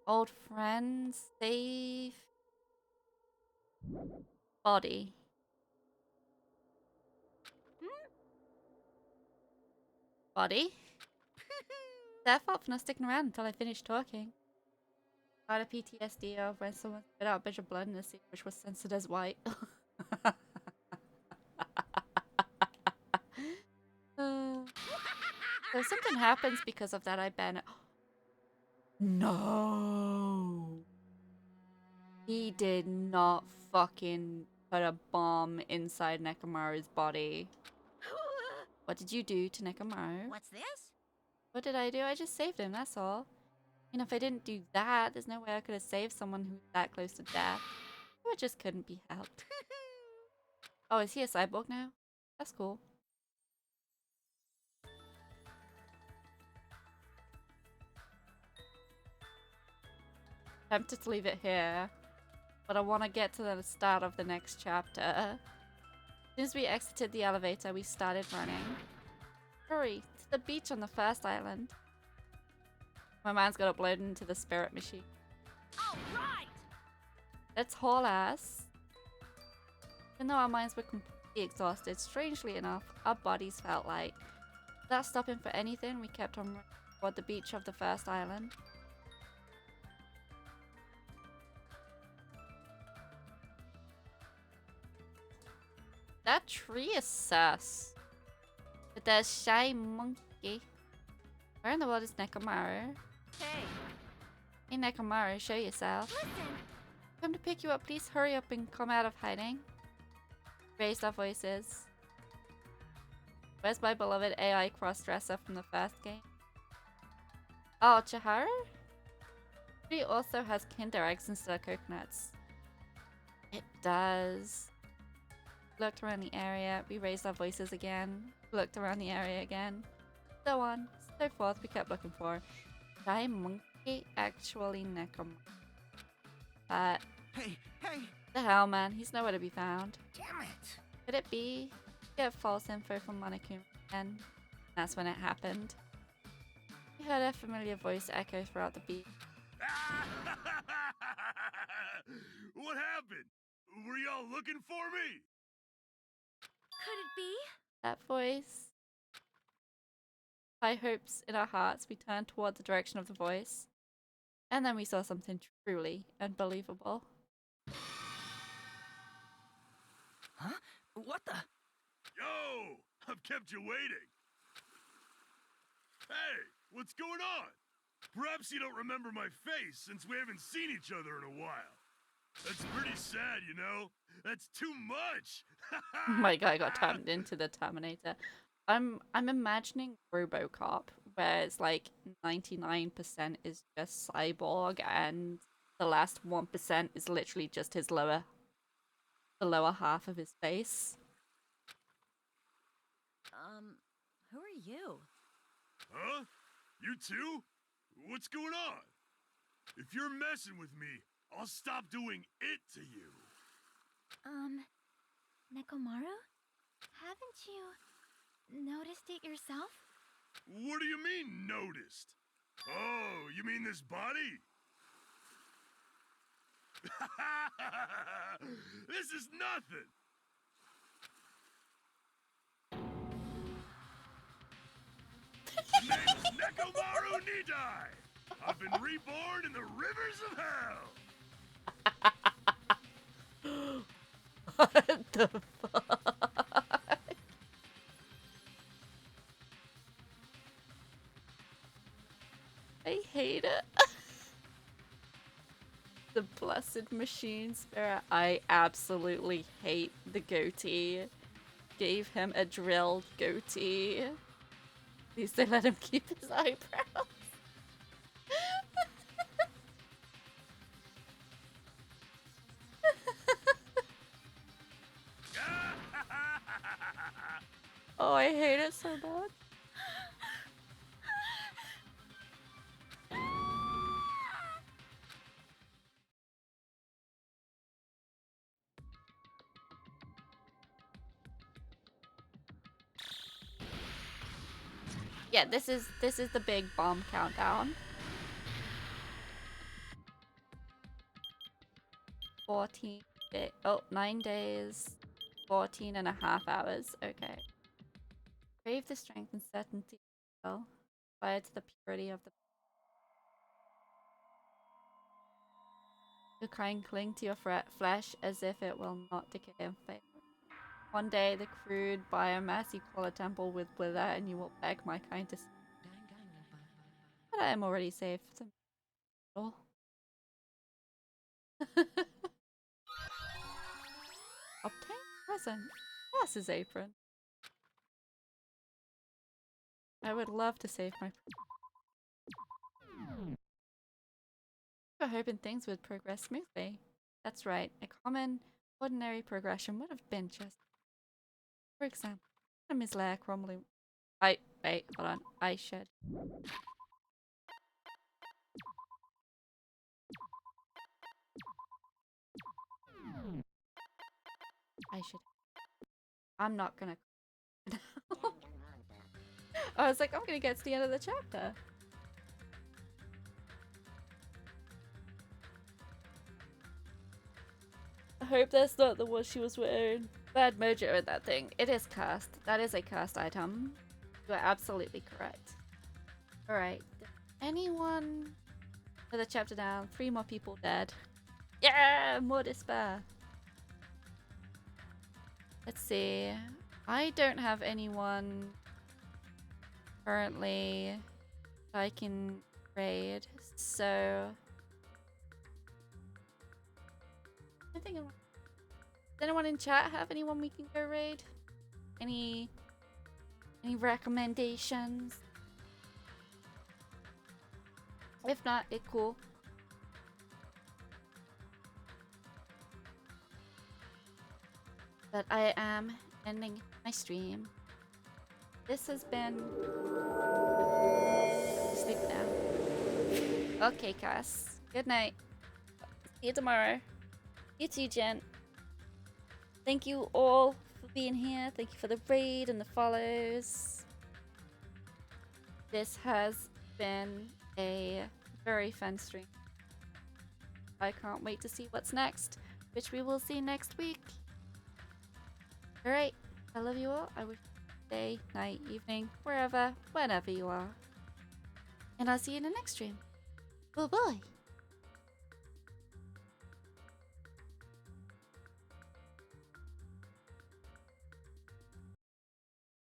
A: Old friends, save, body. Body? Their fault for not sticking around until I finished talking. I had a PTSD of when someone spit out a bunch of blood in the sea, which was censored as white. So if something happens because of that, I ban it. No! He did not fucking put a bomb inside Nekomaru's body. What did you do to Nekomaru?
F: What's this?
A: What did I do? I just saved him, that's all. And if I didn't do that, there's no way I could have saved someone who's that close to death. It just couldn't be helped. Oh, is he a cyborg now? That's cool. Tempted to leave it here, but I want to get to the start of the next chapter. As soon as we exited the elevator, we started running. Hurry, to the beach on the first island. My mind's got uploaded into the spirit machine.
I: Alright!
A: Let's haul ass. Even though our minds were completely exhausted, strangely enough, our bodies felt light. Without stopping for anything, we kept on running toward the beach of the first island. That tree is sus. With that shy monkey. Where in the world is Nekomaru?
I: Hey,
A: Hey Nekomaru, show yourself.
E: Listen,
A: Come to pick you up, please hurry up and come out of hiding. Raised our voices. Where's my beloved AI crossdresser from the first game? Oh, Chiharu? She also has Kinder eggs instead of coconuts. It does. Looked around the area, we raised our voices again. Looked around the area again. So on, so forth, we kept looking for. Shy monkey, actually Nekomaru. But
G: Hey, hey!
A: the hell, man, he's nowhere to be found.
G: Damn it!
A: Could it be? Get false info from Monokuma again. That's when it happened. We heard a familiar voice echo throughout the beat.
D: What happened? Were y'all looking for me?
E: could it be?
A: That voice. High hopes in our hearts, we turned toward the direction of the voice. And then we saw something truly unbelievable.
J: Huh? What the?
D: Yo! I've kept you waiting. Hey, what's going on? Perhaps you don't remember my face since we haven't seen each other in a while. That's pretty sad, you know? That's too much!
A: Oh my god, I got turned into the Terminator. I'm imagining RoboCop, where it's like 99% is just cyborg and the last 1% is literally just his the lower half of his face.
I: Who are you?
D: Huh? You too? What's going on? If you're messing with me, I'll stop doing it to you.
E: Nekomaru? Haven't you noticed it yourself?
D: What do you mean, noticed? Oh, you mean this body? This is nothing! Name's Nekomaru Nidai! I've been reborn in the rivers of hell!
A: What the fuck? I hate it. The blessed machine spirit. I absolutely hate the goatee. Gave him a drilled goatee. At least they let him keep his eyebrows. Oh, I hate it so bad. Yeah, this is the big bomb countdown. 14 day, oh, 9 days, 14 and a half hours. Okay. Crave the strength and certainty fire to the purity of the. You crying cling to your flesh as if it will not decay and fail. One day the crude biomass you call a temple will wither and you will beg my kind to. But I am already safe. Oh. Obtain present. Yes, his apron. I would love to save my. We were hoping things would progress smoothly. That's right. A common, ordinary progression would have been just. For example, Miss Lair Cromley. Wait, hold on. I should. I'm not gonna. I was like, I'm gonna get to the end of the chapter. I hope that's not the one she was wearing. Bad mojo in that thing. It is cursed. That is a cursed item. You are absolutely correct. Alright. Anyone with a chapter down? 3 more people dead. Yeah! More despair. Let's see. I don't have anyone currently I can raid, so I think does anyone in chat have anyone we can go raid? Any recommendations? If not, it's cool. But I am ending my stream. This has been sleep now. Okay, Cass. Good night. See you tomorrow. You too, Jen. Thank you all for being here. Thank you for the raid and the follows. This has been a very fun stream. I can't wait to see what's next, which we will see next week. Alright, I love you all. I wish you day, night, evening, wherever, whenever you are. And I'll see you in the next stream. Bye bye.